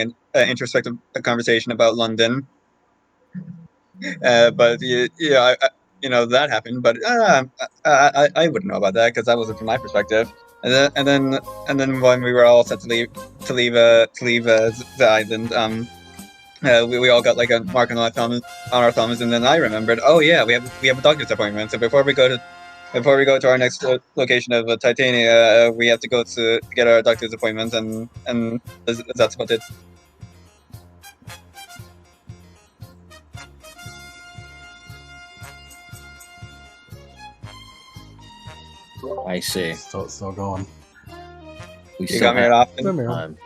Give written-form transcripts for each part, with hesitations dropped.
an introspective conversation about London. But yeah, that happened. But I wouldn't know about that because that wasn't from my perspective. And then when we were all set to leave the island, we all got like a mark on our thumbs, and then I remembered, oh yeah, we have a doctor's appointment. So before we go to our next location of Titania, we have to go to get our doctor's appointment, and that's about it. I see. Still going. We You still got me have right off. time.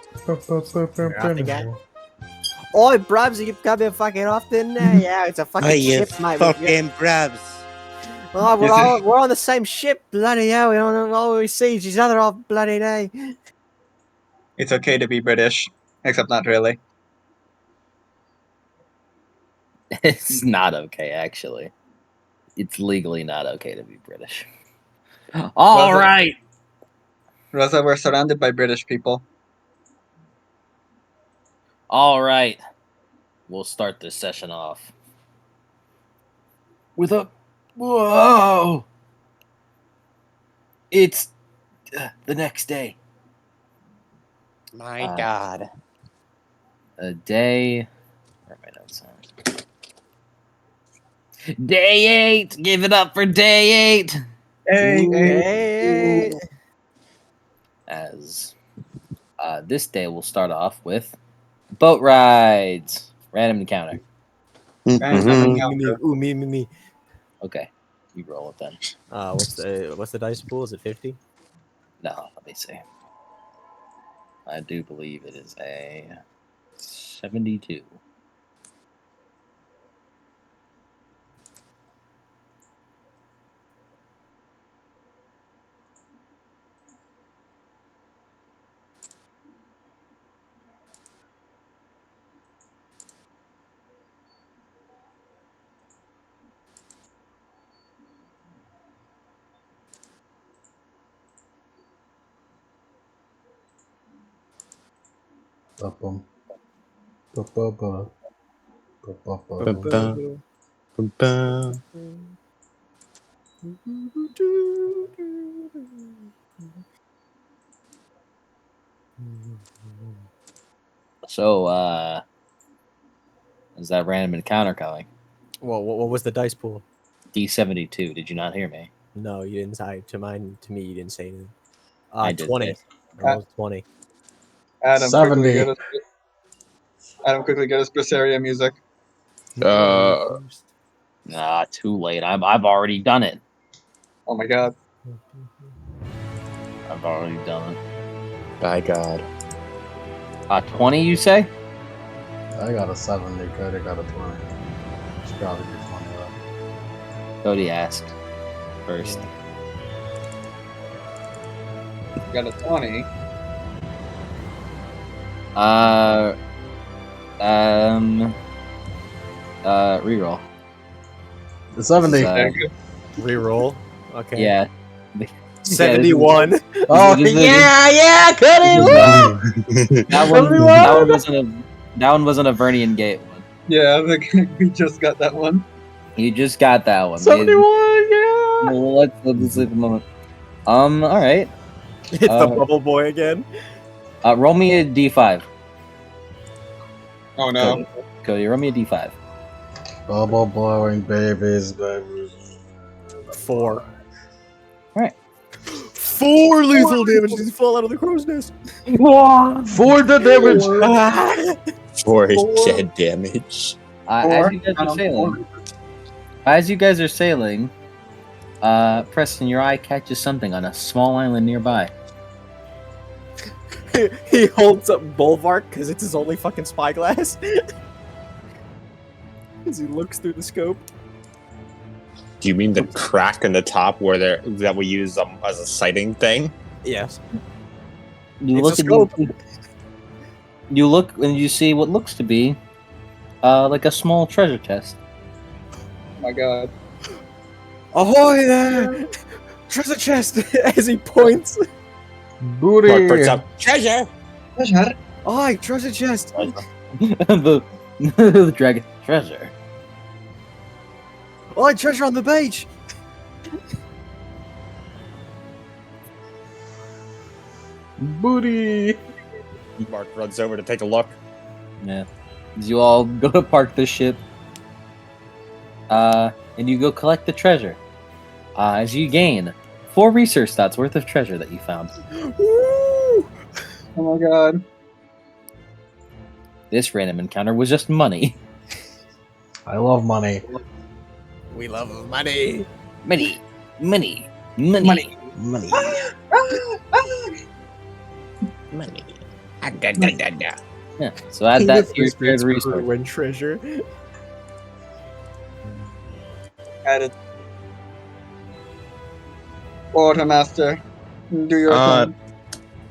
Oi, Brubs, you got me fucking often? Yeah, it's a fucking Oh, you ship, mate. fucking brabs. Oh, we're on the same ship, bloody hell. We don't always see each other all bloody day. It's okay to be British, except not really. It's not okay, actually. It's legally not okay to be British. All right. Rosa, we're surrounded by British people. All right. We'll start this session off with a whoa. It's the next day. My God. A day. Where are my notes on? Day 8. Give it up for day 8. Hey. As this day will start off with boat rides. Random encounter. Ooh, me. Okay, you roll it then. What's the dice pool? Is it 50? No, let me see. I do believe it is a 72. Bum. So, is that random encounter coming? Well, what was the dice pool? D72. Did you not hear me? No, you didn't say to me. You didn't say anything. I did 20. say I rolled 20. Adam, 70. quickly get us Berseria music. Nah, too late. I've already done it. Oh my god. I've already done it. By God. 20, you say? I got a 70. Cody got a 20. It's probably be 20 though. Cody asked first. You got a 20. Reroll. The 70. Reroll. Okay. Yeah. 71. Oh, yeah, Cody! Woo! That one wasn't a Vernian Gate one. Yeah, we just got that one. You just got that one. 71, yeah! Let's leave a moment. Alright. It's the bubble boy again. Roll me a D5. Oh no. Cody, roll me a D5. Bubble blowing babies, babies. 4. Alright. 4 lethal damage as you fall out of the crow's nest. 4 the damage! 4 dead damage. As you guys are sailing, Preston, your eye catches something on a small island nearby. He holds up Bulwark because it's his only fucking spyglass. As he looks through the scope. Do you mean the crack in the top that we use as a sighting thing? Yes. You It's a scope. You look and you see what looks to be like a small treasure chest. Oh my god. Ahoy there! Treasure chest! As he points. Booty! Mark puts up treasure! Oi, treasure chest! the dragon treasure. Oi, treasure on the beach! Booty! Mark runs over to take a look. Yeah. As you all go to park the ship, and you go collect the treasure. As you gain 4 research stats worth of treasure that you found. Woo! Oh my god. This random encounter was just money. I love money. We love money. Money. Money. Money. Money. Ah, da, da, da, da. Yeah. So add that to your shared resource. Win treasure. Added. Quartermaster, do your thing.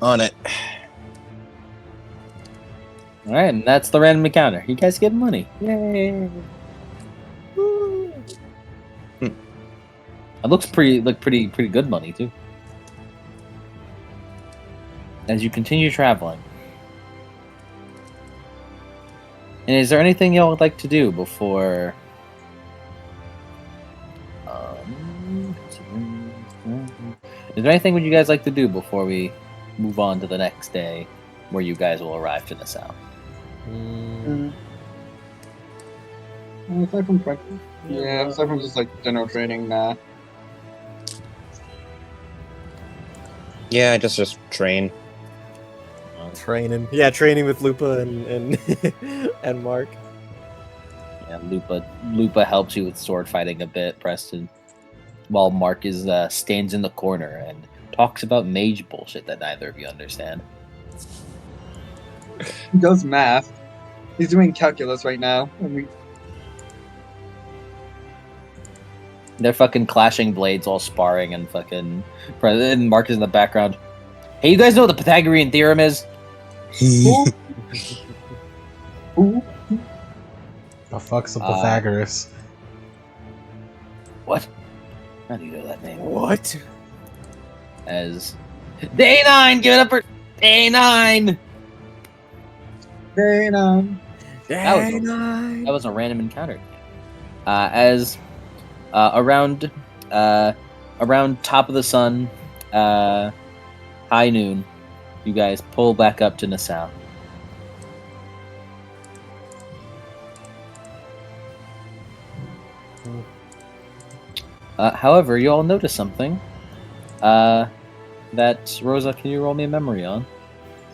On it. All right, and that's the random encounter. You guys get money. Yay! It looks pretty good money too. As you continue traveling. And is there anything y'all would like to do before? Is there anything would you guys like to do before we move on to the next day, where you guys will arrive to Nassau? Aside from practice. Yeah, aside from just like general training, nah. Yeah, just train. Training. Yeah, training with Lupa and and Mark. Yeah, Lupa helps you with sword fighting a bit, Preston. While Mark stands in the corner and talks about mage bullshit that neither of you understand. He does math. He's doing calculus right now. They're fucking clashing blades while sparring and fucking... And Mark is in the background. Hey, you guys know what the Pythagorean theorem is? Who? The fuck's a Uh, Pythagoras? What? How do you know that name? What? As... Day 9! Give it up for... Day 9! Very nice. That was a random encounter. Around top of the sun, high noon, you guys pull back up to Nassau. However, you all notice something. That Rosa, can you roll me a memory on?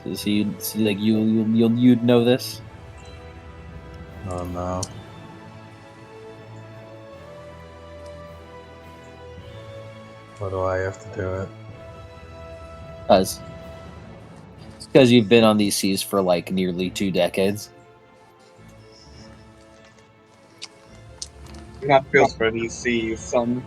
So you'd know this. Oh no. Why do I have to do it? Because you've been on these seas for like nearly 2 decades. You have feels for these seas, son.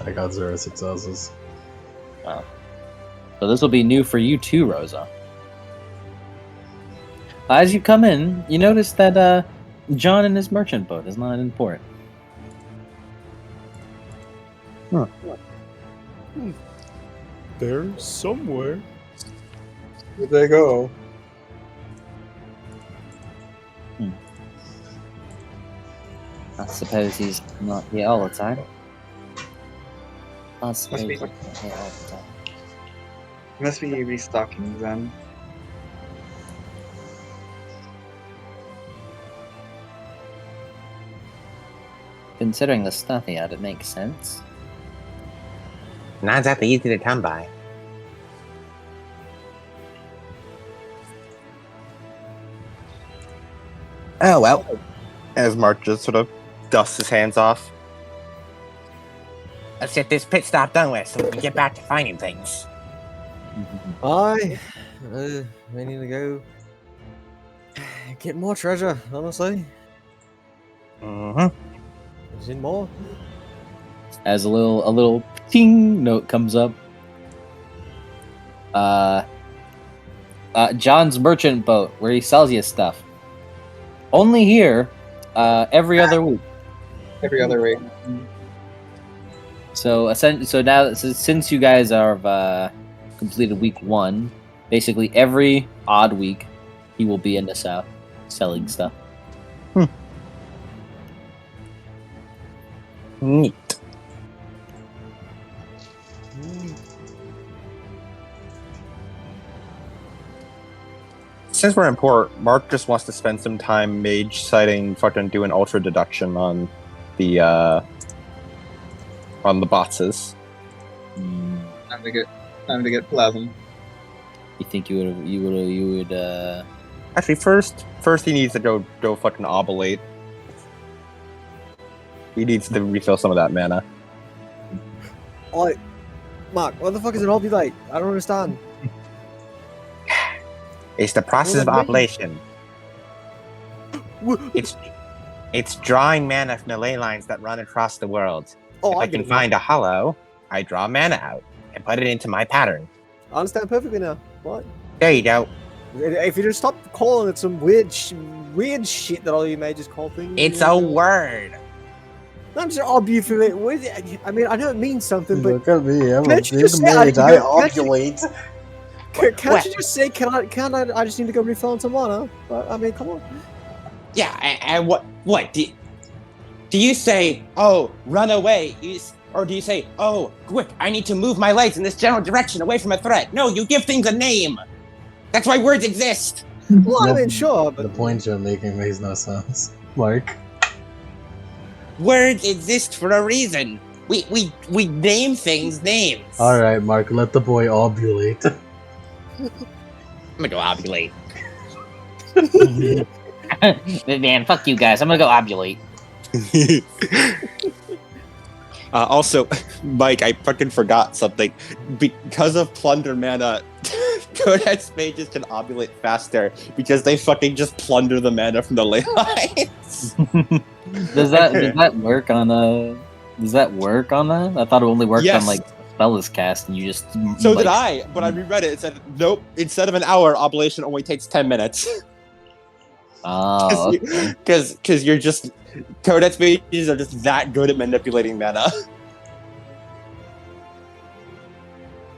I got 0 successes. Wow. So this will be new for you too, Rosa. As you come in, you notice that John and his merchant boat is not in port. They're somewhere. Where'd they go? I suppose he's not here all the time. I suppose be- he's not here all the time. Must be restocking then. Considering the stuff he had, it makes sense. Not exactly easy to come by. Oh well. As Mark just sort of dusts his hands off. Let's get this pit stop done with so we can get back to finding things. I need to go get more treasure, honestly. Mm-hmm. Is it more? As a little ting note comes up. John's merchant boat, where he sells you stuff. Only here, every other week. Every other week. So now since you guys are completed week 1, basically every odd week he will be in the south selling stuff. Neat. Since we're in port, Mark just wants to spend some time mage sighting, fucking doing ultra deduction on the bosses. Time to get plasm. You think you would Actually, first he needs to go fucking oblate. He needs to refill some of that mana. Mark, what the fuck is an obulate? I don't understand. It's the process of What does oblation. It's drawing mana from the ley lines that run across the world. Oh, If I get can it now. find a hollow, I draw mana out and put it into my pattern. I understand perfectly now. What? There you go. If you just stop calling it some weird shit that all you mages call things. It's a word. I'm just obulate. I mean, I know it means something, but Look at me, I'm a Can't you big just say I mage. can I go- can't you- ovulate. can't you just say, can I just need to go refill some mana? But, I mean, come on. Yeah, and what do you say, oh, run away? Or do you say, oh, quick, I need to move my legs in this general direction away from a threat? No, you give things a name. That's why words exist. Well, I Nope. mean, sure, The but point you're making makes no sense. Mark. Words exist for a reason. We name things names. Alright, Mark, let the boy ovulate. I'm gonna go ovulate. Man, fuck you guys. I'm gonna go ovulate. Also, Mike, I fucking forgot something. Because of plunder mana, Codex mages can ovulate faster because they fucking just plunder the mana from the ley lines. Does that work on Does that work on that? I thought it only worked Yes. on like spell is cast and you just. So like, did I, but I reread it. It said, nope, instead of an hour, oblation only takes 10 minutes. Oh, okay. Because you're just. Codex mages are just that good at manipulating mana.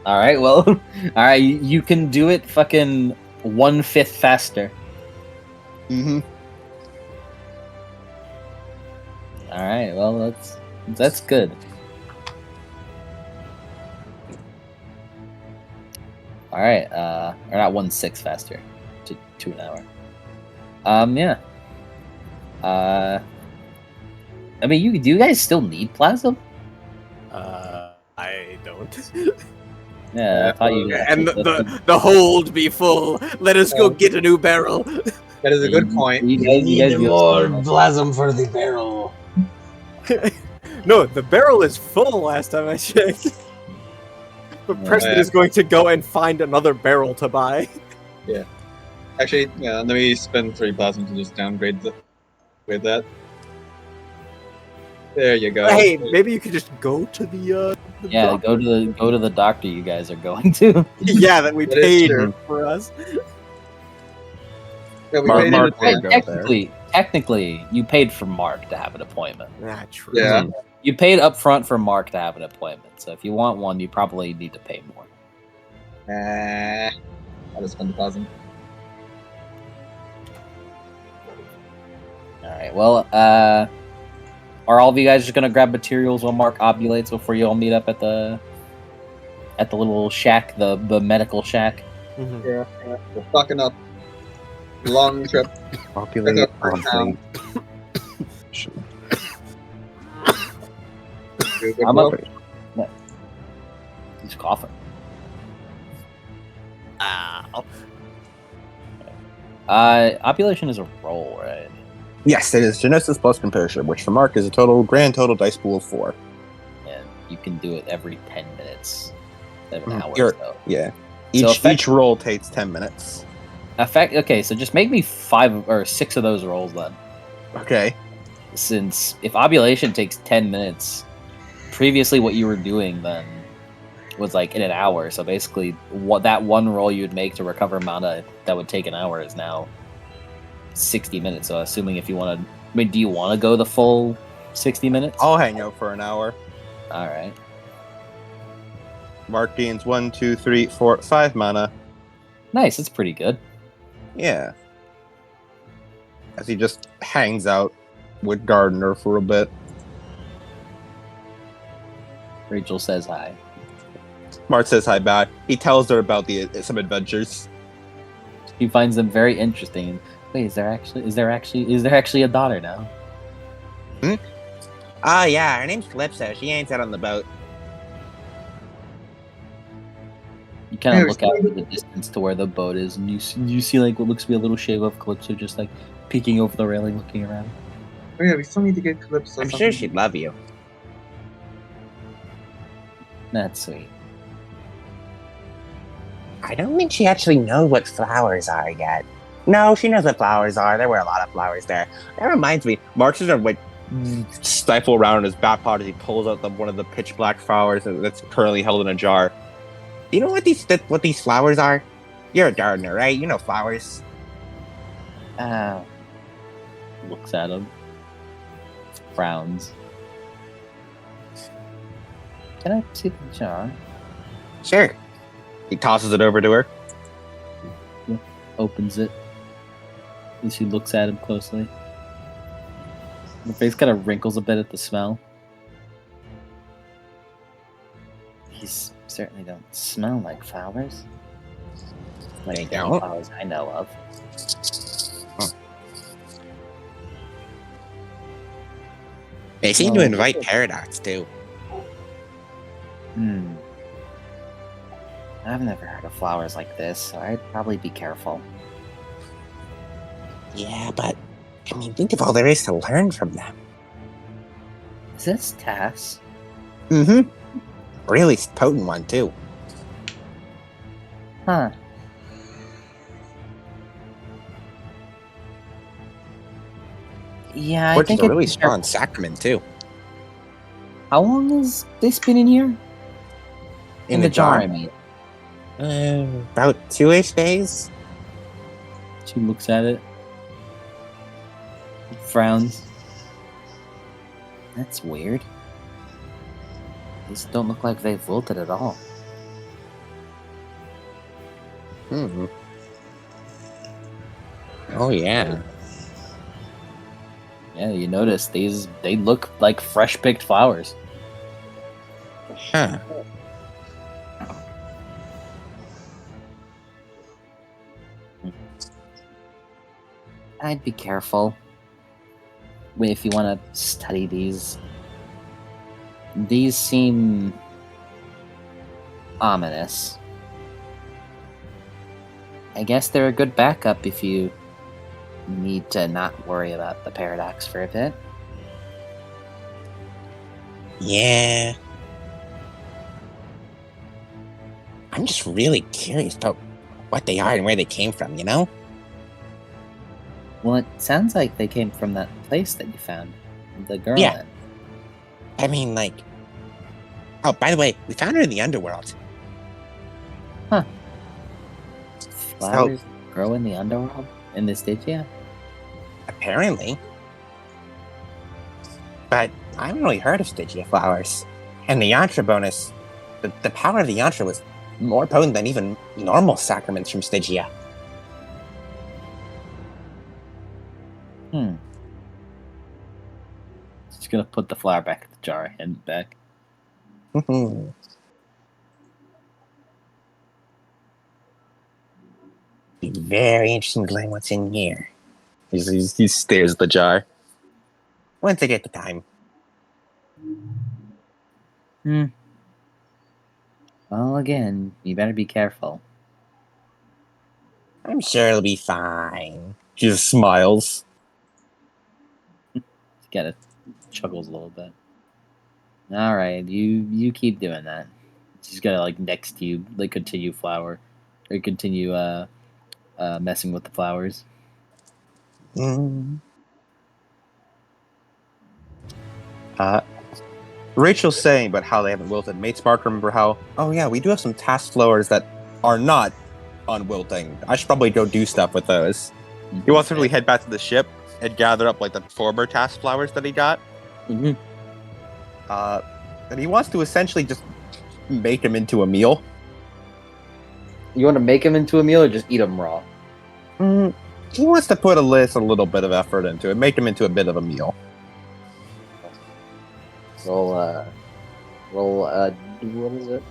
All right. Well, all right. You can do it. Fucking 1/5 faster. Mm-hmm. All right. Well, that's good. All right. Or not 1/6 faster to an hour. Yeah. I mean, do you guys still need plasm? I don't. Yeah, I thought you. And the hold be full. Let us go get a new barrel. That is a good point. You We guys need do more have- plasm for the barrel. No, the barrel is full last time I checked. But Preston Yeah. is going to go and find another barrel to buy. Actually, yeah, let me spend 3 plasma to just downgrade with that. There you go. Hey, maybe you could just go to the Yeah, doctor. go to the doctor. You guys are going to. Yeah, that we That is paid true. for us. Yeah, we Mark- paid in Mark will advance. go. Technically, you paid for Mark to have an appointment. Ah, true. Yeah. You paid up front for Mark to have an appointment. So if you want one, you probably need to pay more. I'll just spend the plasma. All right. Well, are all of you guys just gonna grab materials while Mark ovulates before you all meet up at the little shack, the medical shack? Mhm. Yeah, we're fucking up. Long trip. Populate, Oblate. I'm up. He's coughing. Ow. Ovulation is a roll, right? Yes, it is Genesis plus Composure, which for Mark is a grand total dice pool of 4. And you can do it every 10 minutes, 7 hours. You're- Though. Yeah. So Each roll takes 10 minutes. Okay, so just make me 5 or 6 of those rolls then. Okay. Since if ovulation takes 10 minutes, previously what you were doing then was like in an hour. So basically, what that one roll you'd make to recover mana that would take an hour is now 60 minutes. So assuming if you want to, I mean, do you want to go the full 60 minutes? I'll hang out for an hour. All right. Mark gains 1, 2, 3, 4, 5 mana. Nice, it's pretty good. Yeah. As he just hangs out with Gardner for a bit. Rachel says hi. Mark says hi back. He tells her about some adventures. He finds them very interesting. Wait, is there actually a daughter now? Oh yeah, her name's Calypso. She ain't out on the boat. You kind Yeah, of look out into the distance to where the boat is, and you see like what looks to be a little shave of Calypso just like peeking over the railing, looking around. Oh yeah, we still need to get Calypso. I'm something. sure she'd love you. That's sweet. I don't think she actually knows what flowers are yet. No, she knows what flowers are. There were a lot of flowers there. That reminds me, Mark is like stifle around in his back pocket as he pulls out one of the pitch black flowers that's currently held in a jar. do you know what these flowers are? You're a gardener, right? You know flowers. Looks at him. Frowns. Can I see the jar? Sure. He tosses it over to her. Opens it. And she looks at him closely. Her face kind of wrinkles a bit at the smell. These certainly don't smell like flowers. Like They the don't? flowers I know of. They seem to invite paradox too. I've never heard of flowers like this, so I'd probably be careful. Yeah, but I mean, think of all there is to learn from them. Is this Tass? Mm-hmm. Really potent one too. Huh. Yeah, I Which think is a it'd really be strong sacrament too. How long has this been in here? In the jar, I mean. About 2-ish days. She looks at it. Frowns. That's weird. These don't look like they've wilted at all. Hmm. Oh yeah. Yeah, you notice they look like fresh picked flowers. Huh. I'd be careful if you want to study these. These seem ominous. I guess they're a good backup if you need to not worry about the paradox for a bit. Yeah. I'm just really curious about what they are and where they came from, you know? Well, it sounds like they came from that place that you found the girl Yeah. in. I mean, like... Oh, by the way, we found her in the underworld. Flowers grow in the underworld? In this Stygia? Apparently. But I haven't really heard of Stygia flowers. And the yantra bonus... The power of the yantra was more potent than even normal sacraments from Stygia. She's gonna put the flower back in the jar and back. Be very interesting to learn what's in here. He stares at the jar. Once I get the time. Well, again, you better be careful. I'm sure it'll be fine. She just smiles. Kind of chuckles a little bit. All right, you keep doing that. She's gonna like next to you, like continue messing with the flowers. Rachel's saying about how they haven't wilted. Made Spark remember how, oh yeah, we do have some task flowers that are not on wilting. I should probably go do stuff with those. He wants to really head back to the ship and gather up like the former task flowers that he got. Mm-hmm. And he wants to essentially just make them into a meal. You want to make them into a meal or just eat them raw? He wants to put a little bit of effort into it, make them into a bit of a meal. Roll, what is it?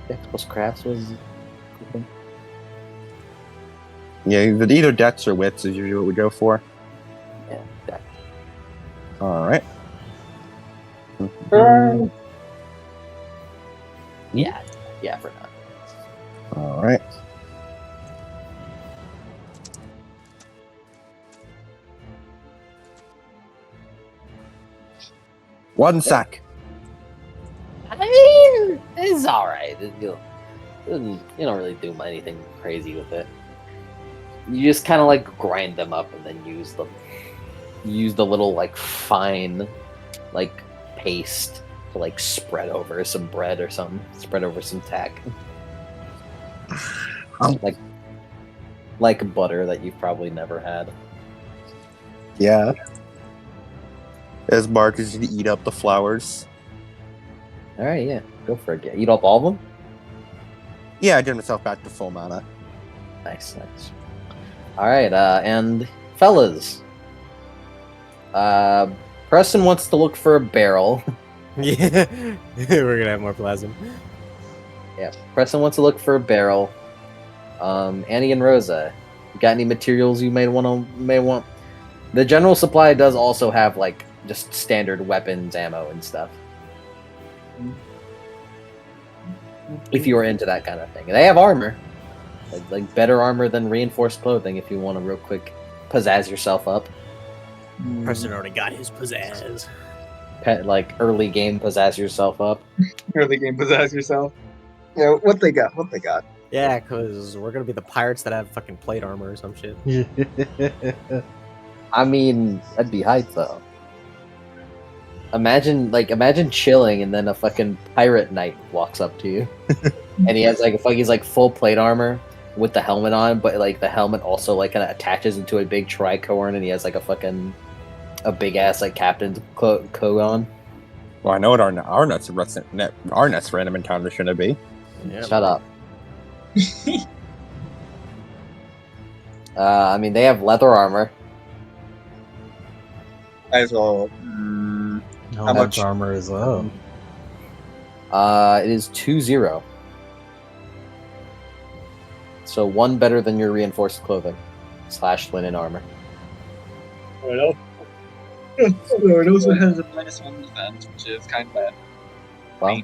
Dex plus crafts was. Yeah, either dex or wits is usually what we go for. Yeah, Dex. All right. Yeah, for now. All right. One sec. I mean, it's all right. You don't really do anything crazy with it. You just kind of like grind them up and then use them. Use the little like fine, like paste to like spread over some bread or something. Spread over some tack. Like butter that you've probably never had. Yeah. As Mark is going to eat up the flowers. All right, yeah, go for it. Yeah, eat up all of them. Yeah, I get myself back to full mana. Nice. All right, and fellas, Preston wants to look for a barrel. Yeah, we're gonna have more plasm. Yeah, Preston wants to look for a barrel. Annie and Rosa, you got any materials you may want? The general supply does also have like just standard weapons, ammo, and stuff. If you are into that kind of thing, they have armor, like better armor than reinforced clothing. If you want to real quick pizzazz yourself up, Preston already got his pizzazz. like early game pizzazz yourself up. Early game possess yourself. Yeah, what they got? Yeah, because we're gonna be the pirates that have fucking plate armor or some shit. I mean, that'd be hype though. Imagine chilling and then a fucking pirate knight walks up to you, and he has he's like full plate armor with the helmet on, but like the helmet also like kind of attaches into a big tricorn, and he has like a big ass like captain's coat on. Well, I know what our next random encounter should be. Yeah, Shut up. I mean, they have leather armor. As well. How much? much armor is that? It is 2-0. So one better than your reinforced clothing / linen armor. Well, it also has a -1 defense, which is kind of bad. Well,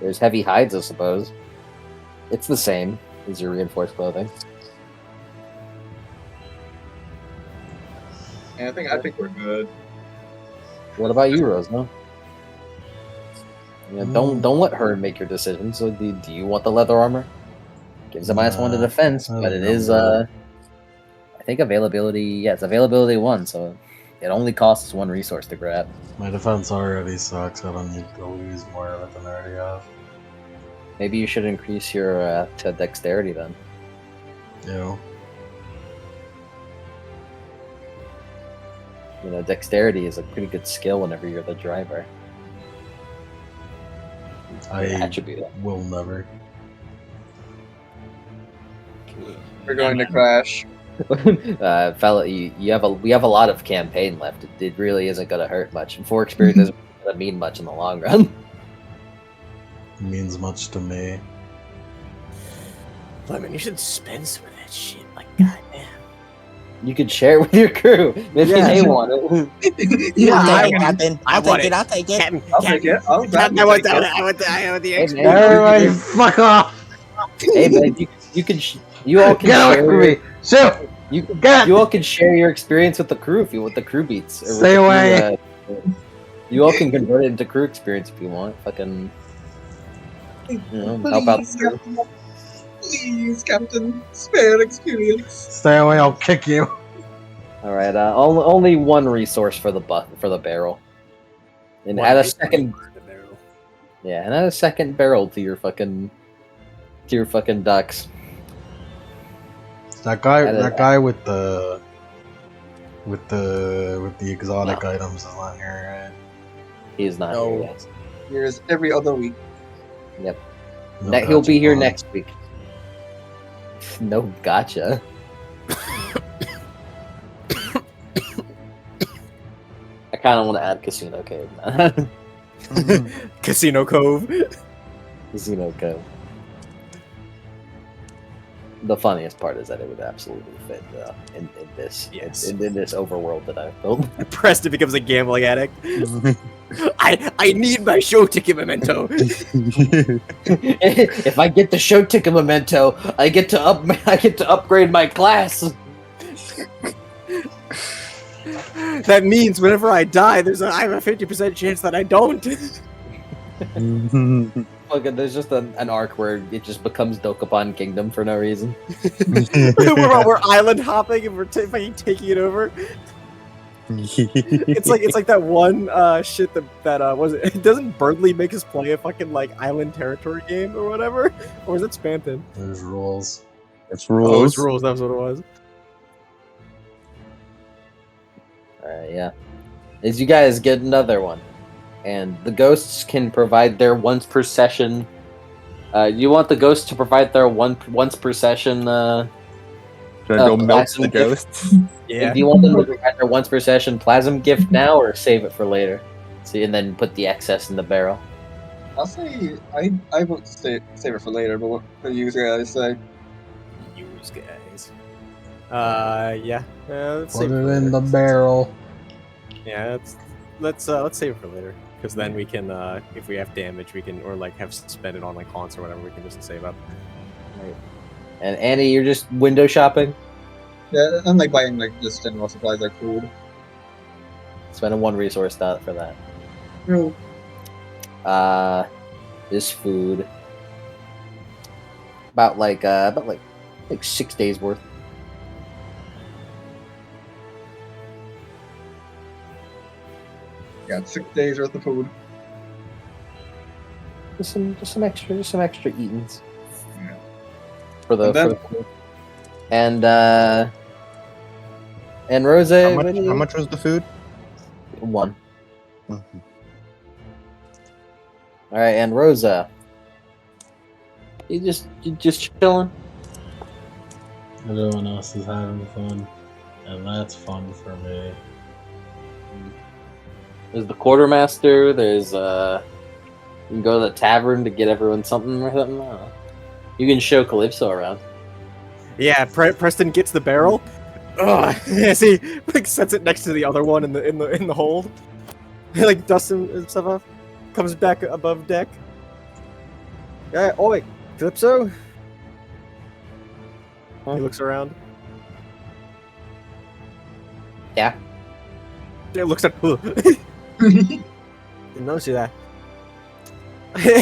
there's heavy hides, I suppose. It's the same as your reinforced clothing. Yeah, I think we're good. What about you, Rose? No. Yeah, don't let her make your decision. So, do you want the leather armor? Gives a -1 to defense, but it is I think availability. Yeah, it's availability 1, so it only costs 1 resource to grab. My defense already sucks. I don't need to lose more of it than I already have. Maybe you should increase your to dexterity then. You know? You know, dexterity is a pretty good skill whenever you're the driver. I Attribute. will never. We're going to crash. Fella, we have a lot of campaign left. It really isn't going to hurt much. And 4 experience isn't going to mean much in the long run. It means much to me. Lemon, you should spend some of that shit. Like, goddamn. You could share it with your crew. Maybe they want it. Captain. I'll take it. Captain, I'll take it. I want the Hey, extra. man, Everybody, fuck off! hey, man, you all can Get away share. from me! Shoot! You all can share your experience with the crew if you want the crew beats. Or with Stay the crew, away. You all can convert it into crew experience if you want. Fucking, help out. The crew. Please, Captain. Spare experience. Stay away, I'll kick you. All right, only 1 resource for the barrel, and add a second. Yeah, and add a second barrel to your fucking ducks. That guy with the exotic items is not here, He is not No. here yet. Here's every other week. Yep. No He'll be here gotcha. next week. No gotcha. I kind of want to add Casino Cove. Casino Cove. Casino Cove. The funniest part is that it would absolutely fit in this Yes. in this overworld that I've built. Preston becomes a gambling addict. I need my show ticket memento. If I get the show ticket memento, I get to upgrade my class. That means whenever I die, I have a 50% chance that I don't. Look, there's just an arc where it just becomes Dokapon Kingdom for no reason. we're island hopping and we're fucking taking it over. It's like that one shit that was it. Doesn't Burnley make us play a fucking like island territory game or whatever? Or is it Spampton? There's rules. It's Oh, rules. it's rules. That's what it was. Alright, yeah. As you guys get another one. And the ghosts can provide their once per session. You want the ghosts to provide their once per session. Should I go melt plasm the gift? ghosts? Yeah. Do you want them to provide their once per session plasm gift now, or save it for later? See, and then put the excess in the barrel. I'll say I won't save it for later, but what do you guys say? Use guys. Yeah. Let's Put save it it for in the later. barrel. Yeah, let's save it for later. Because then we can, if we have damage, we can, or like have spend it on like haunts or whatever, we can just save up. Right. And Annie, you're just window shopping. Yeah, I'm like buying like just general supplies like food. Spending one resource dot for that. No. This food. About like 6 days worth. Got 6 days worth of food. Just some extra eatings. Yeah. For the And then- for the food. And Rose, How much was the food? one. All right, and Rosa, you just chilling. Everyone else is having fun. And that's fun for me. There's the quartermaster. There's you can go to the tavern to get everyone something or something. I don't know. You can show Calypso around. Yeah, Preston gets the barrel. Ugh. As he like sets it next to the other one in the hold. He like dusts himself off. Comes back above deck. Yeah, oi, Calypso. Huh? He looks around. Yeah. He looks at. Didn't notice you that.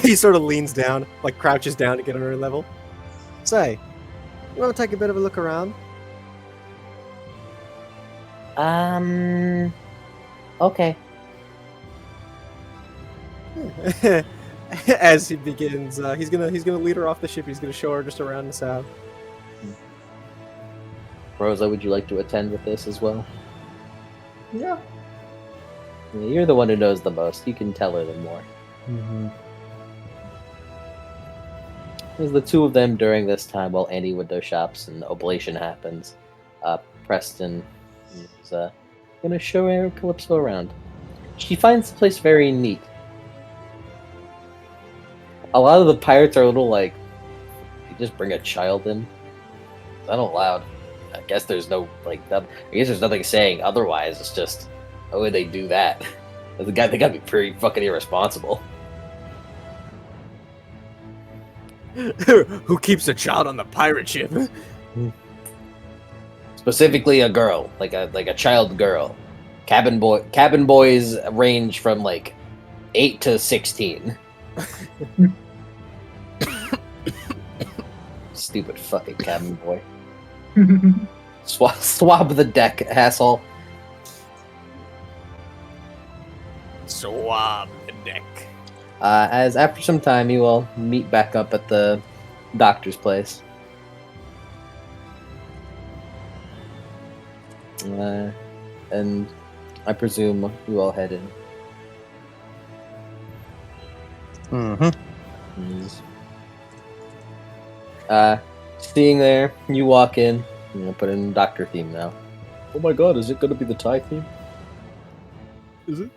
He sort of leans down, like crouches down to get on her level. Say, you want to take a bit of a look around? Okay. As he begins, he's gonna lead her off the ship. He's gonna show her just around the south. Rosa, would you like to attend with this as well? Yeah. Yeah, you're the one who knows the most. You can tell her the more. There's the two of them during this time while Andy window shops and the oblation happens. Preston is gonna show her Calypso around. She finds the place very neat. A lot of the pirates are a little like, you just bring a child in. Is that allowed? I guess there's no like. I guess there's nothing saying otherwise. It's just, how would they do that? They gotta be pretty fucking irresponsible. Who keeps a child on the pirate ship? Specifically, a girl, like a child girl. Cabin boys range from like 8 to 16. Stupid fucking cabin boy. Swab the deck, asshole. Swab the deck. As after some time, you all meet back up at the doctor's place. And I presume you all head in. Mm-hmm. Seeing there, you walk in. I'm gonna put in doctor theme now. Oh my god, is it gonna be the Thai theme? Is it?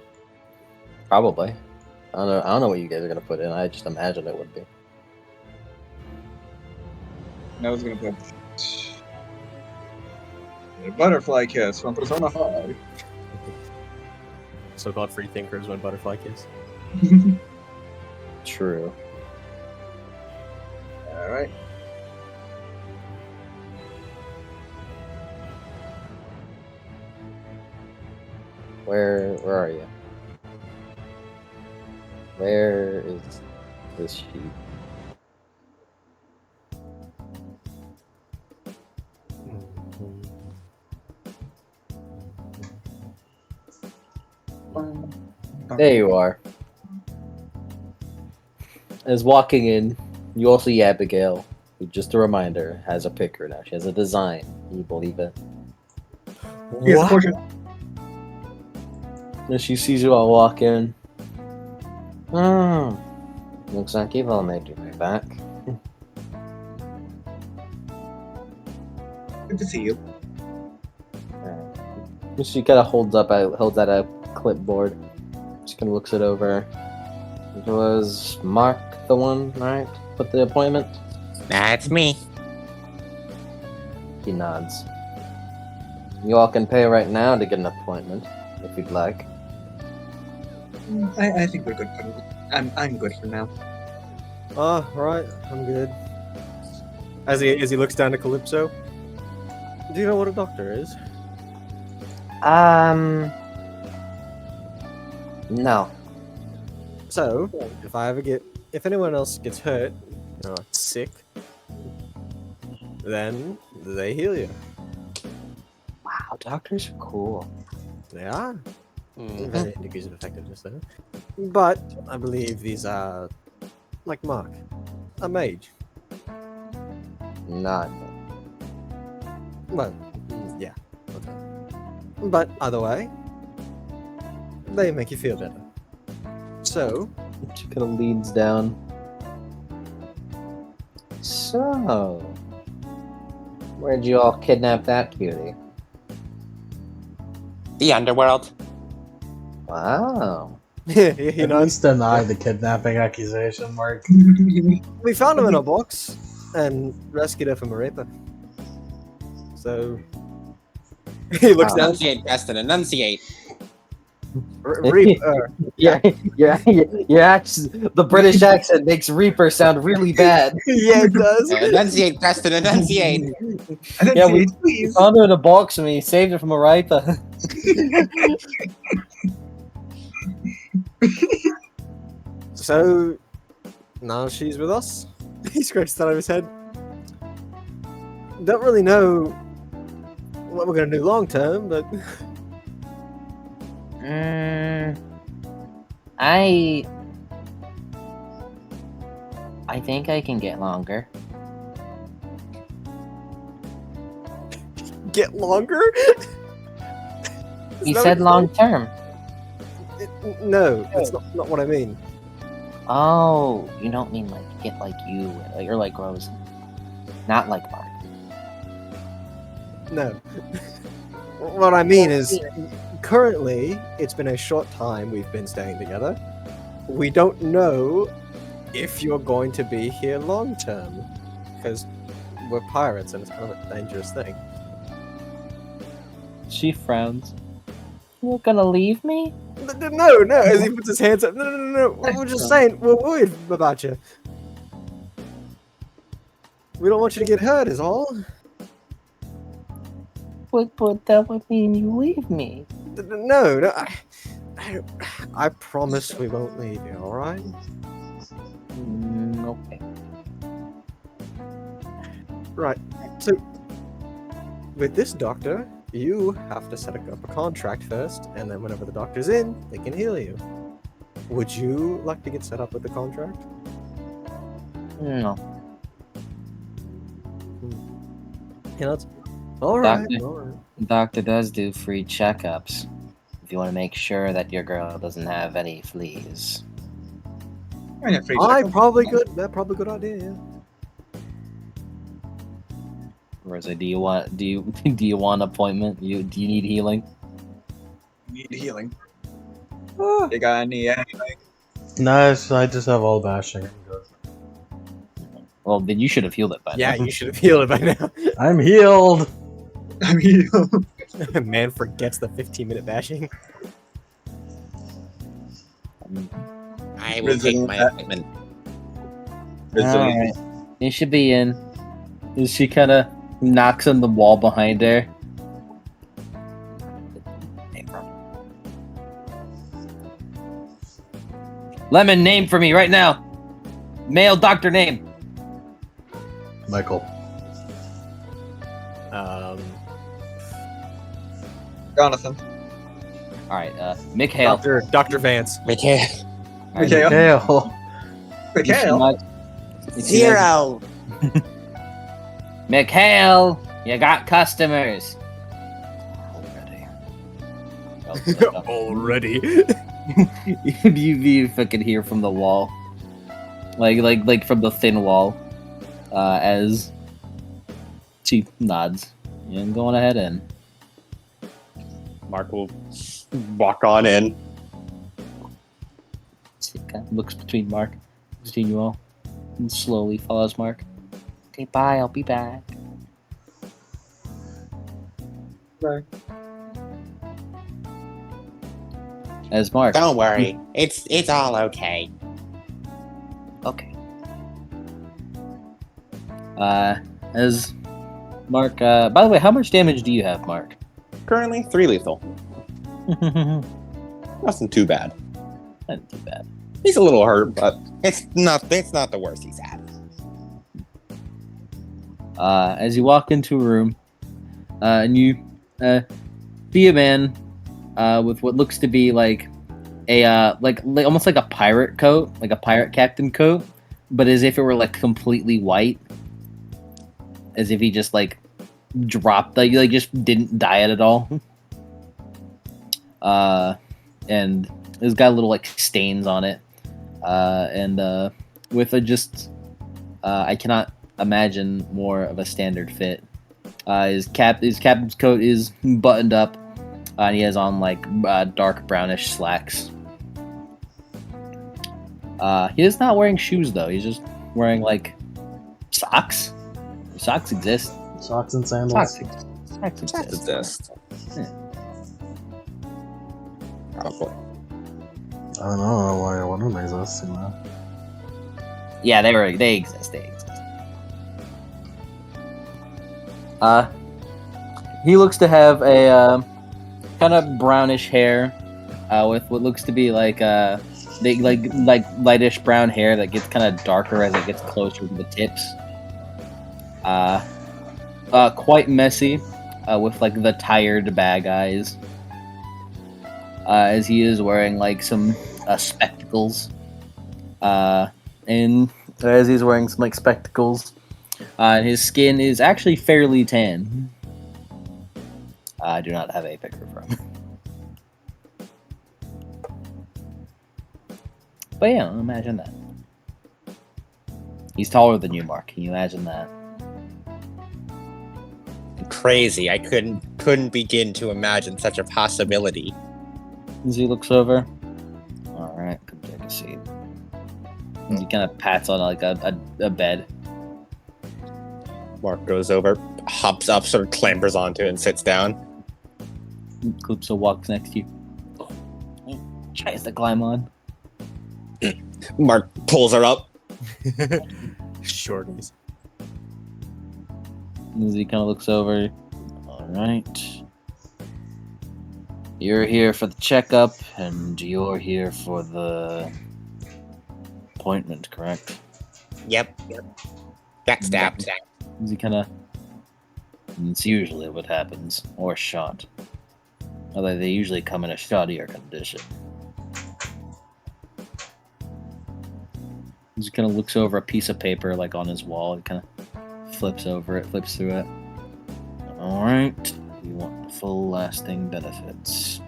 Probably. I don't know what you guys are gonna put in. I just imagine it would be. I was gonna put a butterfly kiss from Persona 5. So-called free thinkers when butterfly kiss. True. Alright. Where are you? Where is this sheet? There you are. As walking in, you also see Abigail, who, just a reminder, has a picker now. She has a design. Can you believe it? Here's the portrait. And she sees you all walk in. Looks like you've all made your way back. Good to see you. She kind of holds out a clipboard. Just kind of looks it over. It was Mark the one, right? With the appointment? That's me. He nods. You all can pay right now to get an appointment, if you'd like. I think we're good for I'm good for now. Oh, right. I'm good. As he looks down to Calypso. Do you know what a doctor is? No. So, if anyone else gets hurt, sick, then they heal you. Wow, doctors are cool. They are. Varying degrees of effectiveness, though. But I believe these are, like Mark, a mage. Not. Well, yeah. Okay. But either way, they make you feel better. So, She kind of leans down. So, where'd you all kidnap that cutie? The underworld. Wow. you At know, least deny the kidnapping accusation, Mark. we found him in a box and rescued her from a raper. So, he looks down. Enunciate, Preston, enunciate. Reaper. Yeah, the British accent makes Reaper sound really bad. Yeah, it does. Enunciate, Preston, enunciate. Yeah, we please. found her in a box and we saved her from a Ripa. So, now she's with us. He scratched that out of his head. Don't really know what we're gonna do long term, but I think I can get longer. get longer. You said long term. No, that's not what I mean. Oh, you don't mean like get like you, or like Rose. Not like Mark. No. What I mean is, currently, it's been a short time we've been staying together. We don't know if you're going to be here long term, because we're pirates and it's kind of a dangerous thing. She frowns. You're gonna leave me? No, as he puts his hands up. No. We're just saying, we're worried about you. We don't want you to get hurt, is all. But that would mean you leave me. No, I promise we won't leave you, alright? Okay. Right, so with this doctor, you have to set up a contract first, and then whenever the doctor's in, they can heal you. Would you like to get set up with the contract? No. You know, alright. Doctor. Doctor does do free checkups if you want to make sure that your girl doesn't have any fleas. I mean, free I checkup. probably good. That probably good idea. Yeah. Rosa, do you want an appointment? Do you need healing? Need healing. You got any? Nice. I just have all bashing. I'm good. Well, then you should have healed it by Yeah, now. you should have healed it by now. I'm healed. I mean, Man forgets the 15-minute bashing. I will take my appointment. Alright. You should be in. She kind of knocks on the wall behind her. Lemon, name for me right now. Male doctor name. Michael. Jonathan. Alright, Mikhail. Dr. Vance. Mikhail. Alright, Mikhail. Mikhail. Zero. Mikhail, you got customers. Already. you fucking hear from the wall, like from the thin wall, as she nods. And going ahead in. Mark will walk on in. She kind of looks between you all, and slowly follows Mark. Okay, bye. I'll be back. Right. As Mark. Don't worry. It's all okay. Okay. As Mark. By the way, how much damage do you have, Mark? Currently 3 lethal. Nothing too bad. Not too bad. He's a little hurt, but It's not the worst he's had. As you walk into a room, and you see a man with what looks to be like a like almost like a pirate coat, like a pirate captain coat, but as if it were like completely white, as if he just like dropped, like just didn't dye it at all. And it's got little like stains on it, and with a just I cannot imagine more of a standard fit. His captain's coat is buttoned up, and he has on like dark brownish slacks. He is not wearing shoes though. He's just wearing like socks. Socks exist. Socks and sandals. Socks exist. probably. I don't know why I wouldn't exist, you know. Yeah, they exist. He looks to have a kind of brownish hair, with what looks to be like lightish brown hair that gets kind of darker as it gets closer to the tips. Quite messy, with like the tired bag eyes. As he is wearing like some spectacles, and as he's wearing some like spectacles, and his skin is actually fairly tan. I do not have a picture for him. But yeah, imagine that. He's taller than you, Mark. Can you imagine that? Crazy. I couldn't begin to imagine such a possibility. As he looks over. Alright, come take a seat. As he kind of pats on like a bed. Mark goes over, hops up, sort of clambers onto it, and sits down. Calypso walks next to you. He tries to climb on. Mark pulls her up. Shorties. As he kind of looks over. Alright. You're here for the checkup, and you're here for the appointment, correct? Yep. Got stabbed. As he kind of... It's usually what happens. Or shot. Although they usually come in a shoddier condition. He kind of looks over a piece of paper like on his wall. He kind of flips through it. Alright. You want full lasting benefits.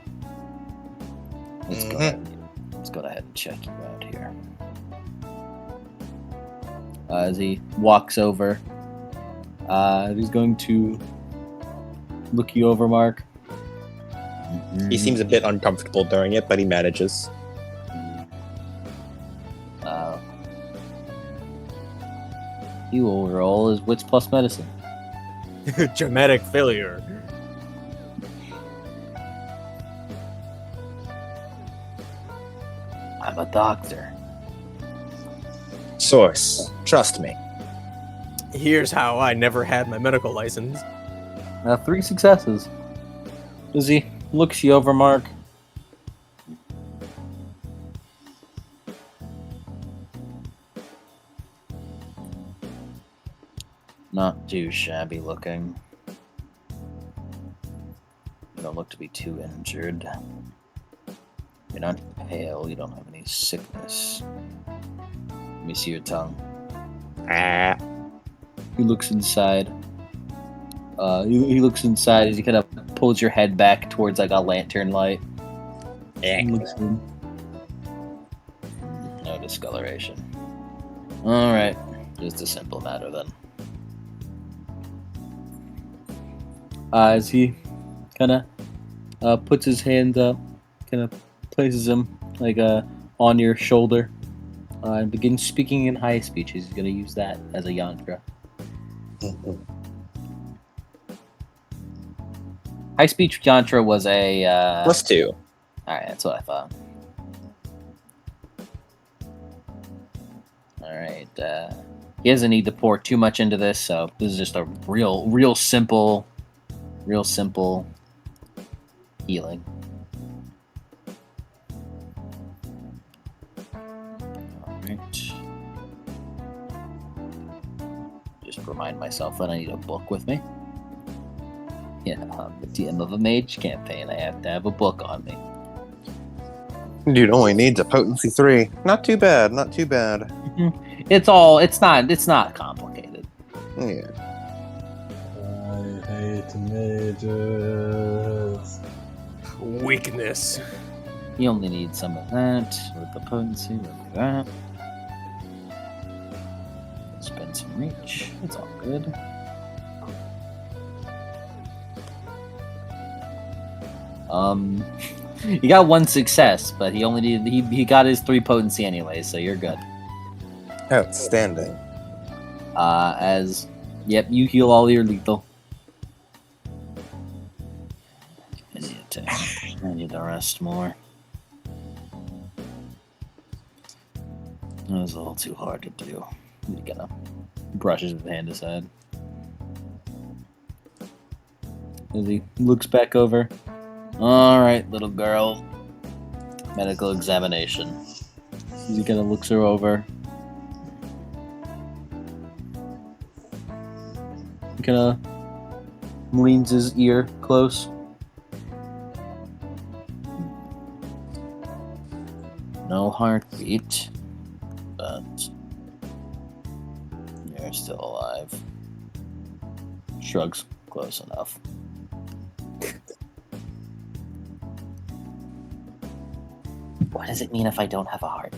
Let's go ahead and check you out here. As he walks over, he's going to look you over, Mark. He seems a bit uncomfortable during it, but he manages. He will roll his wits plus medicine. Dramatic failure. I'm a doctor. Source, trust me. Here's how I never had my medical license. 3 successes. As he looks you over, Mark. Not too shabby looking. You don't look to be too injured. You're not pale, you don't have any sickness. Let me see your tongue. He looks inside. He looks inside as he kind of pulls your head back towards like a lantern light. He looks in. No discoloration. Alright. Just a simple matter then. As he kind of puts his hand up, kind of places him like on your shoulder, and begins speaking in high speech. He's going to use that as a yantra. High speech yantra was a +2. All right, that's what I thought. All right, he doesn't need to pour too much into this, so this is just a real simple healing. All right. Just remind myself that I need a book with me. Yeah, I'm the DM of a mage campaign. I have to have a book on me. Dude only needs a potency 3. Not too bad, not too bad. It's not complicated. Yeah. I hate mages. Weakness. You only need some of that with the potency, with that. Spend some reach. It's all good. You got 1 success, but he only needed he got his 3 potency anyway, so you're good. Outstanding. Yep, you heal all your lethal. I need to rest more. That was a little too hard to do. He kind of brushes his hand aside. As he looks back over. Alright, little girl. Medical examination. As he kind of looks her over. He kind of leans his ear close. No heartbeat, but you're still alive. Shrugs close enough. What does it mean if I don't have a heart?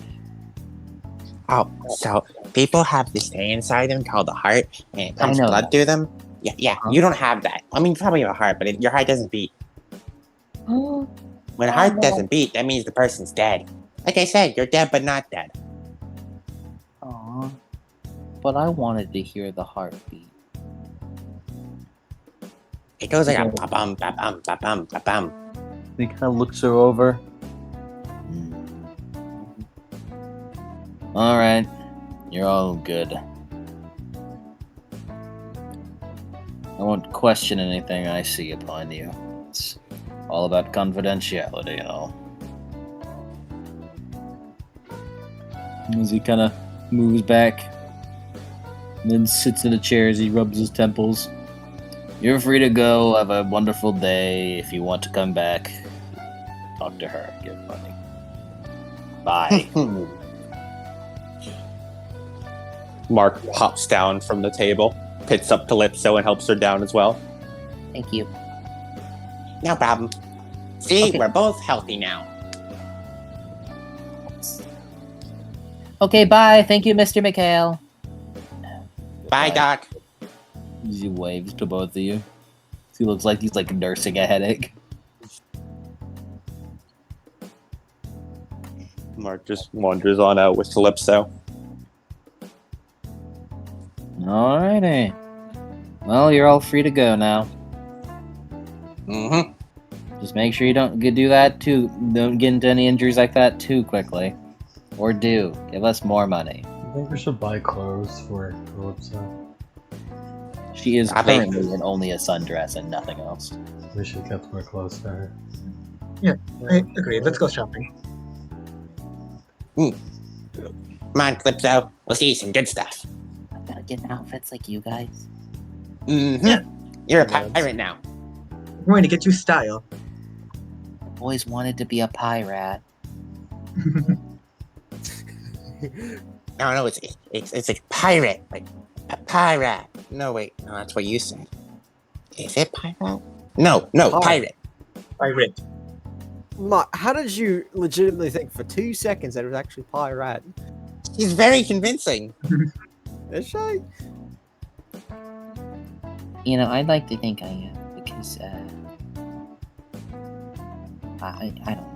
Oh, so people have this thing inside them called the heart, and it pumps know blood that. through them. Yeah, you don't have that. I mean, you probably have a heart, but your heart doesn't beat. When a heart doesn't beat, that means the person's dead. Like I said, you're dead but not dead. Aw. But I wanted to hear the heartbeat. It goes like a ba-bum, ba-bum, ba-bum, ba-bum. He kind of looks her over. Alright. You're all good. I won't question anything I see upon you. It's all about confidentiality, you know. As he kind of moves back and then sits in a chair as he rubs his temples. You're free to go. Have a wonderful day. If you want to come back, talk to her. Give money. Bye. Mark hops down from the table, pits up Calypso, and helps her down as well. Thank you. No problem. See, Okay. we're both healthy now. Okay, bye. Thank you, Mr. McHale. Bye, Doc. He waves to both of you. He looks like he's like nursing a headache. Mark just wanders on out with Calypso. Alrighty. Well, you're all free to go now. Mm-hmm. Just make sure you don't do that too. Don't get into any injuries like that too quickly. Or do. Give us more money. I think we should buy clothes for Calypso. She is I think- currently in only a sundress and nothing else. We should get more clothes for her. I agree. Let's go shopping. Come on, Calypso. We'll see some good stuff. I gotta get outfits like you guys. Mm-hmm. You're a pirate now. I'm going to get you style. Always wanted to be a pirate. No, it's a pirate. Like, pirate. No, wait. No, that's what you said. Is it pirate? No, pirate. Pirate. Mark, how did you legitimately think for 2 seconds that it was actually pirate? He's very convincing. Is she? You know, I'd like to think I am because I don't know.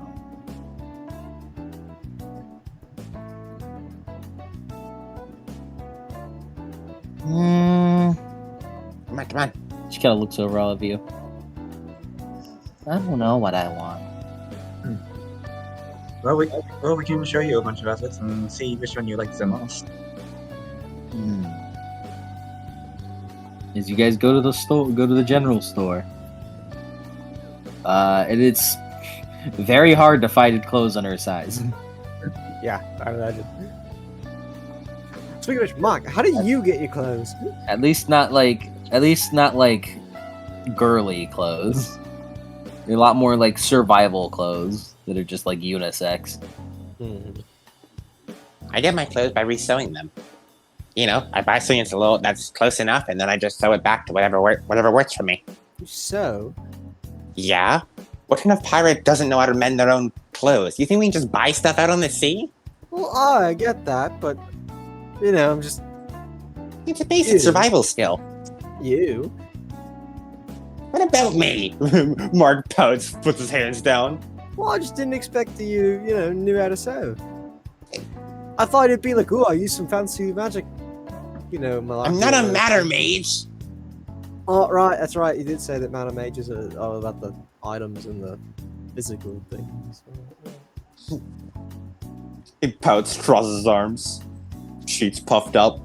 Come on. She kind of looks over all of you. I don't know what I want. Well, we can show you a bunch of outfits and see which one you like the most. As you guys go to the store, go to the general store. And it's very hard to find clothes on her size. Yeah, I imagine. Speaking of which, Mark, how do you get your clothes? At least not like girly clothes. They're a lot more like survival clothes that are just like unisex. I get my clothes by resewing them. You know, I buy something that's close enough, and then I just sew it back to whatever works for me. So, Yeah? What kind of pirate doesn't know how to mend their own clothes? You think we can just buy stuff out on the sea? well, I get that, but you know, I'm just It's a basic Ew. survival skill. you. What about me? Mark pouts, puts his hands down. Well, I just didn't expect that you know, knew how to sew. I thought it'd be like, oh, I use some fancy magic. You know, I'm not a matter mage. Oh, right, that's right. You did say that matter mages are all about the items and the physical things. He pouts, crosses his arms. Cheeks puffed up.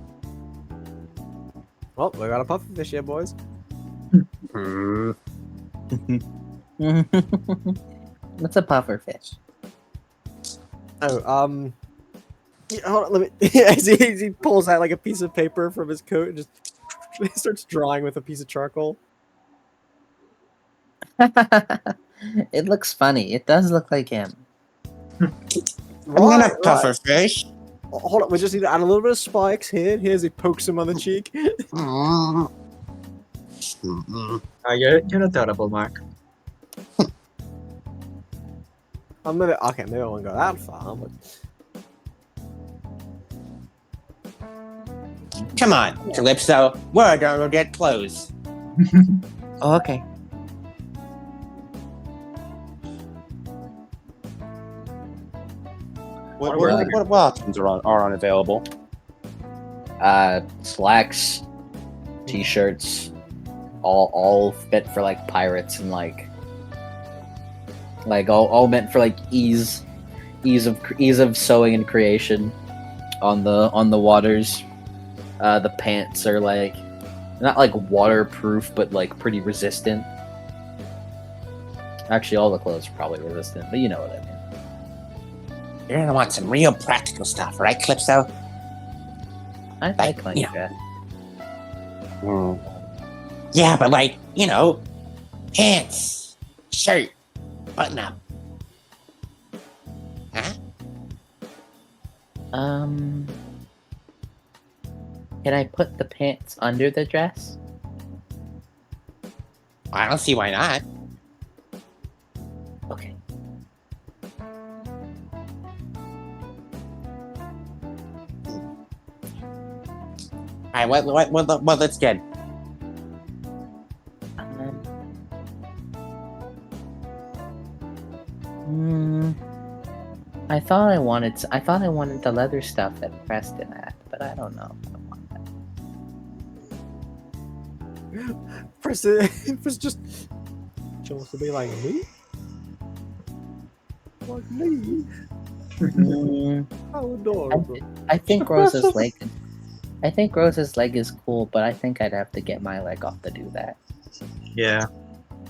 Well, we got a pufferfish here, boys. What's a pufferfish? Oh, yeah, hold on, let me. As he pulls out like a piece of paper from his coat and just he starts drawing with a piece of charcoal. It looks funny. It does look like him. I'm not a Right. pufferfish. Hold on, we just need to add a little bit of spikes here. Here's he pokes him on the cheek. You're adorable, Mark. Maybe I won't go that far, but Come on, Calypso. We're gonna get clothes. Oh, okay. What options are unavailable? Slacks, t-shirts, all fit for like pirates and like all meant for like ease of sewing and creation on the waters. The pants are like not like waterproof, but like pretty resistant. Actually, all the clothes are probably resistant, but you know what I mean. You're gonna want some real practical stuff, right, Calypso? I like my yeah. dress. Yeah, but like, you know, pants, shirt, button up. Huh? Can I put the pants under the dress? I don't see why not. Okay. Alright, what let's get? I thought I wanted the leather stuff that Preston had, but I don't know if I want that. Preston was just wants to be like me. Like me. How adorable. I think Rose's leg. I think Rose's leg is cool, but I think I'd have to get my leg off to do that. Yeah.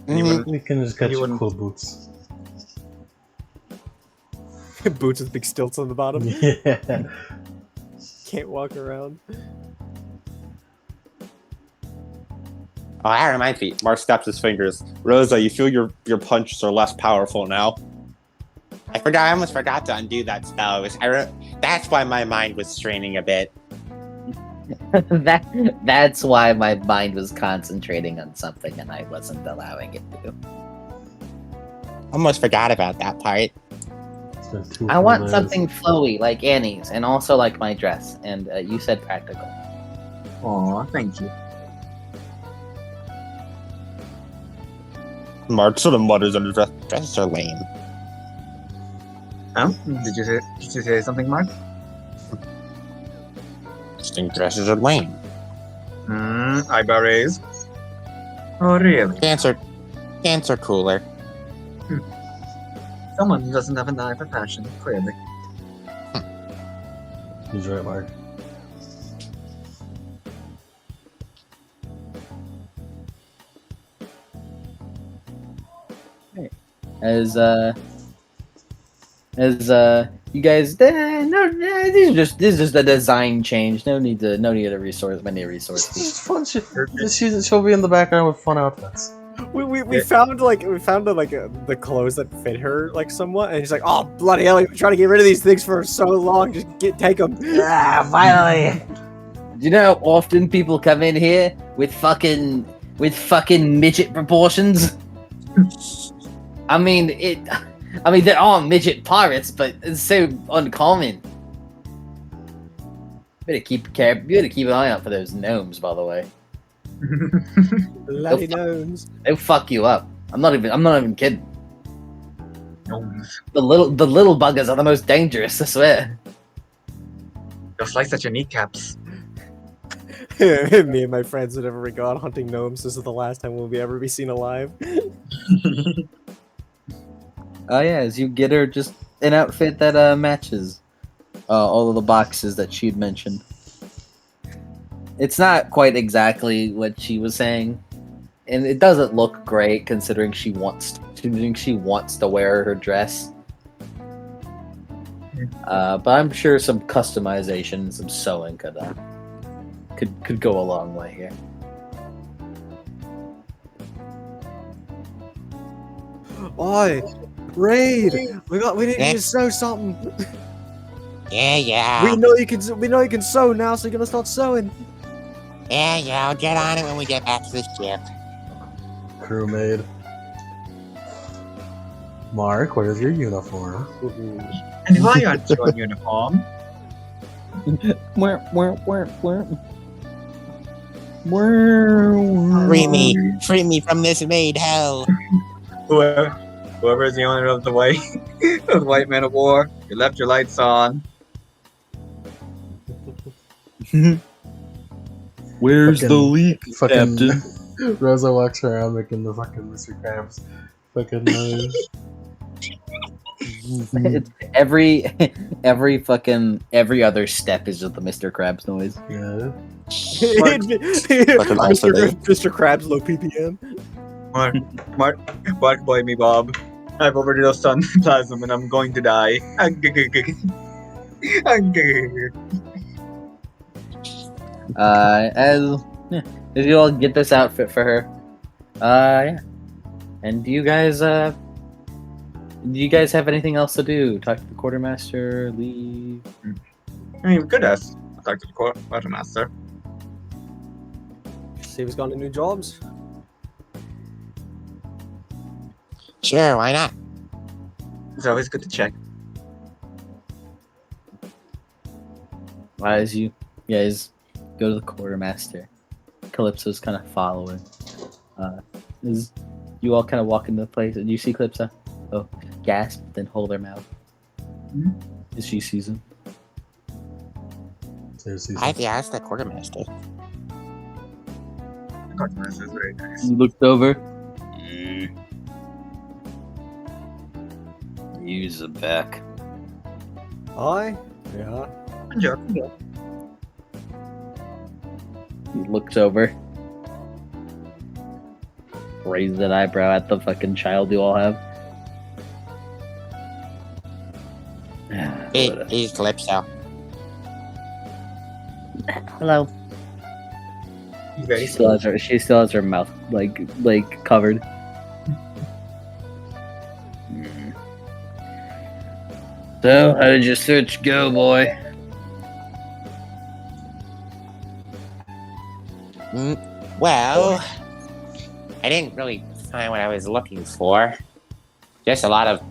We can just get you you wouldn't- cool boots. Boots with big stilts on the bottom. Yeah. Can't walk around. Oh, that reminds me. Mark snaps his fingers. Rosa, you feel your punches are less powerful now. I almost forgot to undo that spell. That's why my mind was straining a bit. That's why my mind was concentrating on something and I wasn't allowing it to. Almost forgot about that part. It's been 2 I full want days. something flowy like Annie's, and also like my dress. And you said practical. Aw, thank you. Mark sort of mutters under his breath. Dresses are lame. Oh, did you say something, Mark? Just think dresses are lame. Eyebrow raise. Oh, really? Pants are cooler. Someone who doesn't have an eye for fashion, clearly. He's right, Mark. As you guys, this is just a design change. No need to resource many resources. Just fun shit. She'll be in the background with fun outfits. We found the clothes that fit her like somewhat, and she's like, "Oh bloody hell! We've been trying to get rid of these things for so long. Just take them." Ah, finally. Do you know how often people come in here with fucking midget proportions? I mean there are midget pirates, but it's so uncommon. You better keep an eye out for those gnomes, by the way. Bloody gnomes. They'll fuck you up. I'm not even kidding. Gnomes. The little buggers are the most dangerous, I swear. They'll slice at your kneecaps. Me and my friends, whenever we go out hunting gnomes, this is the last time we'll ever be seen alive. Oh yeah, as you get her just an outfit that matches all of the boxes that she'd mentioned. It's not quite exactly what she was saying, and it doesn't look great considering she wants to wear her dress. But I'm sure some customization, some sewing could go a long way here. Oi, Raid! We need Yeah. you to sew something. Yeah. We know you can sew now, so you're gonna start sewing. Yeah, I'll get on it when we get back to the ship. Crewmate. Mark, where's your uniform? And why aren't you in uniform? Free me from this maid hell. Whoever is the owner of the white man of war, you left your lights on. Where's Fucking- the leak, Fucking Captain? Rosa walks around making the fucking Mr. Krabs fucking noise. It's every other step is just the Mr. Krabs noise. Yeah. Fucking isolate. Mr. Krabs low PPM. Mark, boy me, Bob. I've overdosed on plasma and I'm going to die. As you all get this outfit for her, yeah. And do you guys have anything else to do? Talk to the quartermaster, leave. I mean, we could ask. Talk to the quartermaster. See if he's got any new jobs. Sure, why not? It's always good to check. As you guys go to the quartermaster. Calypso's kind of following. As you all kind of walk into the place, and you see Calypso. Oh, gasp, then hold her mouth. As she sees him. Seriously. I've asked the quartermaster. This is very nice. You looked over. Use the back. I? Yeah. He looks over. Raises an eyebrow at the fucking child you all have. He's Calypso. Hello. He's very She still has her mouth like covered. So, how did your search go, boy? Well, I didn't really find what I was looking for. Just a lot of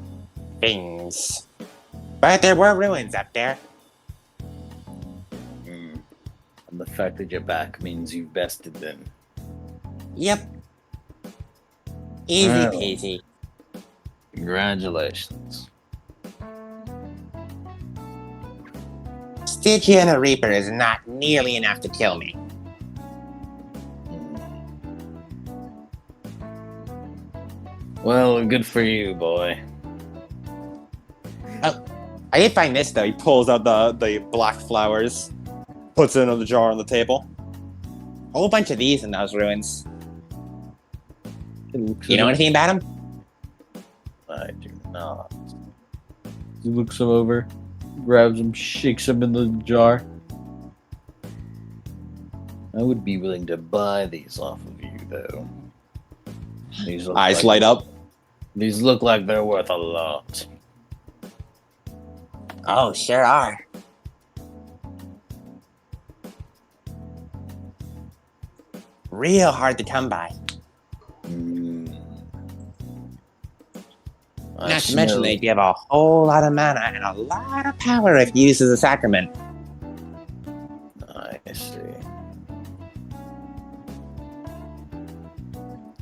things. But there were ruins up there. And the fact that you're back means you've bested them. Yep. Easy Well. peasy. Congratulations. Stygia and a Reaper is not nearly enough to kill me. Well, good for you, boy. I did find this though. He pulls out the black flowers, puts it in the jar on the table. A whole bunch of these in those ruins. You You know anything about them? I do not. He looks him over, grabs him, shakes him in the jar. I would be willing to buy these off of you, though. These look Eyes like, light up. These look like they're worth a lot. Oh, sure are. Real hard to come by. Not to mention they give a whole lot of mana and a lot of power if used as a sacrament. I see.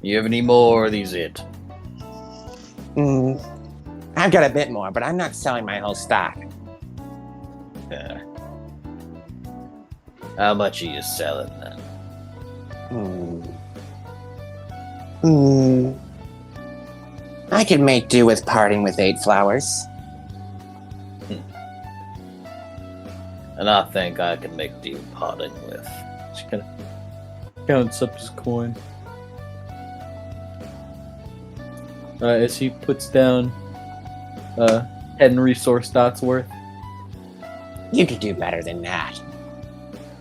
You have any more? Or are these it? I've got a bit more, but I'm not selling my whole stock. Yeah. How much are you selling then? I could make do with parting with 8 flowers. And I think I can make do parting with. She kind of counts up his coin. As he puts down 10 resource dots worth. You could do better than that.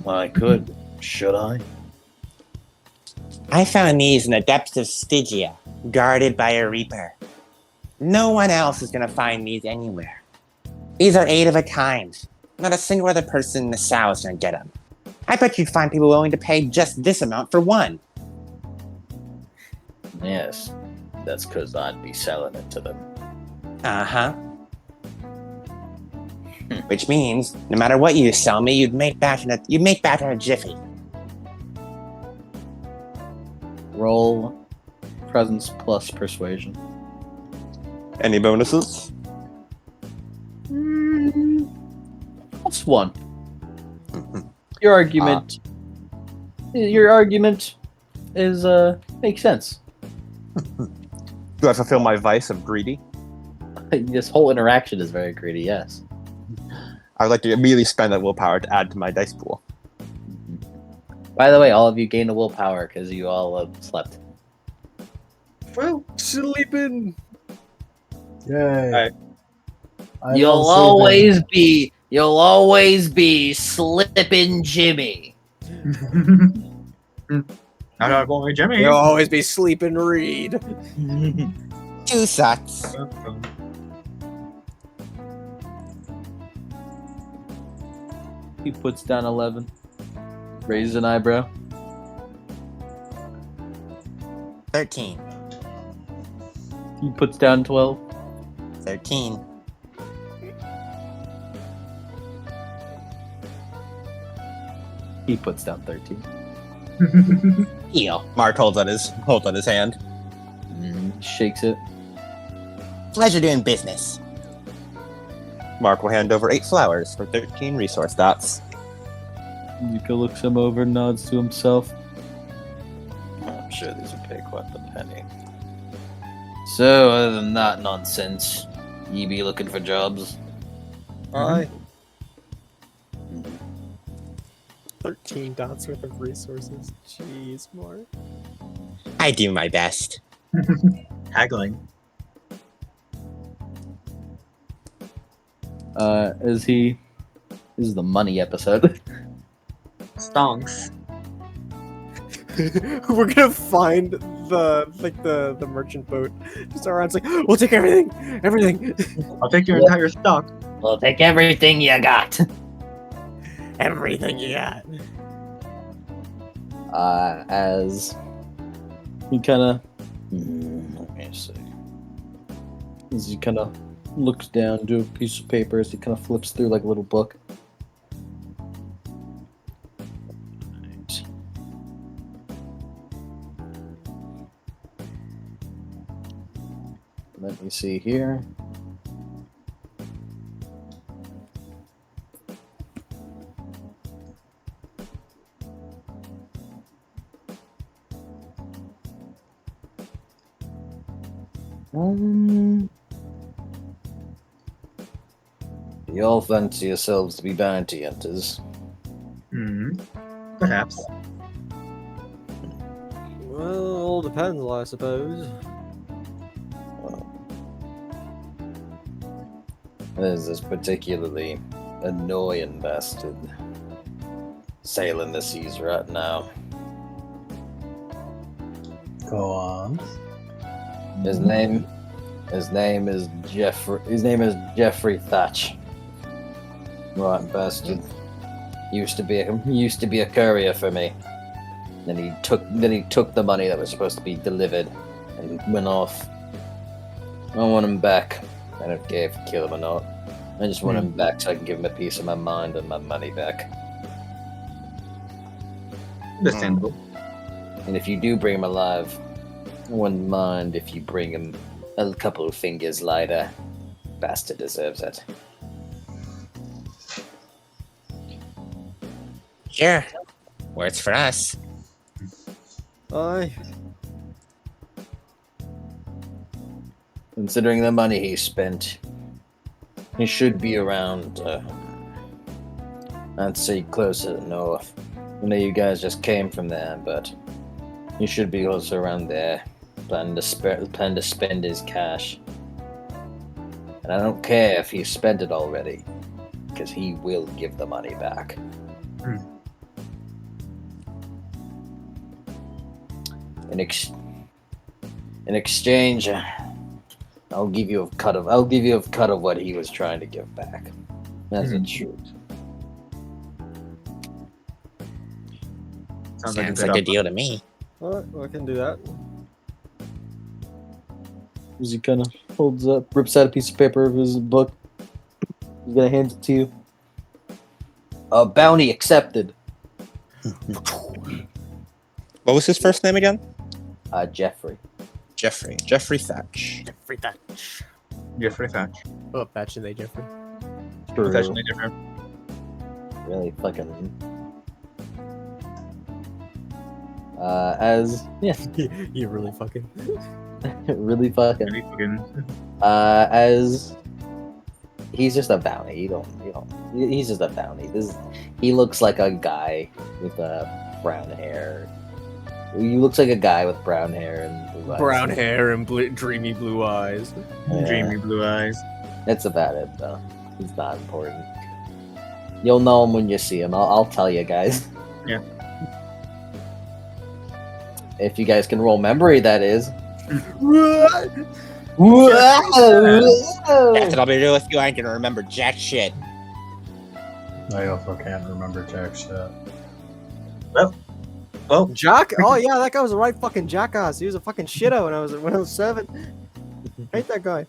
I could. Should I? I found these in the depths of Stygia, guarded by a Reaper. No one else is gonna find these anywhere. These are 8 of a kind. Not a single other person in the South is gonna get them. I bet you'd find people willing to pay just this amount for one. Yes. That's because I'd be selling it to them. Uh-huh. Which means, no matter what you sell me, you'd make back in a jiffy. Roll presence plus persuasion. Any bonuses? Plus 1. Your argument. Your argument is makes sense. Do I fulfill my vice of greedy? This whole interaction is very greedy. Yes. I would like to immediately spend that willpower to add to my dice pool. By the way, all of you gained a willpower because you all slept. Well, sleeping. Yay. I You'll love sleeping. You'll always be slipping Jimmy. Not our boy Jimmy. You'll always be sleeping Reed. 2 sucks. He puts down 11. Raises an eyebrow. 13. He puts down 12. 13. He He puts down 13. Deal. Mark holds on his hand. Shakes it. Pleasure doing business. Mark will hand over 8 flowers for 13 resource dots. Yuka looks him over, nods to himself. I'm sure these will pay quite the penny. So, other than that nonsense, you be looking for jobs? Aye. 13 dots worth of resources. Jeez, Mark. I do my best. Haggling. This is the money episode. Stonks. We're gonna find the merchant boat just around. It's like, we'll take everything. I'll take your entire stock. We'll take everything you got. Everything you got. As he kind of, let me see. As he kind of looks down to a piece of paper, as he kind of flips through like a little book. Right. Let me see here. You all fancy yourselves to be bounty hunters. Perhaps. Well, all depends, I suppose. There's this particularly annoying bastard sailing the seas right now. Go on. His name is Jeffrey Thatch. Right, bastard. Used to be a courier for me. Then he took the money that was supposed to be delivered and went off. I want him back. I don't care if you kill him or not. I just want him back so I can give him a piece of my mind and my money back. Understandable. And if you do bring him alive, I wouldn't mind if you bring him a couple of fingers lighter. Bastard deserves it. Sure. Works for us. Aye. Considering the money he spent, he should be around, I'd say closer to north. I know you guys just came from there, but he should be also around there, planning to spend his cash. And I don't care if he spent it already, because he will give the money back. In exchange, I'll give you a cut of what he was trying to give back. That's the truth. Sounds Sounds like a deal to me. Alright, well, I can do that. As he kind of rips out a piece of paper of his book. He's gonna hand it to you. Bounty accepted. What was his first name again? Jeffrey. Jeffrey Thatch. Jeffrey Thatch. Jeffrey Thatch. Oh, Thatch and they Jeffrey. Professionally different. Really fucking. You really fucking. Really fucking. Really fucking. As he's just a bounty. You don't. He's just a bounty. He looks like a guy with brown hair. He looks like a guy with brown hair and blue eyes. Brown hair and dreamy blue eyes. Yeah. Dreamy blue eyes. That's about it, though. He's not important. You'll know him when you see him. I'll tell you guys. Yeah. If you guys can roll memory, that is. That's what I'll be real with you. I ain't gonna remember jack shit. I also can't remember jack shit. Well, Jack? Oh yeah, that guy was a right fucking jackass. He was a fucking shitter when I was 7. Hate that guy.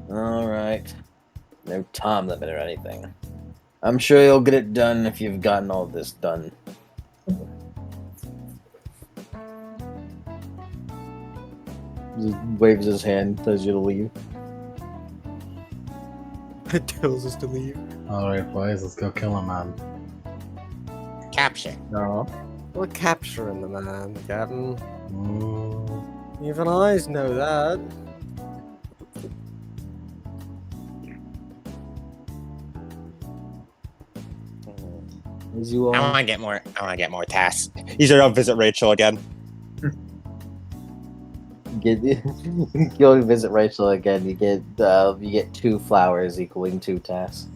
All right. No time limit or anything. I'm sure you'll get it done if you've gotten all this done. Just waves his hand, tells you to leave. It tells us to leave. Alright, boys, let's go kill him, man. Capture. No. We're capturing the man, Captain. Ooh. Even eyes know that. As you I all want to get more. I want to get more tasks. You should go visit Rachel again. get go visit Rachel again, you get 2 flowers equaling 2 tasks.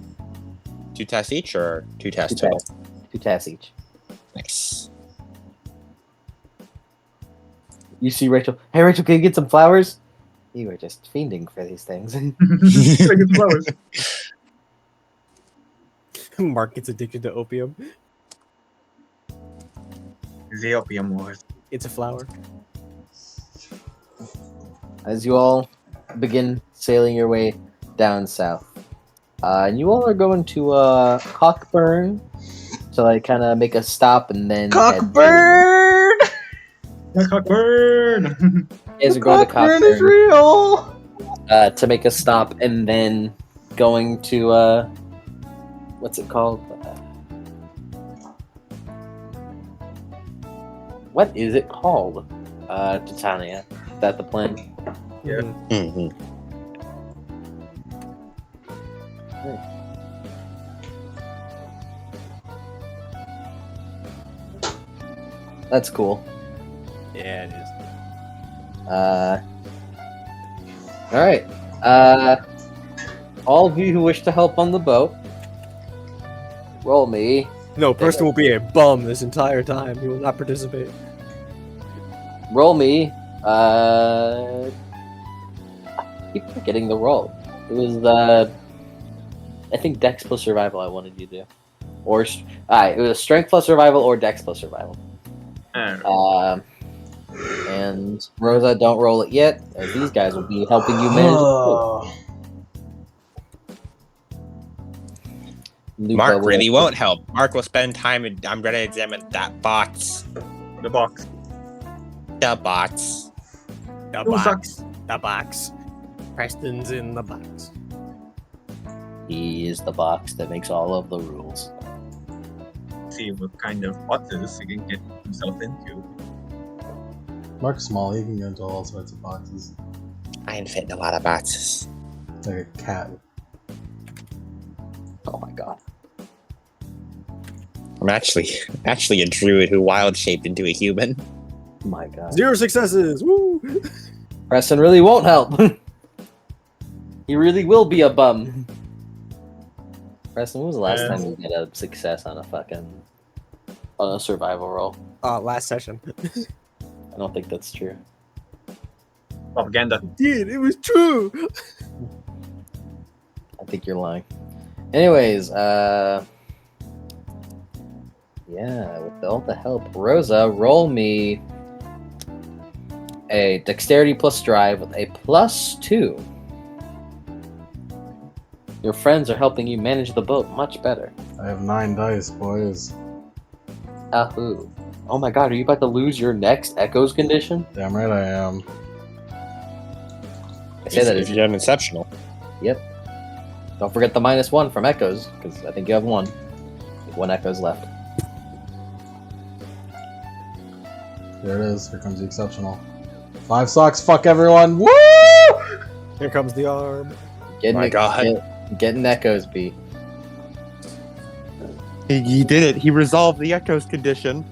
2 tasks each, or 2 tasks 2 total? tasks. 2 tasks each. Nice. You see Rachel. Hey Rachel, can you get some flowers? You were just fiending for these things. Flowers. Mark gets addicted to opium. The opium wars. It's a flower. As you all begin sailing your way down south, and you all are going to Cockburn to like kind of make a stop and then Cockburn! Cockburn! You guys are going to Cockburn is Cockburn real! to make a stop and then going to what's it called? What is it called? Titania. Is that the plan? Yeah. Mm-hmm. That's cool. Yeah, it is. Alright. All of you who wish to help on the boat, roll me. No, Preston will be a bum this entire time. He will not participate. Roll me. I keep forgetting the roll. It was I think Dex plus survival I wanted you to do. Or it was Strength plus survival or Dex plus survival. And Rosa, don't roll it yet, as these guys will be helping you manage the boat. Luca Mark will- really won't help. Mark will spend time and I'm gonna examine that box. The box. The box. The Who box. sucks? The box. Preston's in the box. He is the box that makes all of the rules. See what kind of boxes he can get himself into. Mark's small, he can go into all sorts of boxes. I can fit in a lot of boxes. It's like a cat. Oh my god. I'm actually a druid who wild shaped into a human. Oh my god. 0 successes! Woo! Preston really won't help. He really will be a bum. Preston, when was the last time you got a success on a survival roll? Last session. I don't think that's true. Propaganda. Dude, it was true! I think you're lying. Anyways, yeah, with all the help, Rosa, roll me a dexterity plus drive with a +2. Your friends are helping you manage the boat much better. I have 9 dice, boys. Ahoo. Oh my god, are you about to lose your next Echoes condition? Damn right I am. I say that if as you're done exceptional. Yep. Don't forget the -1 from Echoes, because I think you have 1. 1 Echoes left. There it is. Here comes the exceptional. 5 socks, fuck everyone! Woo! Here comes the arm. Getting My God. Getting Echoes beat. He did it. He resolved the Echoes condition.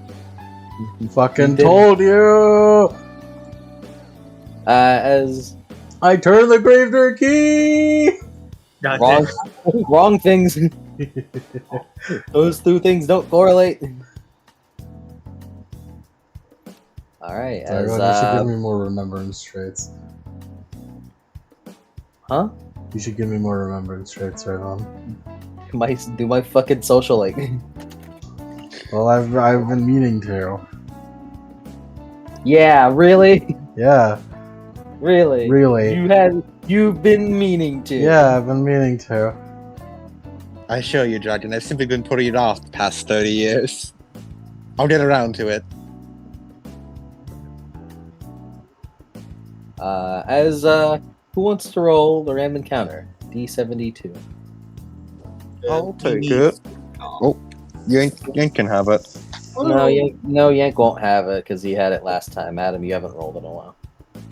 Fucking did. told you! As I turned the Gravedigger key! God wrong, damn. wrong things. Those 2 things don't correlate. All right. Sorry, As you should give me more remembrance traits. huh? You should give me more remembrance traits, right on. Do my fucking social link. Well, I've been meaning to. Yeah, really, Yeah, really. really. You've been meaning to. Yeah, I've been meaning to. I assure you, Dragon, I've simply been putting it off the past 30 years. I'll get around to it. Who wants to roll the random encounter? D72. I'll take it. Oh, Yank can have it. No, Yank won't have it because he had it last time. Adam, you haven't rolled in a while.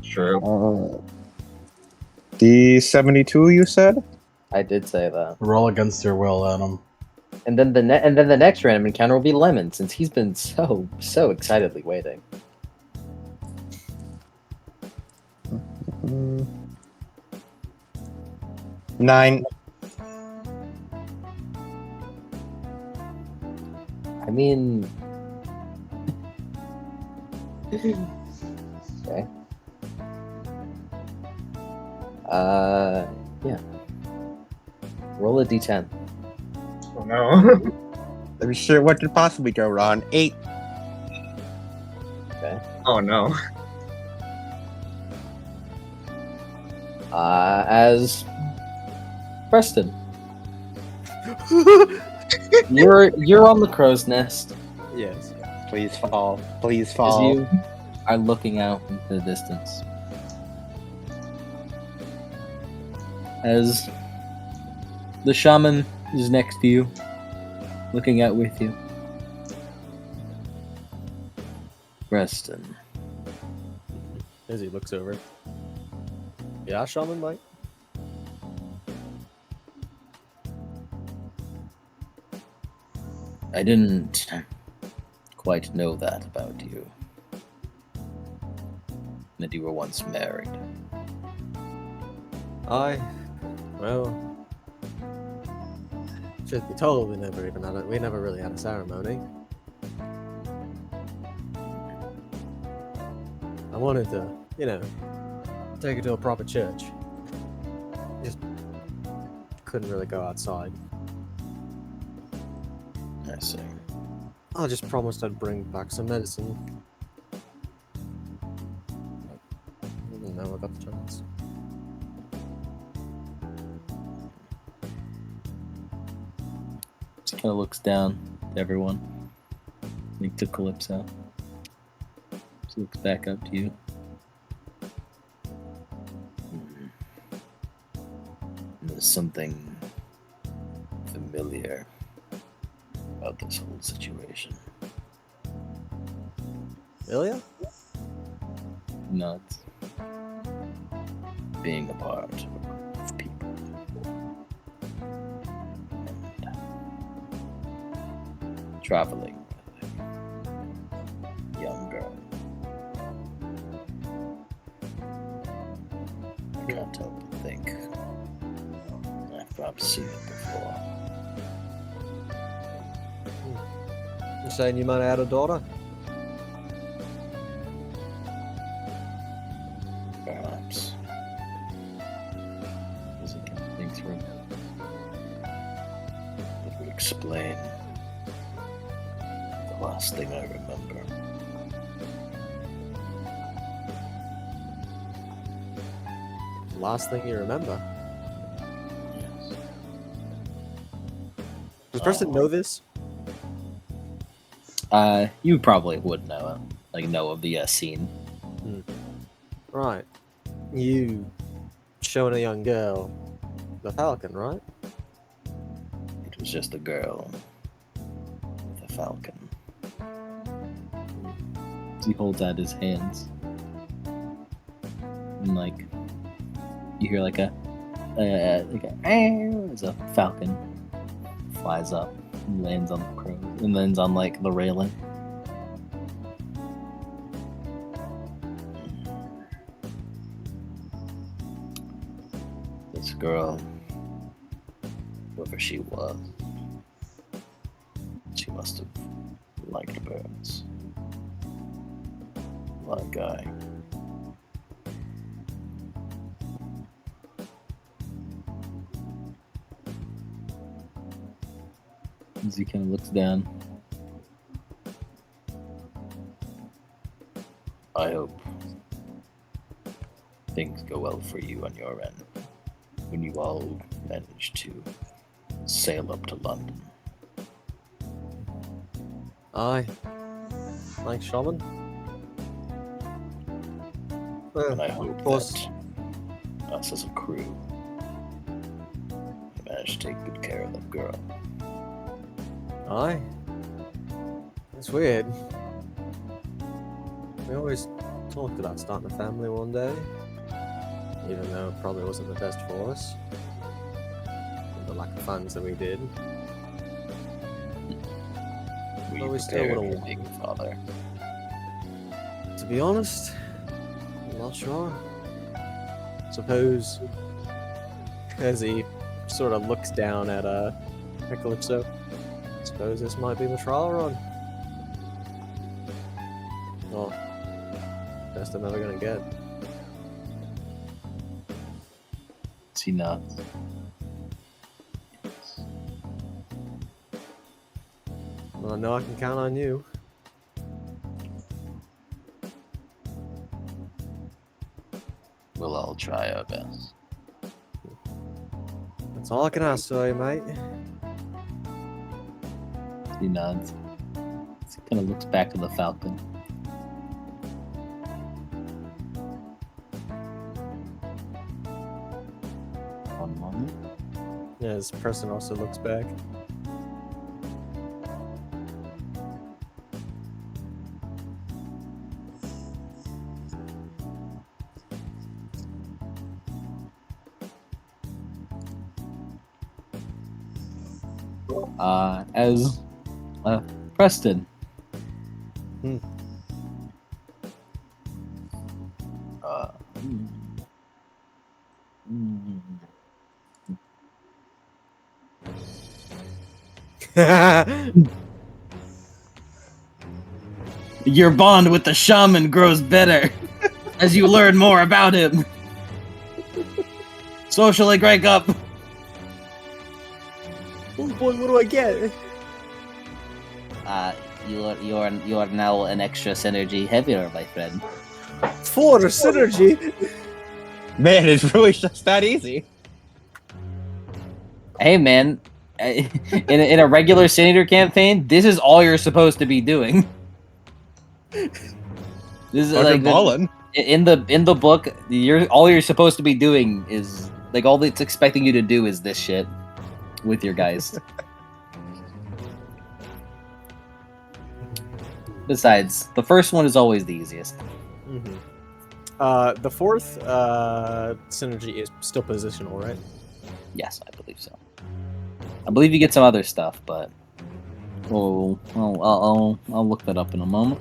True. D72, you said? I did say that. Roll against your will, Adam. And then the next random encounter will be Lemon, since he's been so excitedly waiting. Mm. 9. I mean, okay. Yeah. Roll a d10. Oh no. Let me sure what could possibly go wrong. 8. Okay. Oh no. As Preston, you're on the crow's nest Yes. Please fall. Please as fall. you are looking out into the distance. As the shaman is next to you, looking out with you. Preston. As he looks over. Yeah, Shaman Mike? I didn't quite know that about you. That you were once married. Well, truth be told, we never really had a ceremony. I wanted to, take it to a proper church. Just couldn't really go outside. I see. I just promised I'd bring back some medicine. Now I got the chance. Just kind of looks down to everyone. Like to Calypso. Just looks back up to you. There's something familiar about this whole situation. Ilya? Not being a part of people. And traveling with a young girl. I can't help but think I've probably seen it before. You saying you might have had a daughter? Perhaps. As he kind of thinks for a minute. That would explain the last thing I remember. Last thing you remember? Yes. Does Preston know this? You probably would know it. Like, know of the scene. Right. You showing a young girl the falcon, right? It was just a girl with a falcon. He holds out his hands. And, like, you hear like a as a falcon flies up and lands on the crow and lands on like the railing. This girl, whoever she was, she must have liked birds. Like I. As he kind of looks down. I hope things go well for you on your end when you all manage to sail up to London. Aye. Thanks, Shaman. And I hope course. that us as a crew manage to take good care of that girl. Aye. It's weird. We always talked about starting a family one day, even though it probably wasn't the best for us. With the lack of funds that we did. We But we still prepared would've for being a father. To be honest, I'm not sure. Suppose, as he sort of looks down at Calypso, suppose this might be the trial run. Well, best I'm ever gonna get. Is he not? Well, I know I can count on you. We'll all try our best. That's all I can ask for you, mate. He nods. He kind of looks back to the Falcon. One moment. Yeah, this person also looks back. As Preston. Hmm. Hmm. Hmm. Your bond with the shaman grows better as you learn more about him. Socially crank up. Oh boy, what do I get? You are now an extra synergy heavier, my friend. 4 synergy. Man, it's really just that easy. Hey man, in a regular Senator campaign, this is all you're supposed to be doing. This is Fucking ballin'. in the book. All you're supposed to be doing is like all it's expecting you to do is this shit with your Geist. Besides, the first one is always the easiest. Mm-hmm. The 4th synergy is still positional, right? Yes, I believe so. I believe you get some other stuff, but I'll look that up in a moment.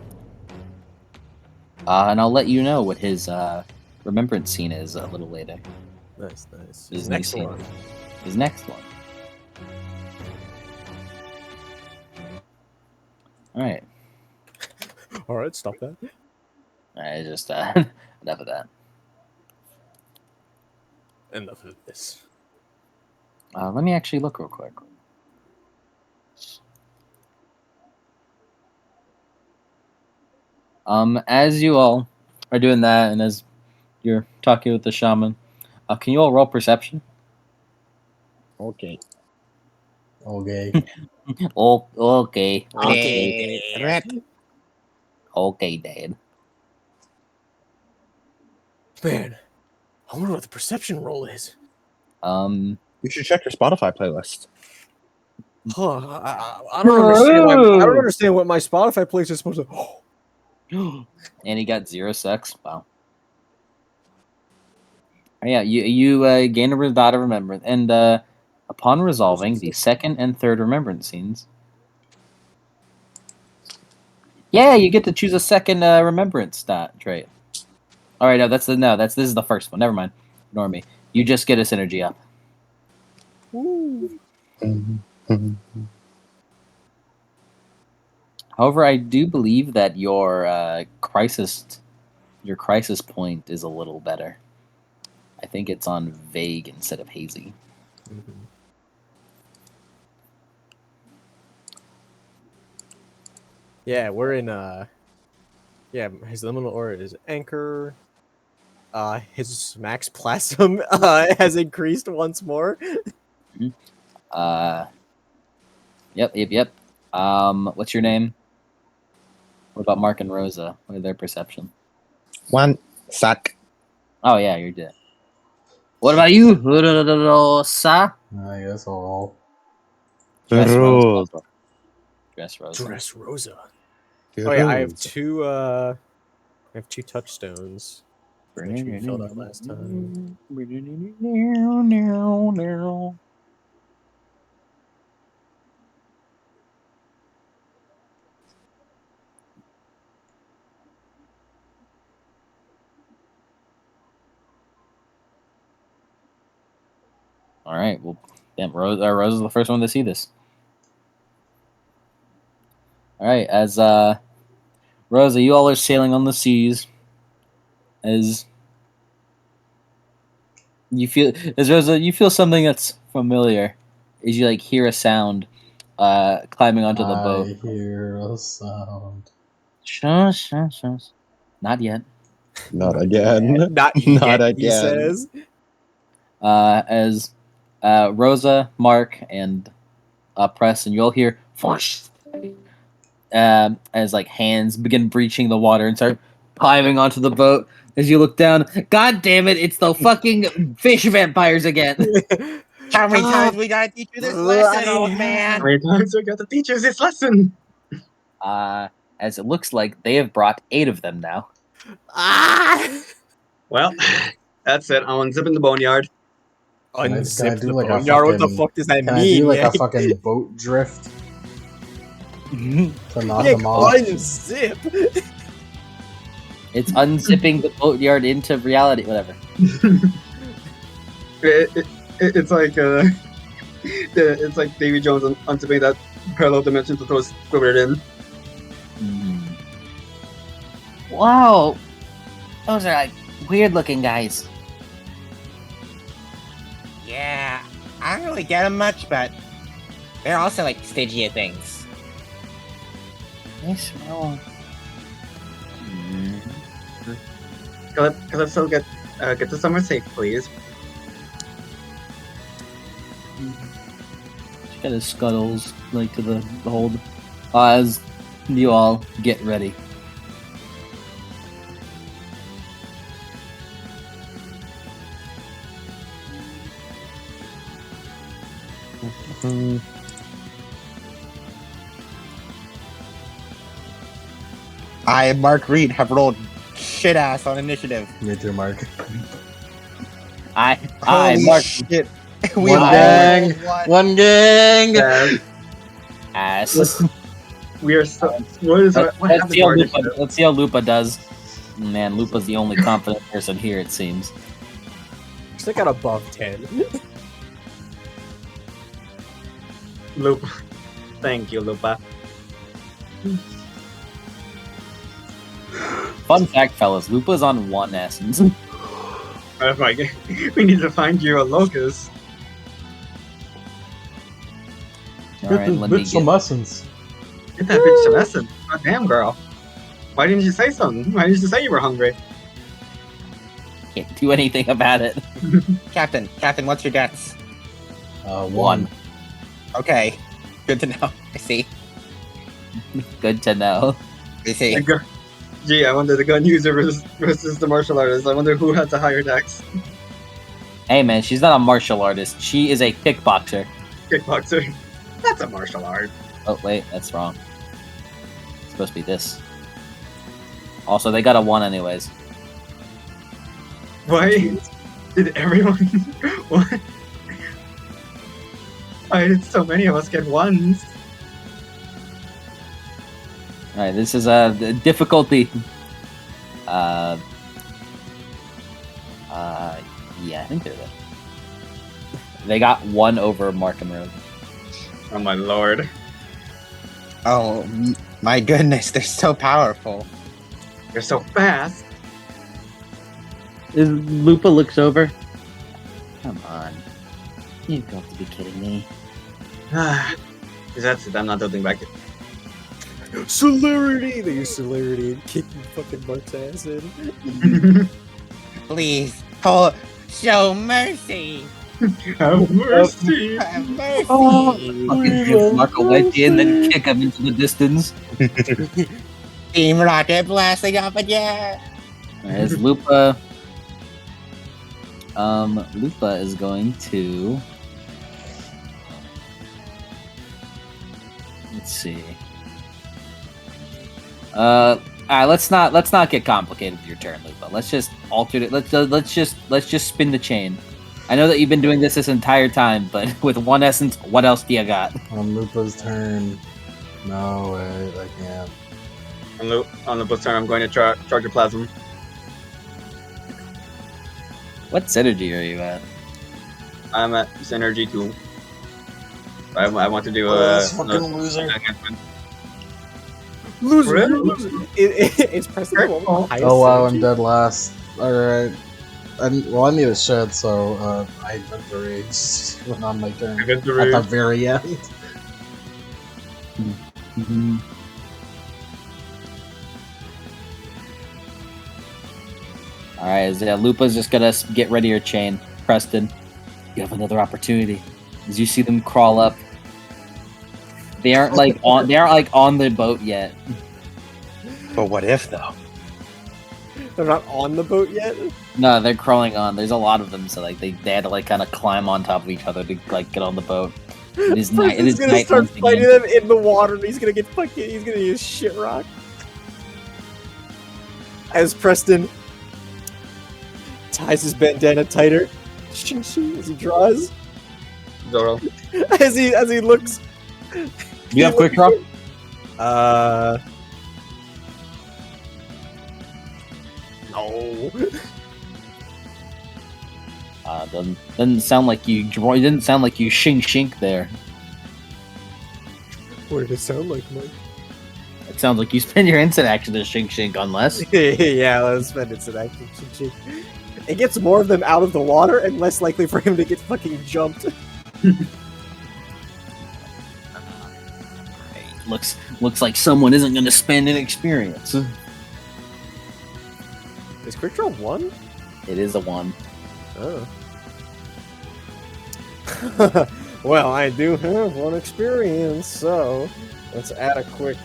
And I'll let you know what his remembrance scene is a little later. Nice, nice. His Next new one. scene. His next one. All right. All right, stop that. I just enough of that. Enough of this. Let me actually look real quick. As you all are doing that, and as you're talking with the shaman, can you all roll perception? Okay. Okay. Oh, okay. Okay, Okay, Dad. Man, I wonder what the perception roll is. You should check your Spotify playlist. Huh, I don't understand. I don't understand what my Spotify playlist is supposed to. And he got 0 sex. Wow. Yeah, you gain a dot of remembrance, and upon resolving the second and third remembrance scenes, yeah, you get to choose a second remembrance stat trait. All right, this is the first one. Never mind, ignore me. You just get a synergy up. However, I do believe that your crisis point is a little better. I think it's on vague instead of hazy. Mm-hmm. Yeah, we're in yeah, his liminal aura is anchor. His max plasm has increased once more. Yep. What's your name? What about Mark and Rosa? What are their perception? 1 sec. Oh yeah, you're dead. What about you, Rosa? I guess I'll. Dress Rosa. Rose. Dress Rosa. Dress Rosa. Oh yeah, I have two. I have 2 touchstones. Make sure you filled out last time. All right. Well, damn, Rose is the first one to see this. All right, as Rosa, you all are sailing on the seas. As Rosa, you feel something that's familiar. As you like hear a sound, climbing onto the boat. I hear a sound. Shush. Not yet. Not again. Not Not yet, he again. says. As Rosa, Mark, and Preston, you'll hear as like hands begin breaching the water and start climbing onto the boat. As you look down, God damn it! It's the fucking fish vampires again. How many times we gotta teach you this lesson, old How man? many times we got to teach us this lesson? As it looks like they have brought 8 of them now. Ah! Well, that's it. I'm unzipping the boneyard. Can I Unzip do the like a boneyard. What the fucking- fuck does that Can I mean? do like yeah? a fucking boat drift to knock Yeah, them off? unzip. It's unzipping the boatyard into reality. Whatever. It's like it's like Davy Jones unzipping that parallel dimension to throw Squidward in. Wow, those are like weird looking guys. Yeah, I don't really get them much, but they're also like Stygia things. They smell. Can I still get to somewhere safe, please? She kind of scuttles like to the hold. As you all get ready. I and Mark Reed have rolled shit ass on initiative. Me too, Mark. I Holy Mark shit. One all gang. rolled one. One gang. Yeah, ass. we are so. What is what Let's happened see to how our Lupa, initiative? let's see how Lupa does. Man, Lupa's the only confident person here, it seems. Still got above 10. Lupa. Thank you, Lupa. Fun fact, fellas, Lupa's on 1 essence. Oh my god. We need to find you a locus. Alright, Get let this me bitch some get. essence. Get that bitch some essence. God damn, girl. Why didn't you say something? Why didn't you say you were hungry? Can't do anything about it. Captain, what's your dex? 1. Okay, good to know. I see. Good to know. I see. The gu- Gee, I wonder the gun user versus the martial artist. I wonder who has a higher dex. Hey man, she's not a martial artist. She is a kickboxer. Kickboxer. That's a martial art. Oh wait, that's wrong. It's supposed to be this. Also, they got a 1 anyways. Why did everyone? What? Why did so many of us get ones? Alright, this is a difficulty. Yeah, I think they're there. They got 1 over Mark and Rose. Oh my lord. Oh my goodness, they're so powerful. You're so fast. As Lupa looks over. Come on. You've got to be kidding me. That's it. I'm not tilting back. Celerity! They use celerity and kicking fucking Mark's ass in. Please, oh, show mercy. Have mercy. Fucking Marco White and then kick him into the distance. Team Rocket blasting off again. As Lupa. Lupa is going to. Let's see. Let's not get complicated with your turn, Lupa. Let's just alter it. Let's just spin the chain. I know that you've been doing this entire time, but with one essence, what else do you got? On Lupa's turn. No way, I can't. On Lupa's turn, I'm going to charge a plasm. What synergy are you at? I'm at synergy 2. I want to do This fucking loser. enhancement. Loser. Really? Loser. It's Preston. the one with the highest Oh wow, I'm synergy? dead last. Alright. I need a shed, so I inventory went on my turn Inventory. at the very end. Mm-hmm. Alright, Lupa's just gonna get rid of your chain. Preston, you have another opportunity. As you see them crawl up. They aren't on the boat yet. But what if though? They're not on the boat yet. No, they're crawling on. There's a lot of them, so they had to kind of climb on top of each other to get on the boat. It is night. It Preston's is gonna night start once again. fighting them in the water, and he's gonna get fucking. He's gonna use shit rock. As Preston ties his bandana tighter, shing, shing, as he draws, Zoro. as he looks. Do you have quick draw? No. Doesn't sound like you. It didn't sound like you shink there. What did it sound like, Mike? It sounds like you spend your instant action to shink unless. Yeah, let's spend it to action. Shing, shing. It gets more of them out of the water and less likely for him to get fucking jumped. Looks like someone isn't going to spend an experience. Is Quick Draw 1? It is a 1. Oh. Well, I do have 1 experience, so let's add a quick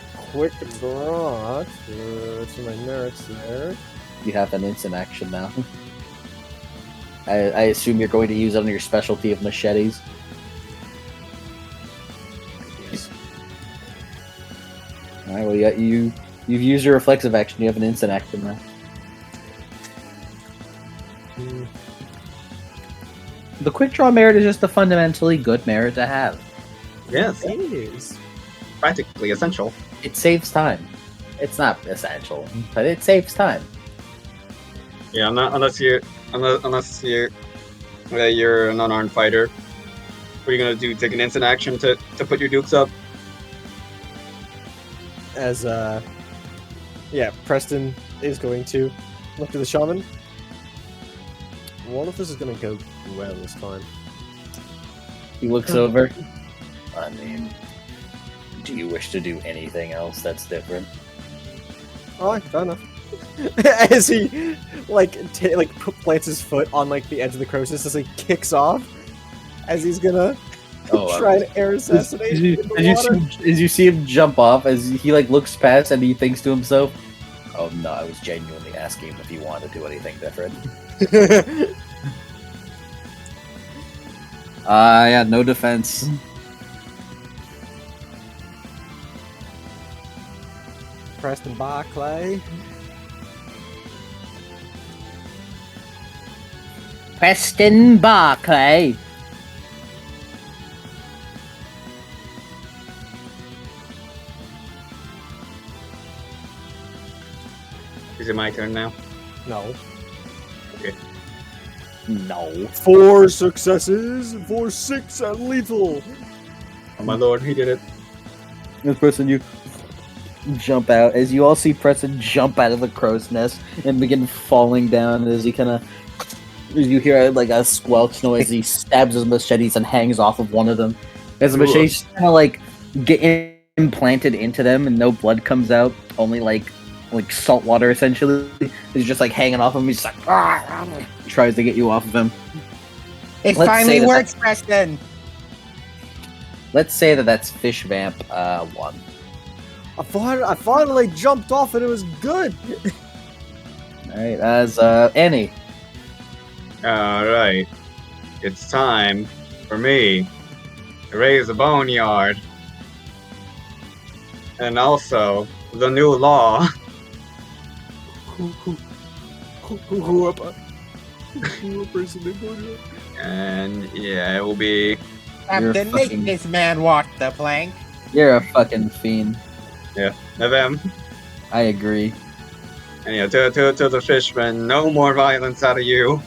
draw to my merits there. You have an instant action now. I assume you're going to use it on your specialty of machetes. Yes. All right. Well, you've used your reflexive action. You have an instant action now. Hmm. The quick draw merit is just a fundamentally good merit to have. Yes, It is. practically essential. It saves time. It's not essential, but it saves time. Yeah, unless you're you're an unarmed fighter. What are you gonna do? Take an instant action to put your dukes up? As yeah, Preston is going to look to the shaman. One of this is gonna go well this time. He looks over. I mean, do you wish to do anything else that's different? Alright, fair enough. As he plants his foot on the edge of the crow's as he kicks off, as he's gonna try to air assassinate in the water. As you see him jump off, as he looks past and he thinks to himself, "Oh no, I was genuinely asking him if he wanted to do anything different." Yeah, no defense. Preston Barclay. Preston Barclay. Is it my turn now? No. No. 4 successes for 6 at lethal. Oh my lord, he did it. This person, you jump out as you all see Preston jump out of the crow's nest and begin falling down as you hear a squelch noise as he stabs his machetes and hangs off of one of them. As the machetes kind of get implanted into them and no blood comes out, only like salt water essentially. He's just hanging off him. He's just tries to get you off of him. It Let's finally say that works, Preston. Let's say that that's Fish Vamp 1. I finally jumped off and it was good. All right, as Annie. Alright. It's time for me to raise the boneyard. And also, the new law. Who up? Who up person they go to? And yeah, it will be. Captain, make fucking- this man walk the plank. You're a fucking fiend. Them. I agree. And yeah, to the fishermen, no more violence out of you.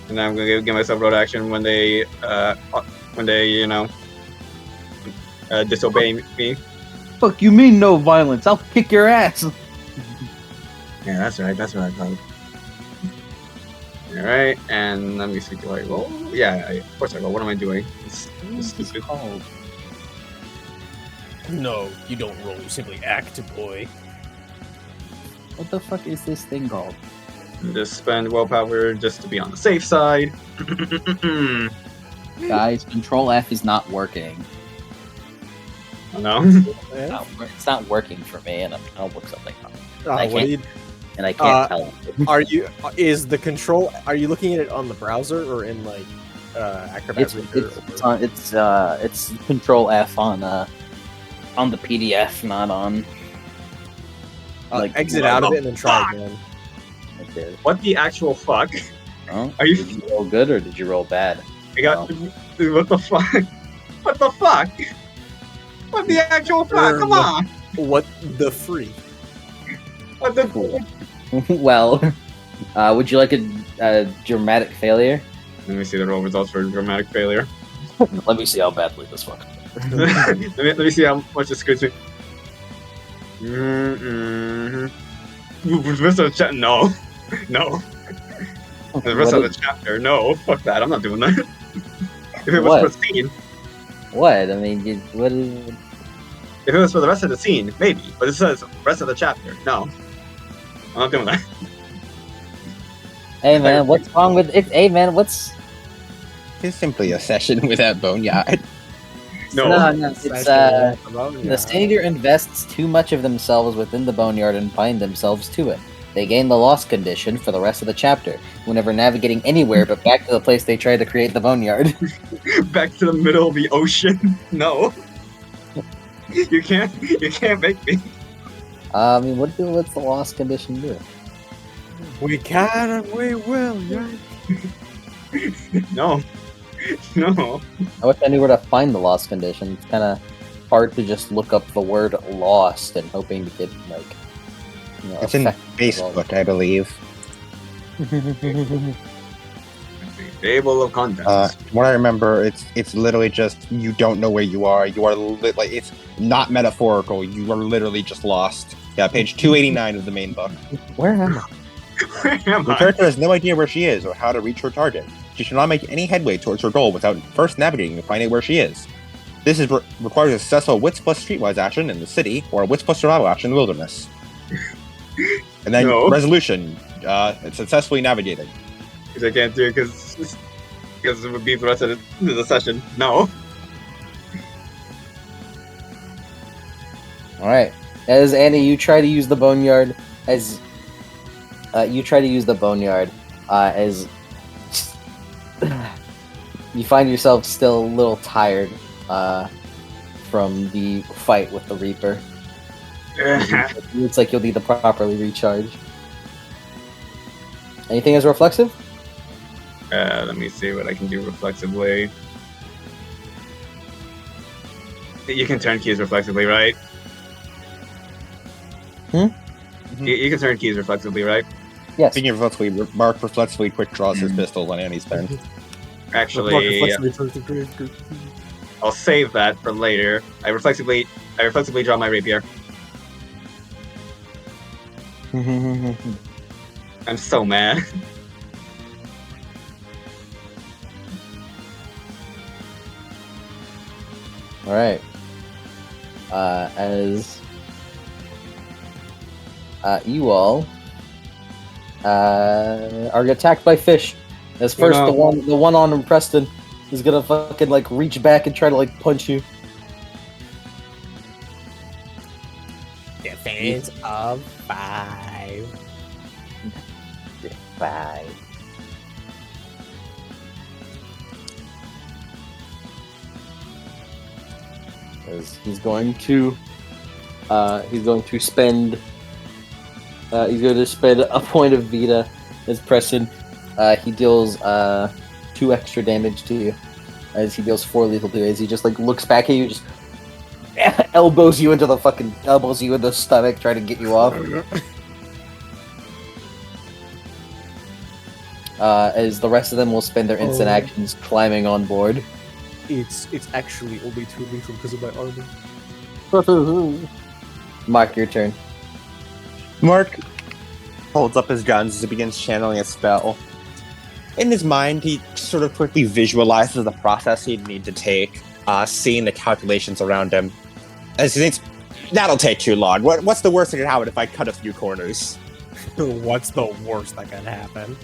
And I'm gonna give myself road action when they disobey me. Fuck you mean no violence? I'll kick your ass. Yeah, that's right. Bud. All right, and let me see. Do I roll? Yeah, of course I roll. What am I doing? It's stupid. No, you don't roll. You simply act, boy. What the fuck is this thing called? Just spend willpower just to be on the safe side. Guys, Control F is not working. No. It's not working for me, and I'm trying to look something up. What do you, And I can't tell. are you looking at it on the browser or in like Acrobat Reader? It's Control F on the PDF, not on. Exit out of it and then try again. Okay. What the actual fuck? Oh, Are you- Did you roll good or did you roll bad? I got. What the fuck? What the fuck? What the actual fuck? Come on! What the freak? What the? Cool. Well, would you like a dramatic failure? Let me see the roll results for dramatic failure. Let me see how badly this one. let me see how much it scoots me. Mm-hmm. The rest of the chat, no. The rest of the chapter, no. Fuck that, I'm not doing that. If it was What? for the scene, What? I mean, what is? if it was for the rest of the scene, maybe. But it says rest of the chapter, no. I'm not doing that. Hey man, what's wrong with it? Hey man, what's? It's simply a session without boneyard. No. No, it's the satyr invests too much of themselves within the boneyard and bind themselves to it. They gain the lost condition for the rest of the chapter, whenever navigating anywhere but back to the place they tried to create the boneyard. Back to the middle of the ocean, no. You can't make me. I mean, what's the lost condition do? We can and we will, yeah. No. I wish I knew where to find the lost condition. It's kind of hard to just look up the word "lost" and hoping to get like. It's in effective Facebook, I believe. Table of contents. What I remember, it's literally just you don't know where you are. You are like it's not metaphorical. You are literally just lost. Yeah, page 289 of the main book. Where am I? Where am The I? character has no idea where she is or how to reach her target. She should not make any headway towards her goal without first navigating to find out where she is. This requires a successful Wits plus Streetwise action in the city or a Wits plus Survival action in the wilderness. And then No. resolution. It's successfully navigated. Because I can't do it because it would be the rest of the session. No. All right. As Annie, you try to use the boneyard as you find yourself still a little tired from the fight with the Reaper. It looks like you'll need to properly recharge. Anything as reflexive? Let me see what I can do reflexively. You can turn keys reflexively, right? You can turn keys reflexively, right? Yes. Speaking of reflexively, Mark reflexively quick draws his pistol on Annie's turn. Actually, I'll save that for later. I reflexively draw my rapier. I'm so mad. All right. As you all are attacked by fish. As first, no. the one on Preston is gonna fucking like reach back and try to like punch you. Defense of 5. 5. As he's going to spend a point of Vita as Preston. He deals 2 extra damage to you. As he deals 4 lethal to you. As he just like looks back at you, just elbows you in the stomach, trying to get you off. As the rest of them will spend their instant actions climbing on board. It's actually only 2 lethal because of my armor. Mark, your turn. Mark holds up his guns as he begins channeling a spell. In his mind, he sort of quickly visualizes the process he'd need to take, seeing the calculations around him. As he thinks, that'll take too long. What's the worst that could happen if I cut a few corners? What's the worst that can happen?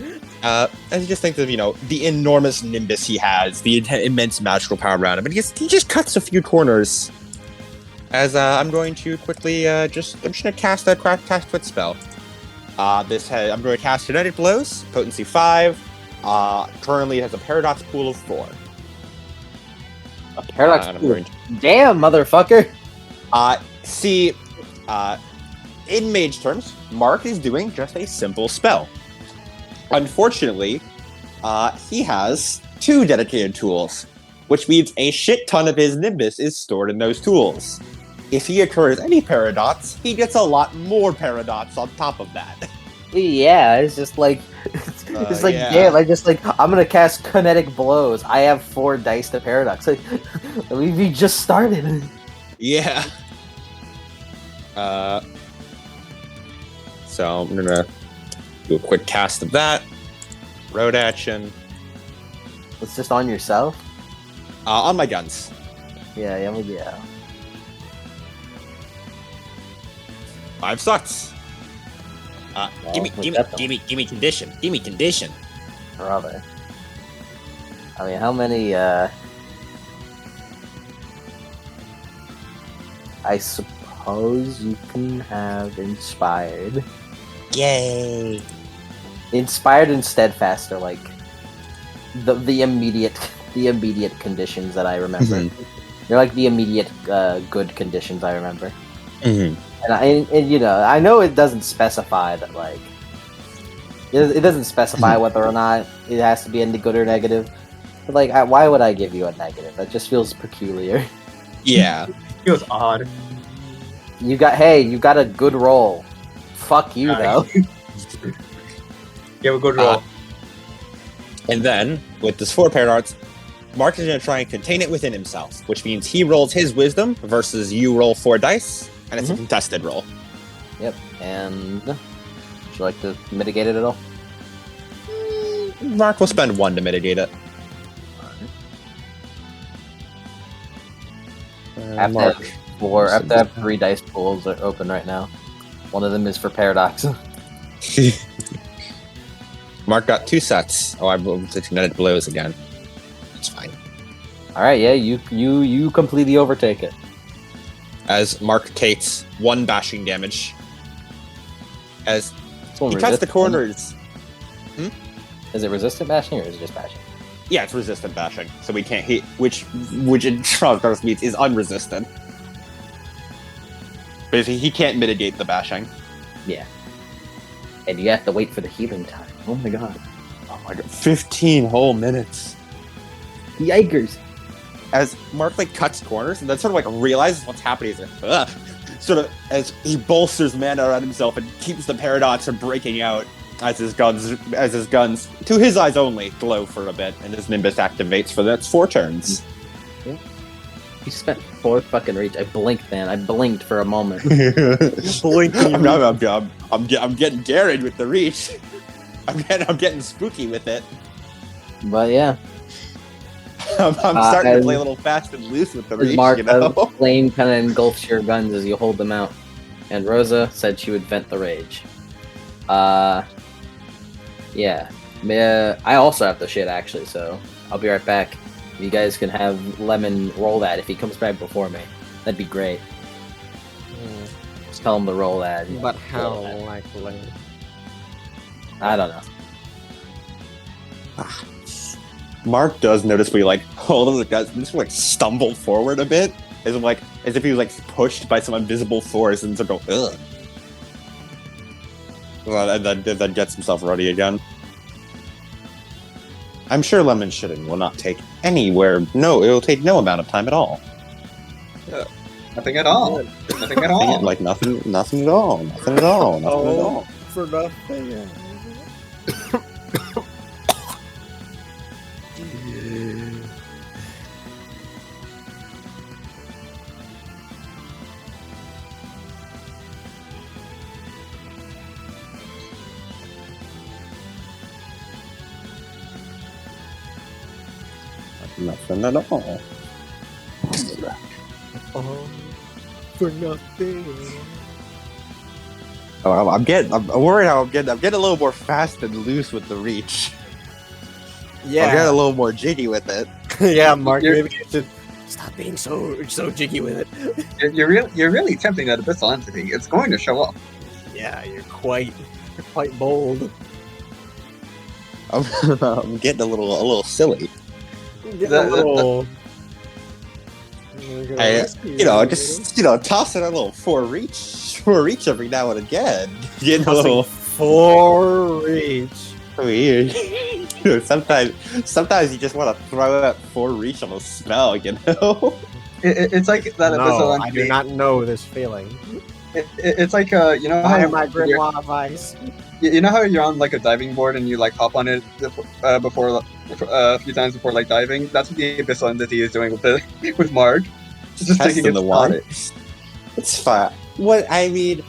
As he just thinks of, the enormous nimbus he has, the immense magical power around him, and he just cuts a few corners. As I'm going to quickly I'm just going to cast a cast twit spell. I'm going to cast Kinetic Blows, potency 5. Currently it has a paradox pool of 4. A paradox and I'm pool. going to- Damn, motherfucker! In mage terms, Mark is doing just a simple spell. Unfortunately, he has 2 dedicated tools, which means a shit ton of his nimbus is stored in those tools. If he occurs any paradox, he gets a lot more paradox on top of that. Yeah, it's just like yeah. damn. I'm gonna cast Kinetic Blows. I have 4 dice to paradox. Like, we just started. Yeah. So I'm gonna do a quick cast of that. Road action. It's just on yourself. On my guns. Yeah. 5 sucks. Give me condition. Give me condition. Brother. I mean, how many? I suppose you can have inspired. Yay! Inspired and steadfast are like the immediate conditions that I remember. They're like the immediate good conditions I remember. Mm-hmm. And I know it doesn't specify that like it doesn't specify whether or not it has to be a good or negative. But like, why would I give you a negative? That just feels peculiar. Yeah. Feels odd. You got a good roll. Fuck you though. You have a good roll. And then, with this 4 paradox, Mark is going to try and contain it within himself, which means he rolls his wisdom versus you roll 4 dice, and it's a contested roll. Yep. And would you like to mitigate it at all? Mark will spend 1 to mitigate it. I have to have 3 dice pools are open right now. One of them is for paradox. Mark got 2 sets. Oh, I rolled the Kinetic Blows again. It's fine. All right, yeah, you completely overtake it. As Mark takes 1 bashing damage. As It's one he cuts the resistant. corners. Is it resistant bashing or is it just bashing? Yeah, it's resistant bashing, so we can't hit, which in Charles means is unresistant. Basically, he can't mitigate the bashing. Yeah. And you have to wait for the healing time. Oh my god. Oh my god, 15 whole minutes. Yikers. As Mark cuts corners and then sort of realizes what's happening, he's like, ugh. Sort of as he bolsters mana around himself and keeps the paradox from breaking out as his guns, to his eyes only, glow for a bit, and his Nimbus activates for the next 4 turns. Yeah. You spent 4 fucking reach. I blinked, man. I blinked for a moment. Blinking. I'm getting daring with the reach. I'm getting spooky with it. But yeah. I'm starting to play a little fast and loose with the reach, Mark, you know? a flame kind of engulfs your guns as you hold them out. And Rosa said she would vent the rage. Yeah. I also have the shit actually, so I'll be right back. You guys can have Lemon roll that if he comes back before me. That'd be great. Just tell him to roll that. But how likely? I don't know. Mark does notice we like hold him like that, just like stumble forward a bit, as if he was like pushed by some invisible force and sort of go ugh. Well, and then gets himself ready again. I'm sure lemon shitting will not take anywhere. No, it will take no amount of time at all. Nothing at all. Nothing at all. Like nothing at all. Nothing at all. Nothing at all. For nothing. Nothing at all. For nothing. Oh, I'm worried how I'm getting a little more fast and loose with the reach. I'm getting a little more jiggy with it. Yeah, Mark, maybe you should stop being so jiggy with it. You're really tempting that abyssal entity. It's going to show up. Yeah, you're quite bold. I'm getting a little silly. Tossing a little for reach every now and again. Getting a little for reach. Weird. Sometimes you just want to throw that for reach on a spell, you know? It's like that abyssal entity. I do not know this feeling. It's like you know how my grimoire of ice. You know how you're on like a diving board and you like hop on it before a few times before like diving. That's what the abyssal entity is doing with Mark. It's just taking in the water. It's fine. What I mean,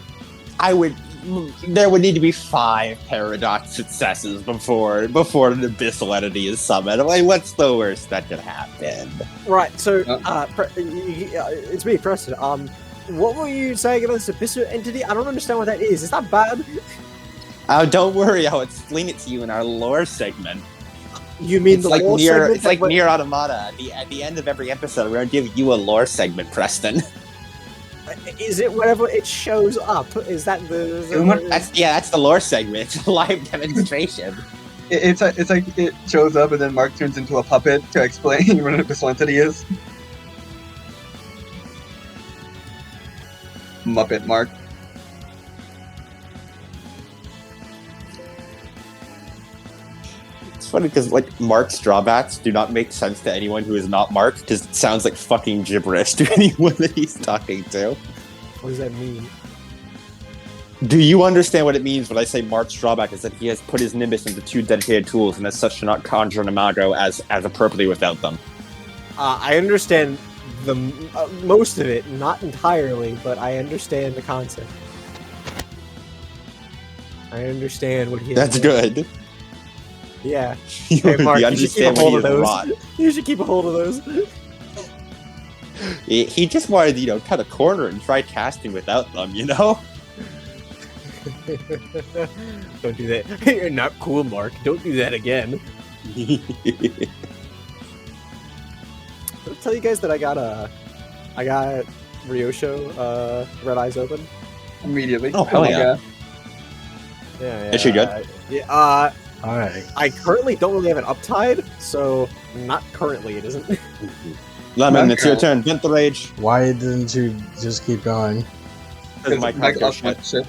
there would need to be 5 paradox successes before an abyssal entity is summoned. Like, what's the worst that could happen? Right. So, it's me, Preston. What were you saying about this abyssal entity? I don't understand what that is. Is that bad? Don't worry, I'll explain it to you in our lore segment. You mean it's the like lore segment? It's like Nier Automata. At the end of every episode, we're gonna give you a lore segment, Preston. Is it whenever it shows up? Is that that's the lore segment. It's a live demonstration. It's like it shows up and then Mark turns into a puppet to explain what an abyssal entity is. Muppet Mark. It's funny because like Mark's drawbacks do not make sense to anyone who is not Mark because it sounds like fucking gibberish to anyone that he's talking to. What does that mean? Do you understand what it means when I say Mark's drawback is that he has put his Nimbus into 2 dedicated tools and as such to not conjure an imago as appropriately without them? I understand the most of it, not entirely, but I understand the concept. I understand what he. That's good. Yeah. Hey, Mark, you should keep a hold of those. Rot. You should keep a hold of those. He just wanted to, cut a corner and try casting without them, you know? Don't do that. You're not cool, Mark. Don't do that again. Did I tell you guys that I got Ryosho Red Eyes Open? Immediately. Oh, hell yeah. Yeah. Is she good? Yeah. Alright. I currently don't really have an uptide, so not currently it isn't. Lemon, it's your turn. Vent the rage. Why didn't you just keep going? Because Mike shit.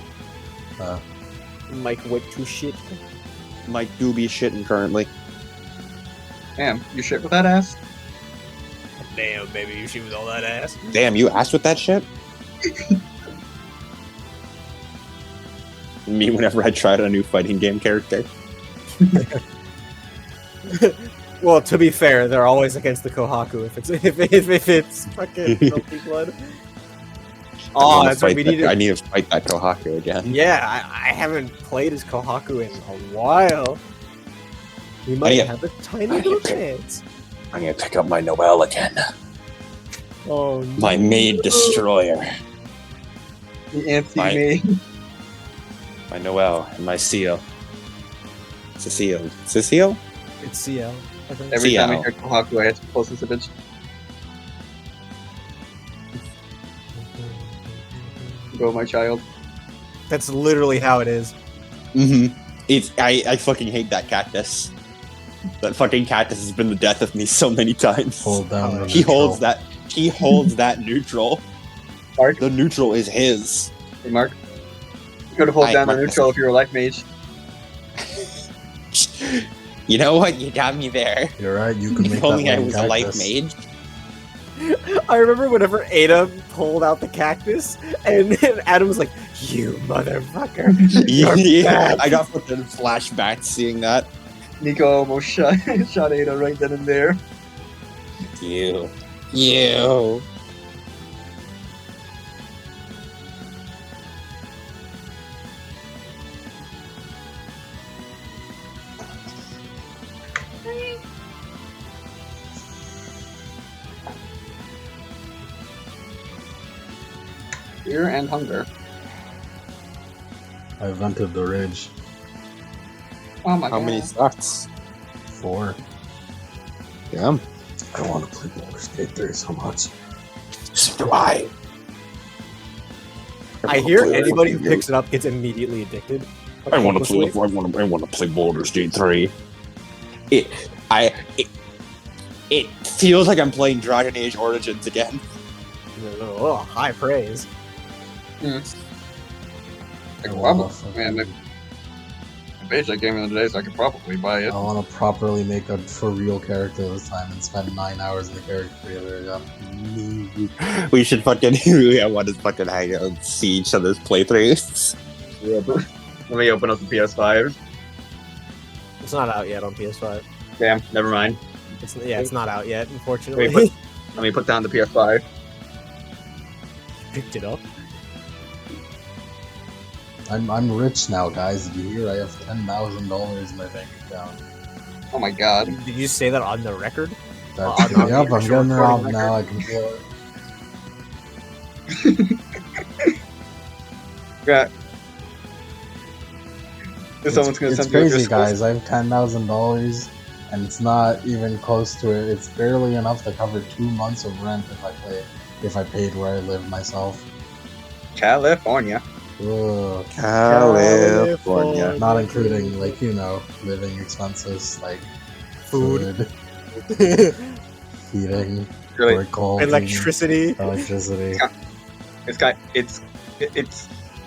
Mike went to shit. Mike do be shitting currently. Damn, you shit with that ass? Damn, baby, you shit with all that ass. Damn, you asked with that shit? Me whenever I tried a new fighting game character. Well, to be fair, they're always against the Kohaku if it's fucking Filthy Blood. Oh, that's right. I need to fight that Kohaku again. Yeah, I haven't played as Kohaku in a while. We might have a tiny little chance. I'm gonna pick up my Noelle again. Oh, my maid destroyer. The anti-maid. My Noelle and my seal. Cecile. Cecile? It's CL. I think. Every time we CL. hear Kohaku, I have to post this image. Go, my child. That's literally how it is. Mm-hmm. I fucking hate that cactus. That fucking cactus has been the death of me so many times. Hold down the He neutral. holds that. He holds that neutral. Mark, The neutral is his. hey Mark. You could have hold Hi, down the Mark. neutral if you were life mage. You know what? You got me there. You're right. You can If make only that I lame was a life cactus. mage. I remember whenever Ada pulled out the cactus, and Adam was like, "You motherfucker!" Yeah, I got fucking flashbacks seeing that. Nico almost shot Ada right then and there. You. Fear and hunger. I vented the ridge. Oh my How god. many slots? 4. Yeah. I want to play Baldur's Gate 3 so much. So do I. I hear anybody who picks it up gets immediately addicted. I want to play. Hopelessly. I want to play Baldur's Gate 3. It feels like I'm playing Dragon Age Origins again. Oh, high praise. Like, I wow, wanna man, fucking- I paged that game in the day, so I could probably buy it. I want to properly make a for real character this time and spend 9 hours in the character creator again. We should fucking. I want to fucking hang out and see each other's playthroughs. Yeah, but let me open up the PS5. It's not out yet on PS5. Damn, never mind. It's not out yet, unfortunately. Wait, Let me put down the PS5. Picked it up. I'm rich now, guys. Did you hear? I have $10,000 in my bank account. Oh my god. Did you say that on the record? That's, Oh, no, yep, you're I'm sure getting recording robbed record? now. I can feel it. Yeah. Someone's gonna It's send you a crazy, disco. guys. I have $10,000, and it's not even close to it. It's barely enough to cover 2 months of rent if I paid where I live myself. California. Ugh. California. Not including living expenses like Food. heating, Really, or cold, Electricity. electricity.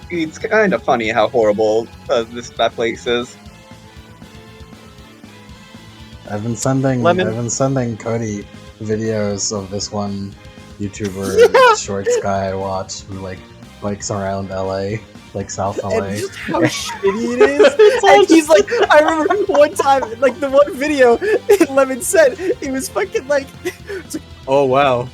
it's kind of funny how horrible that place is. I've been sending Lemon. Cody videos of this one YouTuber shorts guy I watch who bikes around LA, like South LA. And just how shitty it is. And he's like, I remember one time, like the one video Lemon said, he was fucking like, it's like, oh wow,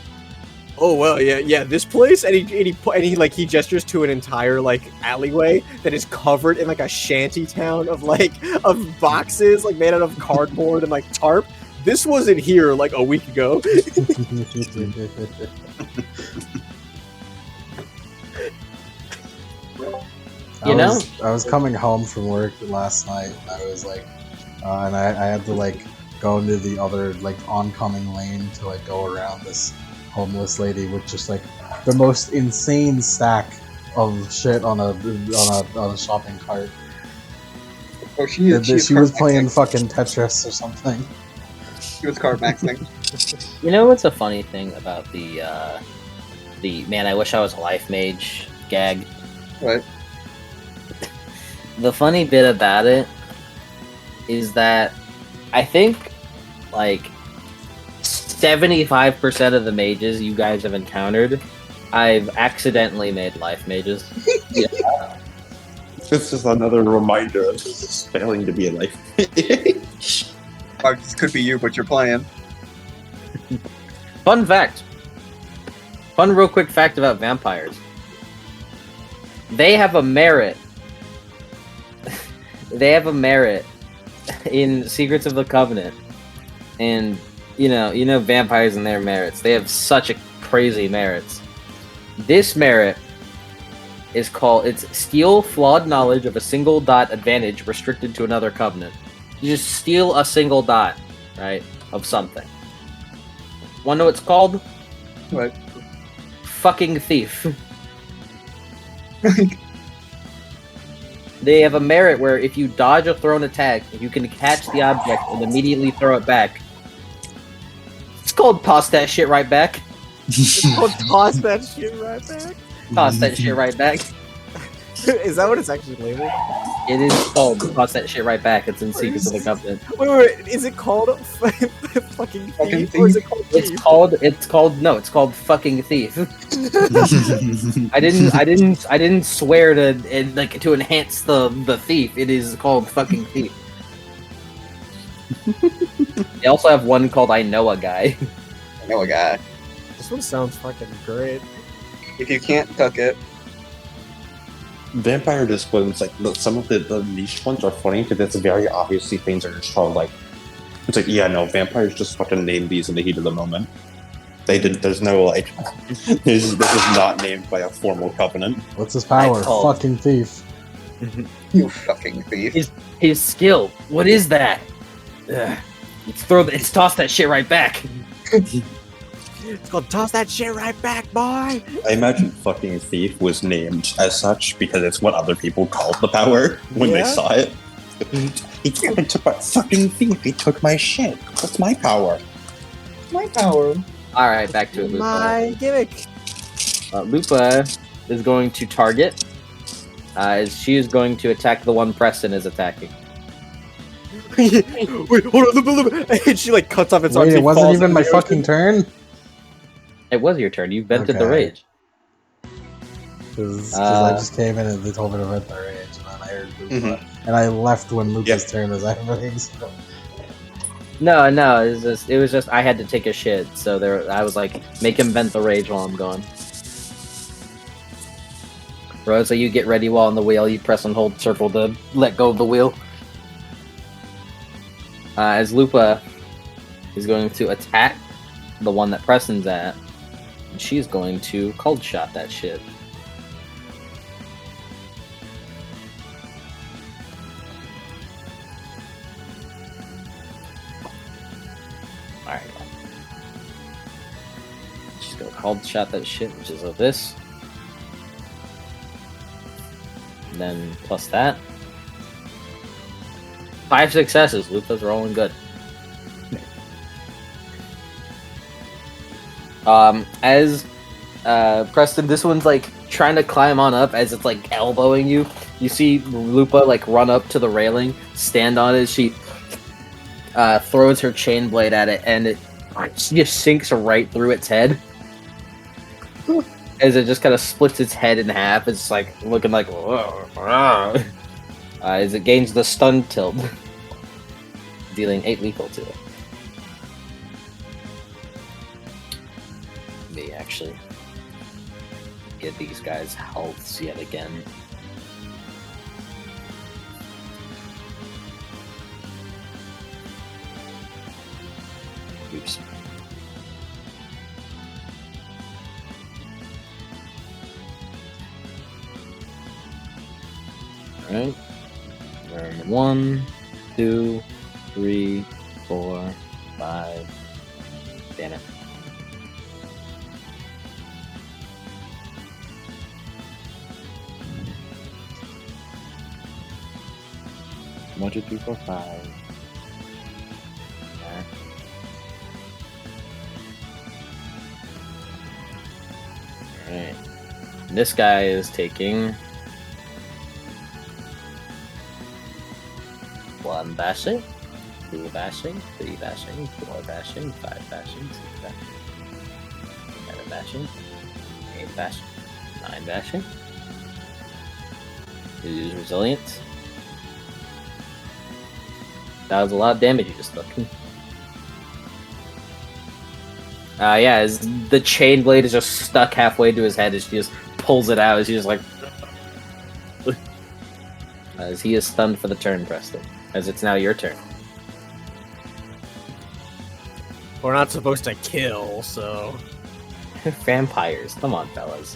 yeah, this place, and he gestures to an entire like alleyway that is covered in like a shanty town of boxes like made out of cardboard and like tarp. This wasn't here like a week ago. I was coming home from work last night, and I was like, and I had to go into the other oncoming lane to go around this homeless lady with just the most insane stack of shit on a shopping cart. Oh, she was playing fucking Tetris or something. She was card maxing. You know what's a funny thing about the man, I wish I was a life mage gag? What? The funny bit about it is that I think 75% of the mages you guys have encountered, I've accidentally made life mages. Yeah. This is another reminder of failing to be a life. Mark, this could be you, but you're playing. Fun fact. Fun real quick fact about vampires. They have a merit. They have a merit in Secrets of the Covenant. And you know vampires and their merits. They have such a crazy merits. This merit is called, it's steal flawed knowledge of a single dot advantage restricted to another covenant. You just steal a single dot, right, of something. Want to know what it's called? What? Fucking thief. They have a merit where if you dodge a thrown attack, you can catch the object and immediately throw it back. It's called toss that shit right back. Don't toss that shit right back. Toss that shit right back. Is that what it's actually labeled? It is called toss that shit right back. It's in Secrets of the Covenant. Wait. Is it called fucking thief? Or is it called thief? It's called fucking thief. I didn't swear to enhance the thief. It is called fucking thief. They also have one called I Know a Guy. I know a guy. This one sounds fucking great. If you can't cook it, Vampire disciplines, like some of the niche ones are funny because it's very obviously things are just called like. It's like, yeah, no, vampires just fucking named these in the heat of the moment. They didn't. There's no like. this is not named by a formal covenant. What's his power? Fucking thief. you fucking thief. His skill. What is that? It's toss that shit right back. It's called toss that shit right back, boy. I imagine fucking thief was named as such because it's what other people called the power when they saw it. He took my fucking thief. He took my shit. What's my power? My power. All right, back to it, Lupa. My gimmick. Lupa is going to target. She is going to attack the one Preston is attacking. Wait, hold on. And she like cuts off its arm. Wait, it wasn't even my fucking turn? It was your turn. You vented the Okay. rage. Because I just came in and they told me to vent the rage, and then I heard Lupa. And I left when Lupa's turn was happening. So. No, it was just I had to take a shit, so I was like, make him vent the rage while I'm gone. Rosa, you get ready while on the wheel. You press and hold circle to let go of the wheel. As Lupa is going to attack the one that Preston's at, and she's going to cold shot that shit. Alright. She's gonna cold shot that shit, which is of this. And then plus that. 5 successes. Lupa's rolling good. As Preston, this one's like trying to climb on up as it's like elbowing you. You see Lupa like run up to the railing, stand on it. She throws her chain blade at it, and it just sinks right through its head. As it just kind of splits its head in half. It's like looking like as it gains the stun tilt, dealing 8 lethal to it. Let me actually get these guys' healths yet again. Oops. Alright. 1, 2, 3, 4, 5. Damn it. One, two, three, four, 5. There. Alright. This guy is taking 1 bashing, 2 bashing, 3 bashing, 4 bashing, 5 bashing, 6 bashing, 7 bashing, 8 bashing, 9 bashing. Use resilience. That was a lot of damage you just took. Yeah, as the chain blade is just stuck halfway to his head as she just pulls it out, as she's just like... as he is stunned for the turn, Preston. As it's now your turn. We're not supposed to kill, so... Vampires, come on, fellas.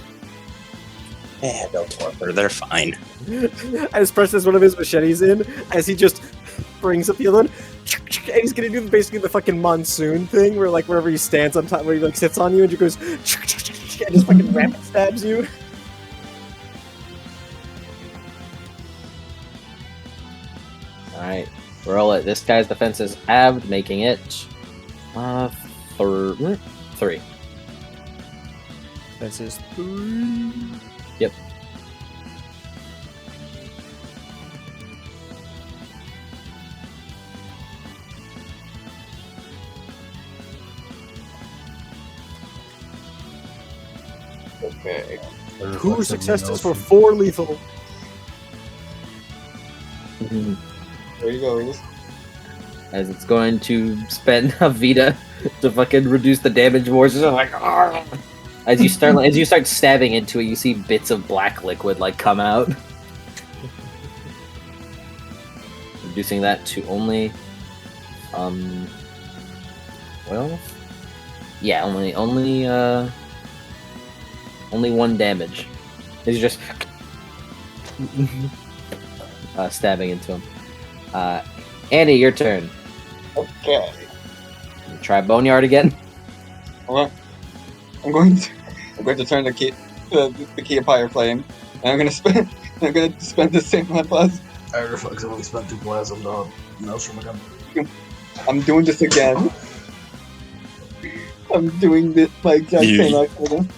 Yeah, they'll torture. They're fine. As Preston's one of his machetes in, as he just brings up the other one, and he's gonna do basically the fucking monsoon thing, where like wherever he stands on top, where he like sits on you and he goes, and just fucking rapid stabs you. Alright, roll it. This guy's defense is halved, making it 3. This is 3. Yep. Okay. 2 successes for 4 lethal. There you go. As it's going to spend a Vita to fucking reduce the damage more. It's just like, "Argh." As you start stabbing into it, you see bits of black liquid like come out. Reducing that to only, well, yeah, only 1 damage. As you're just stabbing into him. Andy, your turn. Okay. Try Boneyard again. Well, I'm going to turn the key of fire flame, and I'm going to spend the same one plus. I reflexively spent 2 plasm to mouse from a gun. I'm doing this again. I'm doing this my exact same action.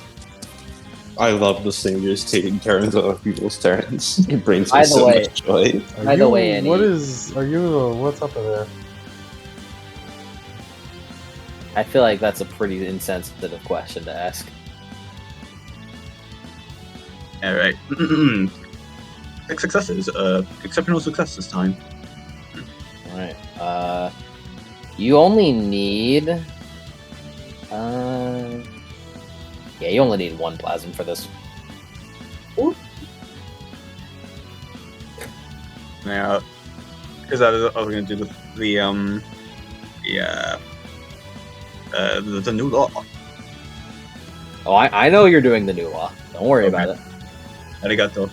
I love the singers taking turns on people's turns. It brings me By the so way- much joy. By the way, Annie. What's up there? I feel like that's a pretty insensitive question to ask. All right. 6 successes. Exceptional success this time. Alright. You only need. Yeah, you only need 1 plasm for this. Yeah, because I was going to do the new law. Oh, I know you're doing the new law. Don't worry Okay. about it. Arigato.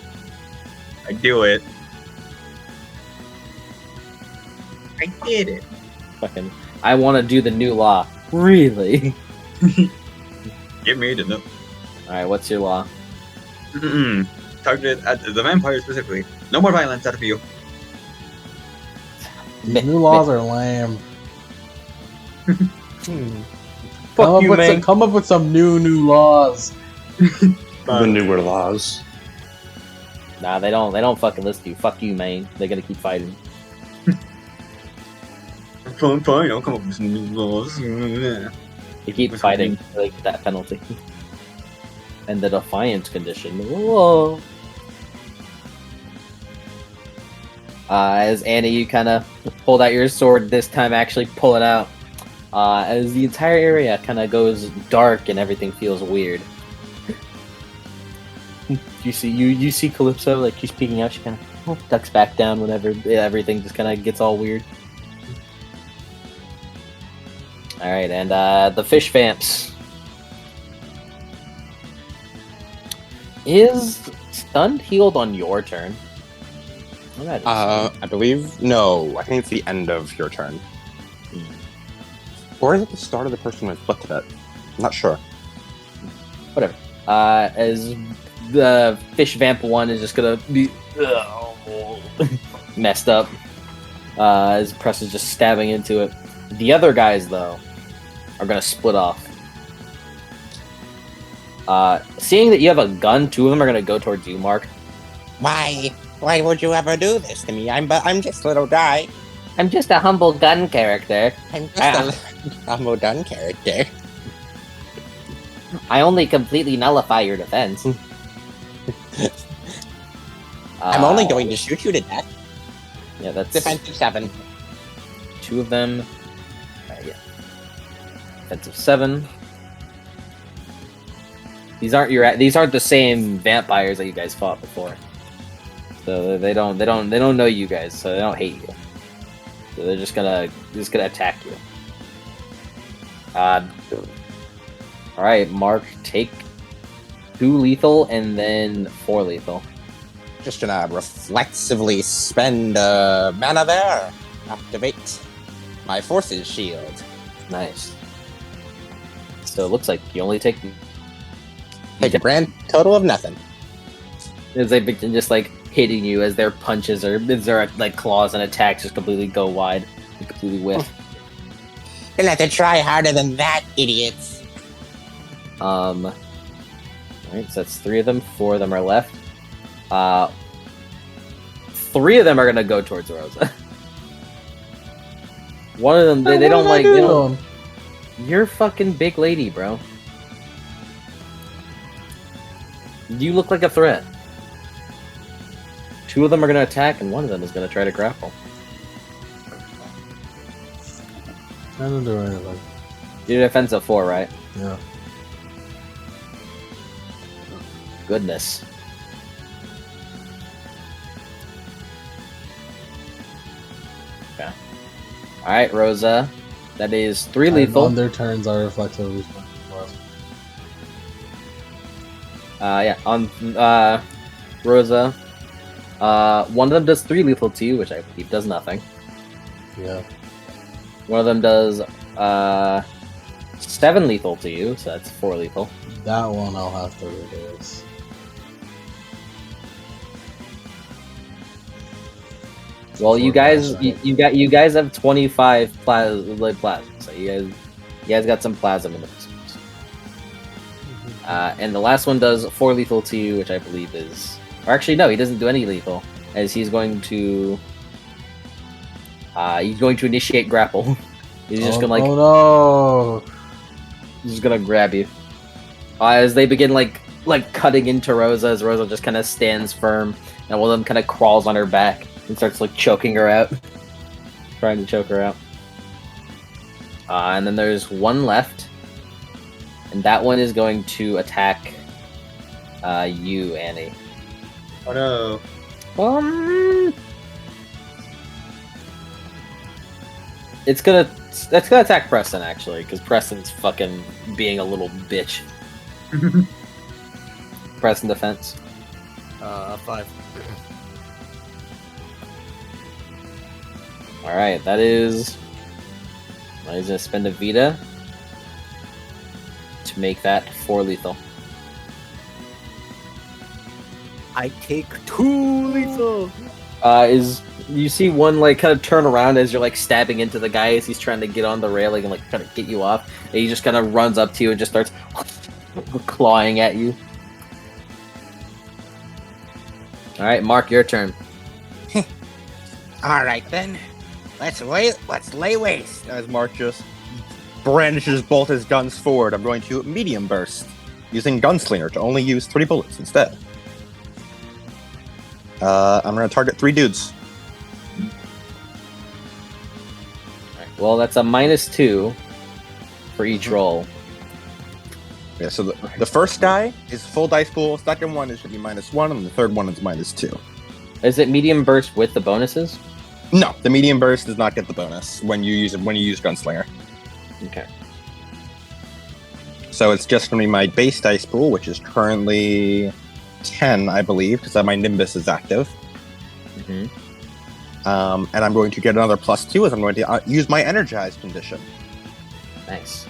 I do it. I did it. Fucking, I want to do the new law. Really? Give me the no. Alright, what's your law? Targeted at the vampire specifically. No more violence out of you. These new laws are lame. Fuck you, man. Come up with some new laws. The newer laws. Nah, they don't fucking listen to you. Fuck you, man. They're gonna keep fighting. Fine, I'll come up with some new laws. They keep fighting like that penalty. And the defiance condition. Whoa. As Annie, you kind of pulled out your sword this time, actually pull it out. As the entire area kind of goes dark and everything feels weird. You see Calypso, like she's peeking out. She kind of ducks back down whenever everything just kind of gets all weird. All right, and the fish vamps. Is stunned healed on your turn? Oh, that is- I believe no. I think it's the end of your turn, or is it the start of the person who flipped it? I'm not sure. Whatever. As the fish vamp one is just gonna be messed up. As Press is just stabbing into it. The other guys, though, are gonna split off. Seeing that you have a gun, 2 of them are gonna go towards you, Mark. Why? Why would you ever do this to me? I'm just a little guy. I'm just a humble gun character. I'm just a modern character. I only completely nullify your defense. I'm only going to shoot you to death. Yeah, that's Defensive 7. 2 of them. Yeah. Defensive 7. These aren't the same vampires that you guys fought before. So they don't know you guys, so they don't hate you. So they're just gonna attack you. Alright, Mark, take 2 lethal and then 4 lethal. Just gonna reflexively spend mana there. Activate my forces shield. Nice. So it looks like you only take. Take a grand total of nothing. It's like just like hitting you as their punches or as their like claws and attacks just completely go wide, and completely whiff. You'll have to try harder than that, idiots. Alright, so that's 3 of them, 4 of them are left. 3 of them are gonna go towards Rosa. One of them, they don't like, you know, you're fucking big lady, bro. You look like a threat. 2 of them are gonna attack, and 1 of them is gonna try to grapple. I don't do anything. Your defense of 4, right? Yeah. Goodness. Okay. Alright, Rosa. That is 3 lethal. On their turns, I reflexively respond. Yeah, on Rosa. 1 of them does 3 lethal to you, which I believe does nothing. Yeah. 1 of them does 7 lethal to you, so that's 4 lethal. That one I'll have to reduce. Well, you guys have 25 plasma, so you guys got some plasma in the systems. And the last one does 4 lethal to you, which I believe is, or actually no, he doesn't do any lethal, as he's going to initiate grapple. He's just gonna like, oh no, he's just gonna grab you. As they begin like cutting into Rosa, as Rosa just kind of stands firm, and one of them kind of crawls on her back and starts like choking her out, trying to choke her out. And then there's 1 left, and that one is going to attack you, Annie. Oh no. It's gonna attack Preston actually, because Preston's fucking being a little bitch. Preston defense. 5. Alright, that is. He's gonna spend a Vita to make that 4 lethal. I take 2 lethal. You see one like kind of turn around as you're like stabbing into the guy as he's trying to get on the railing and like kind of get you off, and he just kind of runs up to you and just starts clawing at you. Alright, Mark, your turn. Alright then. Let's lay waste. As Mark just brandishes both his guns forward, I'm going to medium burst, using Gunslinger to only use 3 bullets instead. I'm going to target 3 dudes. Well, that's a -2 for each roll. Yeah, so the first guy is full dice pool, second one is going to be -1, and the third one is -2. Is it medium burst with the bonuses? No, the medium burst does not get the bonus when you use Gunslinger. Okay. So it's just going to be my base dice pool, which is currently 10, I believe, because my Nimbus is active. Mm-hmm. And I'm going to get another +2 as I'm going to use my Energized condition. Nice.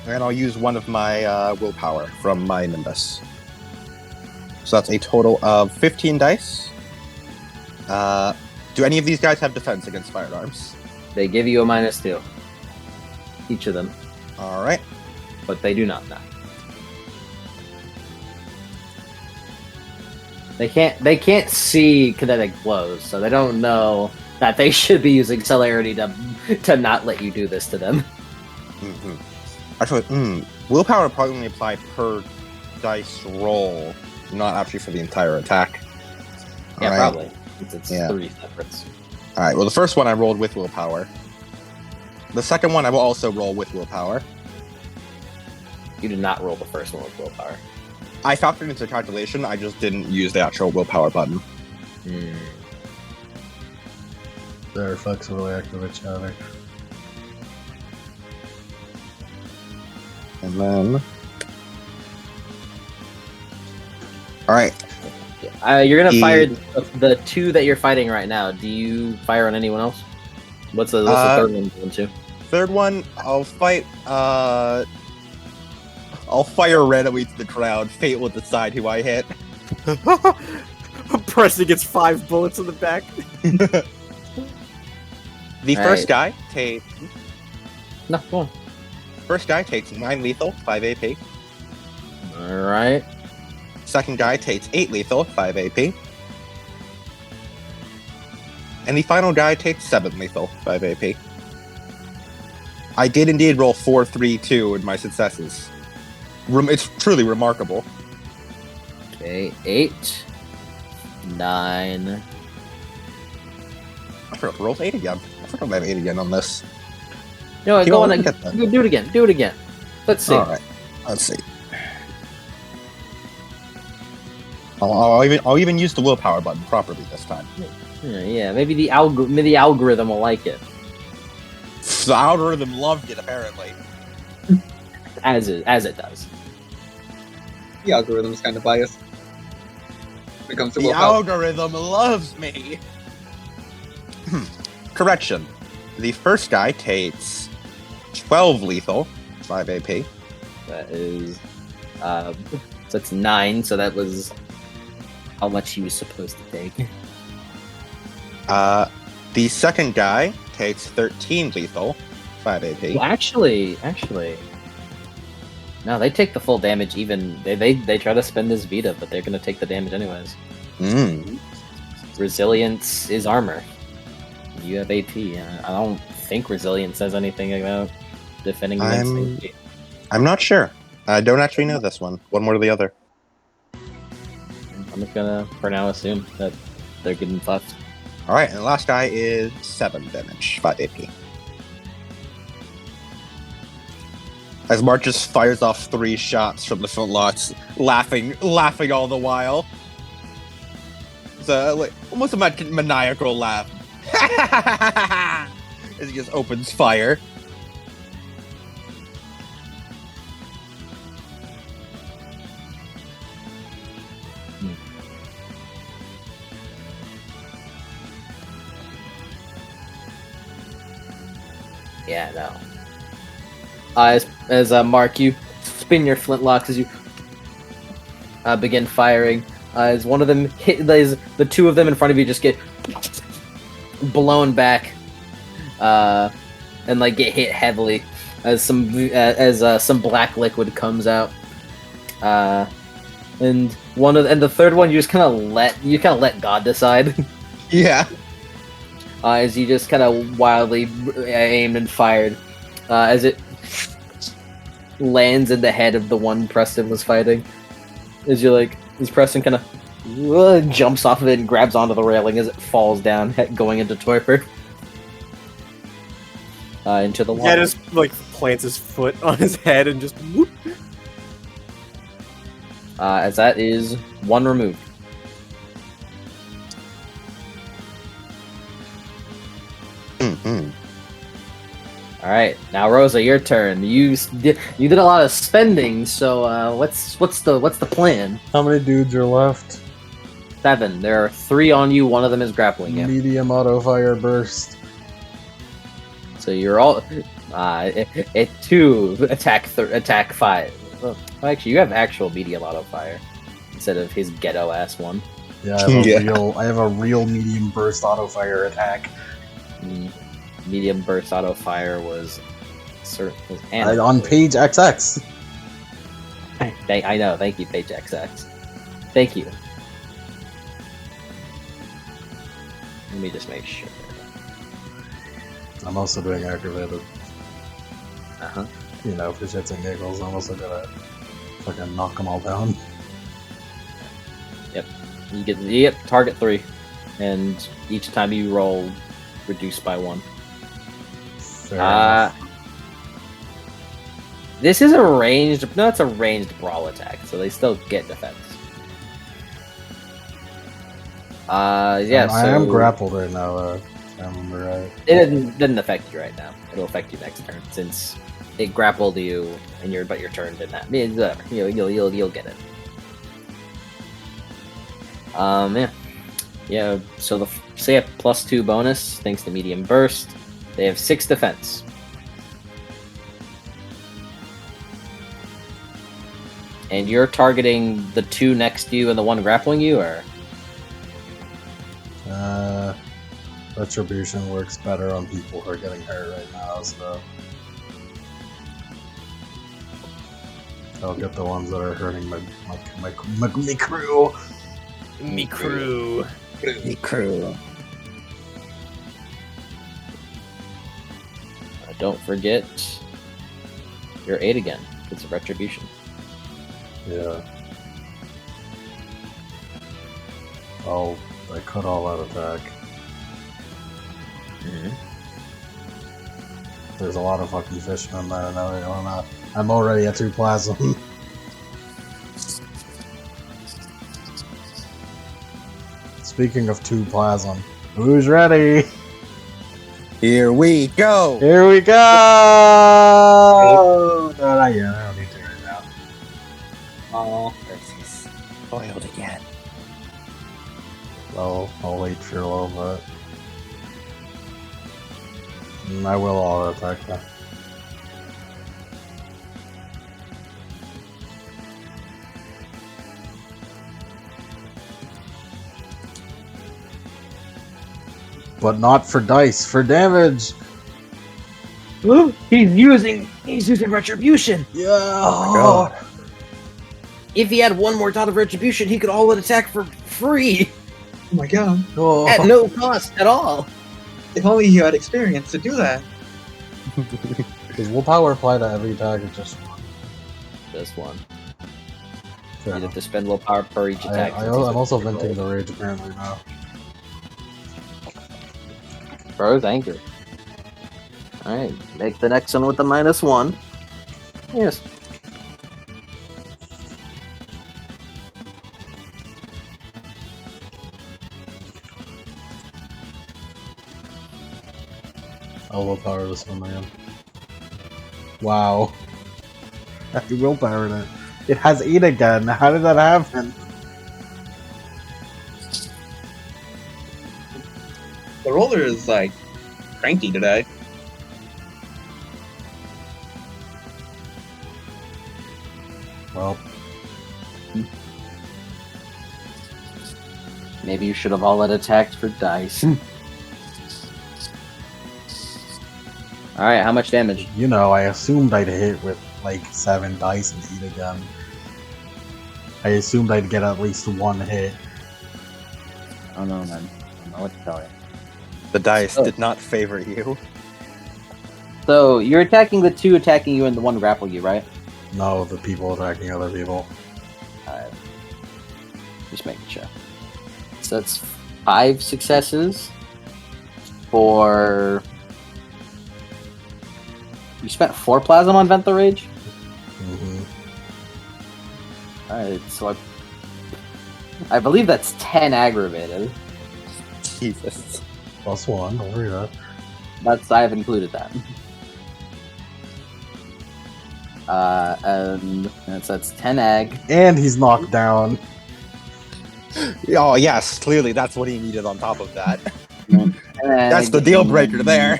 And I'll use 1 of my willpower from my Nimbus. So that's a total of 15 dice. Do any of these guys have defense against firearms? They give you a -2. Each of them. Alright. But they do not now. They can't see kinetic blows, so they don't know that they should be using celerity to not let you do this to them. Mm-hmm. Actually, willpower would probably only apply per dice roll, not actually for the entire attack. Yeah, right. probably. It's 3 separates. Alright, well the first one I rolled with willpower. The second one I will also roll with willpower. You did not roll the first one with willpower. I factored into the calculation, I just didn't use the actual willpower button. They reflexively activate chatter. And then... Alright. Yeah. You're gonna fire the two that you're fighting right now. Do you fire on anyone else? What's the third one going to? Third one, I'll fight. I'll fire randomly to the crowd. Fate will decide who I hit. Preston gets 5 bullets in the back. The first guy takes. No, go on. First guy takes 9 lethal, 5 AP. All right. Second guy takes 8 lethal, 5 AP. And the final guy takes 7 lethal, 5 AP. I did indeed roll 4, 3, 2 in my successes. It's truly remarkable. Okay, 8, 9. I forgot to roll 8 again. I forgot to have 8 again on this. No, You go know on. what, get that. Do it again. Do it again. Let's see. Alright, let's see. I'll even use the willpower button properly this time. Yeah, maybe the algorithm will like it. The algorithm loved it, apparently. As it does. The algorithm is kind of biased. When it comes to The willpower. algorithm loves me! Correction. The first guy takes 12 lethal, 5 AP. That is, so that's 9. So that was how much he was supposed to take. The second guy takes 13 lethal, 5 AP. Well, actually, no, they take the full damage. Even they try to spend this Vita, but they're gonna take the damage anyways. Resilience is armor. You have AP. I don't think resilience says anything about defending against AP. I'm not sure. I don't actually know this one way or the other. I'm just gonna, for now, assume that they're getting fucked. Alright, and the last guy is 7 damage, 5 AP. As Mark just fires off 3 shots from the flintlocks, laughing all the while. It's like almost a maniacal laugh. As he just opens fire. Yeah, no. As Mark, you spin your flintlocks as you begin firing. As one of them hit, as the two of them in front of you just get blown back, and like get hit heavily as some black liquid comes out. And the third one you just kind of let God decide. Yeah. As you just kind of wildly aimed and fired, as it lands in the head of the one Preston was fighting. As Preston kind of jumps off of it and grabs onto the railing as it falls down, going into torpor. Into the water. Yeah, just like plants his foot on his head and just whoop. As that is 1 removed. All right, now Rosa, your turn. You did a lot of spending, so what's the plan? How many dudes are left? 7. There are 3 on you. One of them is grappling you. Medium auto fire burst. So you're all 2 attack 5. Well, actually, you have actual medium auto fire instead of his ghetto ass one. Yeah, I have a real medium burst auto fire attack. Medium burst auto fire was on page XX. I know. Thank you, page XX. Thank you. Let me just make sure. I'm also doing aggravated. Uh-huh. You know, for shits and giggles, I'm also gonna fucking knock them all down. Yep. You get target 3, and each time you roll, reduce by 1. This is a ranged. No, it's a ranged brawl attack, so they still get defense. Yeah. I am grappled right now. If I remember right. It didn't affect you right now. It'll affect you next turn since it grappled you, and your turn didn't. Whatever. You'll get it. Yeah. So say a +2 bonus thanks to medium burst. They have 6 defense. And you're targeting the 2 next to you and the 1 grappling you, or? Retribution works better on people who are getting hurt right now, so I'll get the ones that are hurting my crew. Me crew. Me crew. Don't forget your 8 again. It's a retribution. Yeah. I cut all out attack. There's a lot of fucking fishmen there now. I'm already at 2 plasm. Speaking of 2 plasm, who's ready? Here we go! Here we go! No, not yet. I don't need to right now. Oh, Percy's spoiled again. I'll wait for a little bit. I will auto attack them. But not for dice, for damage! He's using retribution. Yeah! Oh my god. If he had 1 more dot of retribution, he could all-out attack for free Oh my god. Oh. at no cost at all. If only you had experience to do that. Does willpower apply to every attack or just one? Just 1. Fair You enough. have to spend willpower per each attack. I'm also venting the rage apparently now. Bro's angry. Alright, make the next one with the -1. Yes. I'll willpower this one again. Wow. I willpowered it. It has 8 again. How did that happen? The roller is like cranky today. Well, Maybe you should have all-out attacked for dice. Alright, how much damage? you know, I assumed I'd hit with like 7 dice and 8 again. I assumed I'd get at least 1 hit. I don't know, man. I don't know what to tell you. The dice Oh. did not favor you. So, you're attacking the 2 attacking you and the 1 grapple you, right? No, the people attacking other people. Alright. Just making sure. So that's 5 successes for... You spent 4 plasma on Vent the Rage? Mm-hmm. Alright, so I believe that's 10 aggravated. Jesus. +1, don't worry about it. I have included that. And that's 10 ag. And he's knocked down. Oh, yes, clearly that's what he needed on top of that. 10 That's ag, the deal and breaker then- there.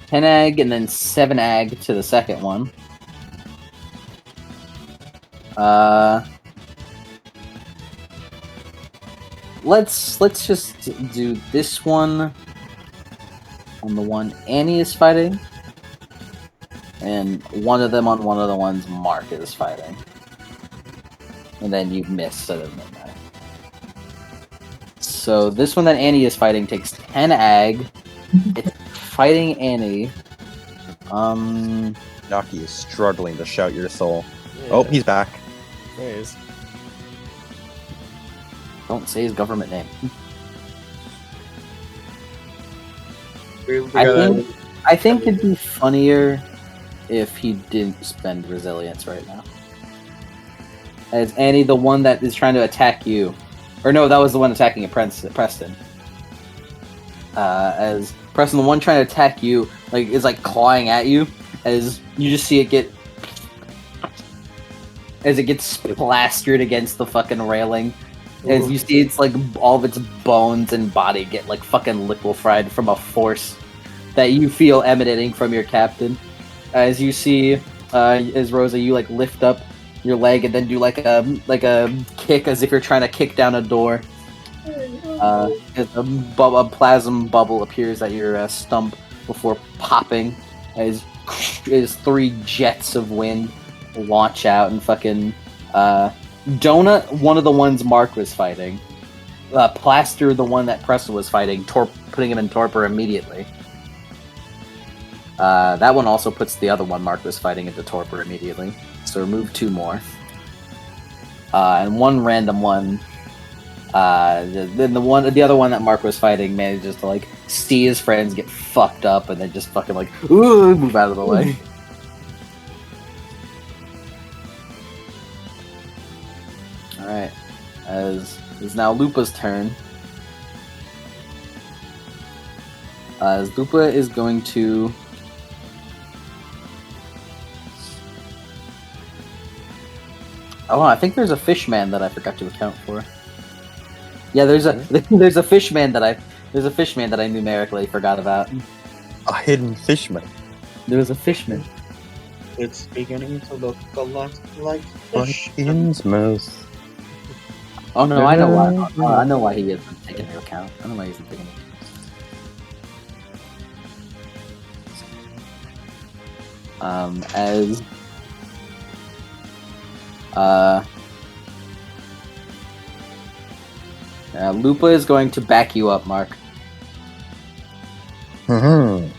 10 ag and then 7 ag to the second one. Let's just do this one on the one Annie is fighting, and one of them on one of the ones Mark is fighting, and then you miss other than that. So this one that Annie is fighting takes 10 ag. It's fighting Annie. Yaki is struggling to shout your soul. Yeah. Oh, he's back. There he is. Don't say his government name. We gotta- I think it'd be funnier if he didn't spend resilience right now. As Annie, the one that is trying to attack you, or no, that was the one attacking Preston. As Preston, the one trying to attack you, is clawing at you, as you just see it get as it gets plastered against the fucking railing. As you see, it's like all of its bones and body get like fucking liquefied from a force that you feel emanating from your captain. As you see, as Rosa, you like lift up your leg and then do like a kick as if you're trying to kick down a door. As a plasma bubble appears at your stump before popping as 3 jets of wind launch out and fucking Donut, one of the ones Mark was fighting. Plaster, the one that Preston was fighting, putting him in torpor immediately. That one also puts the other one Mark was fighting into torpor immediately. So remove 2 more. And one random one. Then the other one that Mark was fighting manages to like see his friends get fucked up and then just fucking like move out of the way. Alright. It's now Lupa's turn. As Lupa is going to Oh, I think there's a fishman that I forgot to account for. Yeah, there's a fishman that I numerically forgot about. A hidden fishman. There was a fishman. It's beginning to look a lot like fish. Innsmouth. Oh no, I know why. I know why he isn't taken into account. I know why he isn't taken. As Lupa is going to back you up, Mark. Mm-hmm.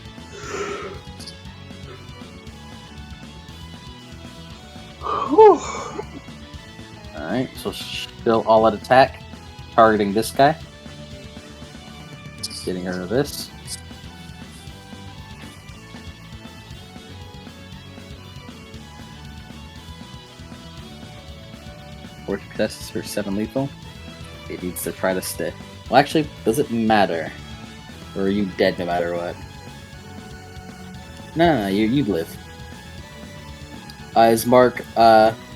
Alright, so still all out attack, targeting this guy. Getting rid of this. Four successes for 7 lethal. It needs to try to stay. Well, actually, does it matter? Or are you dead no matter what? No, you live. As Mark,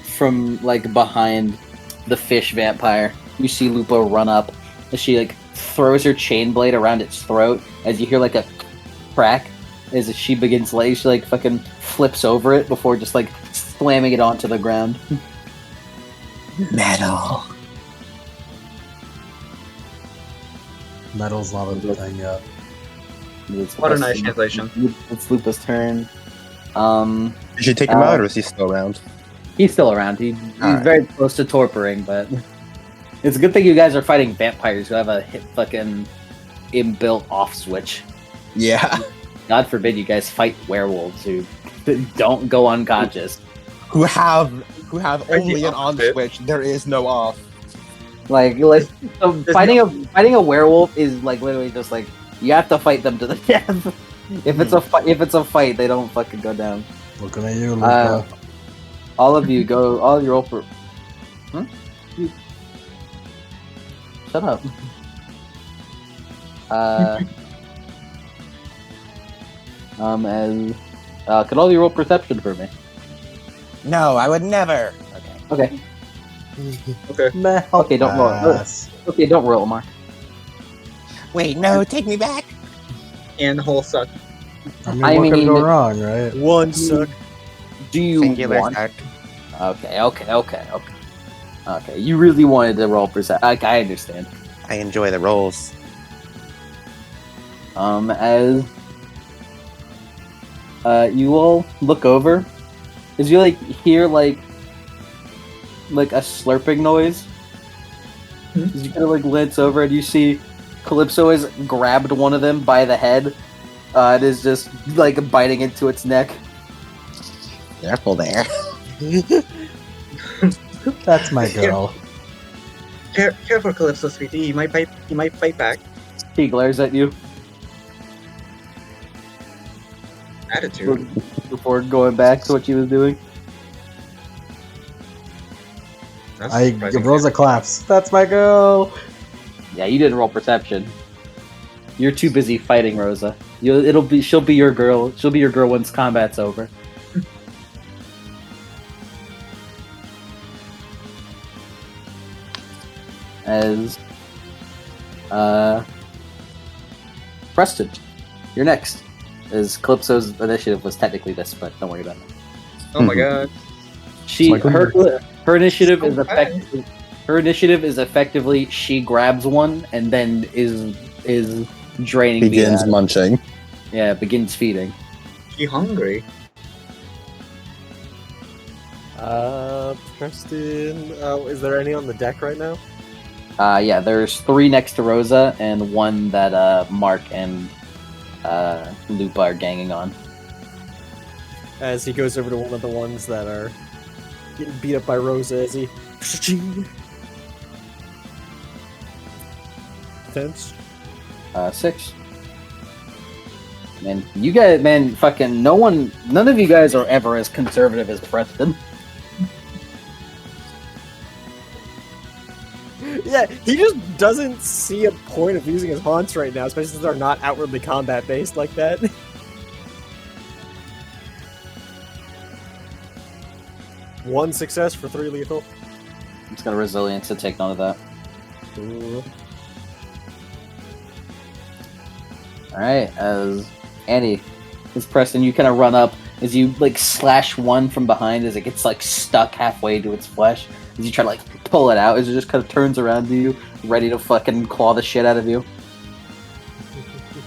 from like behind the fish vampire, you see Lupa run up as she like throws her chain blade around its throat. As you hear like a crack, as she begins like she like fucking flips over it before just like slamming it onto the ground. Metal. Metal's not a thing yet. What a nice translation. It's Lupa's turn. You should take him out, or is he still around? He's still around. He's very close to torporing, but it's a good thing you guys are fighting vampires who have a fucking inbuilt off switch. Yeah. God forbid you guys fight werewolves who don't go unconscious. Who have only an on switch. There is no off. Like so fighting a werewolf is like literally just like you have to fight them to the death. If it's a fight, they don't fucking go down. Looking at you, Lupa. All of you go. All of you roll for. Shut up. Could all of you roll perception for me? No, I would never. Okay. Okay. Okay, don't roll. Okay, don't roll, Mark. Wait, no, take me back. And the whole suck. I mean, what could go wrong, right? One suck. Do you Singular want? suck. Okay. You really wanted to roll perception. I understand. I enjoy the rolls. As you all look over, as you like hear like a slurping noise. As you kind of like glance over and you see Calypso has grabbed one of them by the head. It is just like biting into its neck. Careful there. That's my girl. Careful, Calypso, sweetie. He might fight back. He glares at you Attitude. before going back to what she was doing. That's I surprising. Rosa claps. That's my girl. Yeah, you didn't roll perception. You're too busy fighting Rosa. She'll be your girl. She'll be your girl once combat's over. as Preston, you're next. As Calypso's initiative was technically this, but don't worry about it. Oh my god. Her initiative is So effectively she grabs one and then is draining. Begins munching. Yeah, begins feeding. You hungry? Preston. Is there any on the deck right now? Yeah, there's 3 next to Rosa and 1 that Mark and Lupa are ganging on. As he goes over to one of the ones that are getting beat up by Rosa, as he Defense. 6. Man, you guys, fucking none of you guys are ever as conservative as Preston. Yeah, he just doesn't see a point of using his haunts right now, especially since they're not outwardly combat based like that. One success for 3 lethal. It's got a resilience to take none of that. Ooh. Alright, as Annie, as Preston, you kind of run up as you like slash one from behind as it gets like stuck halfway to its flesh. As you try to like pull it out, as it just kind of turns around to you, ready to fucking claw the shit out of you.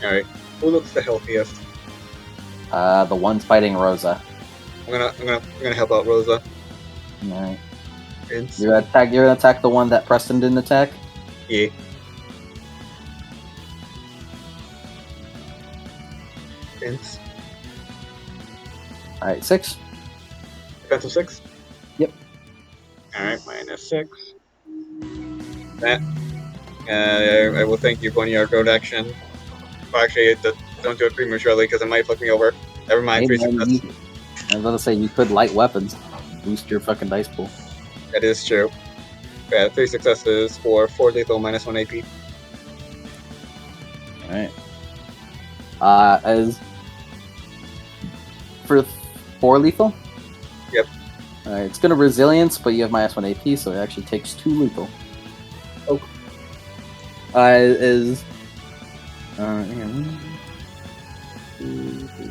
Alright. Who looks the healthiest? The one's fighting Rosa. I'm gonna help out Rosa. Alright. Vince. You're gonna attack the one that Preston didn't attack? Yeah. Vince. Alright, 6. Defensive 6? Yep. Alright, -6. That. I will thank you for your gold action. Well, actually, don't do it prematurely because it might fuck me over. Never mind, 3 success. I was gonna say, you could light weapons. Boost your fucking dice pool. That is true. Yeah, 3 successes for 4 lethal, -1 AP. Alright. As for 4 lethal? Yep. Alright, it's gonna resilience, but you have -1 AP, so it actually takes 2 lethal. Oh. Is hang on. 2, 3.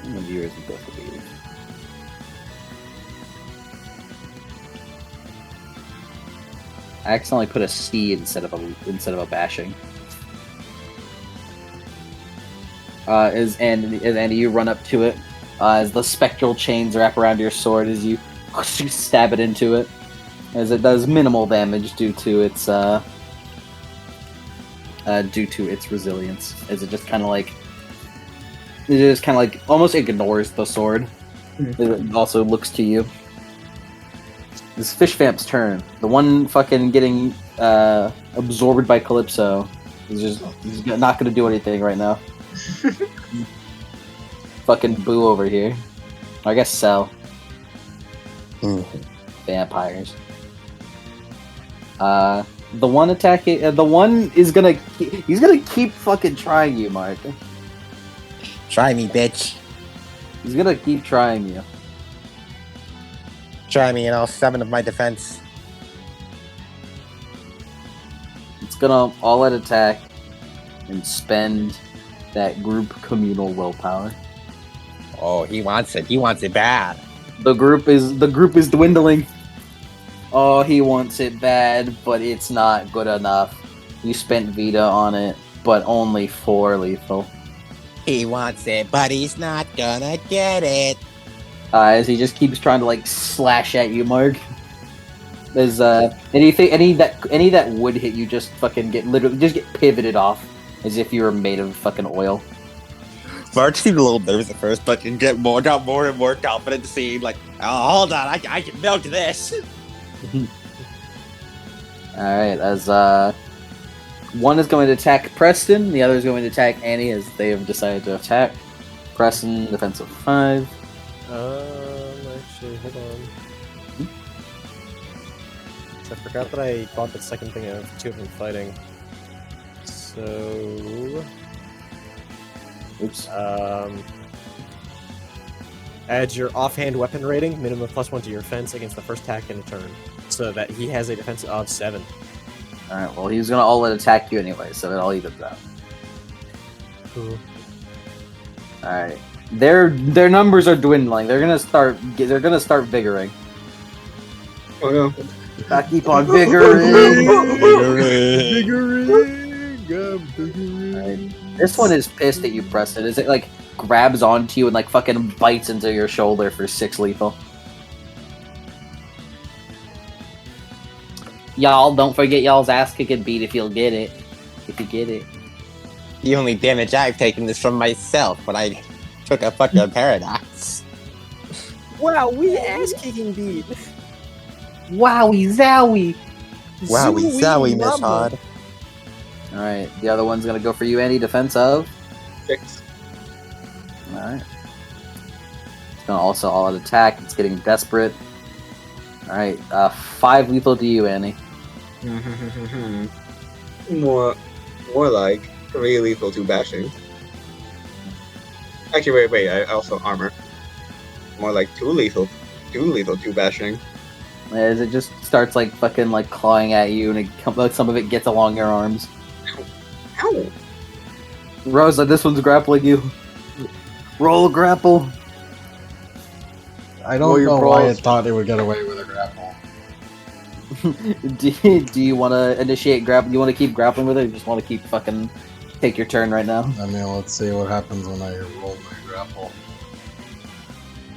How many years is both of these? I accidentally put a C instead of a bashing. As Andy, you run up to it, as the spectral chains wrap around your sword as you stab it into it, as it does minimal damage due to its resilience, as it just kind of like almost ignores the sword. It also looks to you. It's Fish Vamp's turn. The one fucking getting absorbed by Calypso he's not gonna do anything right now. Fucking Boo over here. I guess Cell. Vampires. The one attacking, the one is gonna keep fucking trying you, Mark. Try me, bitch. He's gonna keep trying you. Try me in all 7 of my defense. It's gonna all-out attack and spend that group communal willpower. Oh, he wants it. He wants it bad. The group is dwindling. Oh, he wants it bad, but it's not good enough. You spent Vita on it, but only 4 lethal. He wants it, but he's not gonna get it. As he just keeps trying to like slash at you, Mark. There's any that would hit you just fucking get pivoted off as if you were made of fucking oil. Mark seemed a little nervous at first, but got more and more confident, seeing like, oh, hold on, I can milk this. Alright, as one is going to attack Preston, the other is going to attack Annie as they have decided to attack. Preston, defensive 5. Actually, hold on. I forgot that I bought the second thing of 2 of them fighting. So... Oops. Add your offhand weapon rating, minimum +1 to your defense against the first attack in a turn, so that he has a defense of 7. Alright, well, he's gonna all-in attack you anyway, so it all evens out. Cool. Alright. Their numbers are dwindling. They're gonna start vigoring. Oh no. I keep on vigoring. Alright. This one is pissed at you, Preston. Is it like grabs onto you and like fucking bites into your shoulder for 6 lethal? Y'all, don't forget y'all's ass kicking beat if you'll get it. If you get it. The only damage I've taken is from myself, but I took a fucking paradox. Wow, we ass kicking beat. Wowie zowie! Wowie zowie, Miss Hod. Alright, the other one's gonna go for you, Andy. Defense of? 6. Alright. It's gonna also all-out attack. It's getting desperate. Alright, 5 lethal to you, Annie. more like 3 lethal, 2 bashing. Actually, wait, I also armor. More like 2 lethal, 2 bashing. As it just starts like fucking like clawing at you, and like some of it gets along your arms. Ow! Rosa, this one's grappling you. Roll a grapple. I don't know why I thought it would get away with a grapple. do you want to initiate grapple? You want to keep grappling with it, or you just want to keep fucking take your turn right now? I mean, let's see what happens when I roll my grapple.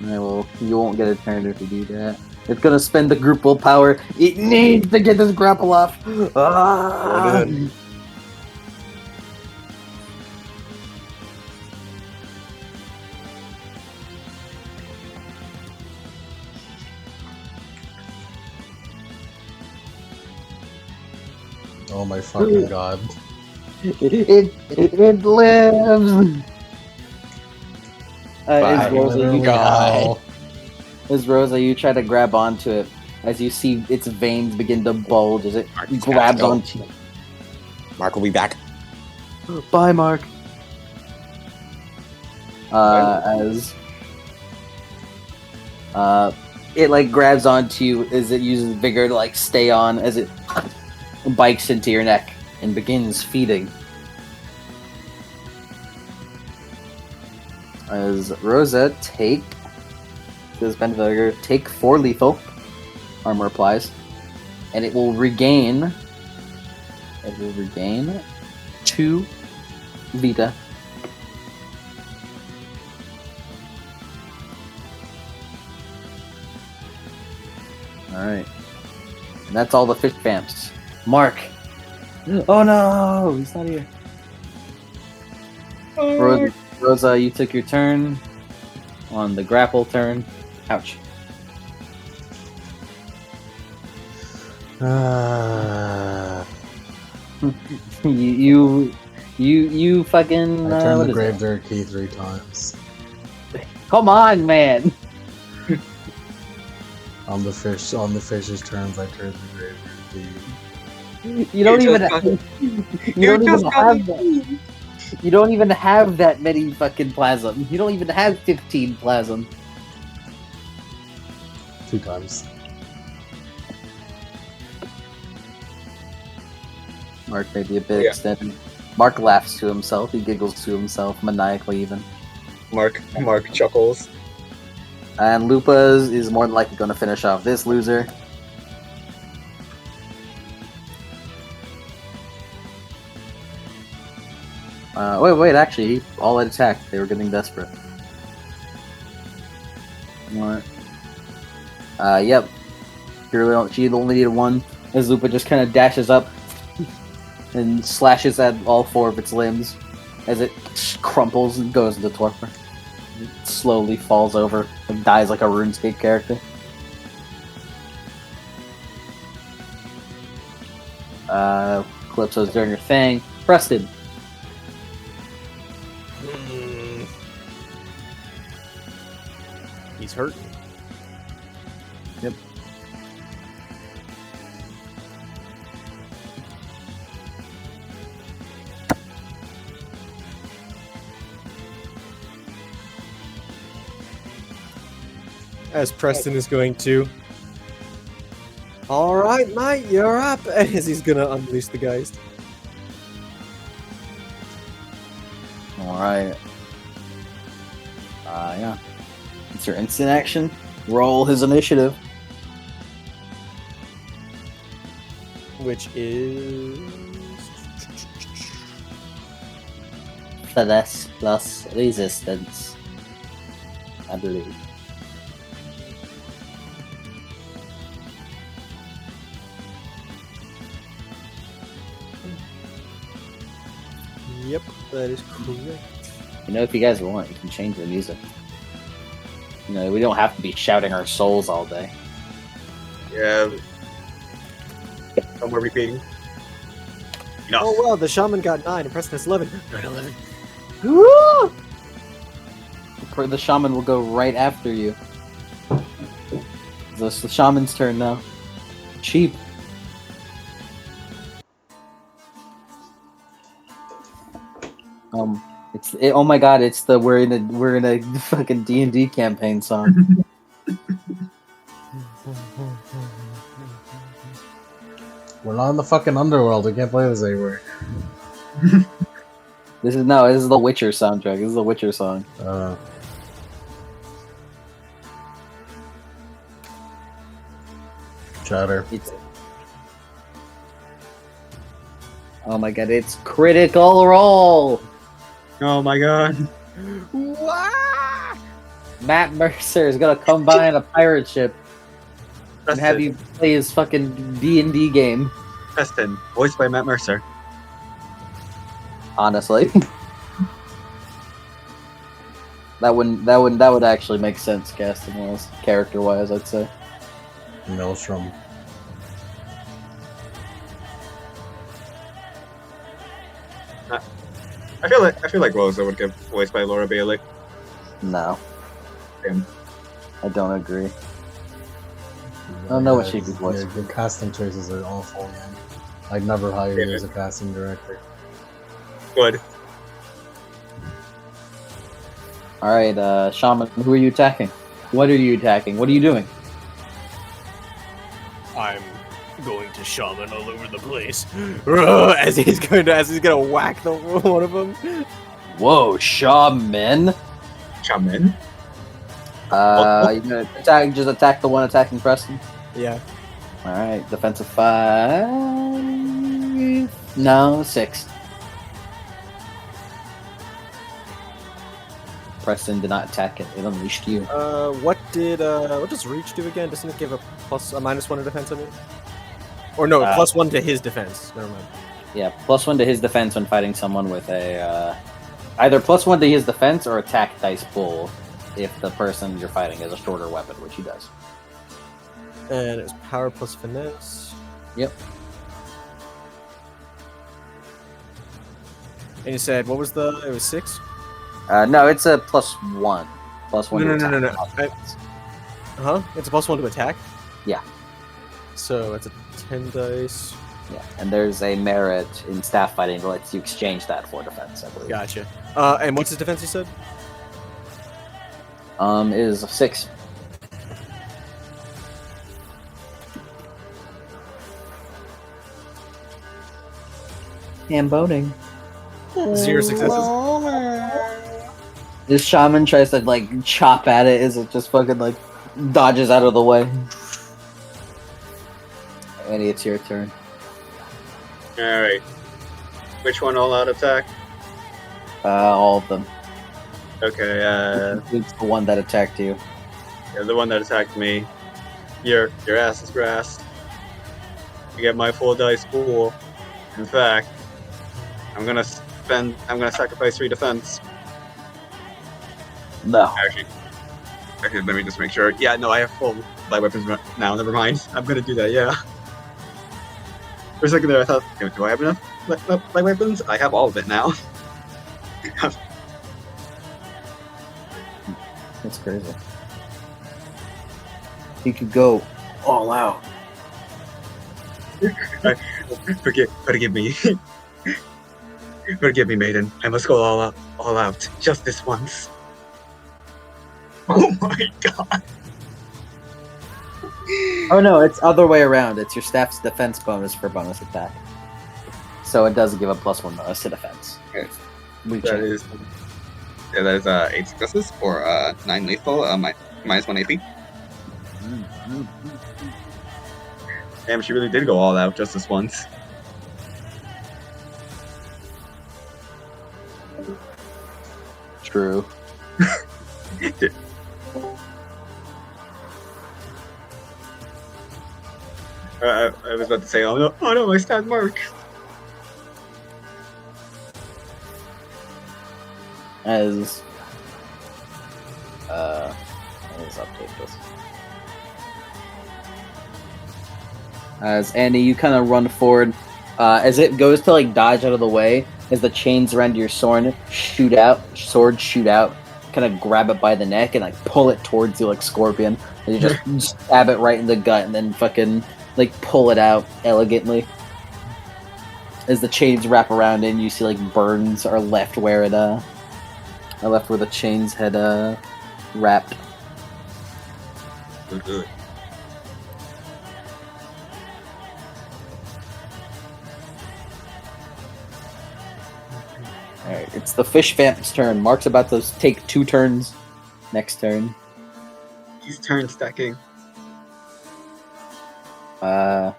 Yeah, well, you won't get a turn if you do that. It's gonna spend the group willpower. It needs to get this grapple off. Ah! Oh my fucking god. It lives! Bye. As Rosa, you try to grab onto it, as you see its veins begin to bulge as it grabs onto you. Mark will be back. Bye, Mark. As it like grabs onto you as it uses vigor to like stay on, as it bikes into your neck and begins feeding. As Rosa, take 4 lethal. Armor applies, and it will regain 2 Vita. Alright. And that's all the fish vamps. Mark! Oh no! He's not here. Rosa, you took your turn on the grapple turn. Ouch. You fucking. I turned the graveyard key 3 times. Come on, man! On the fish's turns, I turned the graveyard key. You don't even have that. You don't even have that many fucking plasm. You don't even have 15 plasm. 2 times. Mark may be a bit extended. Mark laughs to himself. He giggles to himself, maniacally even. Mark chuckles. And Lupa's is more than likely going to finish off this loser. Wait, actually, all out attack. They were getting desperate. What? Yep. She only needed 1. As Lupa just kind of dashes up and slashes at all 4 of its limbs as it crumples and goes into torpor. It slowly falls over and dies like a RuneScape character. Calypso's doing her thing. Preston. He's hurting. Yep. as Preston is going to. All right, mate, you're up. As he's gonna unleash the Geist. All right. Yeah. It's your instant action. Roll his initiative. Which is Finesse plus resistance, I believe. Yep, that is correct. You know, if you guys want, you can change the music. You know, we don't have to be shouting our souls all day. Yeah. No more repeating. Enough. Oh well, the shaman got 9 and Preston has 11. 9/11. Woo! The shaman will go right after you. It's the shaman's turn now. Cheap. Oh my god! It's the we're in a fucking D&D campaign song. We're not in the fucking underworld. We can't play this anymore. This is the Witcher soundtrack. This is the Witcher song. Chatter. Oh my god! It's Critical Role. Oh my god. Matt Mercer is gonna come by in a pirate ship and have you play his fucking D&D game. Preston, voiced by Matt Mercer. Honestly, that would actually make sense casting wise, character wise. I'd say. Maelstrom. I feel like Rosa would get voiced by Laura Bailey. No. Damn. I don't agree. I don't know what she'd be voiced. Your casting choices are awful, man. I'd never hire you as a casting director. Good. Alright, Shaman, who are you attacking? What are you attacking? What are you doing? I'm going to shaman all over the place. As he's gonna whack one of them. Whoa, Shaman! Shaman? You gonna attack the one attacking Preston? Yeah. Alright, defensive 5. No, 6. Preston did not attack it. It unleashed you. What does reach do again? Doesn't it give a -1 to defense, I mean? Or no, +1 to his defense. Never mind. Yeah, +1 to his defense when fighting someone with a either +1 to his defense or attack dice pool if the person you're fighting is a shorter weapon, which he does. And it's power plus finesse. Yep. And you said what was it was 6? No, it's a +1. +1. No. Huh? It's a +1 to attack? Yeah. So it's a 10 dice. Yeah, and there's a merit in staff fighting that lets you exchange that for defense, I believe. Gotcha. And what's his defense, you said? Is 6. Boating. 0 successes. This shaman tries to chop at it as it just fucking dodges out of the way. Andy, it's your turn. Alright. Which one all out attack? All of them. Okay, It's the one that attacked you. yeah, the one that attacked me. Your ass is grass. You get my full dice pool. In fact, I'm gonna sacrifice 3 defense. No. Actually, let me just make sure. Yeah, no, I have full light weapons now. Never mind. I'm gonna do that. Yeah. For a second there, I thought, do I have enough light weapons? I have all of it now. That's crazy. He could go all out. Forgive me. Forgive me, maiden. I must go all out, just this once. Oh my god. Oh no, it's other way around. It's your staff's defense bonus for bonus attack. So it does give a +1 bonus to defense. Okay. Reaching. That is 8 successes for 9 lethal, minus 1 AP. Damn, she really did go all out just this once. True. I was about to say, oh no, my stat mark. Let's update this. As Andy, you kind of run forward, as it goes to like dodge out of the way, as the chains around your sword shoot out, kind of grab it by the neck and like pull it towards you like Scorpion, and you just stab it right in the gut and then fucking like pull it out elegantly. As the chains wrap around it, and you see like burns are left where the chains had wrapped. Good. Alright, it's the fish vamp's turn. Mark's about to take 2 turns next turn. He's turn stacking. The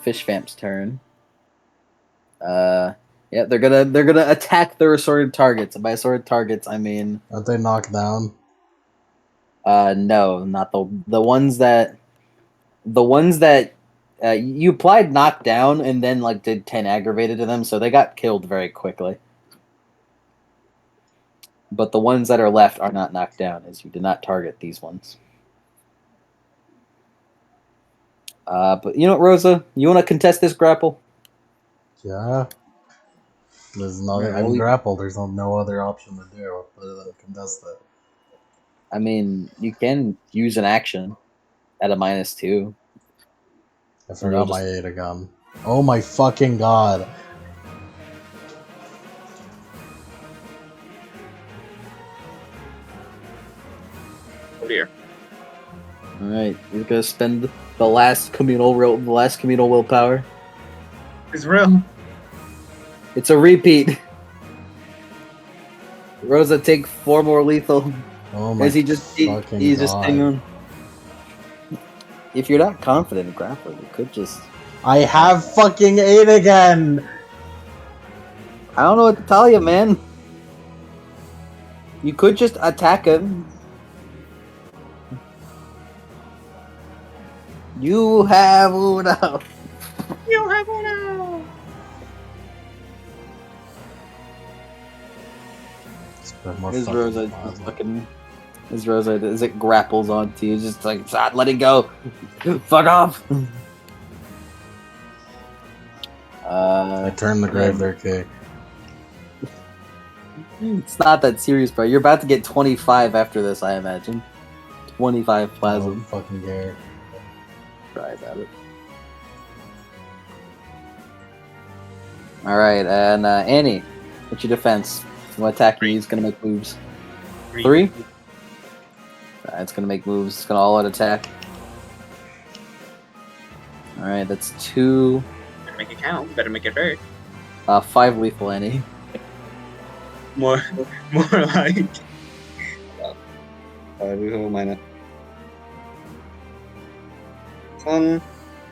fish vamp's turn. Yeah, they're gonna attack their assorted targets. And by assorted targets, I mean Aren't they knocked down? no, not the ones that you applied knockdown and then like did 10 aggravated to them, so they got killed very quickly. But the ones that are left are not knocked down, as you did not target these ones. But you know what, Rosa? You want to contest this grapple? Yeah. There's nothing. I'm grappled. There's no other option to do other than contest it. I mean, you can use an action at a -2. I forgot my 8 again. Oh my fucking god. Oh dear. All right, you're gonna spend the last communal willpower. It's real. It's a repeat. Rosa, take 4 more lethal. Oh my As he's just hanging on. If you're not confident in grappling, you could just. I have fucking 8 again. I don't know what to tell you, man. You could just attack him. You have Uno. You have Uno. His Rosa just fucking. His Rosa, as it grapples onto you, just like, let it go. Fuck off. I turned the Graveler Kick. It's not that serious, bro. You're about to get 25 after this, I imagine. 25 I plasma. don't fucking care. Try about it. Alright, and Annie, what's your defense? What attack you use? Gonna make moves. 3? It's gonna make moves. It's gonna all-out attack. Alright, that's 2. Better make it count. Better make it hurt. 5 lethal, Annie. More like. Lethal minus.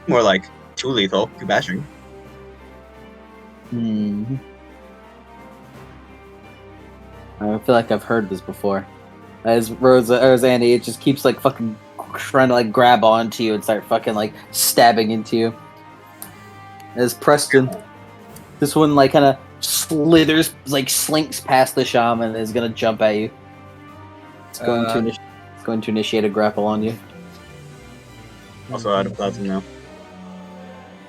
More like 2 lethal, 2 bashing. I feel like I've heard this before. As Andy, it just keeps like fucking trying to like grab onto you and start fucking like stabbing into you. As Preston, this one like kind of slithers, like slinks past the shaman and is gonna jump at you. It's going to initiate a grapple on you. Also out of plasma now.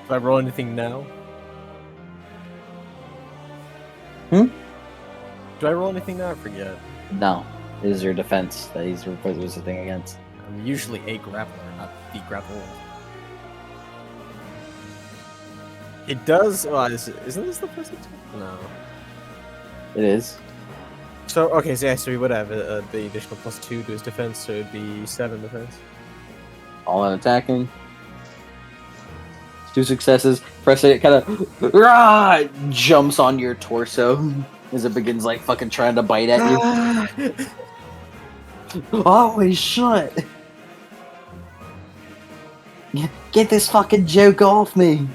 Do I roll anything now? Hmm? Do I roll anything now? I forget. No, it is your defense that he's resisting against. I'm usually a grappler, not the grappler. It does. Oh, isn't this the first attack? No. It is. So okay, so yeah, so he would have the additional +2 to his defense, so it'd be 7 defense. All in attacking. 2 successes. Preston kind of jumps on your torso as it begins like fucking trying to bite at you. Holy shit! Get this fucking joke off me!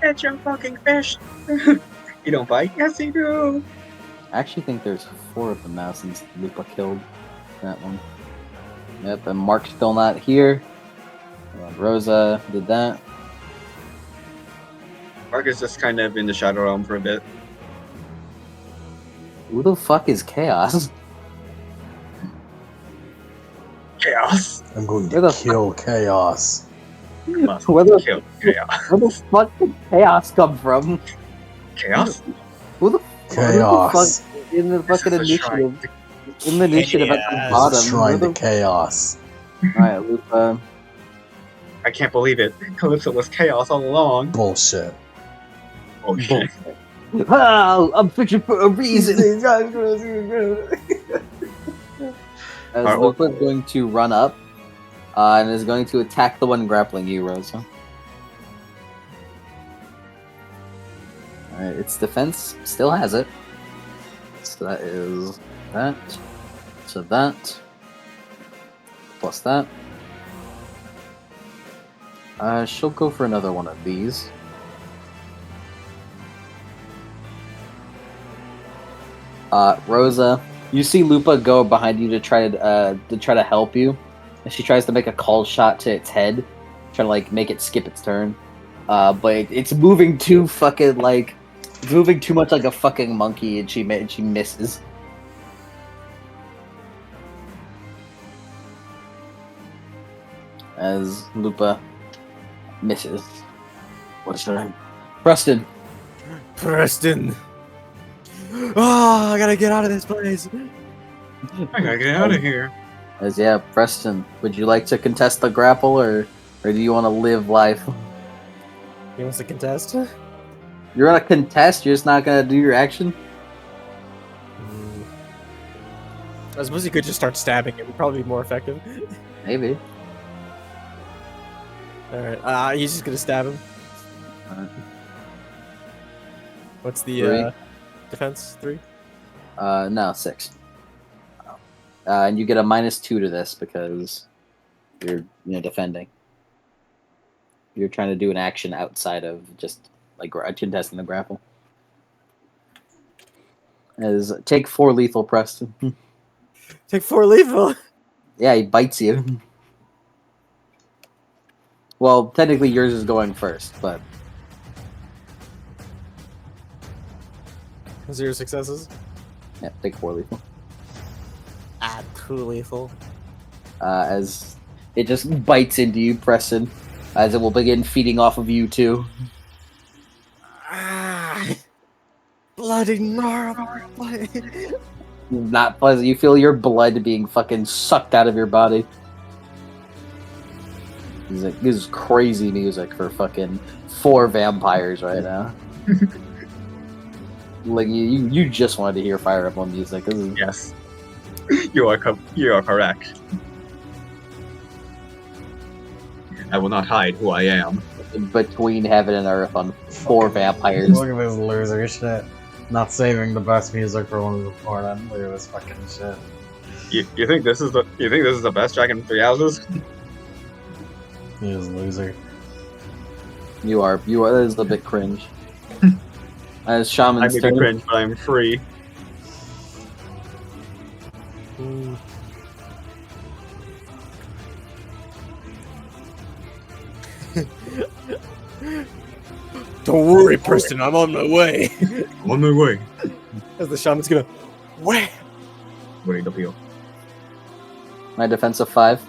Get your fucking fish! You don't bite? Yes, you do! I actually think there's 4 of them now since Lupa killed that one. Yep, and Mark's still not here. Rosa did that. Mark is just kind of in the Shadow Realm for a bit. Who the fuck is Chaos? Chaos! I'm going Where to the kill Chaos. Must Where the- kill Chaos. Where the fuck did Chaos come from? Chaos? Who the Chaos. fuck in the fucking This is a shrine. initiative? In the initiative at the Chaos. bottom. Shrine where to Chaos. Alright, Lupa. I can't believe it. Calypso was Chaos all along. Bullshit. Oh shit. Oh, I'm fishing for a reason. As Alright, Lupa is going to run up and is going to attack the one grappling you, Rosa. Alright, its defense still has it. So that is that. So that. Plus that. She'll go for another one of these. Rosa, you see Lupa go behind you to try to help you, and she tries to make a called shot to its head, trying to like make it skip its turn. But it's moving too fucking like, it's moving too much like a fucking monkey, and she misses. As Lupa misses. What's her name? Preston. Preston. Oh, I gotta get out of this place. I gotta get out of here. As yeah, Preston. Would you like to contest the grapple, or do you want to live life? He wants to contest? You're gonna contest. You're just not gonna do your action. I suppose you could just start stabbing. It would probably be more effective. Maybe. Alright, he's just gonna stab him. Alright. What's the 3. defense? 3? No, 6. And you get a -2 to this because you're defending. You're trying to do an action outside of just like contesting the grapple. As take 4 lethal, Preston. Take 4 lethal. Yeah, he bites you. Well, technically yours is going first, but 0 successes. yeah, take 4 lethal. 2 lethal. As it just bites into you, Preston, as it will begin feeding off of you too. Bloody gnarl. Not pleasant. You feel your blood being fucking sucked out of your body. He's like, this is crazy music for fucking 4 vampires right now. Like you just wanted to hear Fire Emblem music. This is... Yes. You are correct. I will not hide who I am. Between heaven and earth on 4 vampires. Look at this loser shit. Not saving the best music for one of the important. Look at this fucking shit. You think this is the best Dragon 3 Houses? He is a loser. You are. That is a bit cringe. As I Shaman's may be turn. cringe, but I'm free. Don't worry, Preston. I'm on my way. On my way. As the shaman's gonna wham. Ready to peel. My defense of 5.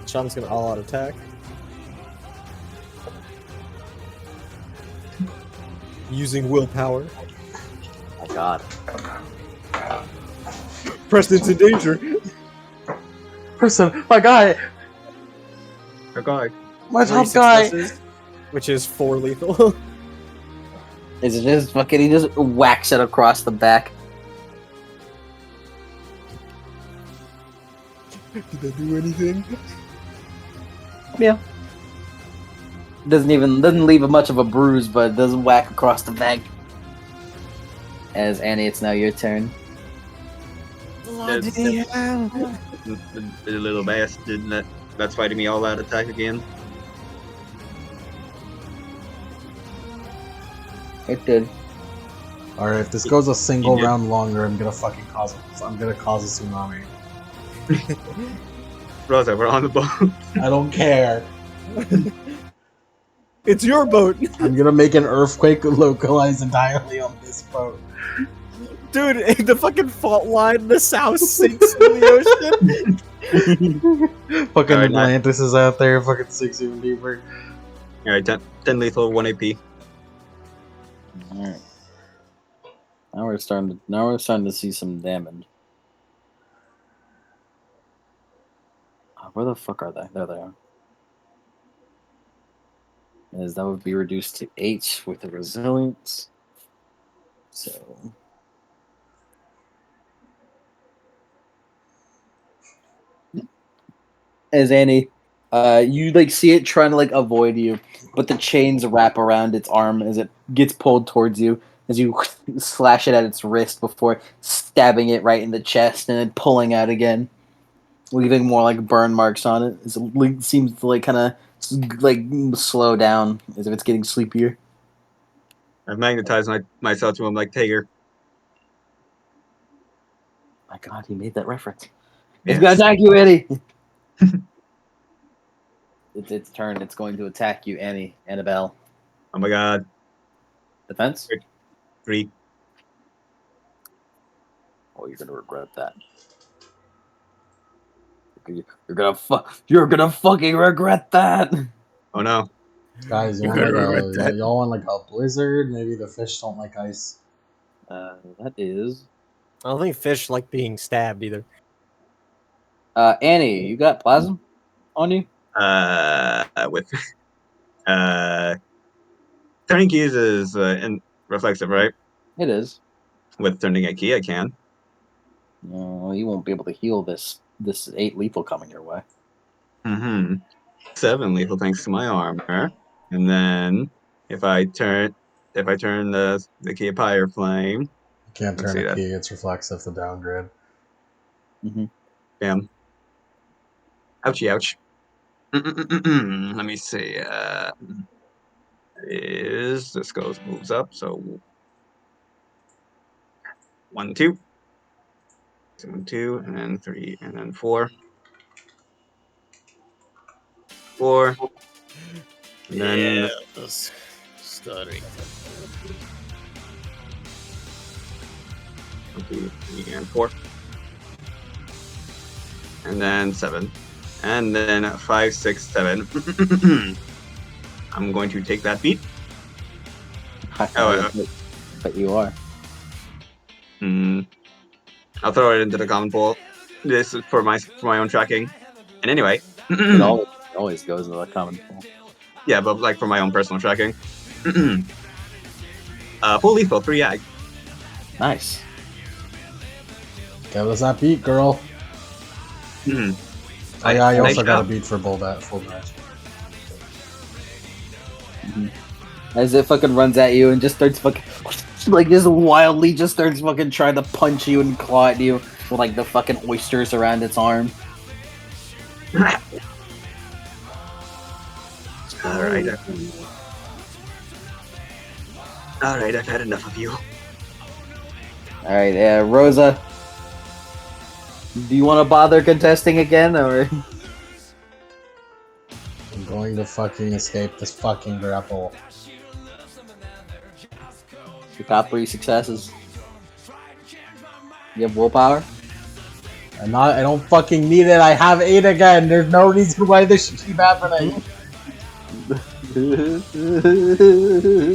Shaman's gonna all-out attack. Using willpower. Oh my god. Preston's in danger. Person, my guy, Okay. my 3 top guy. successes, which is 4 lethal. Is it just fucking? He just whacks it across the back. Did that do anything? Yeah. Doesn't leave much of a bruise, but does whack across the back. As Annie, it's now your turn. The little bastard that's fighting me all out attack again. It did. Alright, if this goes a single You did. round longer, I'm gonna cause a tsunami. Rosa, we're on the boat. I don't care. It's your boat! I'm gonna make an earthquake localized entirely on this boat. Dude, the fucking fault line in the south sinks in the ocean. Fucking Alright, Atlantis is out there, fucking 6 even deeper. Alright, 10 lethal, 1 AP. Alright. Now we're starting to see some damage. Where the fuck are they? There they are. As that would be reduced to 8 with the resilience. So as Annie, you like see it trying to like avoid you, but the chains wrap around its arm as it gets pulled towards you. As you slash it at its wrist before stabbing it right in the chest and then pulling out again, leaving more like burn marks on it. It seems to like kind of like slow down as if it's getting sleepier. I've magnetized myself to him like Tager. My God, he made that reference. Yes. It's gonna attack you, Annie. It's its turn. It's going to attack you, Annabelle. Oh my god. Defense? 3. Oh, you're gonna regret that. You're gonna fucking regret that. Oh no. Guys, You're gonna regret that. y'all want like a blizzard? Maybe the fish don't like ice. That is. I don't think fish like being stabbed either. Annie, you got plasma on you? With turning keys is reflexive, right? It is. With turning a key, I can. No, you won't be able to heal this 8 lethal coming your way. 7 lethal thanks to my armor, and then if I turn the key of fire flame, You can't Let's turn see a that. key, it's reflexive to downgrade. bam. Ouchie, ouch. Let me see. This moves up, so 1, 2. 1, 2, and then 3, and then 4. 4. And then Stuttering. 1, 2, 3, and 4. And then 7. And then 5, 6, 7. I'm going to take that beat. But you are. I'll throw it into the common pool. This is for my own tracking. And anyway, It always goes into the common pool. yeah, but like for my own personal tracking. Full lethal, 3 ag. Nice. Give us that beat, girl. Mhm. Oh yeah, you Nice also got a job. beat for full match. As it fucking runs at you and just starts fucking like just wildly just starts fucking trying to punch you and claw at you with like the fucking oysters around its arm. Alright. Alright, I've had enough of you. Alright, Rosa. Do you want to bother contesting again, or? I'm going to fucking escape this fucking grapple. You got 3 successes. You have willpower? I don't fucking need it. I have 8 again. There's no reason why this should keep happening.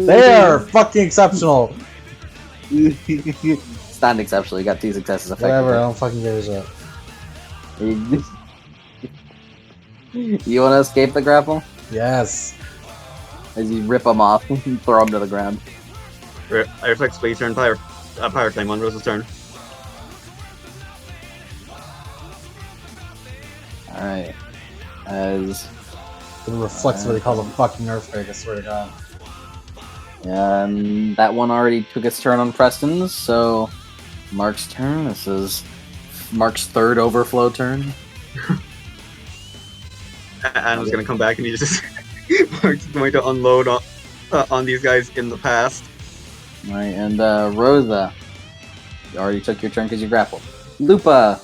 They are fucking exceptional. It's not exceptional. You got 2 successes. Whatever, I Effectively. don't fucking give a shit. You want to escape the grapple? Yes. As you rip them off and throw them to the ground. I reflex please turn Pyre Flame on Rose's turn. Alright. As It reflects what they call a fucking earthquake, I swear to God. that one already took its turn on Preston's, so Mark's turn. This is Mark's 3rd overflow turn. Adam's gonna come back and he's just Mark's going to unload on these guys in the past. Alright, and Rosa. You already took your turn because you grappled. Lupa!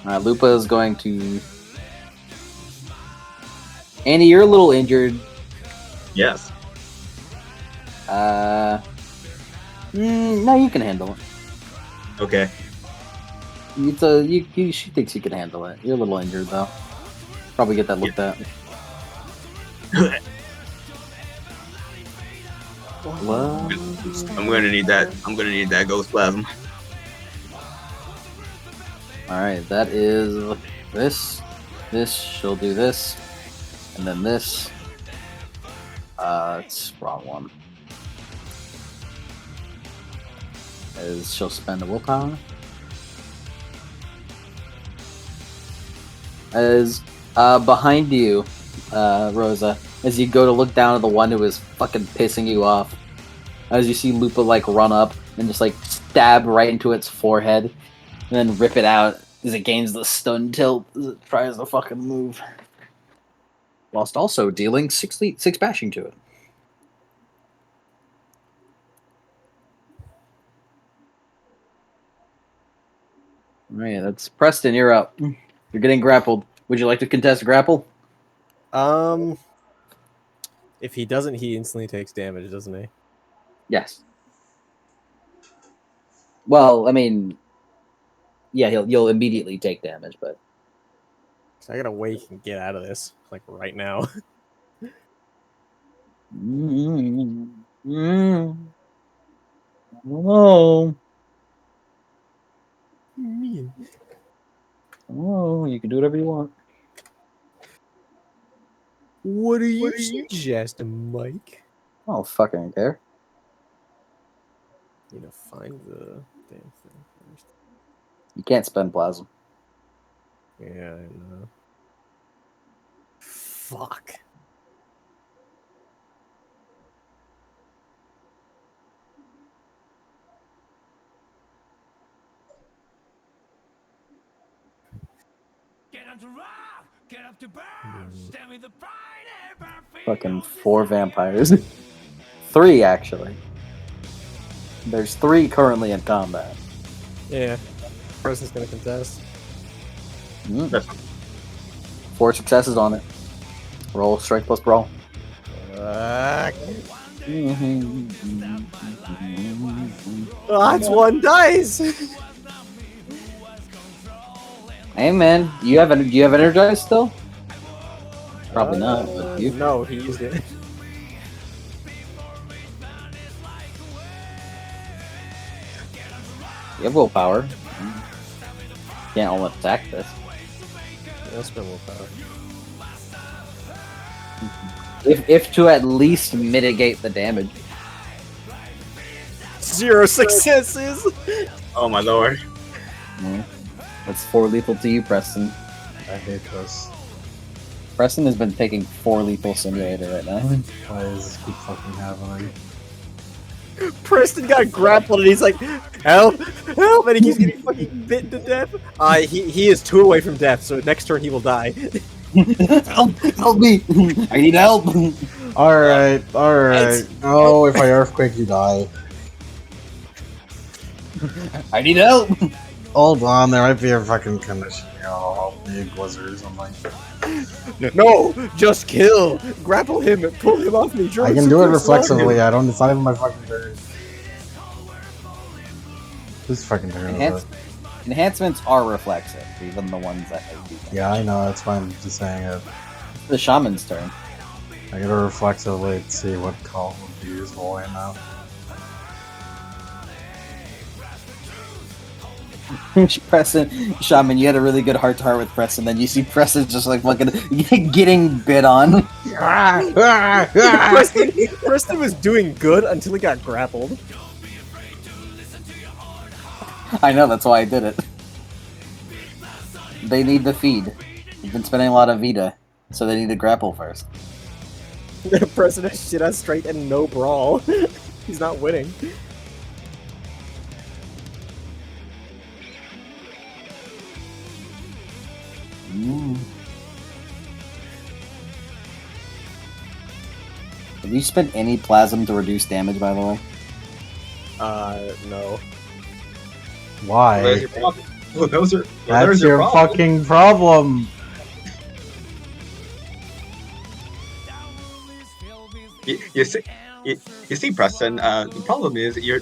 Alright, Lupa is going to... Andy, you're a little injured. Yes. No, you can handle it. Okay. She thinks you can handle it. You're a little injured, though. Probably get that looked at. What? I'm gonna need that. I'm gonna need that Ghost Plasm. Alright, that is this. This, she'll do this. And then this. It's wrong one. As she'll spend a willpower. As behind you, Rosa, as you go to look down at the one who is fucking pissing you off, as you see Lupa like run up and just like stab right into its forehead, and then rip it out as it gains the stun tilt as it tries to fucking move, whilst also dealing 6 bashing to it. Alright, that's Preston, you're up. You're getting grappled. Would you like to contest grapple? If he doesn't, he instantly takes damage, doesn't he? Yes. Well, I mean, yeah, you'll immediately take damage, but So I gotta wake and get out of this, like right now. Oh, oh, you can do whatever you want. What do you suggest, Mike? I don't fucking care. You know, find the damn thing first. You can't spend plasma. Yeah, I know. Fuck. Fucking 4 vampires. 3, actually. There's 3 currently in combat. Yeah. Preston's gonna contest. 4 successes on it. Roll, strike plus brawl. That's 1 dice! Hey man, do you have energized still? Probably not, but you. No, he used it. You have willpower. Can't all attack this. I'll spend willpower. If to at least mitigate the damage. 0 successes! Oh my lord. That's 4 lethal to you, Preston. I hate this. Preston has been taking 4 lethal simulator right now. Why does this keep fucking happening? Preston got grappled and he's like, help! Help! And he keeps getting fucking bitten to death. He is 2 away from death, so next turn he will die. Help me! I need help! Alright. Oh, if I earthquake, you die. I need help! Hold on, there might be a fucking condition. I'll help me, Blizzard or something. No! Just kill! Grapple him and pull him off me! I can do it reflexively, I don't, it's not even my fucking turn. Whose fucking turn is it? Enhancements are reflexive, even the ones that make you. Yeah, I know, that's why I'm just saying it. The shaman's turn. I gotta reflexively see what call would be useful right now. Preston, Shaman, you had a really good heart to heart with Preston. Then you see Preston just like fucking getting bit on. Preston was doing good until he got grappled. I know, that's why I did it. They need the feed. You've been spending a lot of Vita, so they need to grapple first. Preston has shit on straight and no brawl. He's not winning. Have you spent any plasm to reduce damage, by the way? No. Why? There's your problem. Well, That's there's your problem. fucking problem. You see, you see, Preston. The problem is you're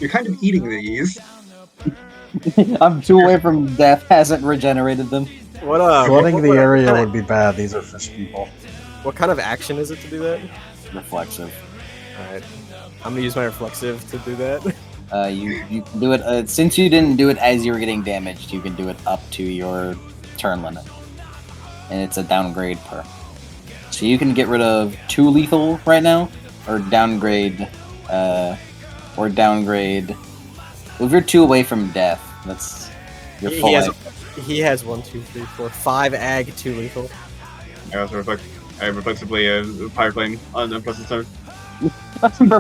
kind of eating these. I'm 2 away from death, hasn't regenerated them. Flooding the area would be bad. These are fish people. What kind of action is it to do that? Reflexive. Alright. I'm gonna use my reflexive to do that. You can do it, since you didn't do it as you were getting damaged, you can do it up to your turn limit. And it's a downgrade per. So you can get rid of 2 lethal right now, or downgrade, if you're 2 away from death, that's your full He has 1, 2, 3, 4, 5 ag, 2 lethal. I also reflexively fire flame on the Preston's turn.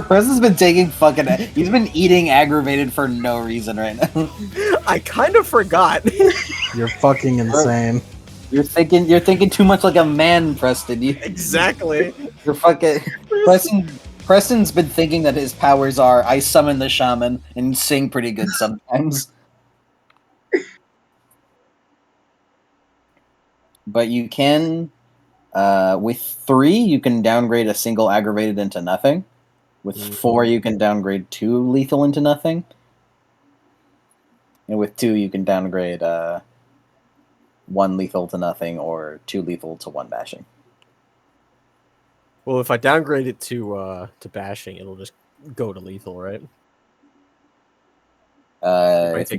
Preston's been taking fucking. He's been eating aggravated for no reason right now. I kind of forgot. You're fucking insane. You're thinking too much like a man, Preston. Exactly. You're fucking. Preston's been thinking that his powers are I summon the shaman and sing pretty good sometimes. But you can, with 3, you can downgrade a single aggravated into nothing. With 4, you can downgrade 2 lethal into nothing. And with 2, you can downgrade 1 lethal to nothing or 2 lethal to 1 bashing. Well, if I downgrade it to bashing, it'll just go to lethal, right? If you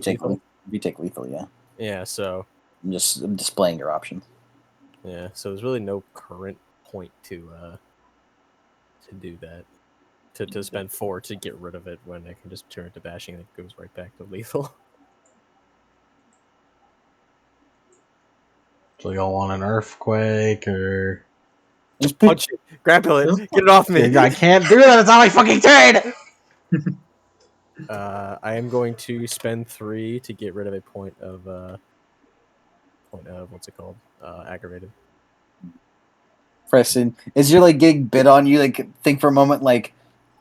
take lethal, yeah. Yeah, so... I'm displaying your options. Yeah, so there's really no current point to do that. To spend 4 to get rid of it when I can just turn it to bashing and it goes right back to lethal. So y'all want an earthquake or? Just punch it, grapple it, get it off me. I can't do that. It's on my fucking turn. I am going to spend 3 to get rid of a point of what's it called? Aggravated. Preston, as you're like getting bit on, you like think for a moment like,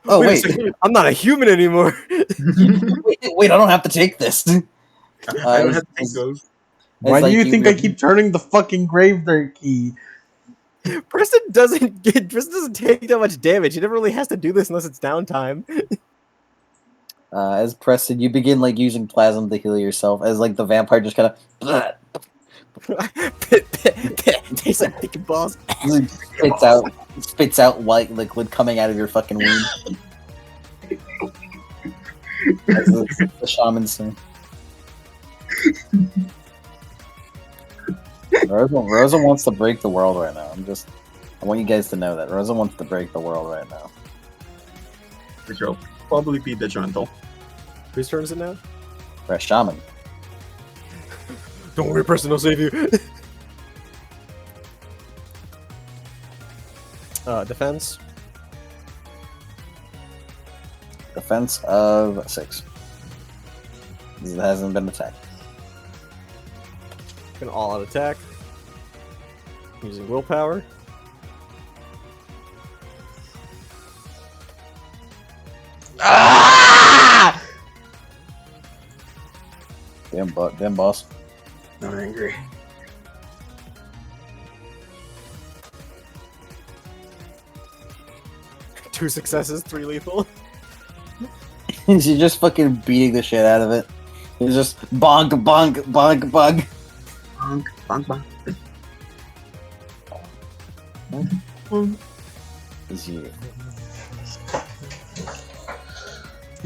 oh wait, I'm not a human anymore. wait, I don't have to take this. I don't have to take those. Why do you think I keep turning the fucking grave key? Preston doesn't take that much damage. He never really has to do this unless it's downtime. As Preston, you begin like using plasm to heal yourself. As like the vampire just kind of tastes like thinking balls. spits out white liquid coming out of your fucking wound. That's the shaman's thing. Rosa wants to break the world right now. I want you guys to know that Rosa wants to break the world right now. Which will probably be detrimental. Whose turn is it now? For a shaman. Don't worry, Preston, I'll save you. Defense. Defense of 6. It hasn't been attacked. An all-out attack. Using willpower. Ah! Damn boss. I'm angry. Two successes, 3 lethal. She's just fucking beating the shit out of it. It's just bonk, bonk, bonk, bonk. Bonk, bonk, bonk. Is you.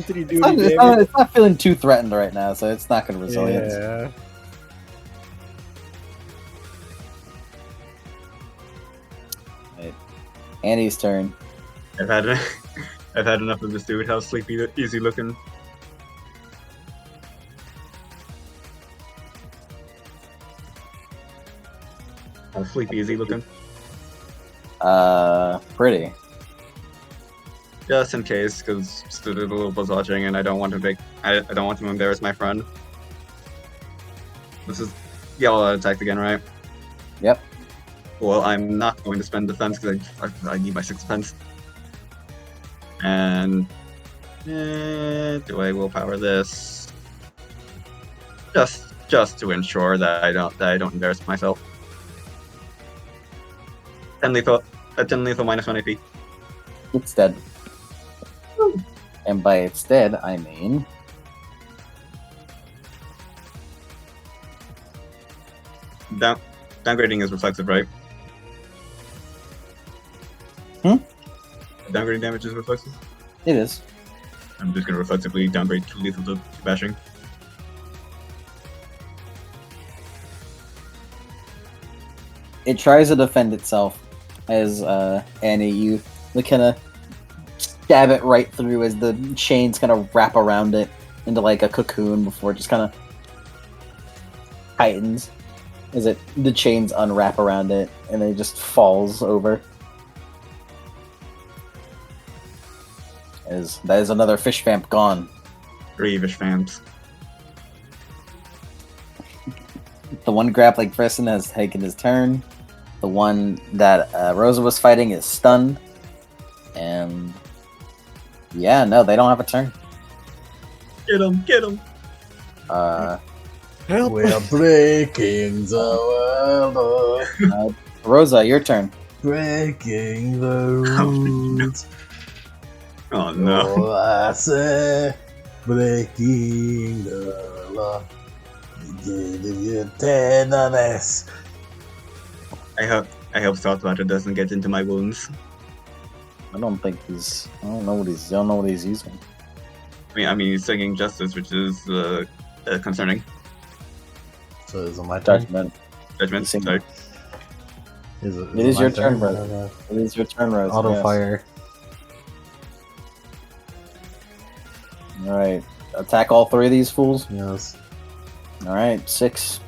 Did he do It's any not, damage? it's not feeling too threatened right now, so it's not going to resilience. Yeah. Annie's turn. I've had I've had enough of this dude. How sleepy, easy looking. How sleepy, easy looking. Pretty. Just in case, because Stoodle was watching, and I don't want to I don't want to embarrass my friend. This is y'all attacked again, right? Yep. Well, I'm not going to spend defense because I need my 6 defense. And do I willpower this? Just to ensure that I don't embarrass myself. 10 lethal minus 1 AP. It's dead. And by it's dead, I mean... Downgrading is reflexive, right? Downgrading damage is reflexive? It is. I'm just gonna reflexively downgrade 2 lethal to 2 bashing. It tries to defend itself as Annie, you kind of stab it right through as the chains kind of wrap around it into like a cocoon before it just kind of tightens as the chains unwrap around it and it just falls over. That is another fish vamp gone. 3 fish vamps. The one grappling person has taken his turn. The one that Rosa was fighting is stunned. And yeah, no, they don't have a turn. Get him! Get him! Help! We're breaking the world. Rosa, your turn. Breaking the rules. Oh no. Oh, I say, breaking the law. Giving you tenderness. I hope Saltwater doesn't get into my wounds. I don't know what he's using. I mean, he's singing Justice, which is concerning. So is it my turn? Judgment. Sing- Sorry. Is It is my your turn, Okay. brother. It is your turn, Rosa. Auto yes. fire. Alright. Attack all 3 of these fools. Yes. Alright, 6.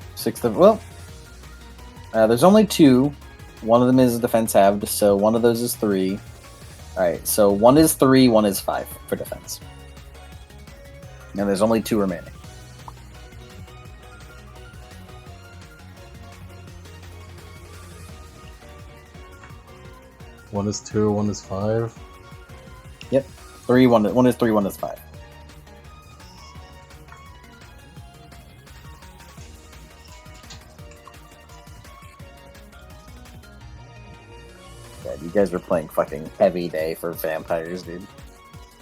There's only 2. One of them is defense halved, so one of those is 3. Alright, so 1 is 3, 1 is 5 for defense. And there's only 2 remaining. One is 2, one is 5. 3, 1 is 3, 1 is 5. God, you guys are playing fucking heavy day for vampires, dude.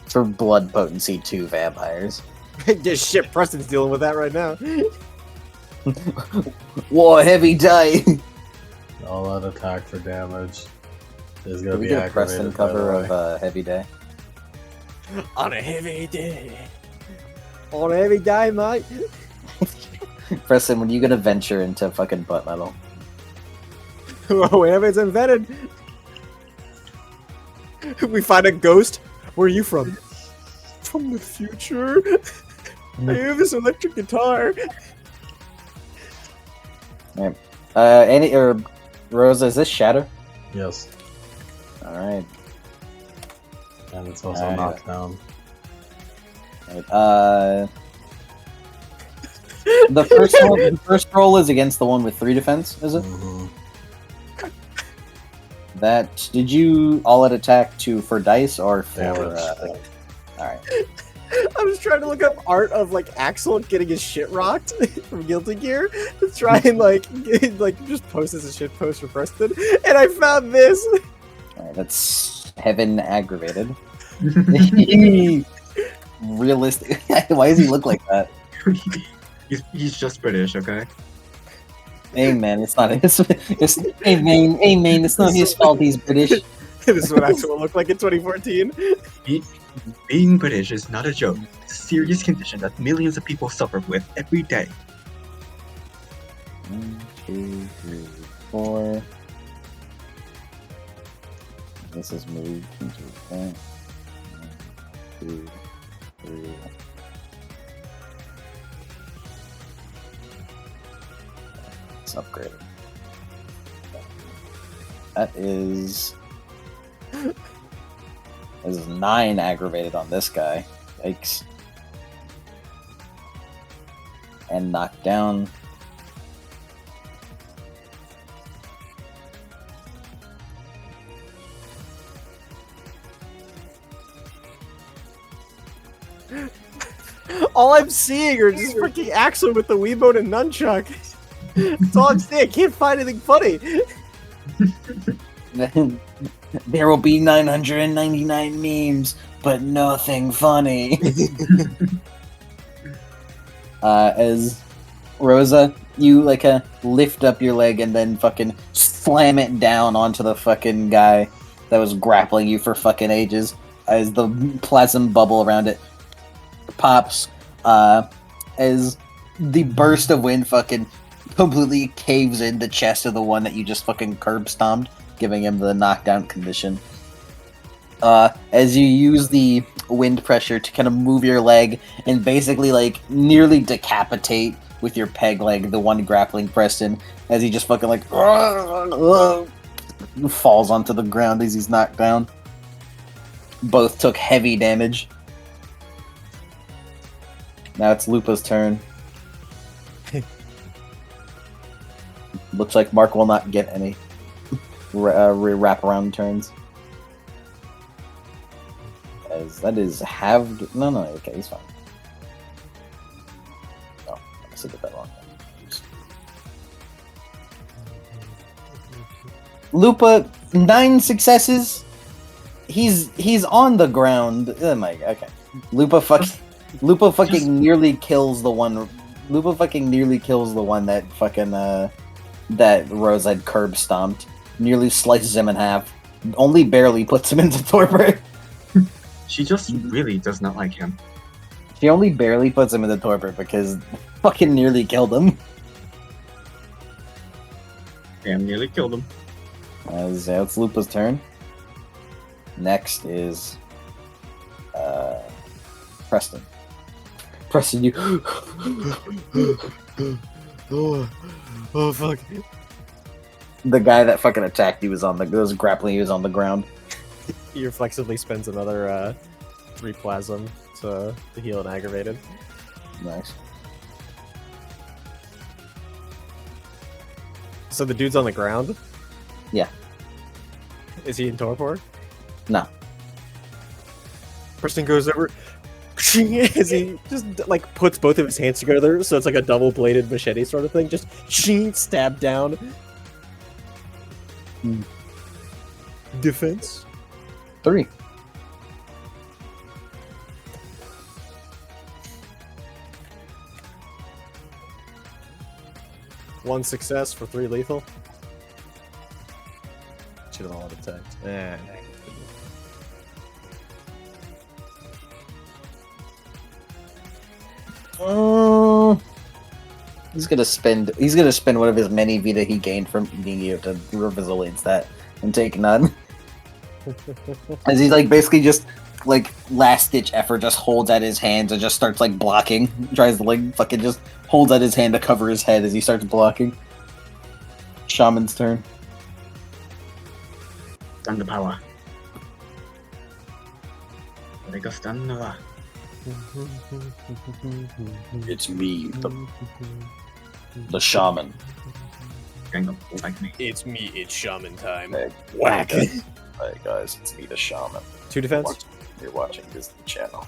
For blood potency 2 vampires. Just shit, Preston's dealing with that right now. Whoa, heavy day! All out attack for damage is gonna Did we be get a activated. Preston by the cover way. of heavy day? On a heavy day. On a heavy day, mate. Preston, when you gonna venture into fucking butt metal? Whenever it's invented. We find a ghost. Where are you from? From the future. I have this electric guitar. Rosa, is this shatter? Yes, Alright. and it's also Alright. knocked down. The first roll is against the one with 3 defense, is it? Mhm. Did you all out attack for dice or for Damage. alright. I was trying to look up art of like Axel getting his shit rocked from Guilty Gear to try and just post as a shit post for Preston, and I found this. Alright, that's heaven aggravated. Realistic. Why does he look like that? He's just British, okay? Hey man, it's not his. Hey man, it's not his fault. He's British. This is what accent will look like in 2014. Being British is not a joke. It's a serious condition that millions of people suffer with every day. 1, 2, 3, 4. This is moved into that. 1, 2, 3. It's upgraded. That is 9 aggravated on this guy. Yikes. And knocked down. All I'm seeing are just freaking Axel with the Wiimote and nunchuck. That's all I'm seeing. I can't find anything funny. There will be 999 memes, but nothing funny. As Rosa, you lift up your leg and then fucking slam it down onto the fucking guy that was grappling you for fucking ages. As the plasma bubble around it pops, as the burst of wind fucking completely caves in the chest of the one that you just fucking curb stomped, giving him the knockdown condition. As you use the wind pressure to kind of move your leg and basically nearly decapitate with your peg leg the one grappling Preston, as he just fucking falls onto the ground as he's knocked down. Both took heavy damage. Now it's Lupa's turn. Looks like Mark will not get any wraparound turns. As that is halved. No, okay, he's fine. Oh, I said that wrong. Lupa, 9 successes. He's on the ground. Oh my, okay. Lupa fucking nearly kills the one. Lupa fucking nearly kills the one that fucking that Rose had curb stomped. Nearly slices him in half. Only barely puts him into torpor. She just really does not like him. She only barely puts him into torpor because fucking nearly killed him. Damn, nearly killed him. As it's Lupa's turn. Next is Preston. Preston, you. Oh fuck! The guy that fucking attacked you was grappling. He was on the ground. He reflexively spends another 3 plasm to heal an aggravated. Nice. So the dude's on the ground? Yeah. Is he in torpor? No. Preston goes over as he just puts both of his hands together, so it's like a double-bladed machete sort of thing. Just stab down. Defense? 3. One success for 3 lethal. Should have all attacked. He's gonna spend one of his many Vita he gained from eating you to resilience that and take none. As he's basically just last ditch effort, just holds out his hands and just starts blocking. Tries to fucking just holds out his hand to cover his head as he starts blocking. Shaman's turn. Thunder power. Thunder. It's me, the shaman. Like me. It's me, it's shaman time. Hey, Whack! Hey guys, it's me, the shaman. 2 defense? You're watching Disney Channel.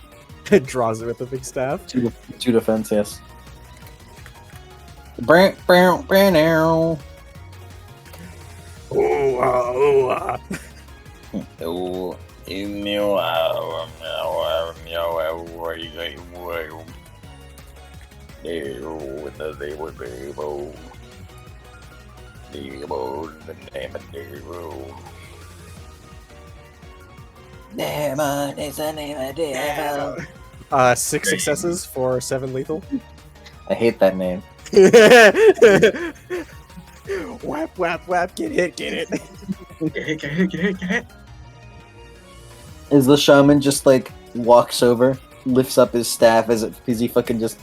It draws it with the big staff. 2 defense, yes. Now. Oh, Demon is the name of devil. 6 successes for 7 lethal. I hate that name. Whap, whap, whap. Get hit, get it. Get it. As the shaman just like walks over, lifts up his staff as he fucking just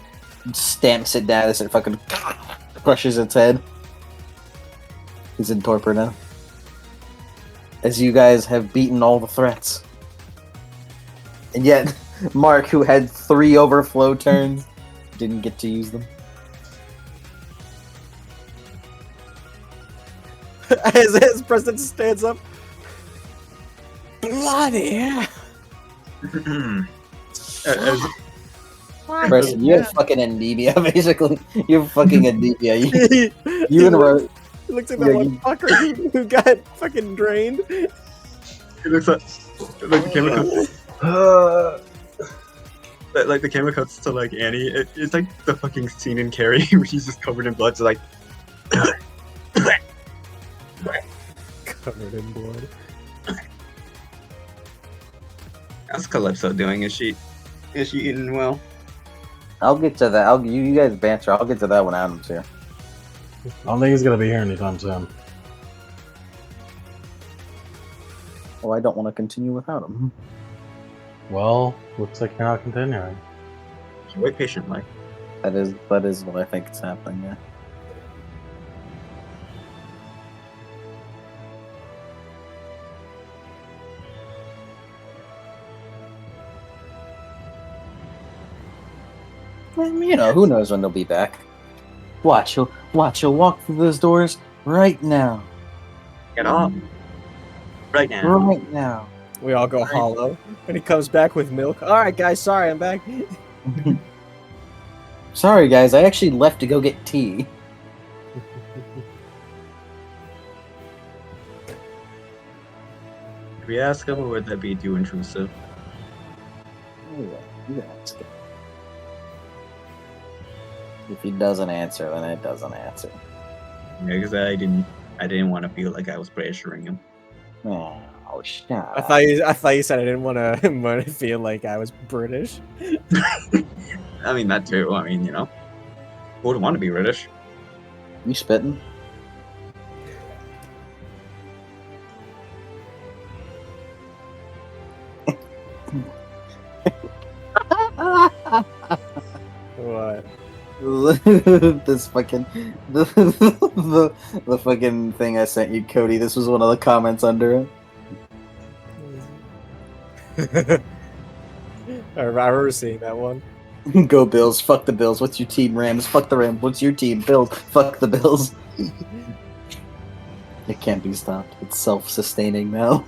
stamps it down as it fucking crushes its head. He's in torpor now. As you guys have beaten all the threats. And yet, Mark, who had 3 overflow turns, didn't get to use them. As Preston stands up. Bloody Preston, you have fucking anemia, basically. You have fucking anemia. You and Rose. He looks like that one fucker who got fucking drained. It looks like the camera cuts. Like the camera cuts to like Annie. It's like the fucking scene in Carrie where she's just covered in blood. Just like Covered in blood. how's Calypso doing? Is she eating well? I'll get to that. You guys banter. I'll get to that when Adam's here. I don't think he's gonna be here anytime soon. Well, I don't want to continue without him. Well, looks like you're not continuing. Wait patiently. That is what I think is happening. Yeah. You know, who knows when they'll be back. Watch, he'll walk through those doors right now. Get off. Right now. Right now. We all go hollow. And he comes back with milk. Alright, guys, sorry, I'm back. Sorry, guys, I actually left to go get tea. If we ask him, or would that be too intrusive? You ask him. If he doesn't answer, then it doesn't answer. Yeah, because I didn't want to feel like I was pressuring him. Oh, shut I up. thought you said I didn't want to feel like I was British. I mean that too. I mean, you know, who would want to be British? You spitting? What? This fucking the fucking thing I sent you, Cody. This was one of the comments under I remember seeing that one. it. Go Bills, fuck the Bills. What's your team? Rams, fuck the Rams. What's your team? Bills, fuck the Bills. It can't be stopped. It's self-sustaining now.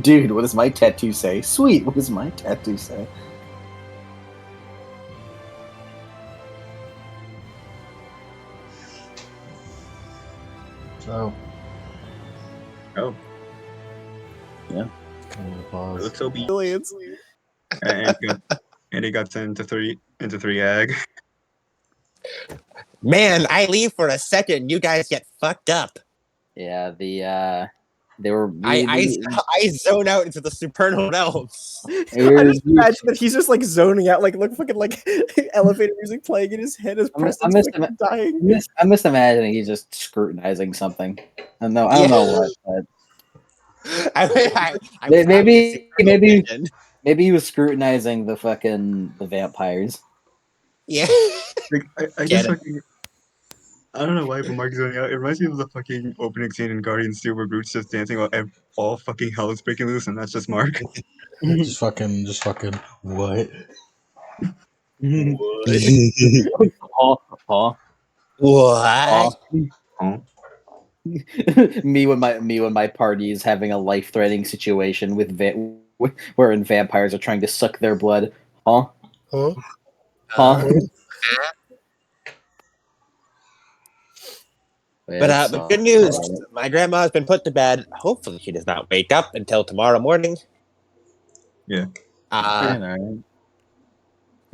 Dude, what does my tattoo say? Sweet, what does my tattoo say? So, Oh, kind of it pause. looks so beat. Aliens. And he got sent into three ag. Man, I leave for a second. You guys get fucked up. Yeah, they were. I zone out into the supernal realms. I just imagine that he's just like zoning out, like look fucking like elevator music playing in his head as Preston's fucking dying. I'm just imagining he's just scrutinizing something. I don't know what. But maybe he was scrutinizing the vampires. Yeah. Like, I just fucking, I don't know why, but Mark zoning out. It reminds me of the fucking opening scene in Guardians 2 where Groot's just dancing while all fucking hell is breaking loose, and that's just Mark. just fucking, what? What? Oh. me when my party is having a life-threatening situation with wherein vampires are trying to suck their blood. Huh? But the good news, my grandma has been put to bed. Hopefully she does not wake up until tomorrow morning. Yeah.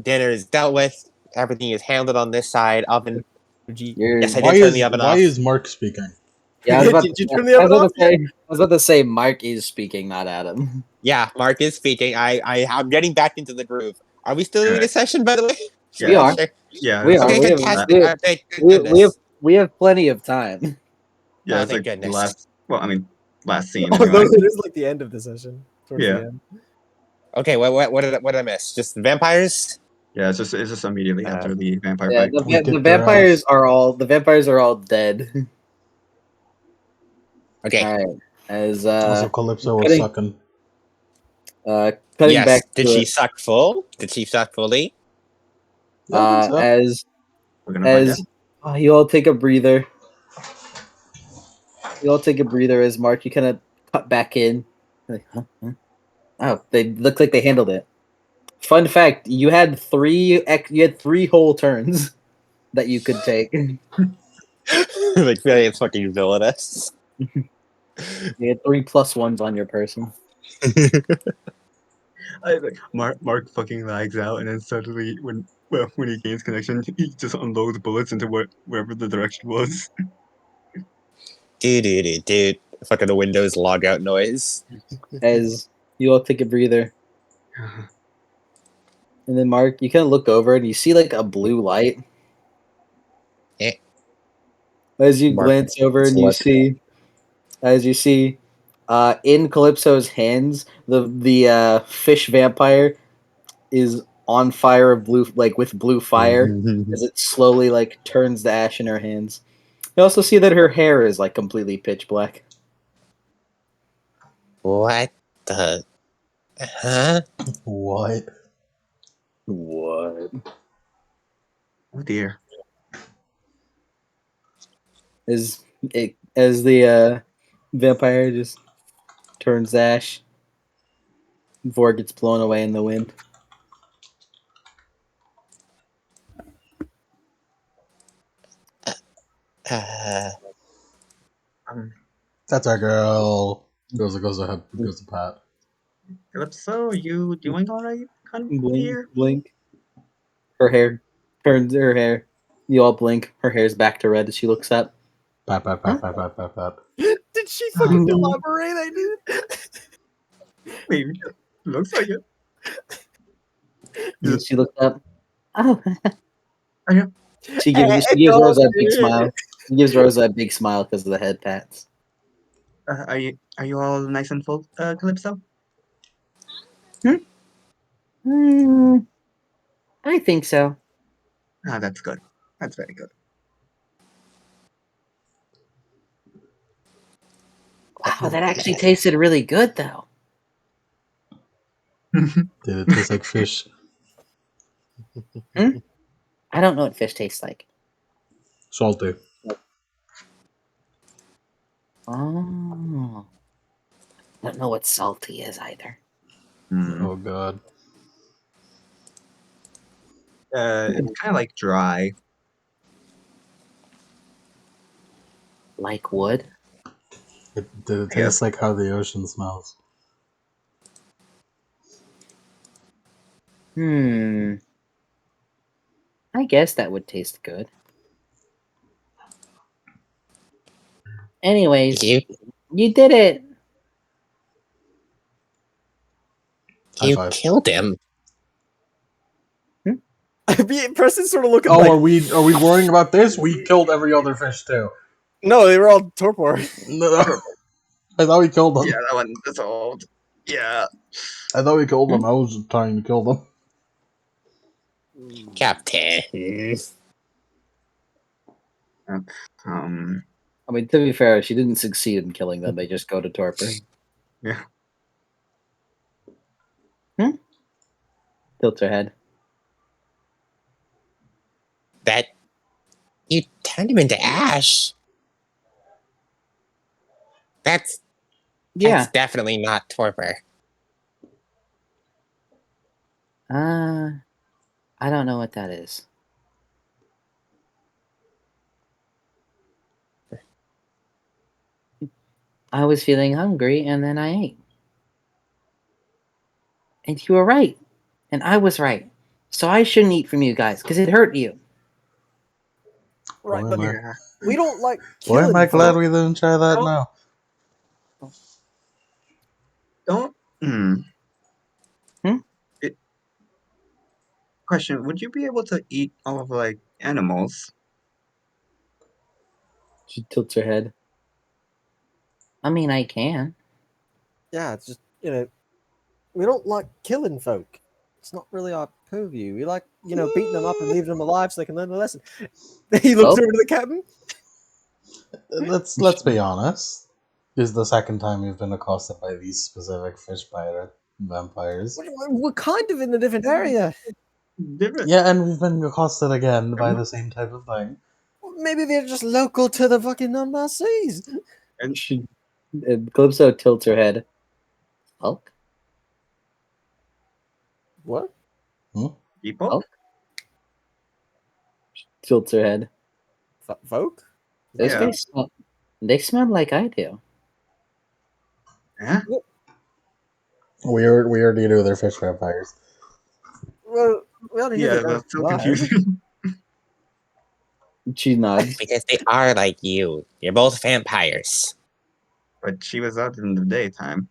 Dinner is dealt with. Everything is handled on this side. Oven. Yes, I Why did turn the oven why off. is Mark speaking? Yeah, I was about Did you to, turn the oven off? I was about to say Mark is speaking, not Adam. Yeah, Mark is speaking. I'm getting back into the groove. Are we still doing a Alright. session, by the way? We are. Sure. Yeah, We it's are. Okay, like We have, the fantastic. Thank we have goodness. we have plenty of time. yeah, Oh, it's thank like the goodness. last. Well, I mean, last scene Oh, anyway. no, it is like the end of the session. Towards Yeah. the end. Okay, what did I miss? Just the vampires? Yeah, it's just immediately after the vampire Yeah, fight. We the kicked their ass. the vampires are all dead. Okay. All right, as Also, Calypso was cutting sucking. cutting Yes. back Did to she it, suck full? Did she suck fully? Yeah, I think so. We're gonna find out. as you all take a breather. You all take a breather as Mark. You kind of cut back in. Like, huh? Oh, they look like they handled it. Fun fact: you had three whole turns that you could take. Like, really, it's fucking villainous. You had 3+1s on your person. Mark fucking lags out, and then suddenly, when he gains connection, he just unloads bullets into wherever the direction was. Dude. Fucking the Windows logout noise. As you all take a breather, and then Mark, you kind of look over and you see like a blue light. Eh. As you Mark, glance over it's and you look. see, in Calypso's hands, the fish vampire is on fire of blue, like with blue fire, as it slowly like turns to ash in her hands. You also see that her hair is like completely pitch black. What the? Huh? What? What? Oh dear. As the vampire just turns to ash before it gets blown away in the wind. Um, That's our girl. Goes to Pat. Calypso, you doing all right, Blink, dear? blink. Her hair turns. Her hair. You all blink. Her hair's back to red as she looks up. Pat. Did she fucking elaborate? I did. Maybe. Looks like it. As she looks up. Oh. Are you, She gives Rosa a big smile. She gives Rosa a big smile because of the head pats. are you all nice and full, Calypso? I think so. Ah, that's good. That's very good. Wow, that actually tasted really good, though. Did it taste like fish? I don't know what fish tastes like. Salty. Oh. I don't know what salty is either. Oh god. It's kind of like dry. Like wood? Did it Yeah. taste like how the ocean smells? I guess that would taste good. Anyways, You did it. High five. killed him. I mean, Preston's sort of looking Oh, like. are we worrying about this? We killed every other fish too. No, they were all torpor. No, I thought we killed them. Yeah, that one dissolved. Yeah. I thought we killed them. I was just trying to kill them. Captain. I mean, to be fair, she didn't succeed in killing them. They just go to torpor. Yeah. Tilts her head. That you turned him into ash. That's definitely not torpor. I don't know what that is. I was feeling hungry, and then I ate. And you were right. And I was right. So I shouldn't eat from you guys because it hurt you. Right, Boy, but am Yeah. we don't like Boy, am killing I glad folk. we didn't try that Oh. now. Don't. Hmm? Question: would you be able to eat all of like animals? She tilts her head. I mean, I can. Yeah, it's just, we don't like killing folk. It's not really our purview. We like, beating them up and leaving them alive so they can learn a lesson. He looks Oh. over to the captain. Let's be honest. This is the second time we've been accosted by these specific fish pirate vampires. We're kind of in a different area. Different. Yeah, and we've been accosted again by the same type of thing. Maybe they're just local to the fucking seas. And She Calypso tilts her head. Hulk? What? people. Oh. Tilts her head. Folk? Those Yeah. guys smell. They smell like I do. Yeah. We already knew they're fish vampires. Well, we already knew Yeah. they don't That's so fly. confusing. She nods. Because they are like you. You're both vampires. But she was out in the daytime.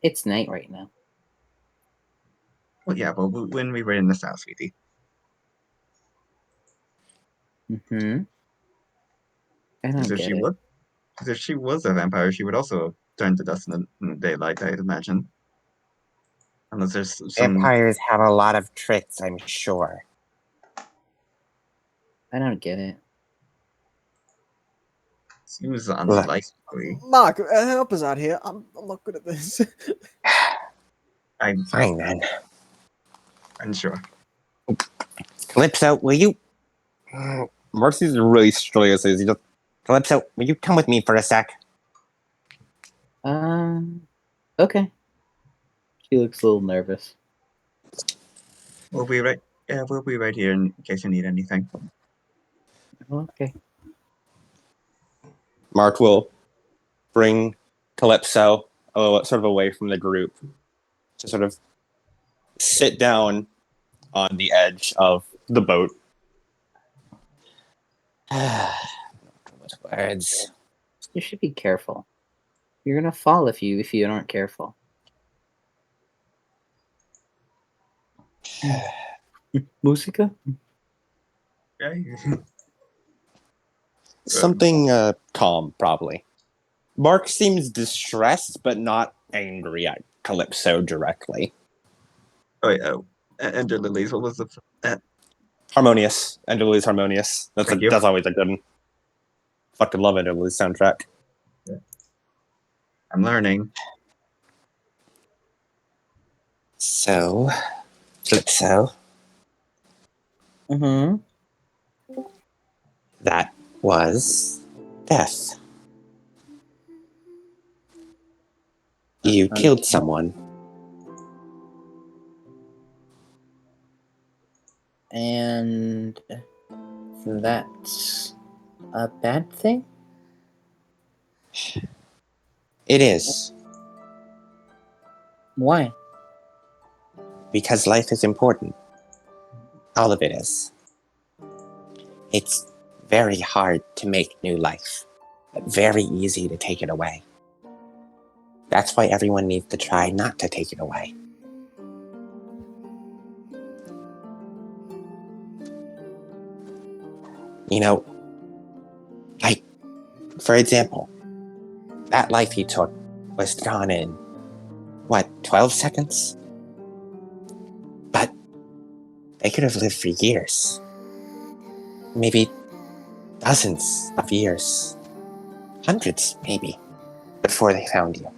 It's night right now. Well, yeah, but when we were in the south, sweetie. Mm-hmm. I don't Because if get she it. would, because if she was a vampire, she would also turn to dust in the daylight, I'd imagine. Unless there's some. Vampires have a lot of tricks, I'm sure. I don't get it. Seems unlikely. Mark, help us out here. I'm not good at this. I'm Fine then. unsure. Calypso, will you? Marcy's really struggling. So he just, Calypso, will you come with me for a sec? Okay. She looks a little nervous. We'll be right. Yeah, we'll be right here in case you need anything. Okay. Mark will bring Calypso sort of away from the group to sort of sit down on the edge of the boat. What words? You should be careful. You're gonna fall if you aren't careful. Musica? Okay. Something calm, probably. Mark seems distressed, but not angry at Calypso directly. Oh yeah. Ender Lilies. What was the? Harmonious. Ender Lily's Harmonious. Thank you. That's always a good one. Fucking love Ender Lily's soundtrack. I'm learning. So, Calypso, Mm-hmm. that was death. You killed someone. And that's a bad thing? It is. Why? Because life is important. All of it is. It's very hard to make new life, but very easy to take it away. That's why everyone needs to try not to take it away. You know, like, for example, that life you took was gone in, 12 seconds? But they could have lived for years. Maybe dozens of years. Hundreds, maybe, before they found you.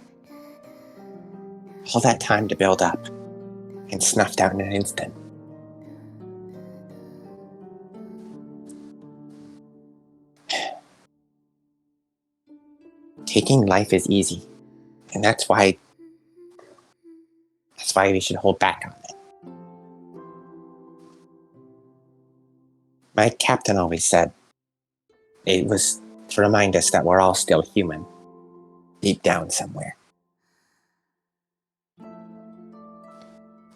All that time to build up and snuffed out in an instant. Taking life is easy, and that's why we should hold back on it. My captain always said it was to remind us that we're all still human, deep down somewhere.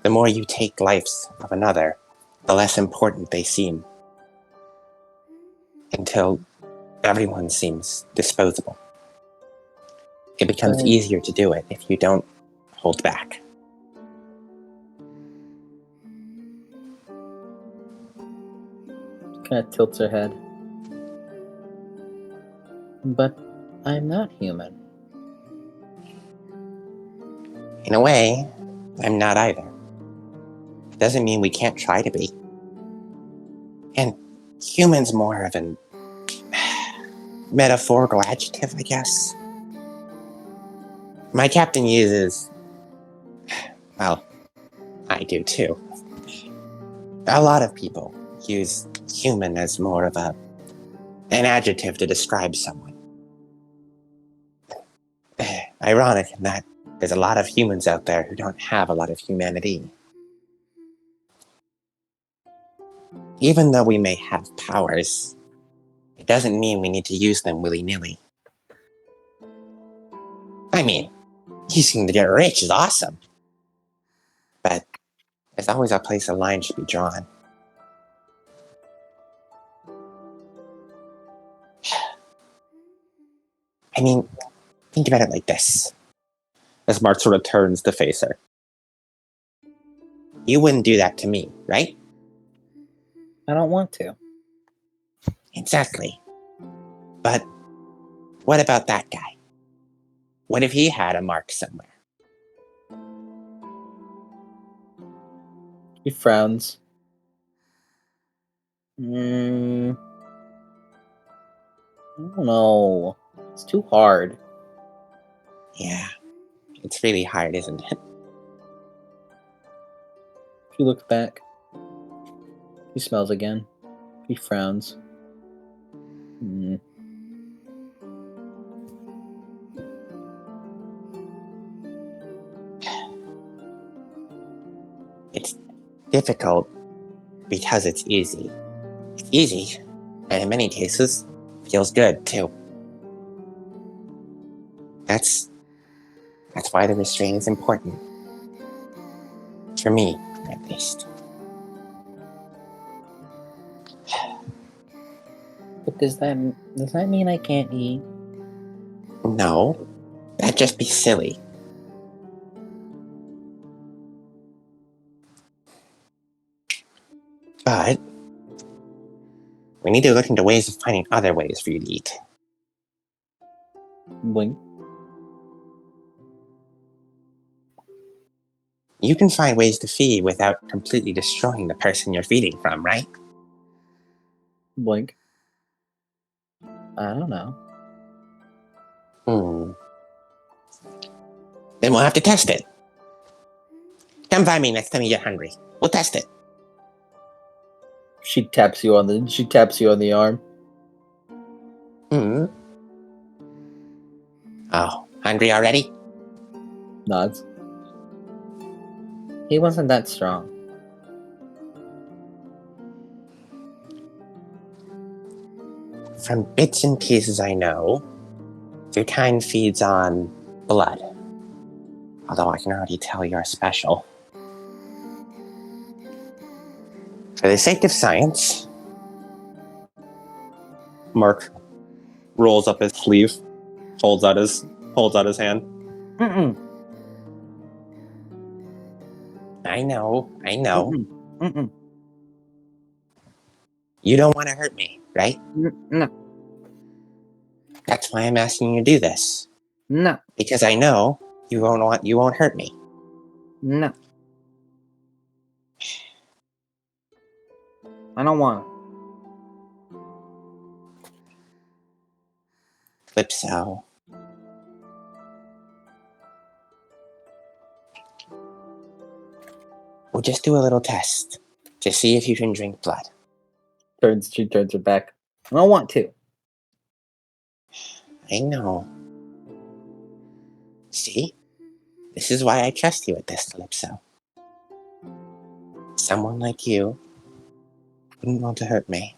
The more you take lives of another, the less important they seem. Until everyone seems disposable. It becomes easier to do it if you don't hold back. Kind of tilts her head. But I'm not human. In a way, I'm not either. It doesn't mean we can't try to be. And human's more of an metaphorical adjective, I guess. My captain uses, well, I do too. A lot of people use human as more of an adjective to describe someone. Ironic in that there's a lot of humans out there who don't have a lot of humanity. Even though we may have powers, it doesn't mean we need to use them willy-nilly. I mean, using to get rich is awesome. But there's always a place a line should be drawn. I mean, think about it like this. As Mark sort of turns to face her. You wouldn't do that to me, right? I don't want to. Exactly. But what about that guy? What if he had a mark somewhere? He frowns. I don't know. It's too hard. Yeah, it's really hard, isn't it? He looks back. He smells again. He frowns. It's difficult because it's easy. It's easy, and in many cases, feels good too. That's why the restraint is important. For me, at least. But does that mean I can't eat? No, that'd just be silly. But we need to look into ways of finding other ways for you to eat. Blink. You can find ways to feed without completely destroying the person you're feeding from, right? Blink. I don't know. Then we'll have to test it. Come find me next time you get hungry. We'll test it. She taps you on the arm. Oh, hungry already? Nods. He wasn't that strong. From bits and pieces I know, your kind feeds on blood. Although I can already tell you're special. For the sake of science, Mark rolls up his sleeve, holds out his hand. I know. Mm-mm. You don't want to hurt me, right? No. That's why I'm asking you to do this. No. Because I know you won't hurt me. No. I don't want it. Calypso. We'll just do a little test to see if you can drink blood. She turns her back. I don't want to. I know. See? This is why I trust you at this, Calypso. Someone like you wouldn't want to hurt me.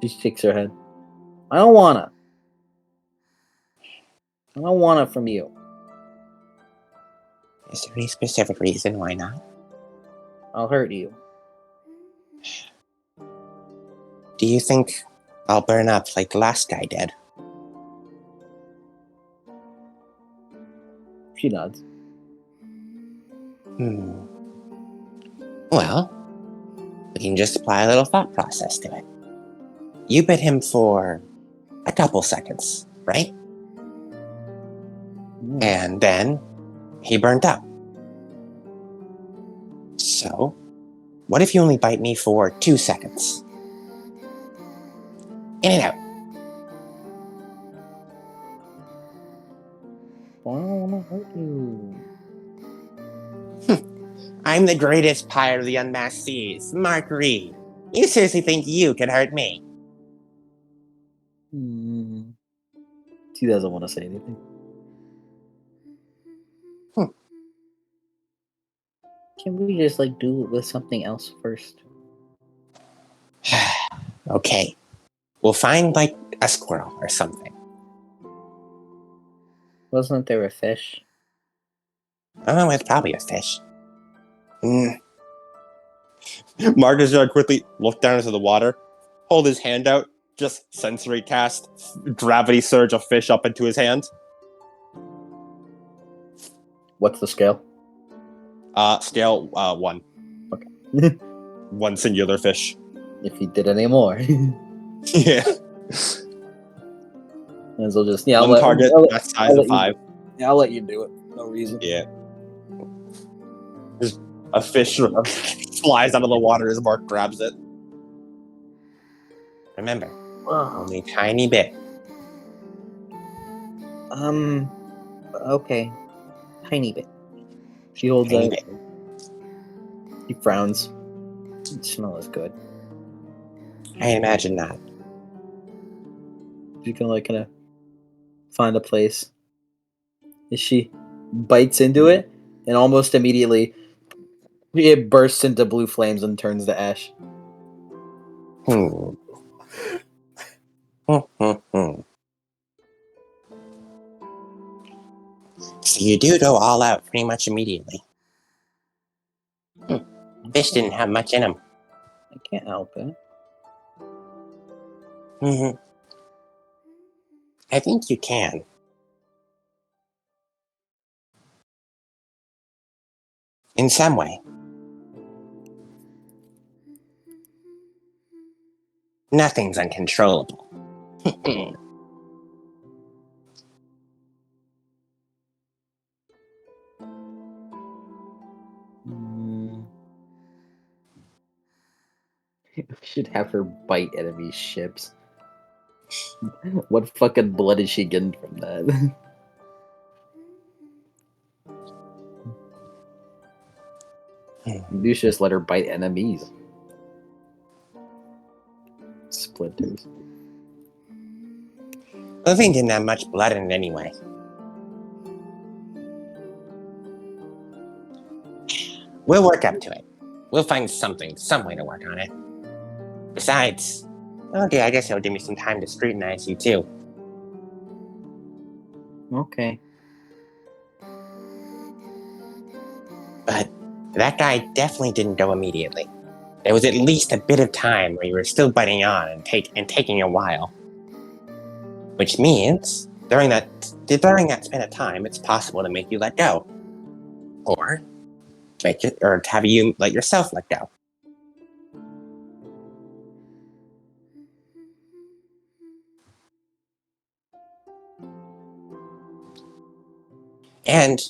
She shakes her head. I don't wanna. I don't want it from you. Is there any specific reason why not? I'll hurt you. Do you think I'll burn up like the last guy did? She nods. Well, we can just apply a little thought process to it. You bit him for a couple seconds, right? And then he burnt up. So, what if you only bite me for 2 seconds? In and out. I don't want to hurt you. I'm the greatest pirate of the unmasked seas, Mark Reed. You seriously think you can hurt me? She doesn't want to say anything. Can we just do it with something else first? Okay. We'll find a squirrel or something. Wasn't there a fish? Oh, it's probably a fish. Mark is gonna quickly look down into the water, hold his hand out, just sensory cast, gravity surge a fish up into his hand. What's the scale? Scale 1. Okay. 1 singular fish. If he did any more. Yeah. As well just One target, that size of 5. I'll let you do it. No reason. Yeah. Just a fish flies out of the water as Mark grabs it. Remember, only a tiny bit. Okay. Tiny bit. She holds Tiny out. bit. He frowns. The smell is good. I imagine not. She's gonna kind of find a place. She bites into it, and almost immediately it bursts into blue flames and turns to ash. So you do go all out pretty much immediately. Fish didn't have much in him. I can't help it. I think you can. In some way. Nothing's uncontrollable. We should have her bite enemy ships. What fucking blood is she getting from that? You should just let her bite enemies. Splinters. The thing didn't have much blood in it anyway. We'll work up to it. We'll find some way to work on it. Besides, okay, I guess it'll give me some time to scrutinize you too. Okay. But that guy definitely didn't go immediately. There was at least a bit of time where you were still biting on and taking a while. Which means, during that span of time, it's possible to make you let go. Or to have you let yourself let go. And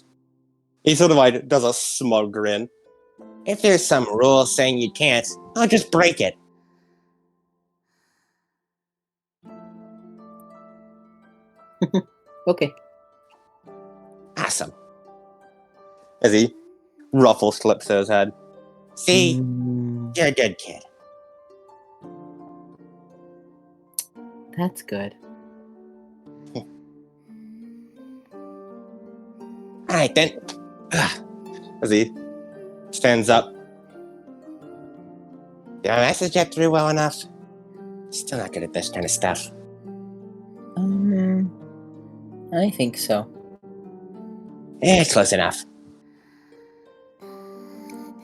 He sort of does a smug grin. if there's some rule saying you can't, I'll just break it. Okay. Awesome. As he ruffles clips to his head. See, you're a good kid. That's good. Alright then. As he stands up. Did my message get through well enough? Still not good at this kind of stuff. I think so. Close enough.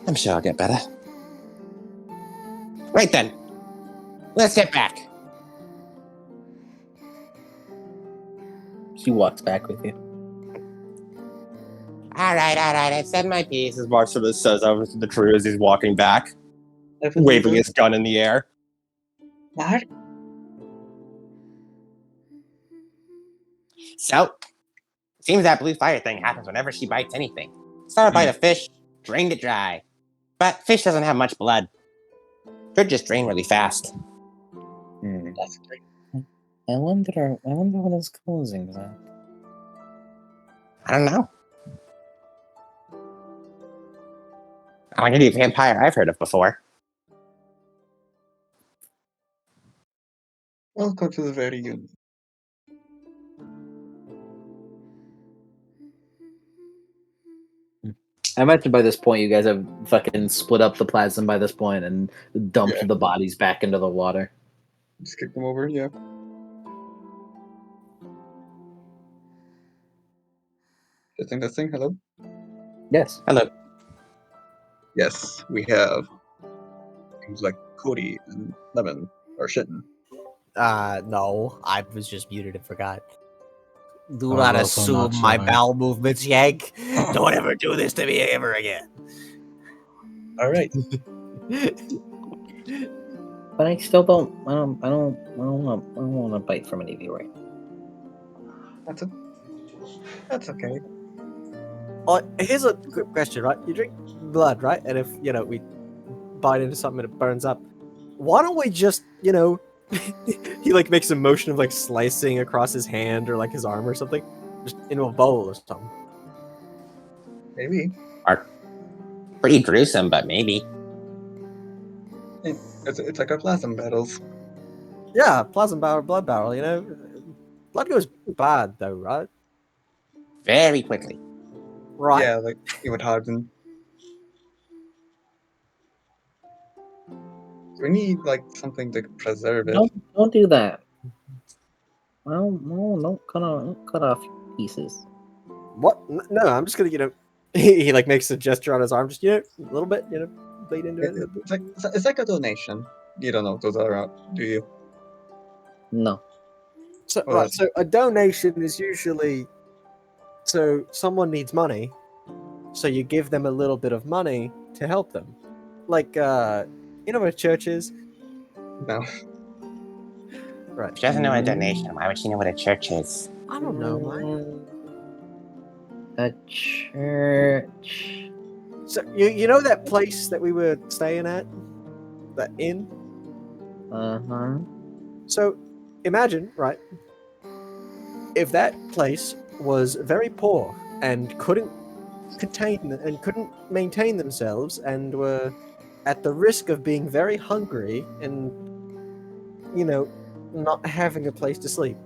I'm sure I'll get better. Right then. Let's get back. She walks back with you. All right. I've said my piece. As Mark sort of says over to the crew as he's walking back, Definitely waving good. his gun in the air. What? So, seems that blue fire thing happens whenever she bites anything. Start a bite of fish, drained it dry. But fish doesn't have much blood. Should just drain really fast. That's great. I wonder what is causing that. I don't know. I'm gonna do vampire I've heard of before. Welcome to the very good. I imagine by this point you guys have fucking split up the plasm by this point and dumped Yeah. the bodies back into the water. Just kick them over, yeah. Testing, hello? Yes. Hello. Yes, we have things like Cody and Lemon are shitting. No, I was just muted and forgot. Do I not was also assume not my shitting. bowel movements, Yank. Don't ever do this to me ever again. Alright. But I still don't want to bite from any of you right now. That's okay. Here's a quick question, right? You drink blood, right? And if, we bite into something and it burns up, why don't we just, he, makes a motion of, slicing across his hand or, his arm or something, just into a bowl or something. Maybe. Pretty gruesome, but maybe. It's like our plasma battles. Yeah, plasma barrel, blood barrel, Blood goes bad, though, right? Very quickly. Right. Yeah, like it would harden. We need something to preserve it. Don't do that. Don't cut off pieces. What? No, I'm just gonna, he makes a gesture on his arm, just, a little bit, bleed into it. It's like a donation. You don't know what those are, do you? No. So, Well, right, so a donation is usually, so someone needs money, so you give them a little bit of money to help them. Like, you know what a church is? No. Right. She doesn't know what a donation. Why would she know what a church is? I don't know, man. A church. So, you know that place that we were staying at? That inn? Uh-huh. So, imagine, right, if that place was very poor and couldn't maintain themselves and were at the risk of being very hungry and, not having a place to sleep.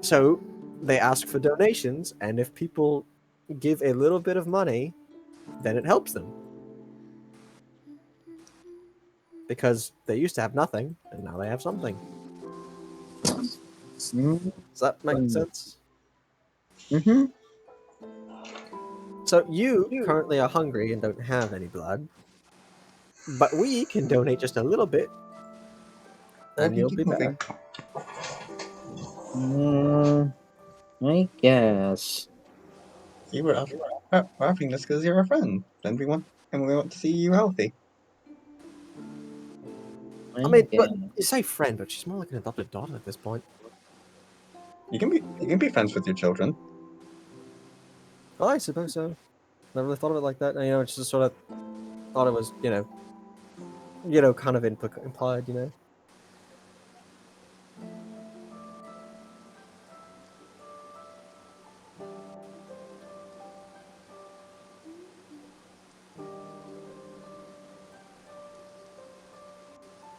So they ask for donations, and if people give a little bit of money, then it helps them. Because they used to have nothing, and now they have something. Does that make sense? Mm-hmm. So you currently are hungry and don't have any blood, but we can donate just a little bit, and you'll be better. I guess. You were offering this because you're a friend, and we want to see you healthy. I mean, but you say friend, but she's more like an adopted daughter at this point. You can be friends with your children. Oh, I suppose so. Never really thought of it like that. It's just sort of thought it was, kind of implied,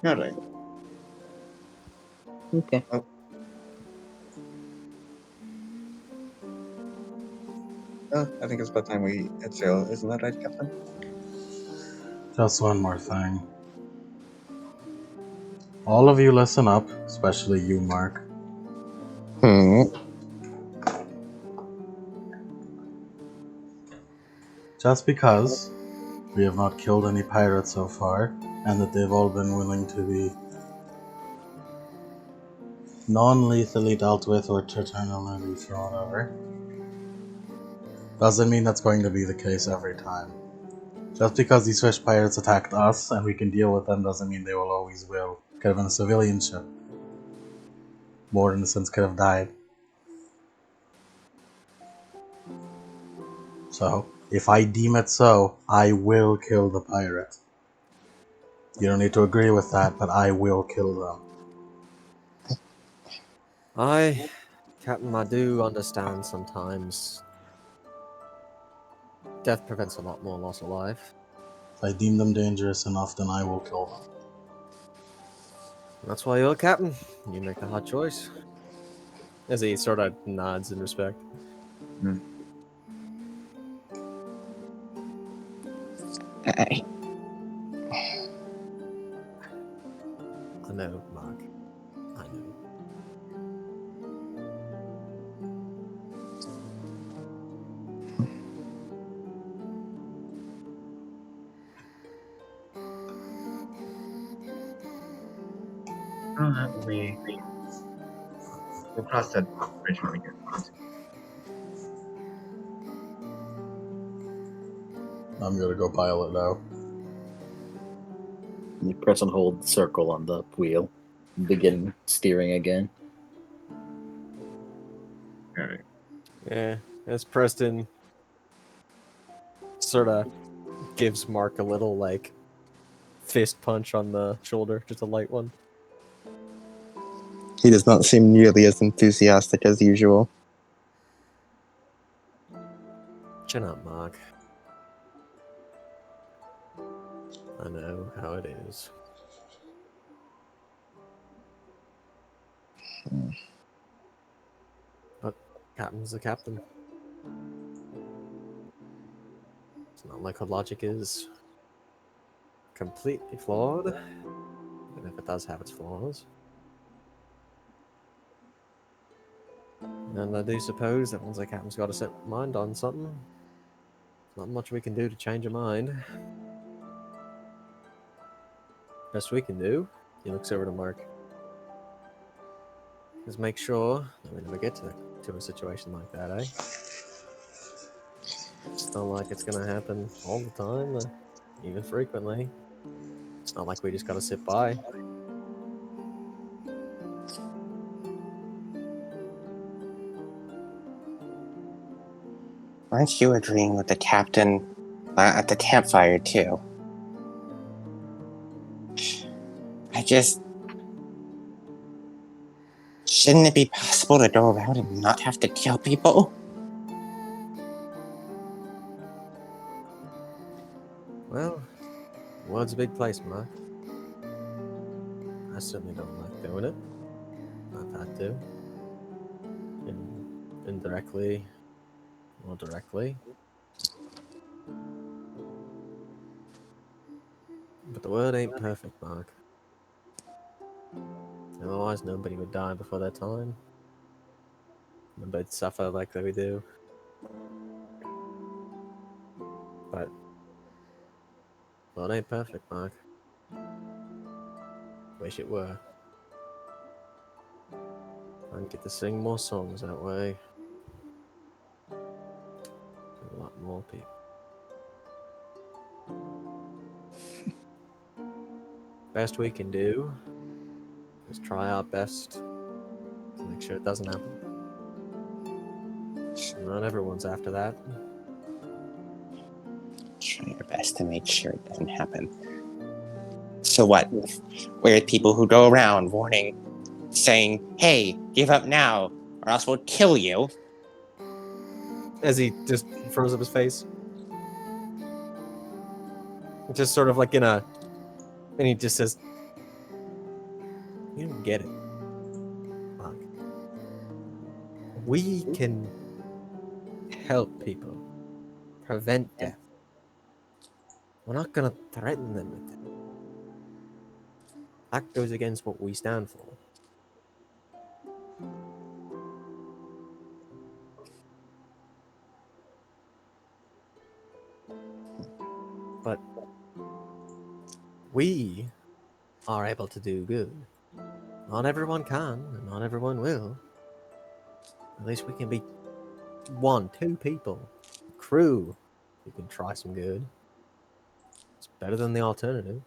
Alright. Okay. I think it's about time we hit sail, isn't that right, Captain? Just one more thing. All of you listen up, especially you, Mark. Just because we have not killed any pirates so far, and that they've all been willing to be non-lethally dealt with or to turn a new leaf or whatever, doesn't mean that's going to be the case every time. Just because these fish pirates attacked us and we can deal with them doesn't mean they will always will. Could have been a civilian ship. More innocents could have died. So, if I deem it so, I will kill the pirate. You don't need to agree with that, but I will kill them. Captain, I do understand sometimes death prevents a lot more loss of life. If I deem them dangerous enough, then I will kill them. That's why you're a captain. You make the hard choice. As he sort of nods in respect. I, I know, Mark. I know. We'll cross that bridge when we get to it. I'm gonna go pilot now. You press and hold circle on the wheel. Begin steering again. Alright. Yeah, as Preston sort of gives Mark a little, like, fist punch on the shoulder, just a light one. He does not seem nearly as enthusiastic as usual. Chin up, Mark. I know how it is. But Captain's the captain. It's not like her logic is completely flawed, even if it does have its flaws. And I do suppose that once the captain's got a set mind on something, not much we can do to change her mind. Best we can do, he looks over to Mark, is make sure that we never get to a situation like that, eh? It's not like it's gonna happen all the time, even frequently. It's not like we just gotta sit by. aren't you agreeing with the captain at the campfire, too? I just... Shouldn't it be possible to go around and not have to kill people? Well, the world's a big place, Mark. I certainly don't like doing it. I've had to. Indirectly or directly. But the world ain't perfect, Mark. Otherwise, nobody would die before their time. Nobody'd suffer like we do. But the world ain't perfect, Mark. Wish it were. I'd get to sing more songs that way. To a lot more people. Best we can do is try our best to make sure it doesn't happen. Not everyone's after that. Try your best to make sure it doesn't happen. So what? We're people who go around warning, saying, hey, give up now, or else we'll kill you. As he just froze up his face. Just sort of like in a... And he just says, you don't get it, Mark. We can help people. Prevent death. We're not gonna threaten them with it. That goes against what we stand for. but we are able to do good. Not everyone can, and not everyone will. At least we can be 1, 2 people, a crew who can try some good. It's better than the alternative.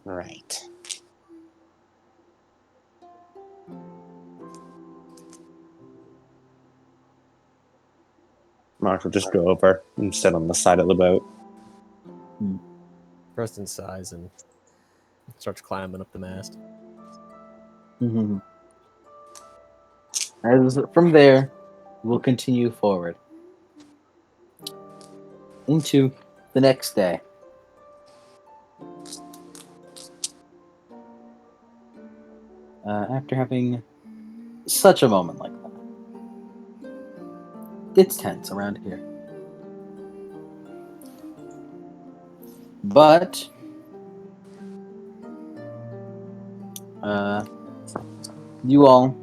Right. Mark will just go over and sit on the side of the boat. Preston sighs and starts climbing up the mast. Mhm. As from there, we'll continue forward into the next day. After having such a moment like that, it's tense around here. But you all,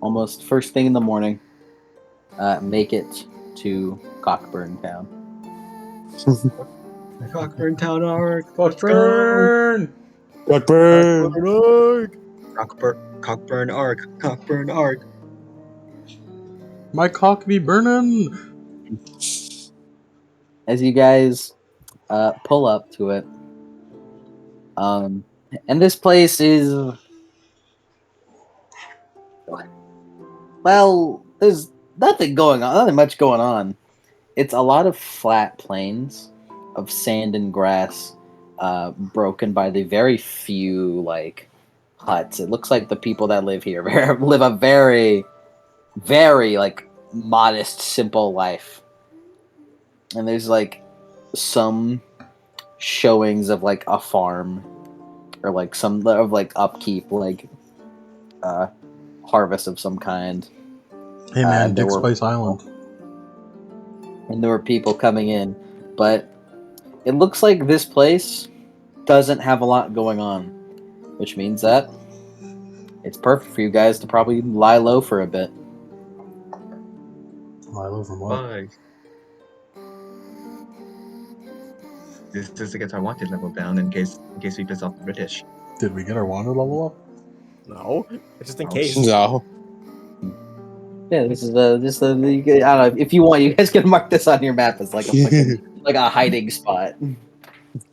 almost first thing in the morning, make it to Cockburn Town. Cockburn Town Arc. Cockburn! Cockburn! Cockburn Arc. Cockburn Arc. My cock be burning! As you guys pull up to it, and this place is, well, there's nothing much going on. It's a lot of flat plains of sand and grass, broken by the very few like huts. It looks like the people that live here live a very, very like modest, simple life. And there's like some showings of like a farm or like some of like upkeep, like harvest of some kind. Hey man, there Dick were- Spice Island. And there were people coming in, but it looks like this place doesn't have a lot going on, which means that it's perfect for you guys to probably lie low for a bit. Milo from what? Bye. This is to get our wanted level down in case we piss off the British. Did we get our wanted level up? No, just in Oh, case. No. Yeah, this is I don't know, if you want, you guys can mark this on your map as like a fucking, like a hiding spot.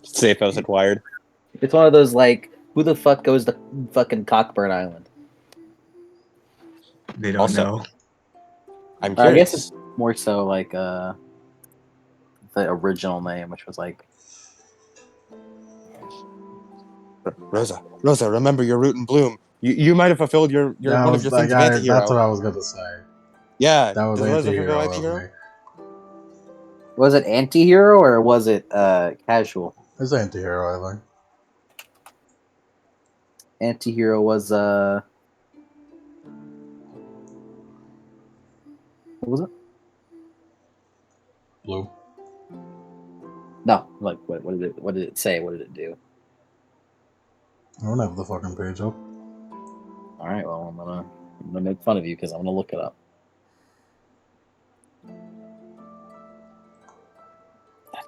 Safe as acquired. It's one of those like, who the fuck goes to fucking Cockburn Island? They don't Also, know. I'm I guess curious. it's more so like the original name, which was like Rosa, remember your root and bloom. You might have fulfilled your one of your things of anti-hero. That's what I was gonna say. Yeah, That was does Rosa fulfill anti-hero of anti-hero? me. was it anti-hero or was it casual? It's anti-hero, I think. Anti-hero was what was it? Blue. No, like what did it say? What did it do? I don't have the fucking page up. All right, well I'm gonna make fun of you because I'm gonna look it up.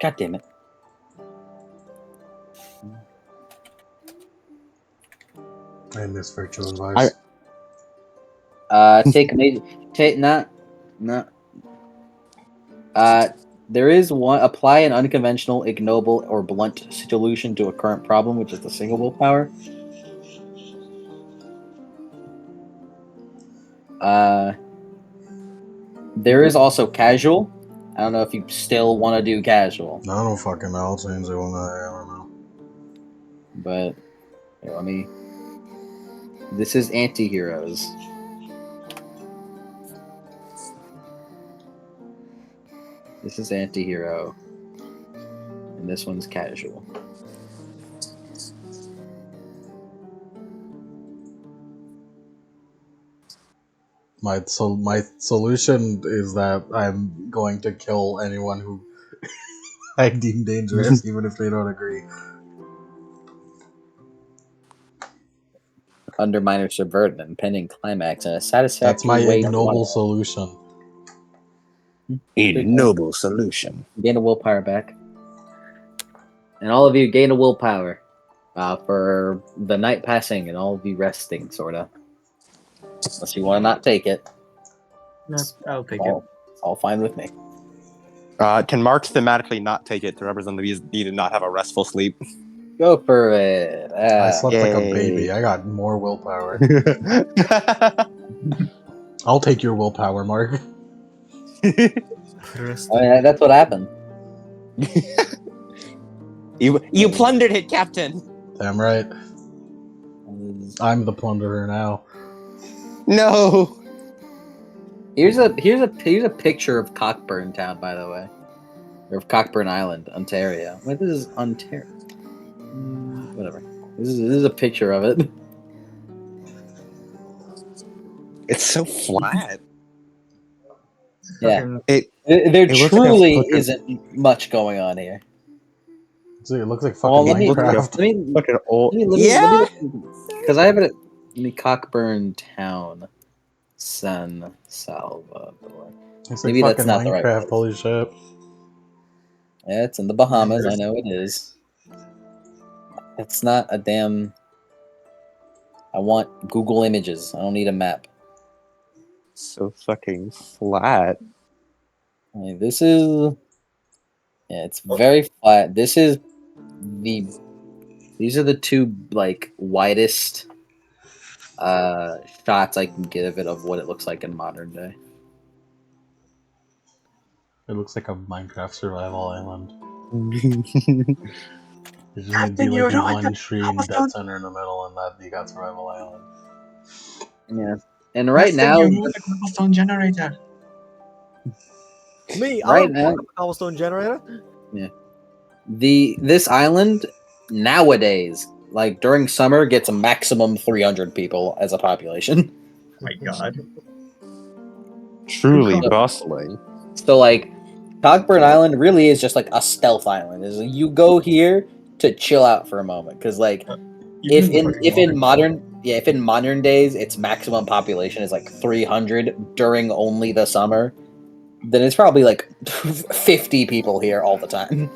God damn it! I miss virtual advice. There is one. Apply an unconventional, ignoble, or blunt solution to a current problem, which is the single willpower. There is also casual. I don't know if you still want to do casual, I don't fucking know. I'll change it when I don't know. but here, let me. This is anti-heroes. This is anti-hero, and this one's casual. My solution is that I'm going to kill anyone who I deem dangerous, even if they don't agree. undermine or subvert an impending climax in a satisfactory That's my way. ignoble solution. A noble solution. Gain a willpower back. And all of you gain a willpower for the night passing and all of you resting, sort of. Unless you want to not take it. No, I'll take It's all fine with me. Can Mark thematically not take it to represent the need to not have a restful sleep? Go for it. I slept like a Yay. baby. I got more willpower. I'll take your willpower, Mark. That's what happened. You plundered it, Captain. Damn right. I'm the plunderer now. No. Here's a picture of Cockburn Town, by the way, or of Cockburn Island, Ontario. Wait, this is Ontario. Whatever. This is a picture of it. It's so flat. Yeah. It There looks like a truly fucking- isn't much going on here. See, it looks like Oh, fucking Minecraft. Fucking old. Yeah. Because I have it in the Cockburn Town, San Salvador. It's like Maybe that's fucking not the right Minecraft. place. Holy shit. Yeah, it's in the Bahamas. I know it is. It's not a damn. I want Google Images. I don't need a map. So fucking flat. I mean, this is. Yeah, it's very flat. This is the. These are the two like widest shots I can give it of what it looks like in modern day. It looks like a Minecraft survival island. There's just gonna be like one tree and dead center in the middle, and that you got survival island. Yeah, and right now, the cobblestone generator. Me, Right I don't now- have a cobblestone generator. this island nowadays, like during summer, gets a maximum 300 people as a population. Oh my god. Truly bustling. So like, Cockburn Island really is just like a stealth island. Is you go here to chill out for a moment, because like if in modern days its maximum population is like 300 during only the summer, then it's probably like 50 people here all the time.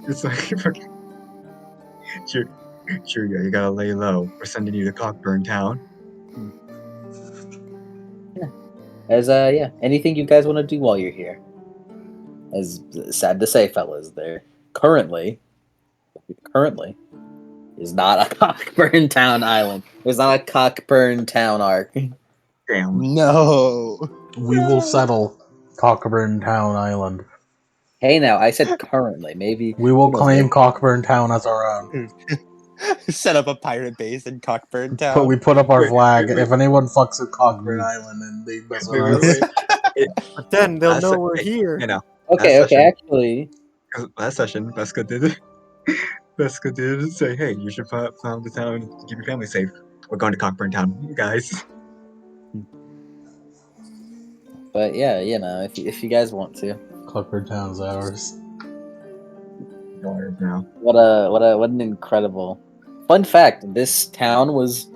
It's like fucking. Sure, yeah, you gotta lay low. We're sending you to Cockburn Town. As anything you guys want to do while you're here? As sad to say, fellas, there currently is not a Cockburn Town island. There's not a Cockburn Town arc. Damn. No. We will settle Cockburn Town Island. Hey, now I said currently. Maybe We will who knows, claim maybe- Cockburn Town as our own. Set up a pirate base in Cockburn But Town. we put up our Wait, flag. wait. If anyone fucks with Cockburn Island, then they mess with Wait. us. But then they'll That's know a- we're here. You know, Okay, That's okay. Actually, last session, Vesca did say, hey, you should found the town and keep your family safe. We're going to Cockburn Town, guys. but yeah, if you guys want to, Cockburn Town's ours. Now. what an incredible fun fact! This town was.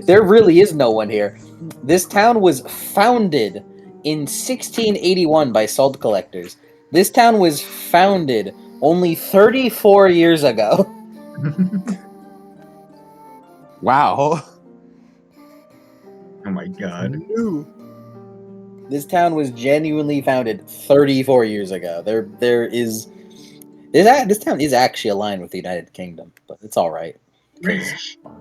There really is no one here. This town was founded in 1681 by salt collectors. This town was founded only 34 years ago. Wow. Oh my god. Ooh. This town was genuinely founded 34 years ago. This town is actually aligned with the United Kingdom, but it's all right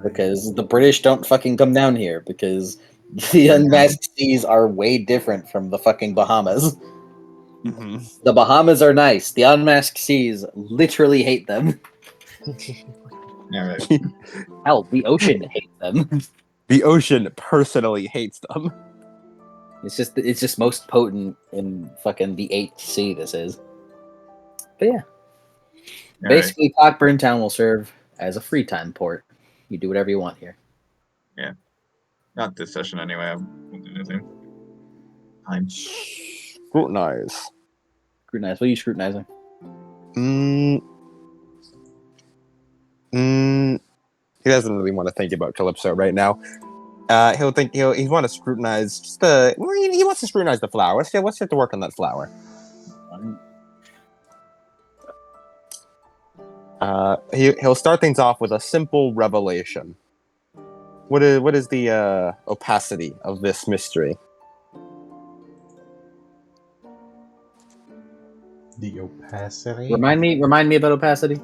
because the British don't fucking come down here because the unmasked seas are way different from the fucking Bahamas. Mm-hmm. The Bahamas are nice. The unmasked seas literally hate them. Alright. Hell, the ocean hates them. The ocean personally hates them. It's just most potent in fucking the 8th sea. This is. But yeah. Basically, Cockburn Town will serve as a free time port. You do whatever you want here. Not this session anyway. I won't do anything. Time. Scrutinize. Scrutinize. What are you scrutinizing? He doesn't really want to think about Calypso right now. He'll want to scrutinize he wants to scrutinize the flower. Let's get to work on that flower. He'll start things off with a simple revelation. What is the opacity of this mystery? The opacity. Remind me about opacity.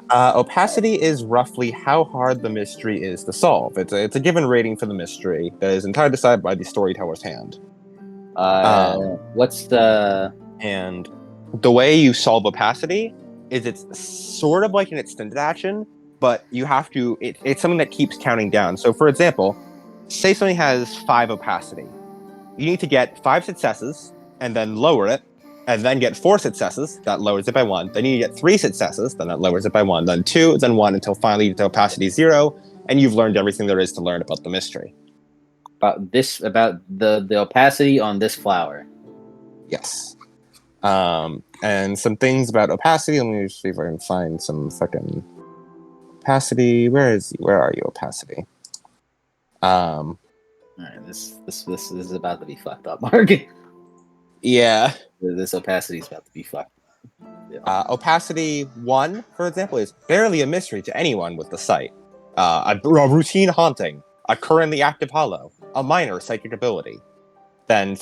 Opacity is roughly how hard the mystery is to solve. It's a given rating for the mystery that is entirely decided by the storyteller's hand. What's the... And the way you solve opacity is it's sort of like an extended action, but you have to. It's something that keeps counting down. So, for example, say something has 5 opacity. You need to get 5 successes and then lower it, and then get 4 successes, that lowers it by 1. Then you get 3 successes, then that lowers it by 1. Then 2, then 1, until finally you get to opacity 0, and you've learned everything there is to learn about the mystery. About the opacity on this flower. Yes. And some things about opacity. Let me see if I can find some fucking opacity. Where are you, opacity? All right, this is about to be fucked up, Mark. Yeah. This opacity is about to be fucked. Yeah. Opacity 1, for example, is barely a mystery to anyone with the sight. A routine haunting, a currently active hollow, a minor psychic ability. Then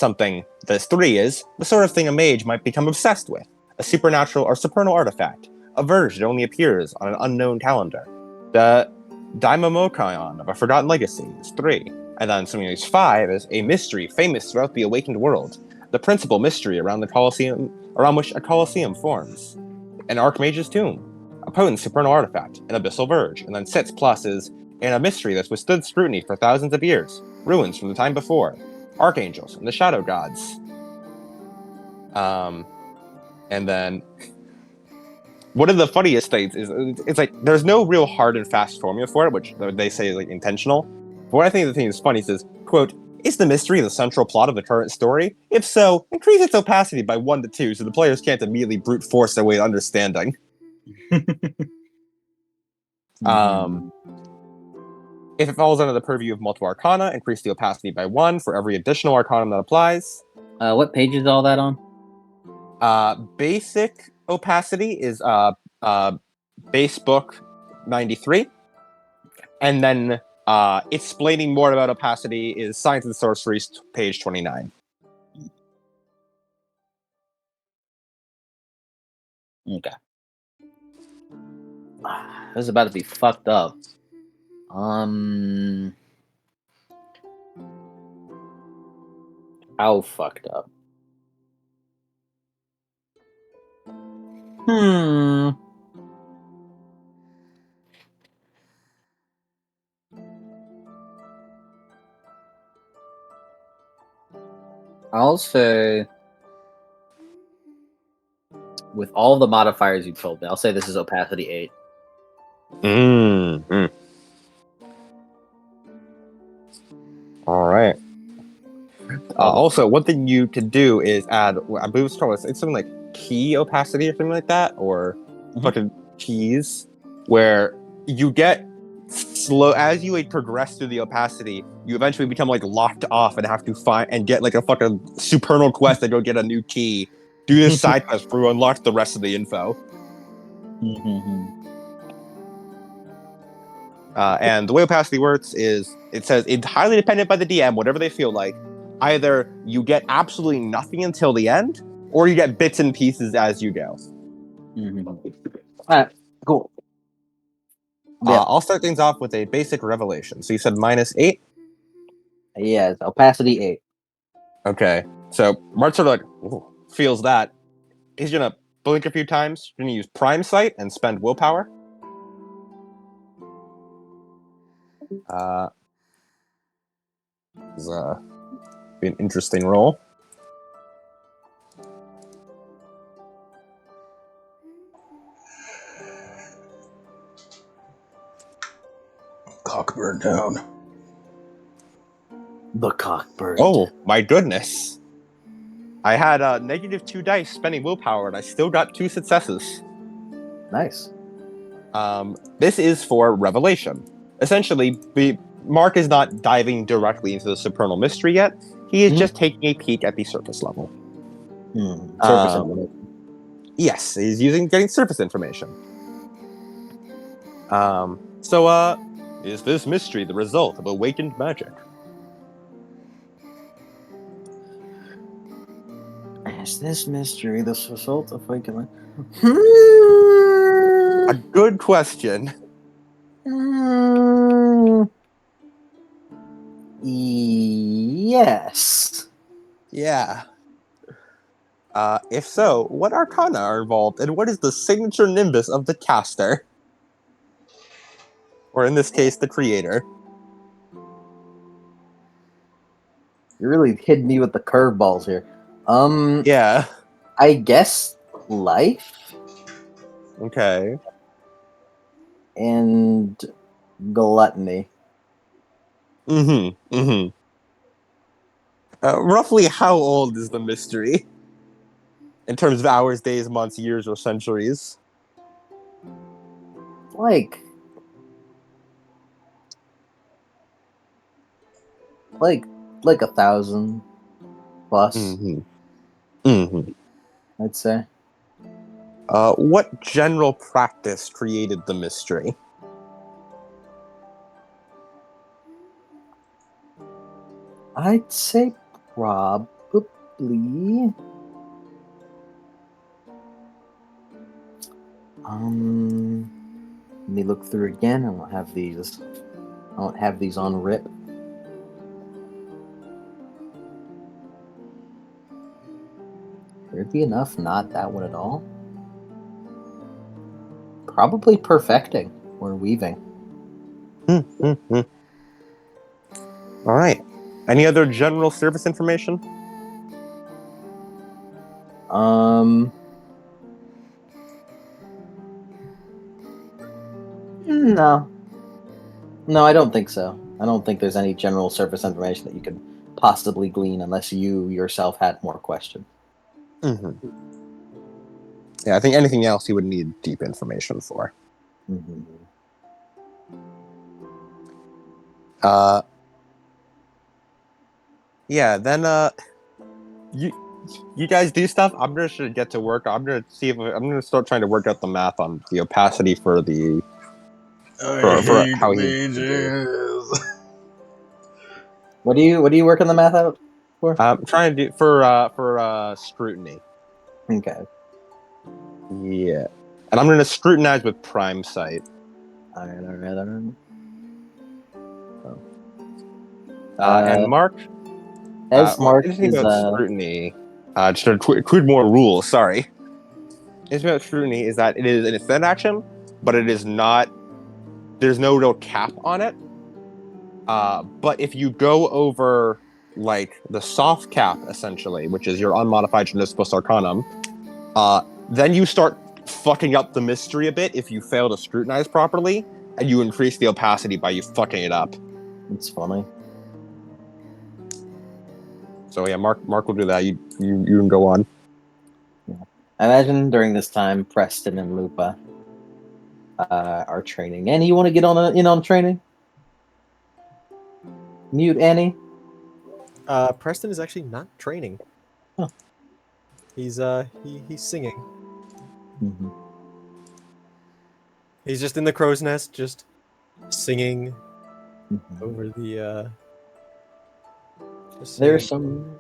this 3 is the sort of thing a mage might become obsessed with. A supernatural or supernal artifact. A verge that only appears on an unknown calendar. The daimomokion of a forgotten legacy is 3. And then something like 5 is a mystery famous throughout the awakened world. The principal mystery around which a Colosseum forms. An Archmage's tomb. A potent supernal artifact. An abyssal verge. And then 6 plus is a mystery that's withstood scrutiny for thousands of years. Ruins from the time before. Archangels and the shadow gods. And then one of the funniest things is it's like there's no real hard and fast formula for it, which they say is like intentional. But what I think the thing is funny is, quote, is the mystery the central plot of the current story? If so, increase its opacity by 1 to 2 so the players can't immediately brute force their way to understanding. If it falls under the purview of multiple arcana, increase the opacity by 1 for every additional arcanum that applies. What page is all that on? Basic opacity is base book 93. And then explaining more about opacity is Science and Sorceries, page 29. Okay. This is about to be fucked up. How fucked up? I'll say, with all the modifiers you told me, I'll say this is opacity 8. All right. Also, one thing you could do is add, I believe it's something like key opacity or something like that, or fucking keys, where you get slow as you progress through the opacity. You eventually become like locked off and have to find and get like a fucking supernal quest to go get a new key. Do this side quest to unlock the rest of the info. And the way opacity works is it says it's highly dependent by the DM, whatever they feel like. Either you get absolutely nothing until the end, or you get bits and pieces as you go. Alright, cool. Yeah. I'll start things off with a basic revelation. So you said -8? Yeah, it's opacity 8. Okay. So Mart's sort of like, feels that. He's going to blink a few times. He's going to use Prime Sight and spend willpower. This is be an interesting roll. Cockbird down. The cockbird. Oh, my goodness. I had -2 dice spending willpower, and I still got 2 successes. Nice. This is for revelation. Essentially, Mark is not diving directly into the supernal mystery yet. He is just taking a peek at the surface level. Surface information. Yes, he's getting surface information. Is this mystery the result of awakened magic? Is this mystery the result of awakening? A good question. Yes. Yeah. If so, what arcana are involved, and what is the signature nimbus of the caster? Or in this case, the creator. You're really hitting me with the curveballs here. Yeah. I guess life Okay. and gluttony. Roughly how old is the mystery? In terms of hours, days, months, years, or centuries? Like 1,000 plus, I'd say. What general practice created the mystery? I'd say probably. Let me look through again. I don't have these. I don't have these on rip. Weirdly enough, not that one at all. Probably perfecting or weaving. All right. Any other general service information? No. No, I don't think so. I don't think there's any general surface information that you could possibly glean unless you yourself had more questions. Yeah, I think anything else you would need deep information for. Yeah, then you guys do stuff. I'm gonna should get to work. I'm gonna start trying to work out the math on the opacity for the for how he. What do you work on the math out for? I'm trying to do for scrutiny. Okay. Yeah, and I'm gonna scrutinize with prime sight. All right. And Mark, as Mark interesting is about scrutiny. Just to include more rules. Sorry. Interesting about scrutiny is that it is an event action, but it is not. There's no real cap on it. But if you go over like the soft cap, essentially, which is your unmodified Municipal Arcanum, then you start fucking up the mystery a bit if you fail to scrutinize properly, and you increase the opacity by you fucking it up. It's funny. So yeah, Mark will do that. You can go on. Yeah. I imagine during this time, Preston and Lupa are training. Annie, you want to get in on training? Mute Annie. Preston is actually not training. Huh. He's he's singing. Mm-hmm. He's just in the crow's nest, just singing over the. There's some.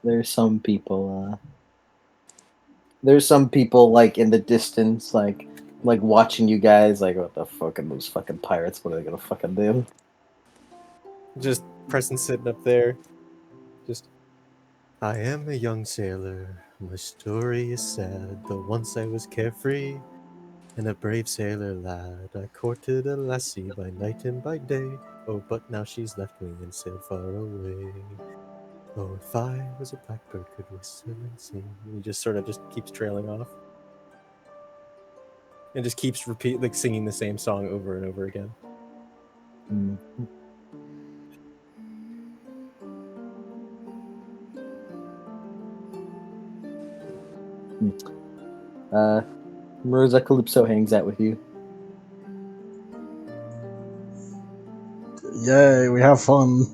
There's some people. There's some people like in the distance, like watching you guys. Like, what the fuck are those fucking pirates? What are they gonna fucking do? Just Preston sitting up there, just. I am a young sailor. My story is sad, though once I was carefree and a brave sailor lad. I courted a lassie by night and by day. Oh, but now she's left me and sailed far away. Oh, if I was a blackbird, could whistle and sing. And he just sort of just keeps trailing off, and just keeps singing the same song over and over again. Rosa Calypso hangs out with you. Yay, we have fun.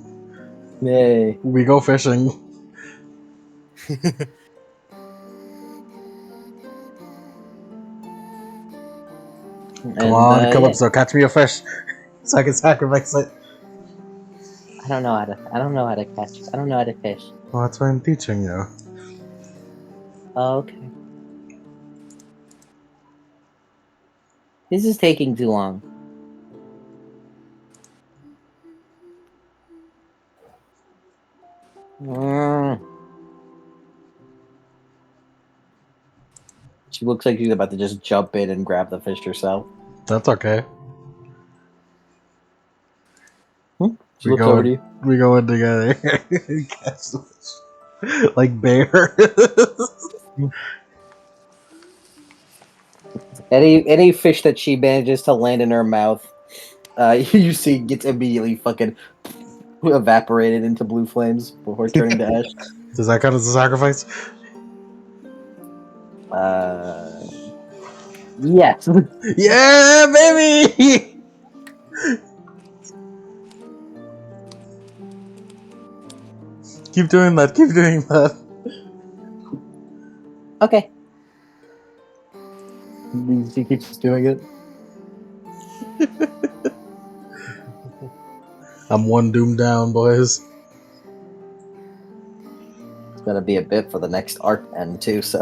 Yay. We go fishing. Come on, Calypso, catch me a fish so I can sacrifice it. I don't know how to catch. I don't know how to fish. Well, that's why I'm teaching you. Oh, okay. This is taking too long. She looks like she's about to just jump in and grab the fish herself. That's okay. She looks over to you. We go in together. Catch the fish. Like bear. Any fish that she manages to land in her mouth, you see gets immediately fucking evaporated into blue flames before turning to ash. Does that count as a sacrifice? Yes. Yeah, baby! Keep doing that, keep doing that. Okay. She keeps doing it. I'm one doom down, boys. It's gonna be a bit for the next arc end too, so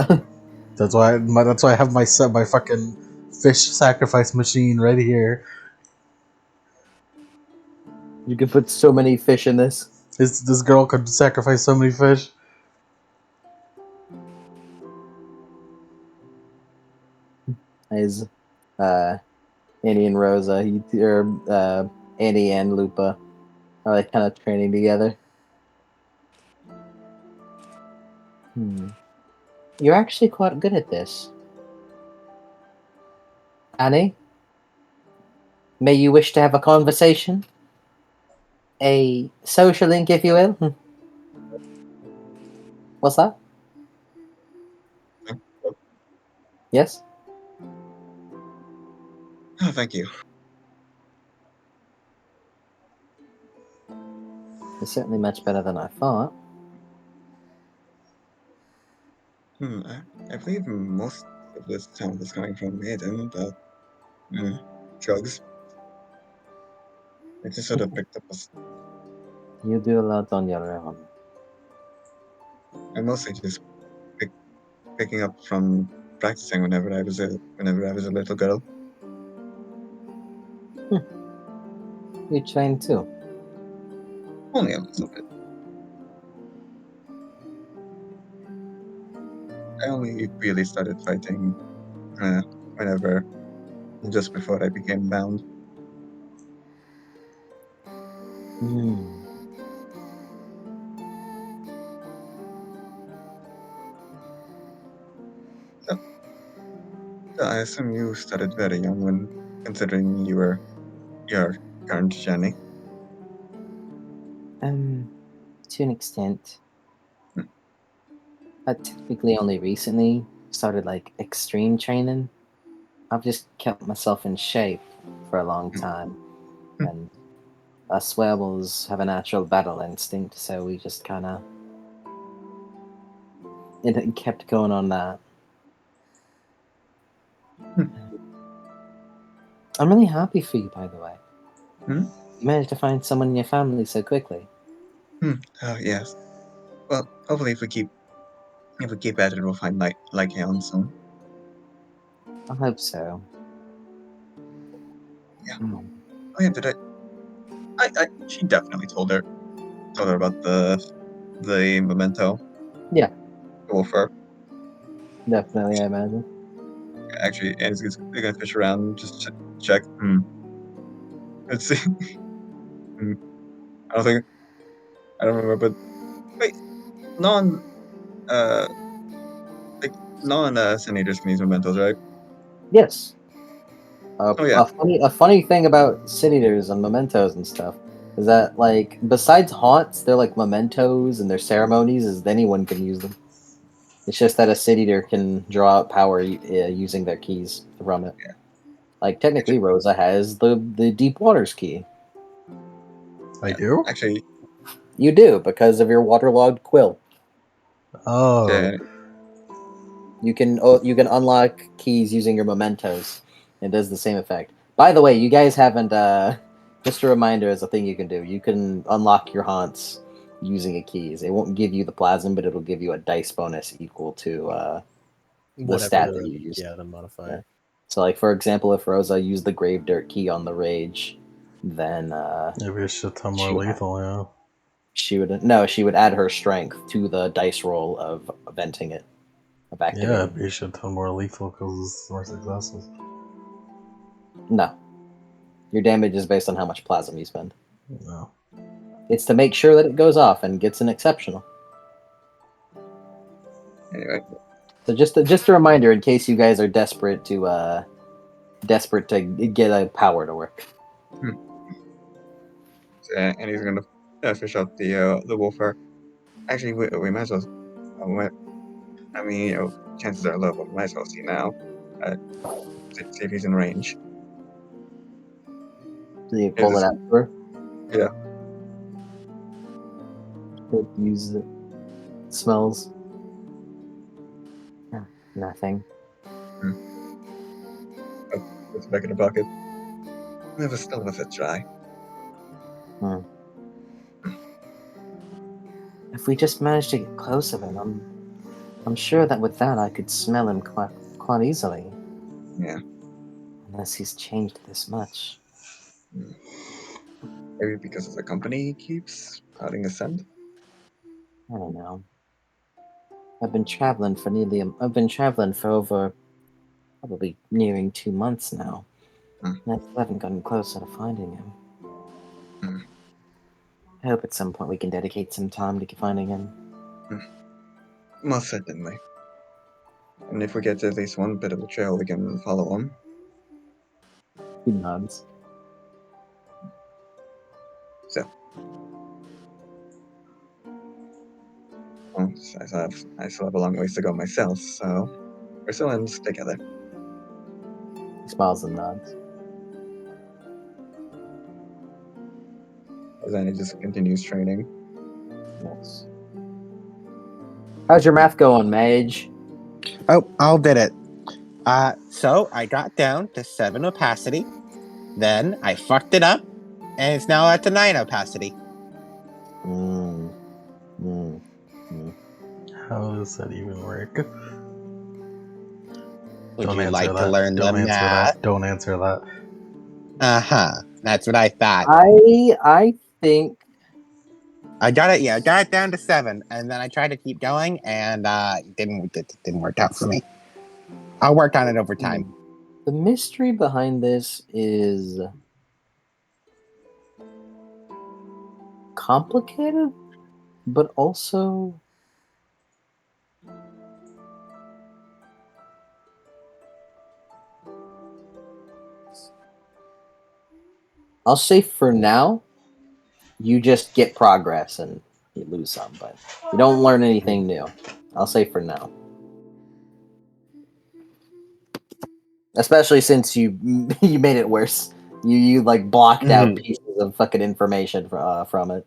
That's why I have my fucking fish sacrifice machine right here. you can put so many fish in this. This girl could sacrifice so many fish. Is Annie and Rosa, Annie and Lupa are like kind of training together. You're actually quite good at this. Annie? May you wish to have a conversation? A social link, if you will? What's that? Yes? Oh, thank you. It's certainly much better than I thought. I believe most of this sound is coming from Maiden, but drugs. It just sort of picked up. You do a lot on your own. I mostly just picking up from practicing whenever I was a little girl. You train too. Only a little bit. I only really started fighting just before I became bound. So I assume you started very young when considering your current journey. To an extent. I typically only recently started like extreme training. I've just kept myself in shape for a long time. And us werewolves have a natural battle instinct, so we just kind of kept going on that. I'm really happy for you, by the way. You managed to find someone in your family so quickly. Oh yes. Well, hopefully if we keep at it, we'll find like Helen soon. I hope so. Yeah. Oh yeah. Did I? She definitely told her about the memento. Yeah. Wolfer. Definitely, I imagine. Actually, Annie's gonna fish around, just check. Let's see. I don't remember, but wait, non-senators can use mementos, right? Yes. Oh yeah. A funny thing about sin eaters and mementos and stuff is that, like, besides haunts, they're like mementos and their ceremonies, is anyone can use them. It's just that a city eater can draw out power using their keys from it. Yeah. Like technically, Rosa has the deep waters key. I do? Actually, You do because of your waterlogged quill. Oh. yeah, You can unlock keys using your mementos. It does the same effect. By the way, you guys haven't. Just a reminder, as a thing you can do. You can unlock your haunts using a keys. It won't give you the plasm, but it'll give you a dice bonus equal to the stat that you used. Yeah, the modifier. Yeah. So, like for example, if Rosa used the grave dirt key on the rage, then It'd be a shit ton more she would lethal, yeah. she would add her strength to the dice roll of venting it, of activating. Yeah, it'd be a shit ton more lethal because it's more successes. No. Your damage is based on how much plasm you spend. No. It's to make sure that it goes off and gets an exceptional. anyway. So just a reminder in case you guys are desperate to get a power to work. And he's gonna fish out the wolfer. Actually, we might as well. I mean, chances are low, but we might as well see now. See if he's in range. So you pull it out for her? Yeah. It uses it. Smells. Nothing. It's back in the bucket. Never still with it dry. If we just managed to get close of him, I'm sure that with that I could smell him quite easily. Yeah. Unless he's changed this much. Maybe because of the company he keeps pouting his scent. I don't know. I've been traveling for over probably nearing 2 months now. And I still haven't gotten closer to finding him. I hope at some point we can dedicate some time to finding him. Most certainly. And if we get to at least one bit of the trail, we can follow him. He nods. So. Well, I still have a long ways to go myself, so we're still in this together. He smiles and nods. And then he just continues training. Nice. How's your math going, Mage? Oh, I'll did it. So I got down to 7 opacity, then I fucked it up, and it's now at the 9 opacity. How does that even work? Would Don't you answer like that. to learn Don't the answer math? that. Don't answer that. That's what I thought. I think I got it. Yeah, I got it down to 7, and then I tried to keep going, and it didn't work out for me. I'll work on it over time. the mystery behind this is complicated, but also I'll say for now, you just get progress and you lose some, but you don't learn anything new. I'll say for now. Especially since you made it worse. You like blocked out pieces of fucking information from it.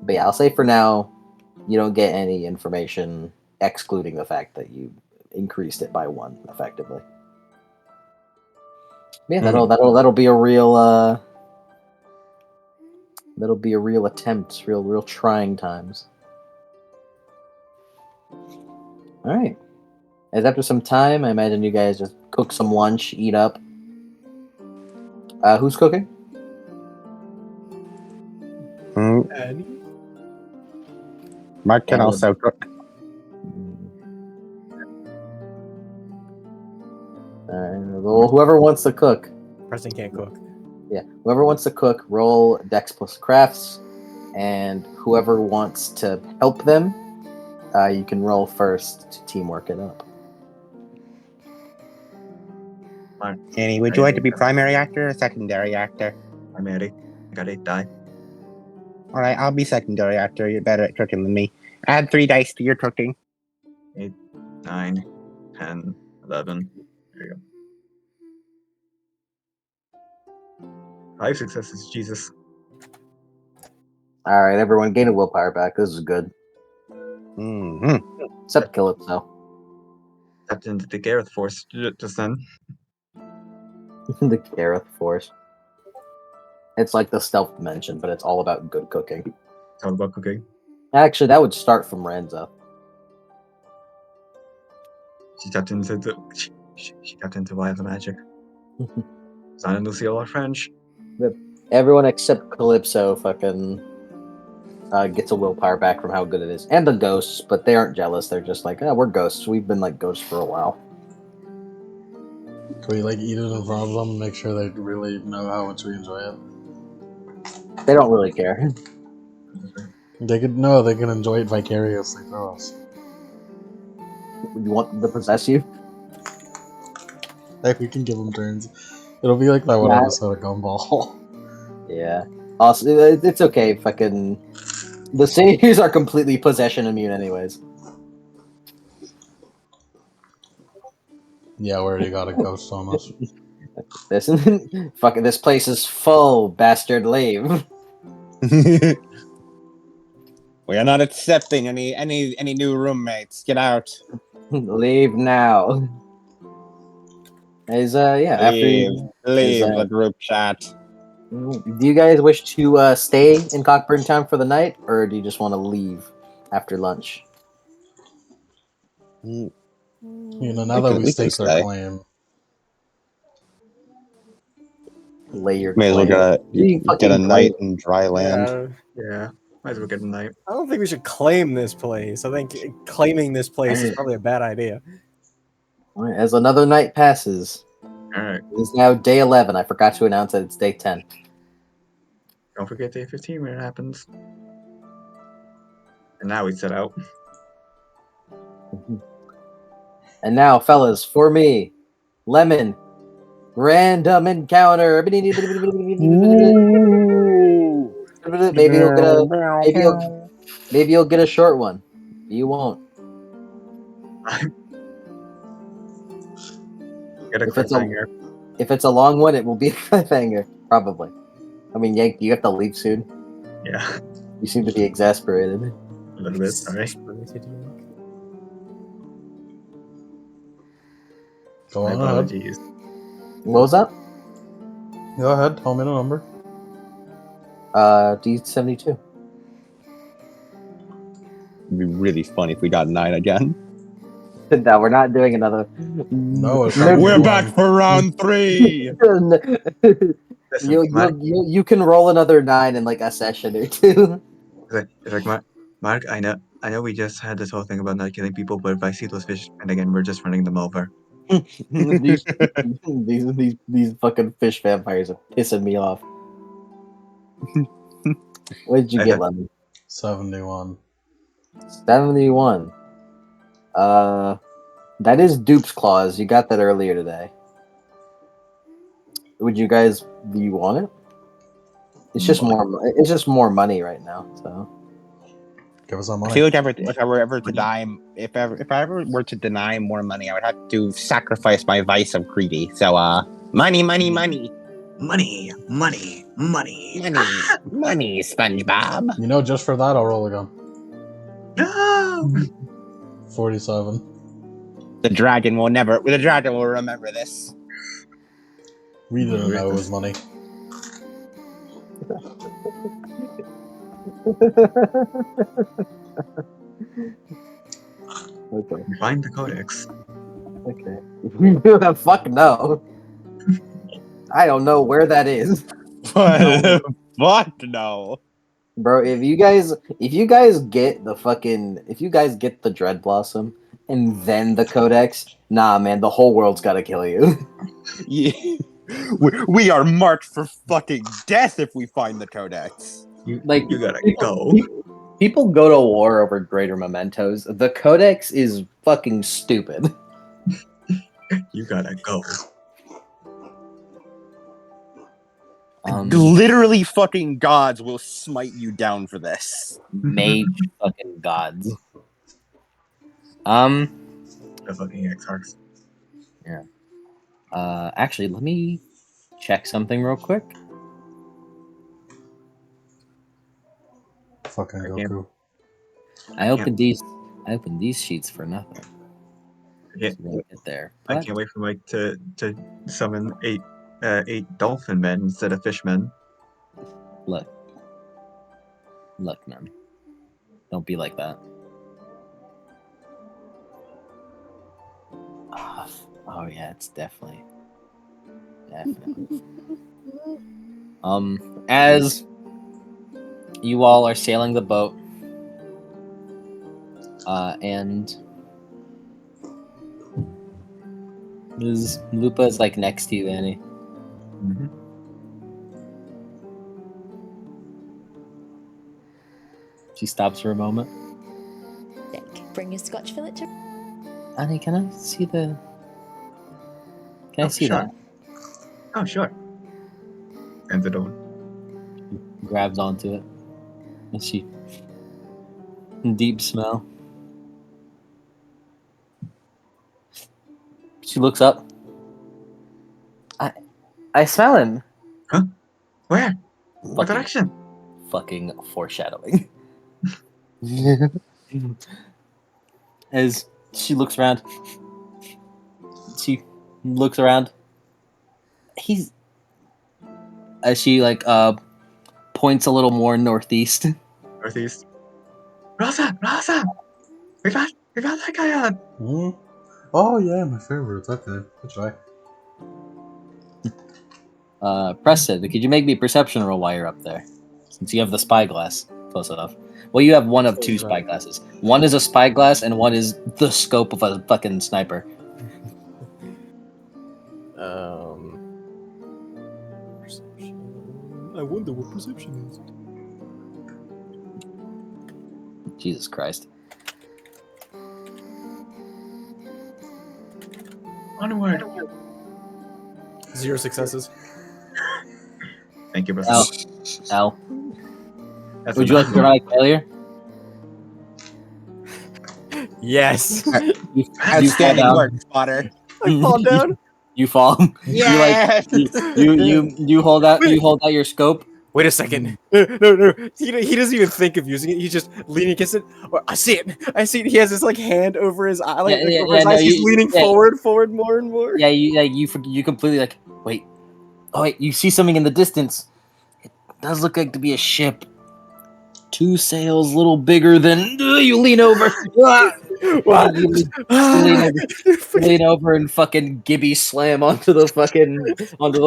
But yeah, I'll say for now, you don't get any information excluding the fact that you increased it by 1 effectively. Yeah, that'll be a real attempt, real trying times. All right. As after some time, I imagine you guys just cook some lunch, eat up. Who's cooking? Mark can And- also cook. Well, whoever wants to cook. Preston can't cook. Yeah, whoever wants to cook, roll Dex plus Crafts, and whoever wants to help them, you can roll first to teamwork it up. Annie, would you like to be primary actor or secondary actor? Primary. I got 8 die. All right, I'll be secondary actor. You're better at cooking than me. Add 3 dice to your cooking. 8, 9, 10, 11. There you go. 5 successes, Jesus. All right, everyone, gain a willpower back. This is good. Mm-hmm. Except Calypso. Tapped into the Gareth Force just then. The Gareth Force. It's like the stealth dimension, but it's all about good cooking. It's all about cooking. Actually, that would start from Renzo. She tapped into she tapped into wild magic. Sign and Lucille are French. Everyone except Calypso fucking gets a willpower back from how good it is. And the ghosts, but they aren't jealous. They're just like, oh, we're ghosts. We've been like ghosts for a while. Can we like eat it in front of them and make sure they really know how much we enjoy it? They don't really care. They can enjoy it vicariously through us. You want them to possess you? Like we can give them turns. It'll be like that one episode of Gumball. Yeah. Also, it's okay. Fucking the saviors are completely possession immune, anyways. Yeah, we already got a ghost on us. Fucking this place is full, bastard. Leave. We are not accepting any new roommates. Get out. Leave now. Is Leave the group chat. Do you guys wish to stay in Cockburn Town for the night, or do you just want to leave after lunch? You know, now that we staked our claim. Lay your May as well claim. get a night in dry land. Yeah. Might as well get a night. I don't think we should claim this place. I think claiming this place is probably a bad idea. All right, as another night passes, Alright. it is now day 11. I forgot to announce that it's day 10. Don't forget day 15 when it happens. And now we set out. And now, fellas, for me, Lemon, random encounter. Maybe you'll get a short one. You won't. Get a cliffhanger. If it's a long one, it will be a cliffhanger, probably. I mean, Yank, you have to leave soon. Yeah. You seem to be exasperated. A little bit, sorry. Go My on ahead. apologies. What was that? Go ahead, tell me the number. D72. It'd be really funny if we got 9 again. No, we're not doing another. No, it's We're back for round 3. You can roll another 9 in like a session or two. It's like Mark, I know we just had this whole thing about not killing people, but if I see those fish, and again, we're just running them over. these fucking fish vampires are pissing me off. What did you get, Lemon? 71. 71. That is Dupe's Claws. You got that earlier today. Do you want it? It's just more money right now, so. Give us some money. I feel like if I were ever to die, if I ever were to deny more money, I would have to sacrifice my vice of greedy. So, money, SpongeBob. You know, just for that, I'll roll a gun. No! 47. The dragon will remember this. We didn't know it was money. Okay. Find the codex. Okay. Fuck no. I don't know where that is. What? No. Bro, if you guys get the Dread Blossom and then the Codex, nah man, the whole world's gotta kill you. Yeah. We are marked for fucking death if we find the Codex. You gotta go. People go to war over greater mementos. The Codex is fucking stupid. You gotta go. Literally fucking gods will smite you down for this. Mage fucking gods. The fucking exarchs. Actually, let me check something real quick. Fucking I can't- Goku. I opened these sheets for nothing. Yeah. So we'll get there. I But can't wait for Mike to summon eight dolphin men instead of fishmen. look, man, don't be like that. Oh yeah, it's definitely. As you all are sailing the boat, and Lupa is like next to you, Annie. Mm-hmm. She stops for a moment. Dick, bring your Scotch fillet to. Annie, can I see the? Can I see sure. that? Oh, sure. And the door. Grabs onto it, and she deep smell. She looks up. I smell him. Huh? Where? What Fucking, direction? fucking foreshadowing. As she looks around, He's as she like points a little more northeast. Northeast. Rosa! We found that guy on. Hmm? Oh yeah, my favorite. Okay, good try. Preston, could you make me a perception roll while you're up there? Since you have the spyglass close enough. Well, you have one of two spyglasses. One is a spyglass, and one is the scope of a fucking sniper. Perception. I wonder what perception is. Jesus Christ. Onward. 0 successes. Thank you, Al. Preston. Al. That's Would you like a dramatic failure? Yes. You Outstanding fall work, down. Spotter. I fall down. You fall. Yeah. You hold out your scope. Wait a second. No. He doesn't even think of using it. He's just leaning against it. Oh, I see it. He has his like hand over his eye, over his eyes. He's leaning forward more and more. Yeah, you completely like wait. Oh wait, you see something in the distance. It does look like to be a ship. 2 sails, a little bigger than. You lean over. What? You lean over and fucking gibby slam onto the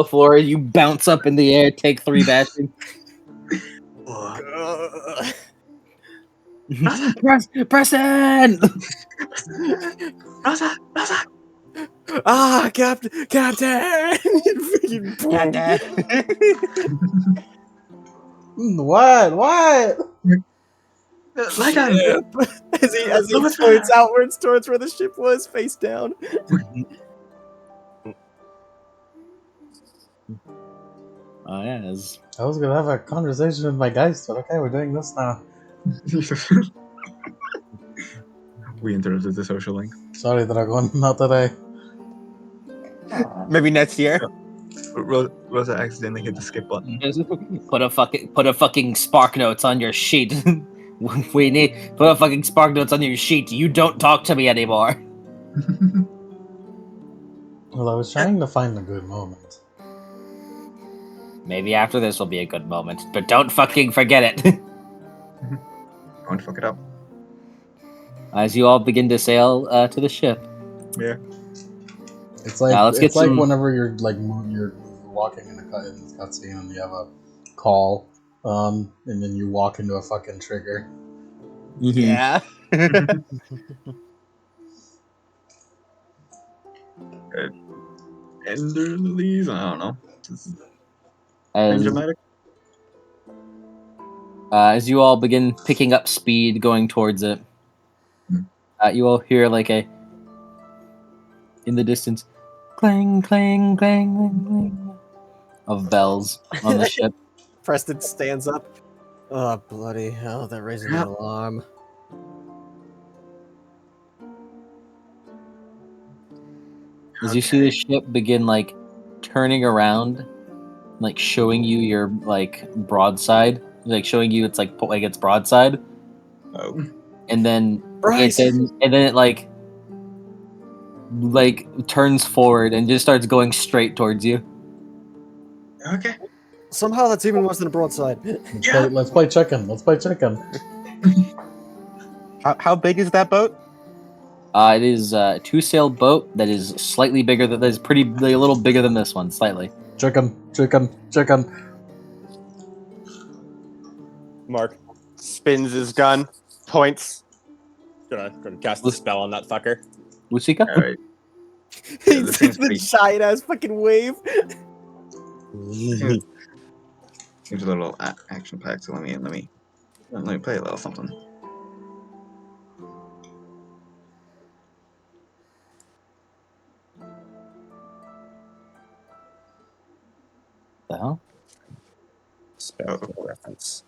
floor. You bounce up in the air, take 3 bashing. Preston! Rosa! Ah, Captain! What? Like as he points outwards towards where the ship was, face down. Oh yeah, I was gonna have a conversation with my Geist, but okay, we're doing this now. We interrupted the social link. Sorry, Dragon, not today. Maybe next year. Rosa accidentally hit the skip button. put a fucking spark notes on your sheet. We need put a fucking spark notes on your sheet. You don't talk to me anymore. Well, I was trying to find a good moment. Maybe after this will be a good moment, but don't fucking forget it. Don't fuck it up. As you all begin to sail to the ship. Yeah. It's like let's get some... whenever you're like you're walking in the cutscene and you have a call, and then you walk into a fucking trigger. Mm-hmm. Yeah. Enderleys? I don't know. This is dramatic. As you all begin picking up speed, going towards it, you all hear like a in the distance, clang, clang, clang, clang, clang. of bells on the ship. Preston stands up. Oh, bloody hell, they're raising the alarm. As you see the ship begin like turning around, like showing you your like broadside, like showing you it's like its broadside, Oh. and then Bryce! it like turns forward and just starts going straight towards you. Okay. Somehow that's even worse than a broadside. Let's play chicken. Let's play chicken. How big is that boat? It is a 2-sail boat that is slightly bigger. That is pretty a little bigger than this one, slightly. Chicken. Mark spins his gun, points. Gonna cast a spell on that fucker. Usika? All right. He this sees seems the pretty- giant ass fucking wave. Seems a little action packed. So let me play a little something. The hell? Spell reference.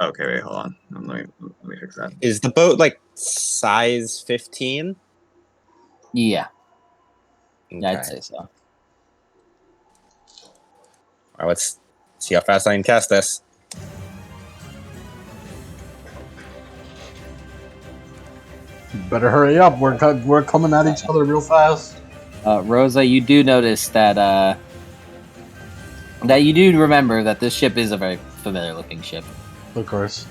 Okay, wait, hold on. Let me fix that. Is the boat like size 15? Yeah. Okay. Yeah, I'd say so. All right, let's see how fast I can cast this. Better hurry up. We're coming at each other real fast. Rosa, you do notice that you do remember that this ship is a very familiar-looking ship. Of course.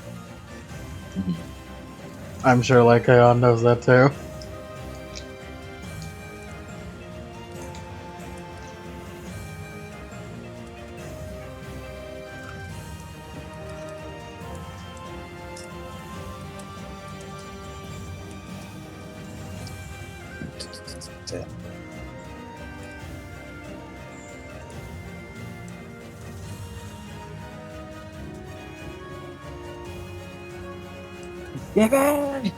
Mhm. I'm sure Lycaon knows that too. Given!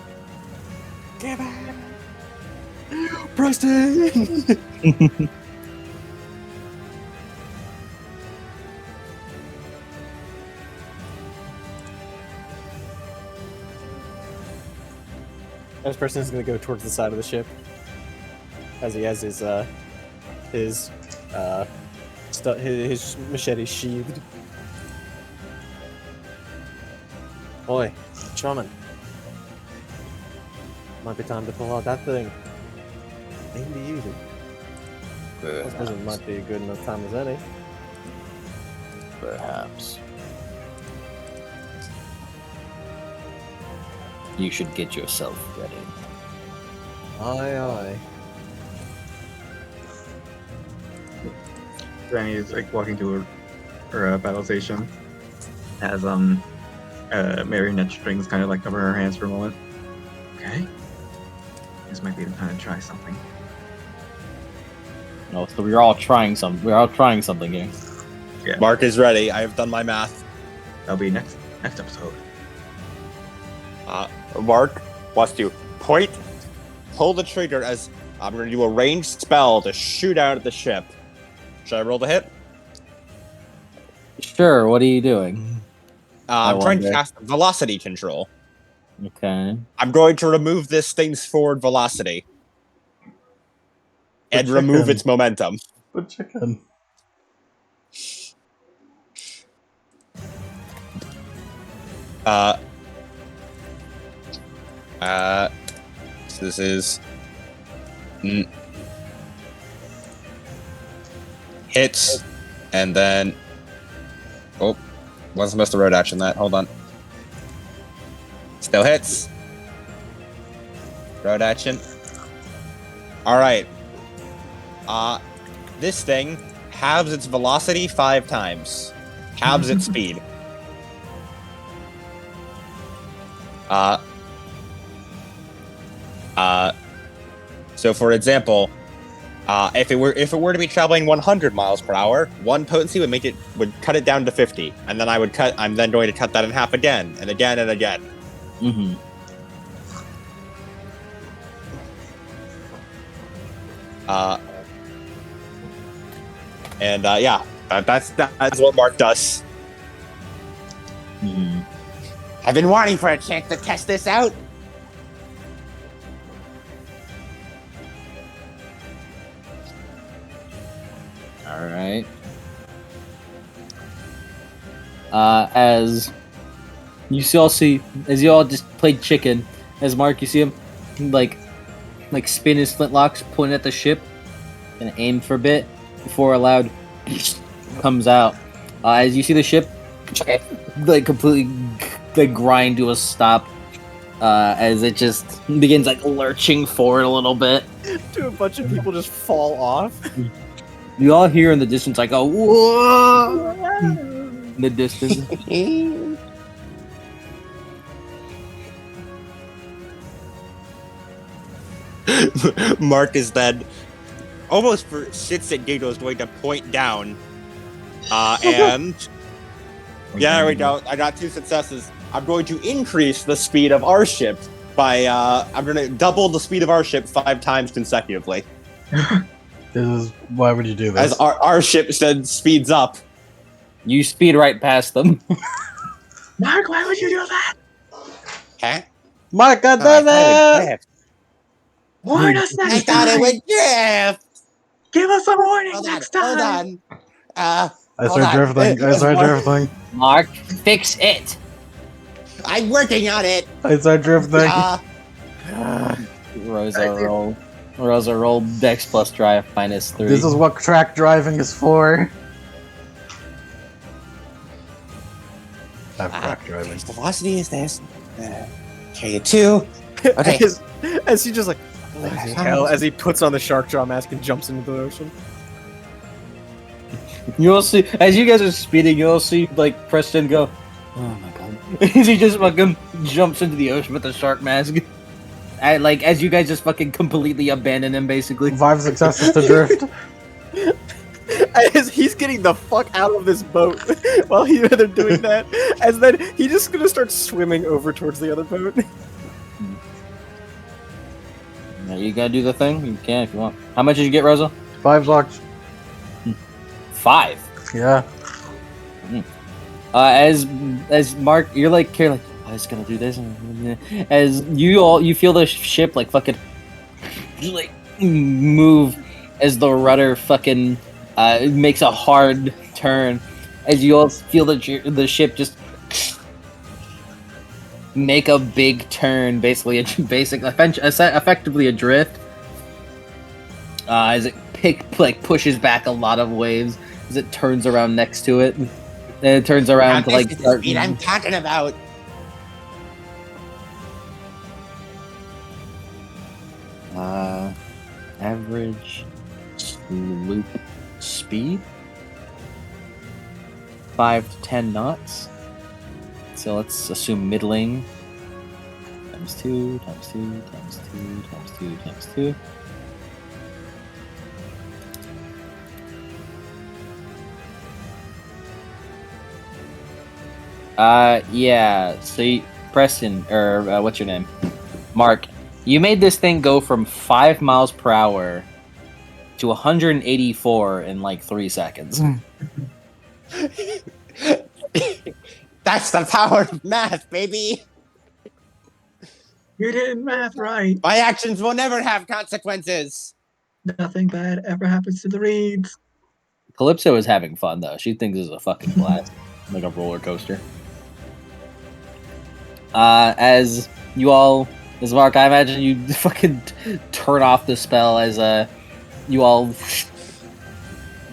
Preston! This person is going to go towards the side of the ship as he has his machete sheathed. Oi, shaman. Might be time to pull out that thing. Aim to use it. I suppose it might be a good enough time as any. Perhaps. You should get yourself ready. Aye, aye. Granny's like walking to her battle station as marionette strings kind of like cover her hands for a moment. Okay, this might be the time to try something. No, so we're all trying something here. Yeah, Mark is ready. I have done my math. that'll be next episode. Mark wants to point, pull the trigger as I'm going to do a ranged spell to shoot out at the ship. Should I roll the hit? Sure, what are you doing? I'm trying to wonder. cast velocity control. Okay. I'm going to remove this thing's forward velocity and The remove chicken. its momentum. The chicken. So this is hits, and then wasn't supposed to road action that. Hold on. Still hits. Road action. All right. This thing halves its velocity 5 times. Halves its speed. So for example, if it were to be traveling 100 miles per hour, 1 potency would cut it down to 50, and then I'm then going to cut that in half again and again and again. Mm-hmm. And yeah, that's what Mark does. I've been wanting for a chance to test this out. All right. As you all just played chicken, as Mark, you see him like spin his flintlocks, point at the ship, and aim for a bit before a loud comes out. As you see the ship like completely grind to a stop, as it just begins like lurching forward a little bit. Do a bunch of people just fall off? You all hear in the distance like a whoa in the distance. Mark is then almost for shits and giggles going to point down. And yeah, there we go. I got 2 successes. I'm going to increase the speed of our ship by I'm going to double the speed of our ship 5 times consecutively. Why would you do this? As our ship then speeds up. You speed right past them. Mark, why would you do that? Huh? Mark, I did it! Warn us next I thought time. it would drift. Give us a warning Hold next on, time. hold on. I Hold start on. drifting. I start drifting. Mark, fix it. I'm working on it. I start drifting. Rosa roll Dex plus Drive -3. This is what track driving is for. I have track driving. Whose velocity is this? Okay, 2. Okay. As he just like, bloody hell, as he puts on the shark jaw mask and jumps into the ocean. You'll see as you guys are speeding. You'll see like Preston go. Oh my god! As he just fucking jumps into the ocean with the shark mask. As you guys just fucking completely abandon him, basically. 5 successes to drift. As he's getting the fuck out of this boat while they're doing that, as then he's just gonna start swimming over towards the other boat. Now you gotta do the thing. You can if you want. How much did you get, Rosa? 5 bucks. 5. Yeah. As Mark, you're like, I was gonna do this. As you feel the ship like fucking like move as the rudder fucking makes a hard turn. As you all feel the ship just make a big turn, effectively adrift. As it pushes back a lot of waves as it turns around next to it, and it turns around to like start. Speed I'm talking about. Average loop speed 5 to 10 knots. So let's assume middling. Times 2, times 2, times 2, times 2, times 2. Yeah. So, Preston, or what's your name? Mark. You made this thing go from 5 miles per hour to 184 in like 3 seconds. That's the power of math, baby. You did math right. My actions will never have consequences. Nothing bad ever happens to the Reeds. Calypso is having fun though. She thinks it's a fucking blast, like a roller coaster. As Mark, I imagine you fucking turn off the spell as you all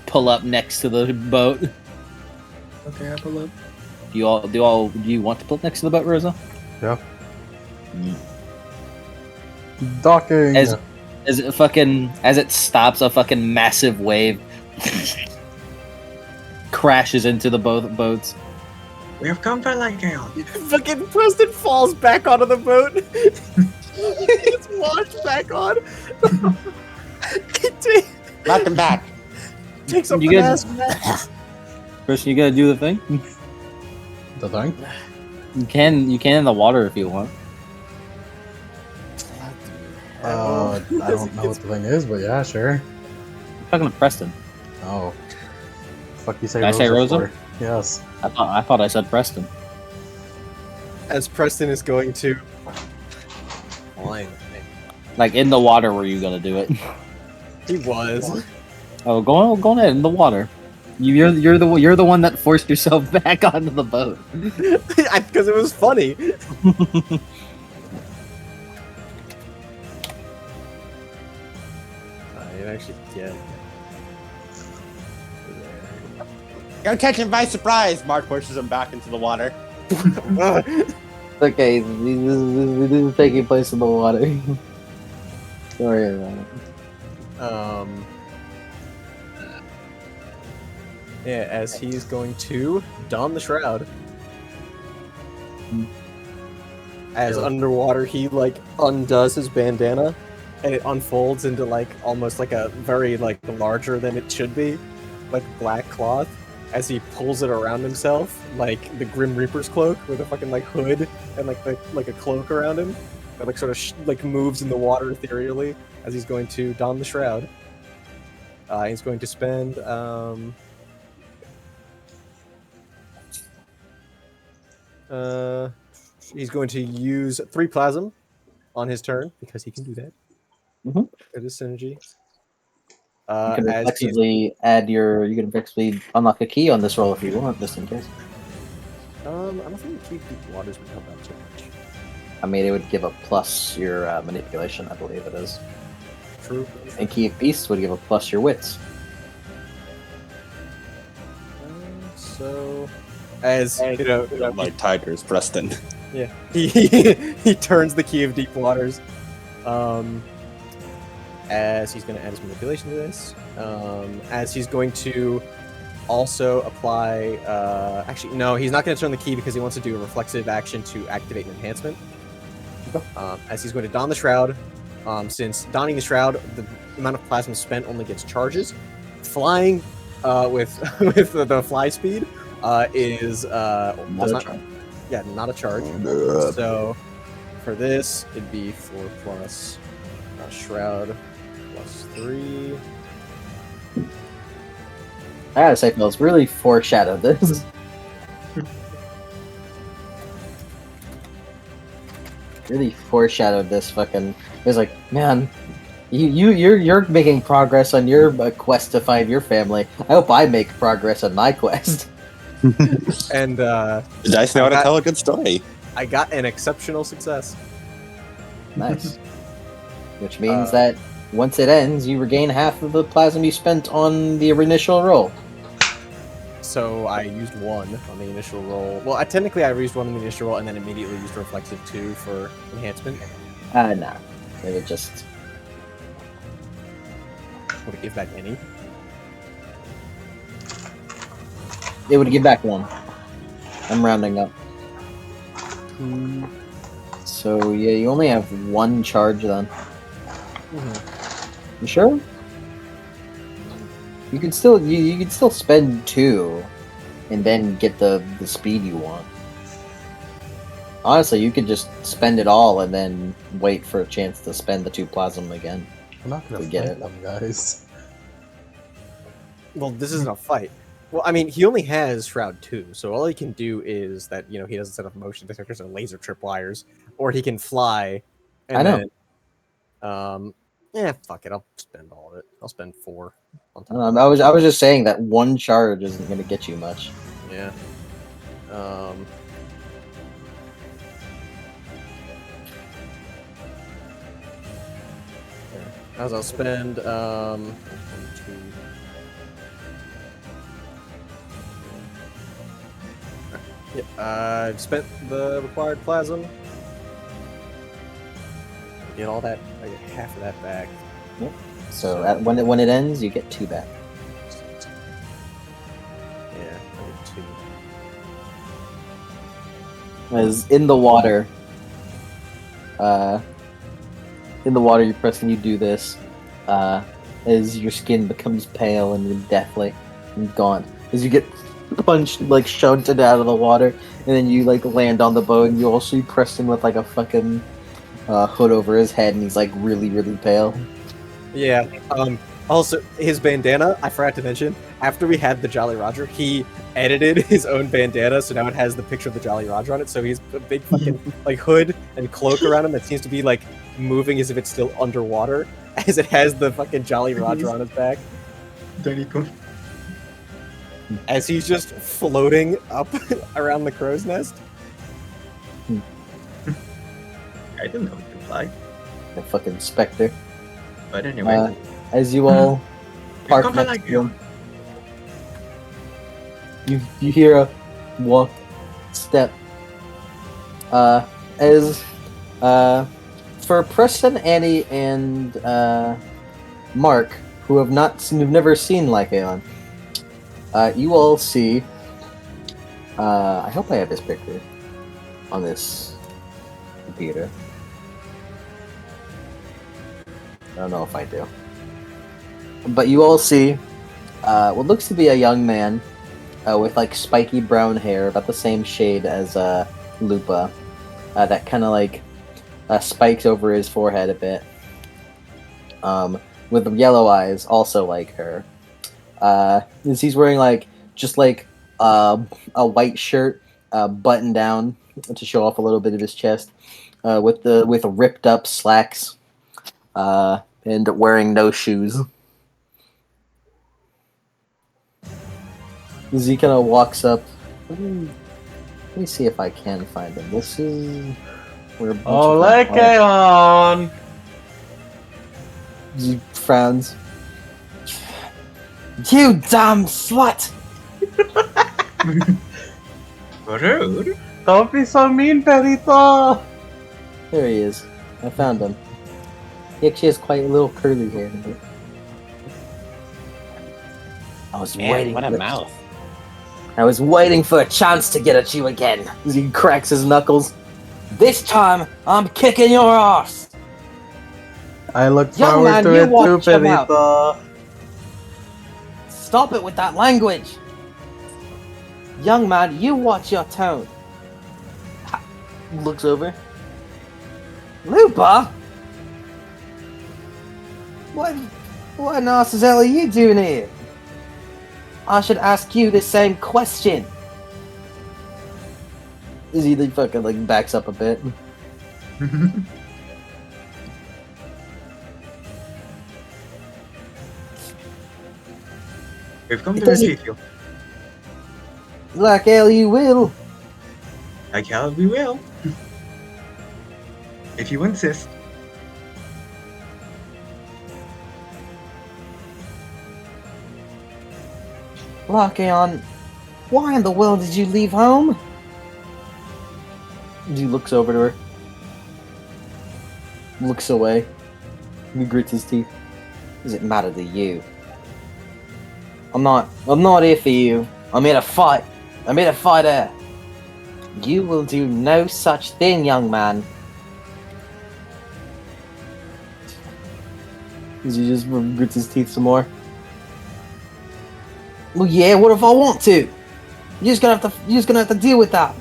pull up next to the boat. Okay, I pull up. Do you want to pull up next to the boat, Rosa? Yeah. Docking. As it stops, a fucking massive wave crashes into the both boats. We have come for Lycaon. Fucking Preston falls back onto the boat. It's washed back on. Knock him back. Takes up You the guys- mask. First, you gotta do the thing. The thing? You can in the water if you want. I don't know what the thing is, but yeah, sure. I'm talking to Preston. Oh. Fuck you say Did I say Rosa? for? Yes. I thought I said Preston. As Preston is going to. Fine. Like in the water, were you gonna do it? He was. Oh, go on in the water. You're the one that forced yourself back onto the boat. Because it was funny. I actually can't. Go catch him by surprise! Mark pushes him back into the water. Okay, this is taking place in the water. Sorry about it. Yeah, as he's going to don the shroud. As underwater, he like undoes his bandana, and it unfolds into like almost like a very like larger than it should be, like black cloth. As he pulls it around himself, like the Grim Reaper's cloak, with a fucking like hood and like a cloak around him, that like sort of like moves in the water ethereally as he's going to don the shroud. He's going to spend he's going to use 3 plasm on his turn because he can do that. Mhm. It is synergy. You can effectively add your. You can effectively unlock a key on this roll if you want, just in case. I don't think the key deep waters would help out too much. I mean, it would give a plus your manipulation. I believe it is. True. And key of beasts would give a plus your wits. So, as you know, Like tigers, Preston. yeah, he turns the key of deep waters. As he's going to add his manipulation to this, as he's going to also apply. Actually, no, he's not going to turn the key because he wants to do a reflexive action to activate an enhancement. As he's going to don the shroud, since donning the shroud, the amount of plasma spent only gets charges. Flying with the fly speed is not a charge. So for this, it'd be 4 plus shroud plus 3. I gotta say, Phil's really foreshadowed this. Really foreshadowed this fucking. It's like, man, you're making progress on your quest to find your family. I hope I make progress on my quest. And Dice know how to tell a good story. I got an exceptional success. Nice. Which means that once it ends, you regain half of the plasma you spent on the initial roll. So I used 1 on the initial roll. Well, technically I used 1 on the initial roll and then immediately used Reflexive 2 for enhancement. Nah. It would just... Would it give back any? It would give back 1. I'm rounding up. So, yeah, you only have 1 charge then. You sure? You could still you could still spend 2 and then get the speed you want. Honestly, you could just spend it all and then wait for a chance to spend the 2 plasm again. I'm not gonna get fight it. them, guys. Well, this isn't a fight. Well, I mean, he only has Shroud 2, so all he can do is that, you know, he doesn't set up motion detectors and laser tripwires, or he can fly. And I know. Then, yeah, fuck it. I'll spend all of it. I'll spend 4 on top. I was just saying that 1 charge isn't going to get you much. Yeah. As I'll spend 1, 2. Yep, I've spent the required plasm. Get all that. I get half of that back. Yep. So when it ends, you get 2 back. Yeah, I get 2. As in the water, you're pressing. You do this, as your skin becomes pale and deathly and gaunt. As you get punched, like shunted out of the water, and then you like land on the boat, and you also press him with like a fucking hood over his head, and he's like really, really pale. Yeah. Also, his bandana, I forgot to mention, after we had the Jolly Roger, he edited his own bandana, so now it has the picture of the Jolly Roger on it. So he's a big fucking like hood and cloak around him that seems to be like moving as if it's still underwater, as it has the fucking Jolly Roger on his back. As he's just floating up around the crow's nest. I didn't know he could fly. The fucking specter. But anyway. As you all park Come next like to him, you hear a walk, step. As for Preston, Annie, and Mark, who've never seen Lycaon, you all see. I hope I have this picture on this computer. I don't know if I do. But you all see what looks to be a young man with like spiky brown hair, about the same shade as Lupa, that kind of like spikes over his forehead a bit, with yellow eyes, also like her. He's wearing like just like a white shirt, buttoned down to show off a little bit of his chest, with ripped up slacks, and wearing no shoes. As he kind of walks up. Let me see if I can find him. This is where a bunch of them are. Lycaon! He frowns. You damn slut! Rude. Don't be so mean, Perito! There he is. I found him. He actually has quite a little curly hair. I was waiting. What a mouth. I was waiting for a chance to get at you again. As he cracks his knuckles. This time, I'm kicking your ass. I look Young forward man, to you it too, watch your mouth. Perito. Stop it with that language. Young man, you watch your tone. Looks over. Lupa? What on earth the hell are you doing here? I should ask you the same question. Is he fucking like backs up a bit? We've come to receive you. Like hell you will. Like hell we will. If you insist. Lycaon, why in the world did you leave home? He looks over to her. Looks away. He grits his teeth. Does it matter to you? I'm not here for you. I'm here to fight. I'm here to fight her. You will do no such thing, young man. Does he just grits his teeth some more? Well, yeah. What if I want to? You're just gonna have to deal with that.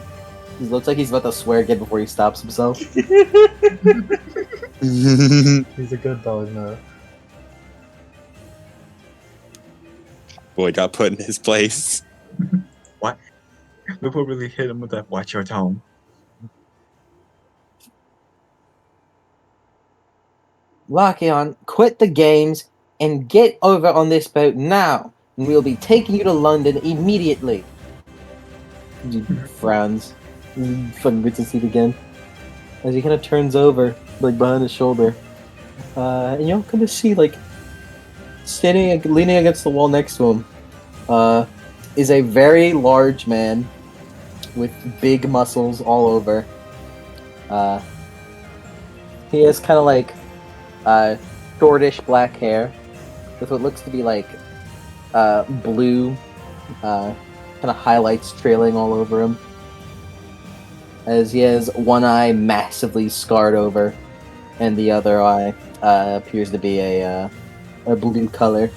He looks like he's about to swear again before he stops himself. He's a good dog now. Boy got put in his place. What? Lupo really hit him with that watch your tone. Lycaon, quit the games and get over on this boat now, and we'll be taking you to London immediately. He frowns. He fucking gets his teeth again. As he kind of turns over, like behind his shoulder. And you'll kind of see, like, leaning against the wall next to him, is a very large man with big muscles all over. He has kind of like shortish black hair with what looks to be like blue kind of highlights trailing all over him, as he has one eye massively scarred over and the other eye appears to be a blue color,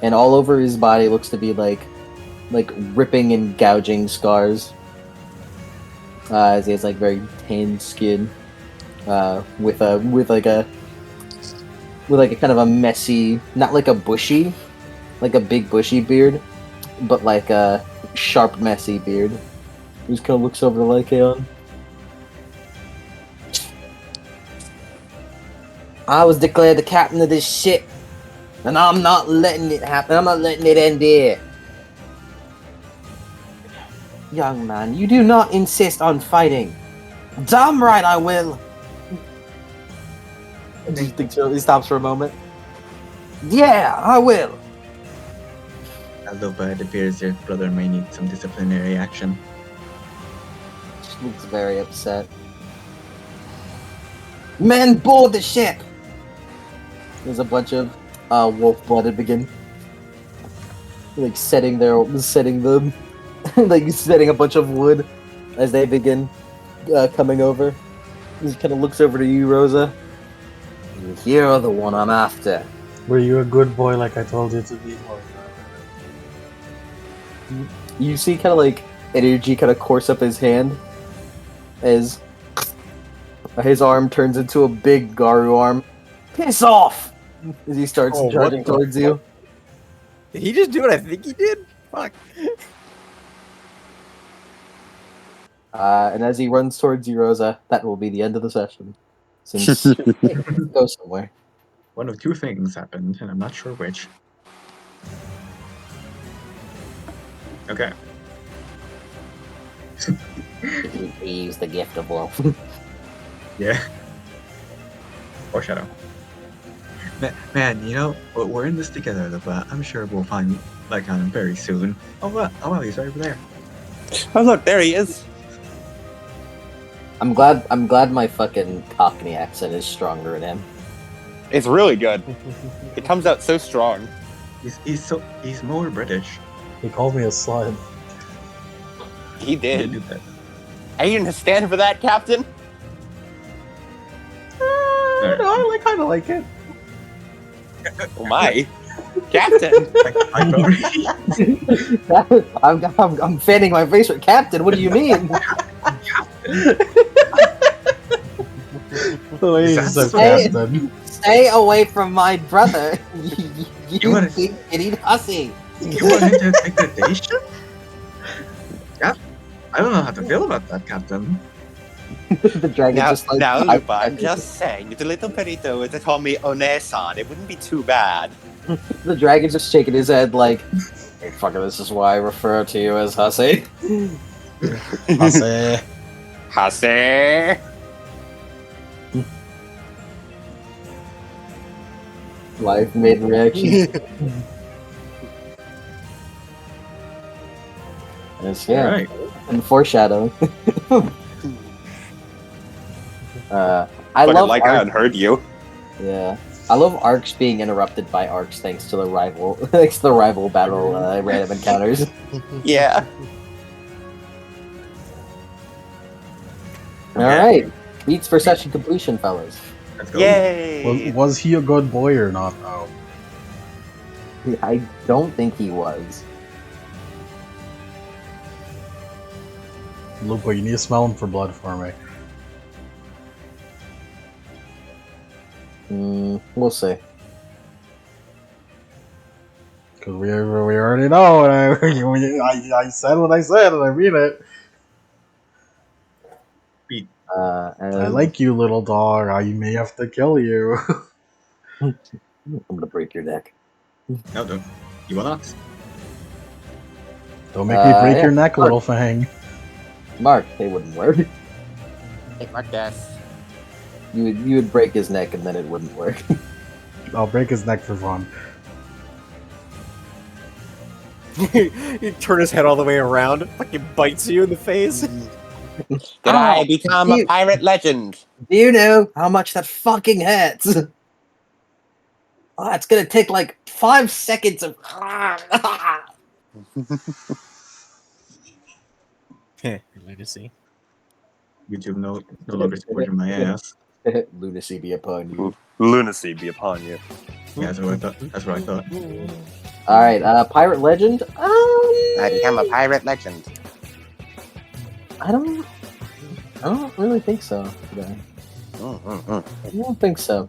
and all over his body looks to be like ripping and gouging scars, as he has like very tanned skin, with a kind of a messy, not like a bushy, like a big bushy beard, but like a sharp, messy beard. He just kind of looks over to Lycaon. I was declared the captain of this ship, and I'm not letting it happen. I'm not letting it end here. Young man, you do not insist on fighting. Damn right I will. He stops for a moment. Yeah, I will. Although it appears your brother may need some disciplinary action. She looks very upset. Men board the ship! There's a bunch of wolf-blooded begin. Like setting them, like setting a bunch of wood as they begin coming over. He kind of looks over to you, Rosa. You're the one I'm after. Were you a good boy like I told you to be? You see kind of like energy kind of course up his hand as his arm turns into a big Garu arm. Piss off! As he starts charging towards you. Did he just do what I think he did? Fuck. And as he runs towards you, Rosa, that will be the end of the session. Since go somewhere. One of two things happened, and I'm not sure which. Okay. He used the gift of wolf. Yeah. Foreshadow. Man, you know, we're in this together, but I'm sure we'll find Lycaon very soon. Oh, well, he's right over there. Oh look, there he is. I'm glad my fucking Cockney accent is stronger in him. It's really good. It comes out so strong. He's more British. He called me a slut. He did. Are you gonna stand for that, Captain? No, I kind of like it. Oh my, Captain! I'm fanning my face with Captain. What do you mean? Stay away from my brother. You big idiot hussy. You want him to take the day shift? Yeah, I don't know how to feel about that, Captain. The dragon now, Lupa, I'm just saying, if the little Perito were to call me Onesan, it wouldn't be too bad. The dragon's just shaking his head like, hey, fucker, this is why I refer to you as hussy. Hussy. Hussy. Live made reaction. Yes, yeah. Right. And foreshadowing. I love like I heard you. Yeah, I love arcs being interrupted by arcs thanks to the rival, thanks to the rival battle random encounters. Yeah. All right, beats for session completion, fellas. Let's go. Yay! Was he a good boy or not? Oh. I don't think he was. Lupa, you need to smell him for blood for me. We'll see. Because we already know, and I said what I said, and I mean it. I like you, little dog. I may have to kill you. I'm gonna break your neck. No, don't. You will not. Don't make me break your neck, little fang. Mark, they wouldn't work. Hey, fuck this. You would break his neck and then it wouldn't work. I'll break his neck for fun. You turn his head all the way around, fucking bites you in the face. Did I become a pirate legend? Do you know how much that fucking hurts? Oh, it's gonna take like 5 seconds of. Lunacy. YouTube no longer supporting my ass. Lunacy be upon you. Lunacy be upon you. Yeah, that's what I thought. That's what I thought. All right, pirate legend. I become a pirate legend. I don't really think so today. I don't think so.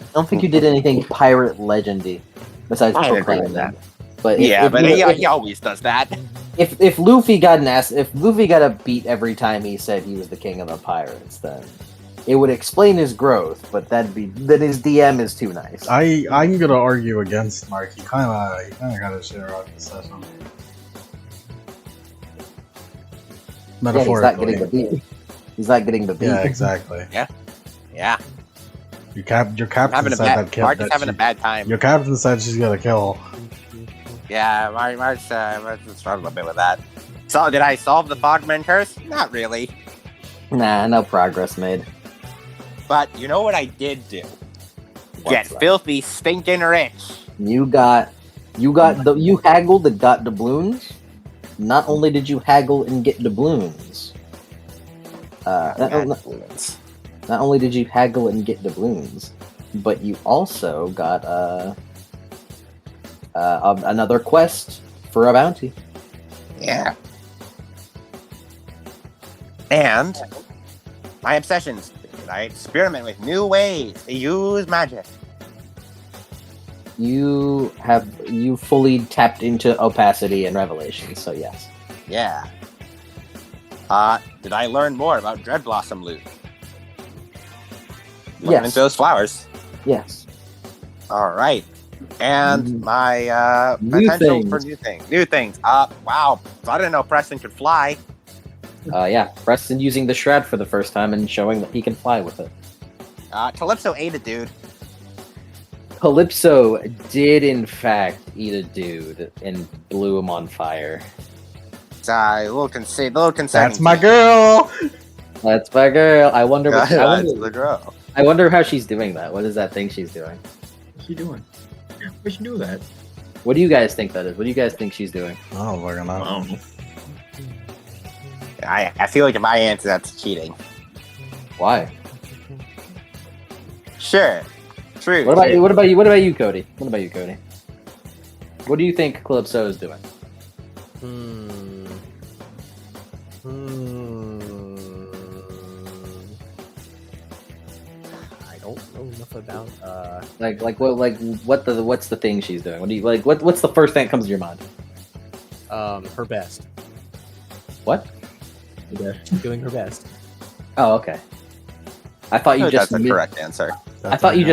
I don't think you did anything pirate legendy besides proclaim that. But he always does that. If Luffy got a beat every time he said he was the king of the pirates, then it would explain his growth. But then his DM is too nice. I'm gonna argue against Mark. He kind of got a share on the session. Metaphorically. He's not getting the beat. Yeah, exactly. Yeah. Your captain said that kill. Mark is having a bad time. Your captain said she's gonna kill. Yeah, Mark's struggled a bit with that. So, did I solve the Fogman curse? Not really. Nah, no progress made. But you know what I did do? Get filthy, stinking rich. You haggled and got doubloons. Not only did you haggle and get doubloons, not only did you haggle and get doubloons, but you also got another quest for a bounty. Yeah. And my obsessions. I experiment with new ways to use magic. You fully tapped into opacity and revelation, so yes. Yeah. Did I learn more about Dread Blossom loot? Looking into those flowers. Yes. All right. And my potential for new things. Wow. So I didn't know Preston could fly. Yeah, Preston using the shroud for the first time and showing that he can fly with it. Calypso ate a dude. Calypso did in fact eat a dude and blew him on fire. It's a little concerning. That's my girl. That's my girl. I wonder. That's the girl. I wonder how she's doing that. What is that thing she's doing? What's she doing? Why'd she do that? What do you guys think that is? What do you guys think she's doing? I don't fucking know. I feel like if I answer, that's cheating. Why? Sure. True. What about you? What about you, Cody? What do you think Calypso is doing? I don't know enough about what's the thing she's doing? What do you like? What's the first thing that comes to your mind? Her best. What? Doing her best. Oh, okay. I thought you just. That's the correct answer. I thought you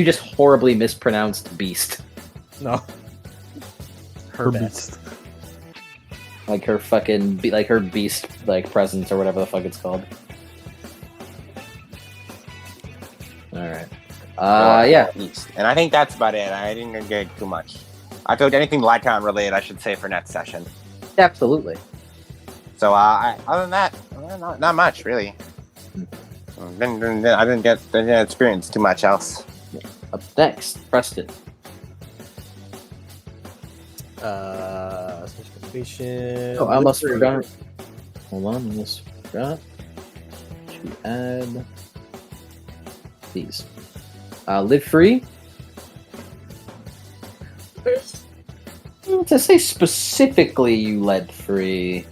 just horribly mispronounced beast. No. Her best. Like her fucking her beast presence or whatever the fuck it's called. All right. Yeah. And I think that's about it. I didn't get too much. I feel like anything Lycon related, I should say for next session. Absolutely. So, other than that, not much really. I didn't experience too much else. Up next, Preston. Specification. Oh, I almost forgot. Hold on, I almost forgot to add these. Live free. To say specifically, you led free.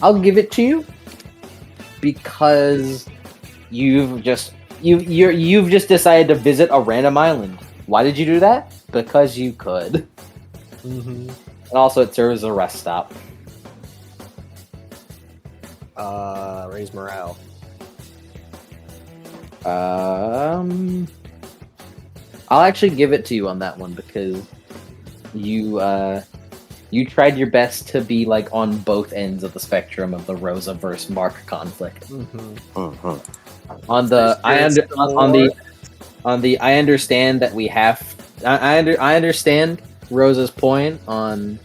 I'll give it to you because you've just decided to visit a random island. Why did you do that? Because you could. Mm-hmm. And also, it serves as a rest stop. Raise morale. I'll actually give it to you on that one because you tried your best to be on both ends of the spectrum of the Rosa versus Mark conflict. Mm-hmm. Mm-hmm. I understand that we have. I understand Rosa's point on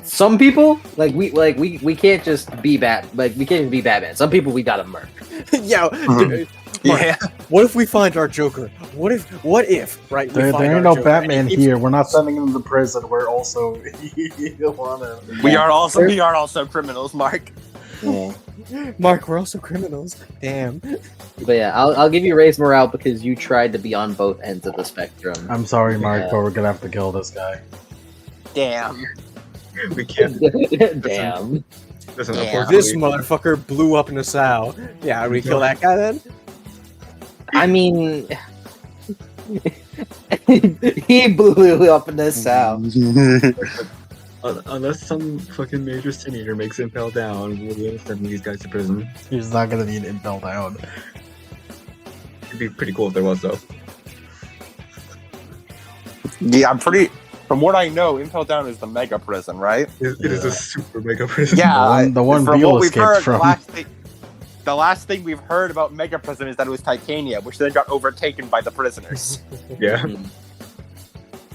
some people. We can't just be we can't be Batman. Some people we gotta murk. Dude, Yeah. What if we find our Joker? What if? Right? There ain't no Batman here. We're not sending him to prison. We're also We are also criminals, Mark. Yeah. Mark, we're also criminals. Damn. But yeah, I'll give you raise morale because you tried to be on both ends of the spectrum. I'm sorry, Mark, but we're gonna have to kill this guy. Damn. We can't. Damn. Listen, This motherfucker blew up in a sow. Yeah, we kill that guy then? I mean, He blew up in this south. Unless some fucking major senator makes Impel down, we'll be sending these guys to prison. He's not gonna be an Impel down. It'd be pretty cool if there was, though. Yeah, I'm pretty. From what I know, Impel Down is the mega prison, right? It is a super mega prison. Yeah, the one from Beale what we've escaped heard, from. the last thing we've heard about mega prison is that it was Titania, which then got overtaken by the prisoners. Yeah.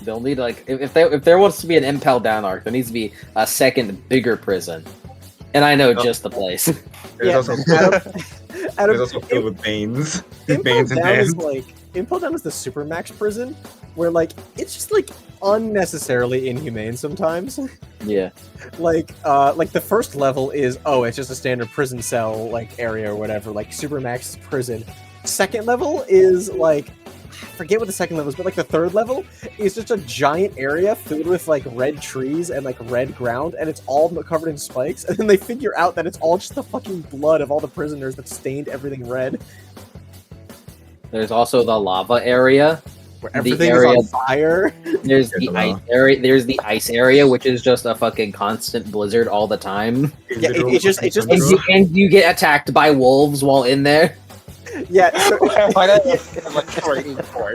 They'll need if there wants to be an Impel Down arc, there needs to be a second bigger prison, and I know just the place. There's Adam, also filled with veins. Impel Veins and Down is hands. Impel Down is the supermax prison, where it's just unnecessarily inhumane sometimes. Yeah. The first level is it's just a standard prison cell area or whatever, supermax prison. Second level is I forget what the second level is, but the third level is just a giant area filled with red trees and red ground, and it's all covered in spikes. And then they figure out that it's all just the fucking blood of all the prisoners that stained everything red. There's also the lava area. Where everything is on fire. There's the ice area. There's the ice area, which is just a fucking constant blizzard all the time. Yeah, it's just and you get attacked by wolves while in there. Yeah.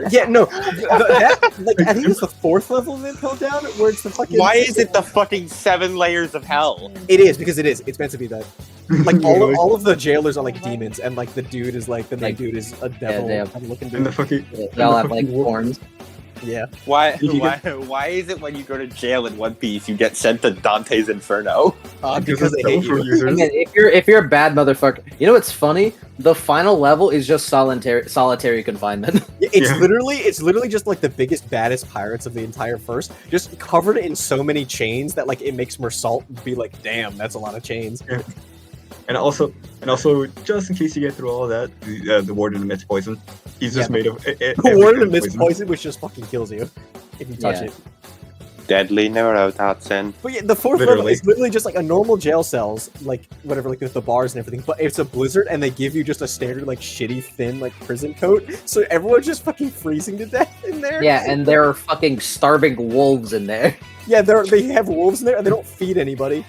Yeah, no. I think it's the fourth level of Impel Down, where it's the fucking. Why is it the fucking 7 layers of hell? It is because it is. It's meant to be that. All of the jailers are demons, and the dude is the main dude is a devil looking dude. And the fucking. They all have horns. Yeah. Why is it when you go to jail in One Piece you get sent to Dante's Inferno? Because they hate you. I mean, if you're a bad motherfucker, you know what's funny? The final level is just solitary confinement. It's literally just the biggest, baddest pirates of the entire first, just covered in so many chains that it makes Mersault be damn, that's a lot of chains. Yeah. And also, just in case you get through all of that, the warden emits poison. He's just made of. The warden emits poison, which just fucking kills you if you touch it. Deadly neurotoxin. But yeah, the fourth level is literally just a normal jail cells, whatever, with the bars and everything. But it's a blizzard, and they give you just a standard shitty thin prison coat, so everyone's just fucking freezing to death in there. Yeah, and there are fucking starving wolves in there. Yeah, they have wolves in there, and they don't feed anybody.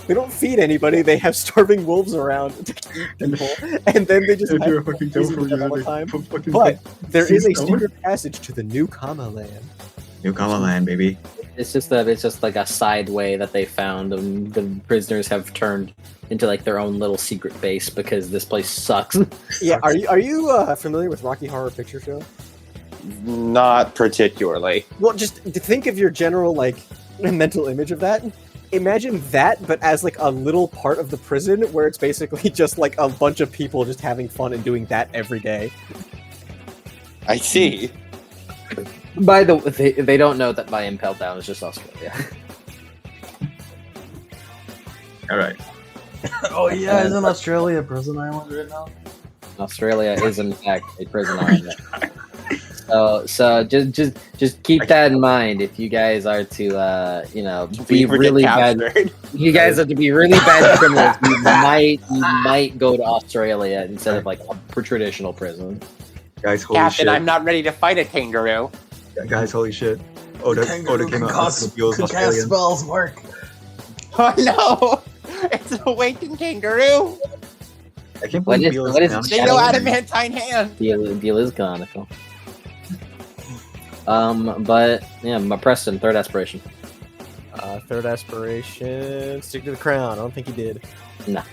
They don't feed anybody. They have starving wolves around to eat people, and then they just have fucking them all the time. But there is a secret passage to the New Kama Land. New Kama Land, baby. It's just a side way that they found, and the prisoners have turned into their own little secret base because this place sucks. Yeah, are you familiar with Rocky Horror Picture Show? Not particularly. Well, just think of your general mental image of that. Imagine that, but as a little part of the prison, where it's basically just a bunch of people just having fun and doing that every day. I see. By the way, they don't know that by Impel Down is just Australia. All right. Oh yeah, isn't Australia a prison island right now? Australia is in fact a prison island. So just keep that in mind if you guys are to be really bad. You guys are to be really bad criminals. You might go to Australia instead of a traditional prison. Guys, holy Captain, shit! I'm not ready to fight a kangaroo. Guys, holy shit! Oda came out with cast spells, Mark. Oh no! It's an awakened kangaroo! I can't believe Beale what is is They know adamantine hand! Beale is canonical. But yeah, my Preston, third aspiration. Third aspiration, stick to the crown. I don't think he did. Nah.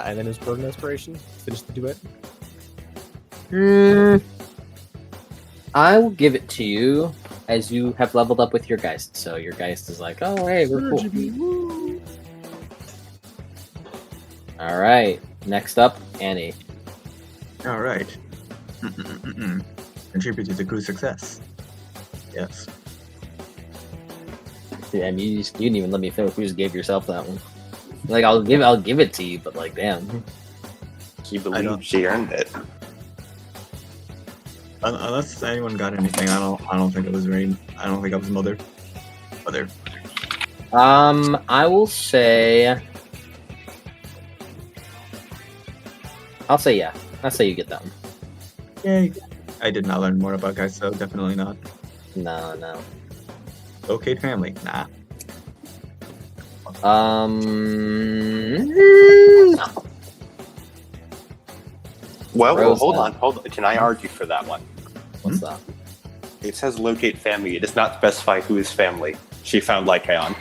And then his burden aspiration, finish the duet. I will give it to you as you have leveled up with your Geist. So your Geist is oh hey, we're cool. All right. Next up, Annie. All right. Contributed to crew success. Yes. Yeah, I mean, you didn't even let me finish. You just gave yourself that one. I'll give it to you, but damn. She believes she earned it. Unless anyone got anything, I don't think it was Rain. I don't think I was Mother. I will say. I'll say yeah. I'll say you get that one. Yay. I did not learn more about Geist, so definitely not. No. Locate family, nah. Well, Rosa. hold on. Can I argue for that one? What's that? It says locate family. It does not specify who is family. She found Lycaon.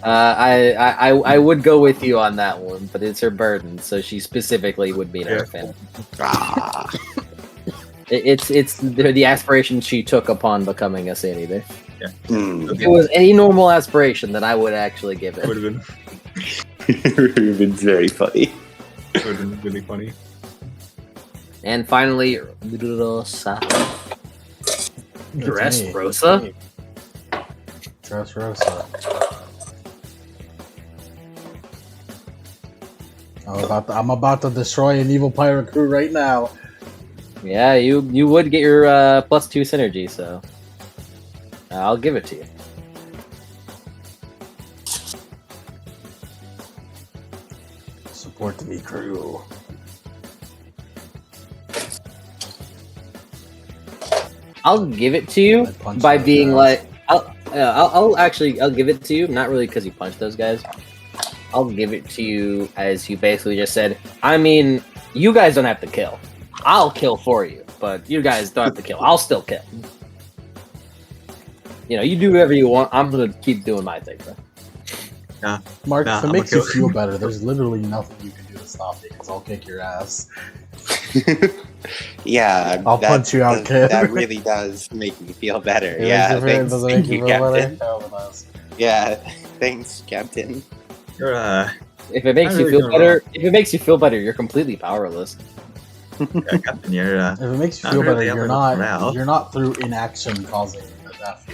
I would go with you on that one, but it's her burden, so she specifically would meet her family. Ah. It's the aspiration she took upon becoming a Sanity. Hmm. If it was any normal aspiration, then I would actually give it. Would have been It would have been very funny. really funny. And finally, Rosa. Dress me. Rosa? Dressrosa. I'm about to destroy an evil pirate crew right now. Yeah, you would get your +2 synergy, so I'll give it to you. Support the crew. I'll give it to you I punched by those being guys. like, I'll give it to you. Not really because you punched those guys. I'll give it to you as you basically just said. I mean, you guys don't have to kill. I'll kill for you, but you guys don't have to kill. I'll still kill. You know, you do whatever you want. I'm gonna keep doing my thing, bro. Mark, Nah, if it I'ma makes you kill- feel better, there's literally nothing you can do to stop me because I'll kick your ass. Yeah, I'll punch you out, kid. That really does make me feel better. It Yeah, makes you feel- thanks, does it thank make you you, feel Captain. better? Oh, nice. Yeah, thanks, Captain. You're If it makes I'm you really feel doing better, if it makes you feel better, you're completely powerless. Captain, you're If it makes you Not feel really better, up in morale. you're not through inaction causing a death.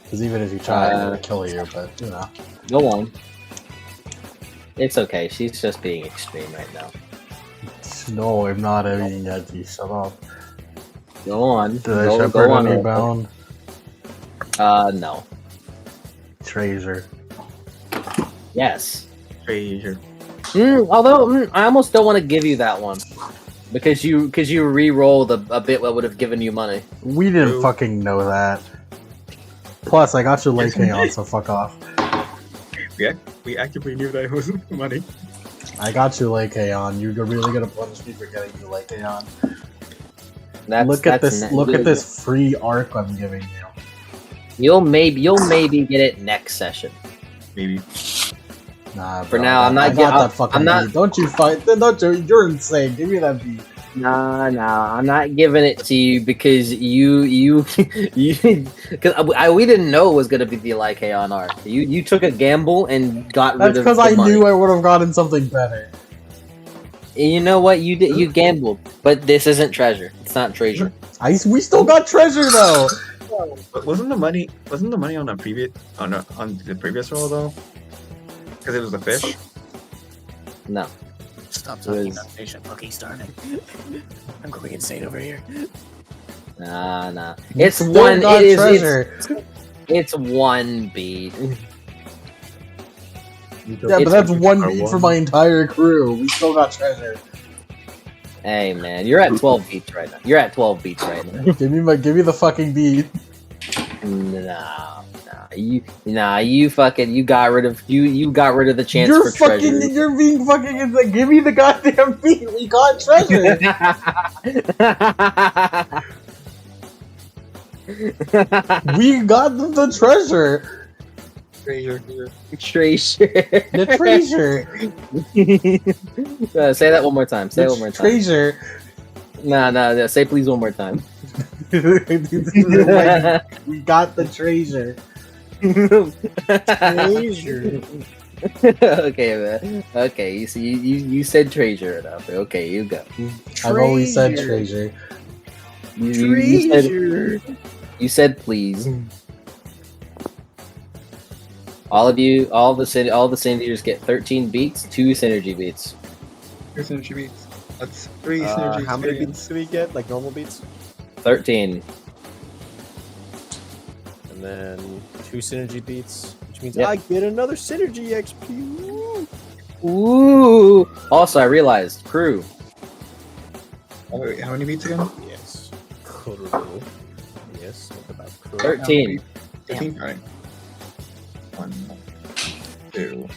Because even if you try, I'm gonna kill you. But you know, Go on. It's okay. She's just being extreme right now. no, I'm not having edgy. Shut up. Go on. Did I Go shepherd on. any bound? No. Treasure. Yes. treasure. Although I almost don't want to give you that one because you re-rolled a bit that would have given you money. We didn't True. fucking know that. Plus, I got your late on, so fuck off. We actively knew that it was money. I got you late on. You're really gonna punish me for getting you late on. Look at this! Look at this free arc I'm giving you. You'll maybe get it next session. Maybe. Nah, For bro, now, I'm not I got get- that fucking I'm not- beat. Don't you fight? Don't you? You're insane. Give me that beat. Nah, I'm not giving it to you because you because we didn't know it was gonna be the Lycaon arc. You took a gamble and got That's rid of. because the I money. knew I would have gotten something better. And you know what you did? You gambled, but this isn't treasure. It's not treasure. We still got treasure though. But wasn't the money on the previous on the previous roll though? Because it was a fish. No. Stop It talking was- about fish. I'm fucking starving. I'm going insane over here. Nah. You It's still one. got It is. treasure. It's one beat. Yeah, but that's one beat for my entire crew. We still got treasure. Hey man, you're at 12 beats right now. You're at 12 beats right now. Give me the fucking beat. You got rid of the chance You're for fucking. treasure. You're being fucking. It's like, give me the goddamn beat. We got treasure. We got the treasure. Treasure. Treasure. The treasure. Say that one more time. Say it one more time. Treasure. No. Say please one more time. We got the treasure. Treasure. Okay, man. Okay, you see, you said treasure enough. Okay, you go. I've always said treasure. You said please. All of you, all the synergies get 13 beats, 2 synergy beats. 3 synergy beats. That's 3 synergy How many experience. beats do we get? Like normal beats? 13. And then 2 synergy beats, which means Yep. I get another synergy XP. Woo! Ooh. Also, I realized crew. Oh, wait, how many beats again? Yes. Crew. Yes. What about crew? 13. 13? Alright. 1, 2.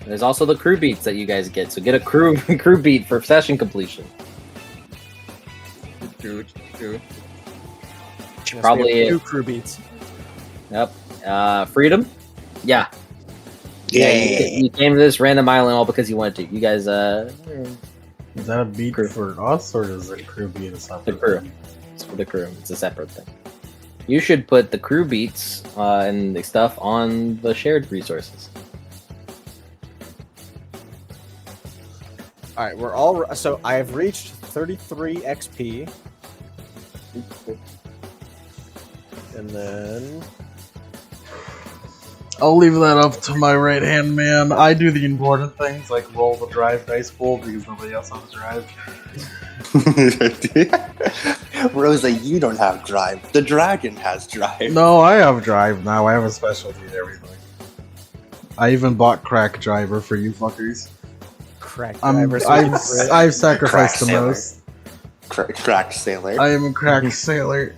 There's also the crew beats that you guys get, so get a crew crew beat for session completion. 2. Yes, Probably we have it. 2 crew beats. Yep. Freedom? Yeah. Yeah. You came to this random island all because you wanted to. You guys, Is that a beat Crew. for us, or does the crew beat a separate The crew. thing? It's for the crew. It's a separate thing. You should put the crew beats and the stuff on the shared resources. All right, we're all so I have reached 33 XP, and then I'll leave that up to my right hand man. I do the important things like roll the drive dice pool because nobody else has a drive. Rosa, you don't have drive. The dragon has drive. No, I have drive now. I have a specialty and everything. I even bought crack driver for you fuckers. crack. I've sacrificed the sailor. most. Cracked sailor. I am a crack sailor.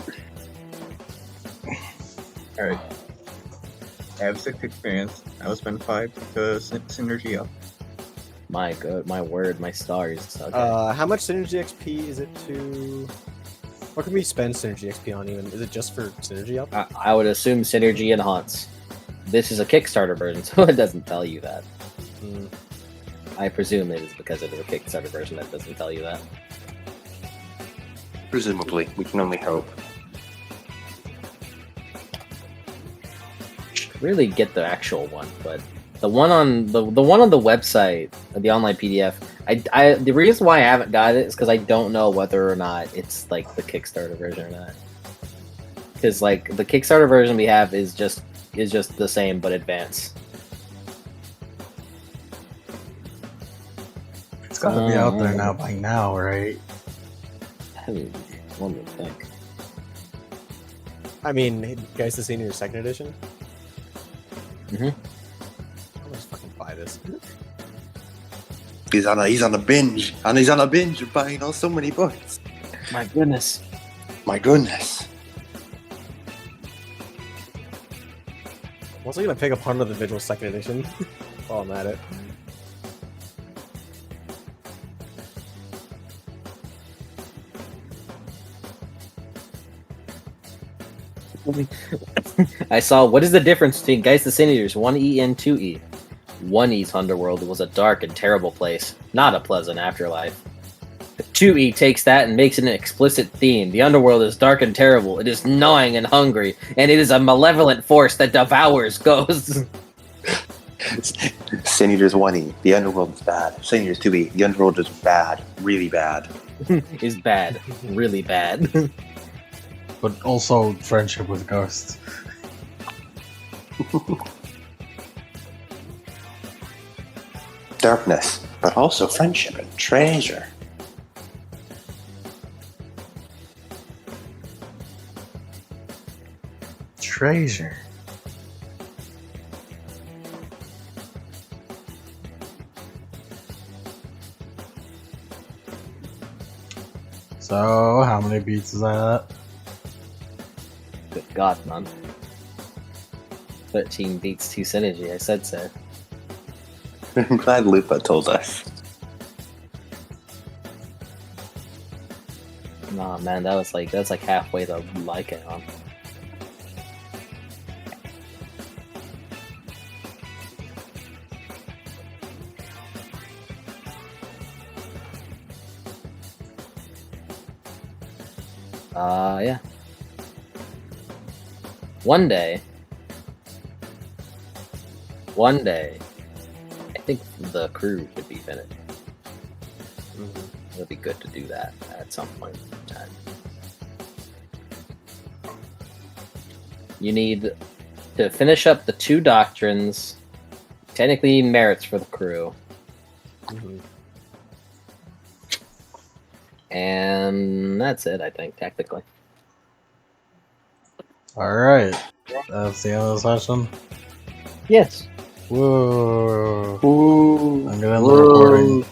Alright. I have 6 experience. I will spend 5 to synergy up. My god, my word, my stars. Okay. How much synergy XP is it to? What can we spend synergy XP on? Even is it just for synergy up? I would assume synergy and haunts. This is a Kickstarter version, so it doesn't tell you that. I presume it is because it is a Kickstarter version that doesn't tell you that. Presumably, we can only hope. Really get the actual one, but the one on the one on the website, the online PDF. I the reason why I haven't got it is because I don't know whether or not it's like the Kickstarter version or not. Because like the Kickstarter version we have is just the same but advanced. It's gotta be out there now by now, right? I mean, one would think. I mean, Geist the Senior Second Edition. Mhm. I'll just fucking buy this. He's on a binge, and he's on a binge of buying so many books. My goodness. My goodness. I'm also gonna pick up Hunt of the Vigil Second Edition while I'm at it. I saw what is the difference between Geist the Senators 1E and 2E? 1E's Underworld was a dark and terrible place, not a pleasant afterlife. 2E takes that and makes it an explicit theme. The underworld is dark and terrible, it is gnawing and hungry, and it is a malevolent force that devours ghosts. Sin Eater's 1E, the underworld is bad. Sin Eater's 2E, the underworld is bad. Really bad. Is bad. Really bad. But also friendship with ghosts. Darkness, but also friendship and treasure. Treasure. So, how many beats is that? Good God, man. 13 beats 2 synergy, I said so. I'm glad Lupa told us. Nah, man, that's like halfway to like it, huh? Yeah. One day, I think the crew should be finished. It'll be good to do that at some point in time. You need to finish up the 2 doctrines, technically merits for the crew. And that's it, I think, technically. Alright. That's the end of the session. Yes. Whoa. Ooh. I'm gonna end the recording.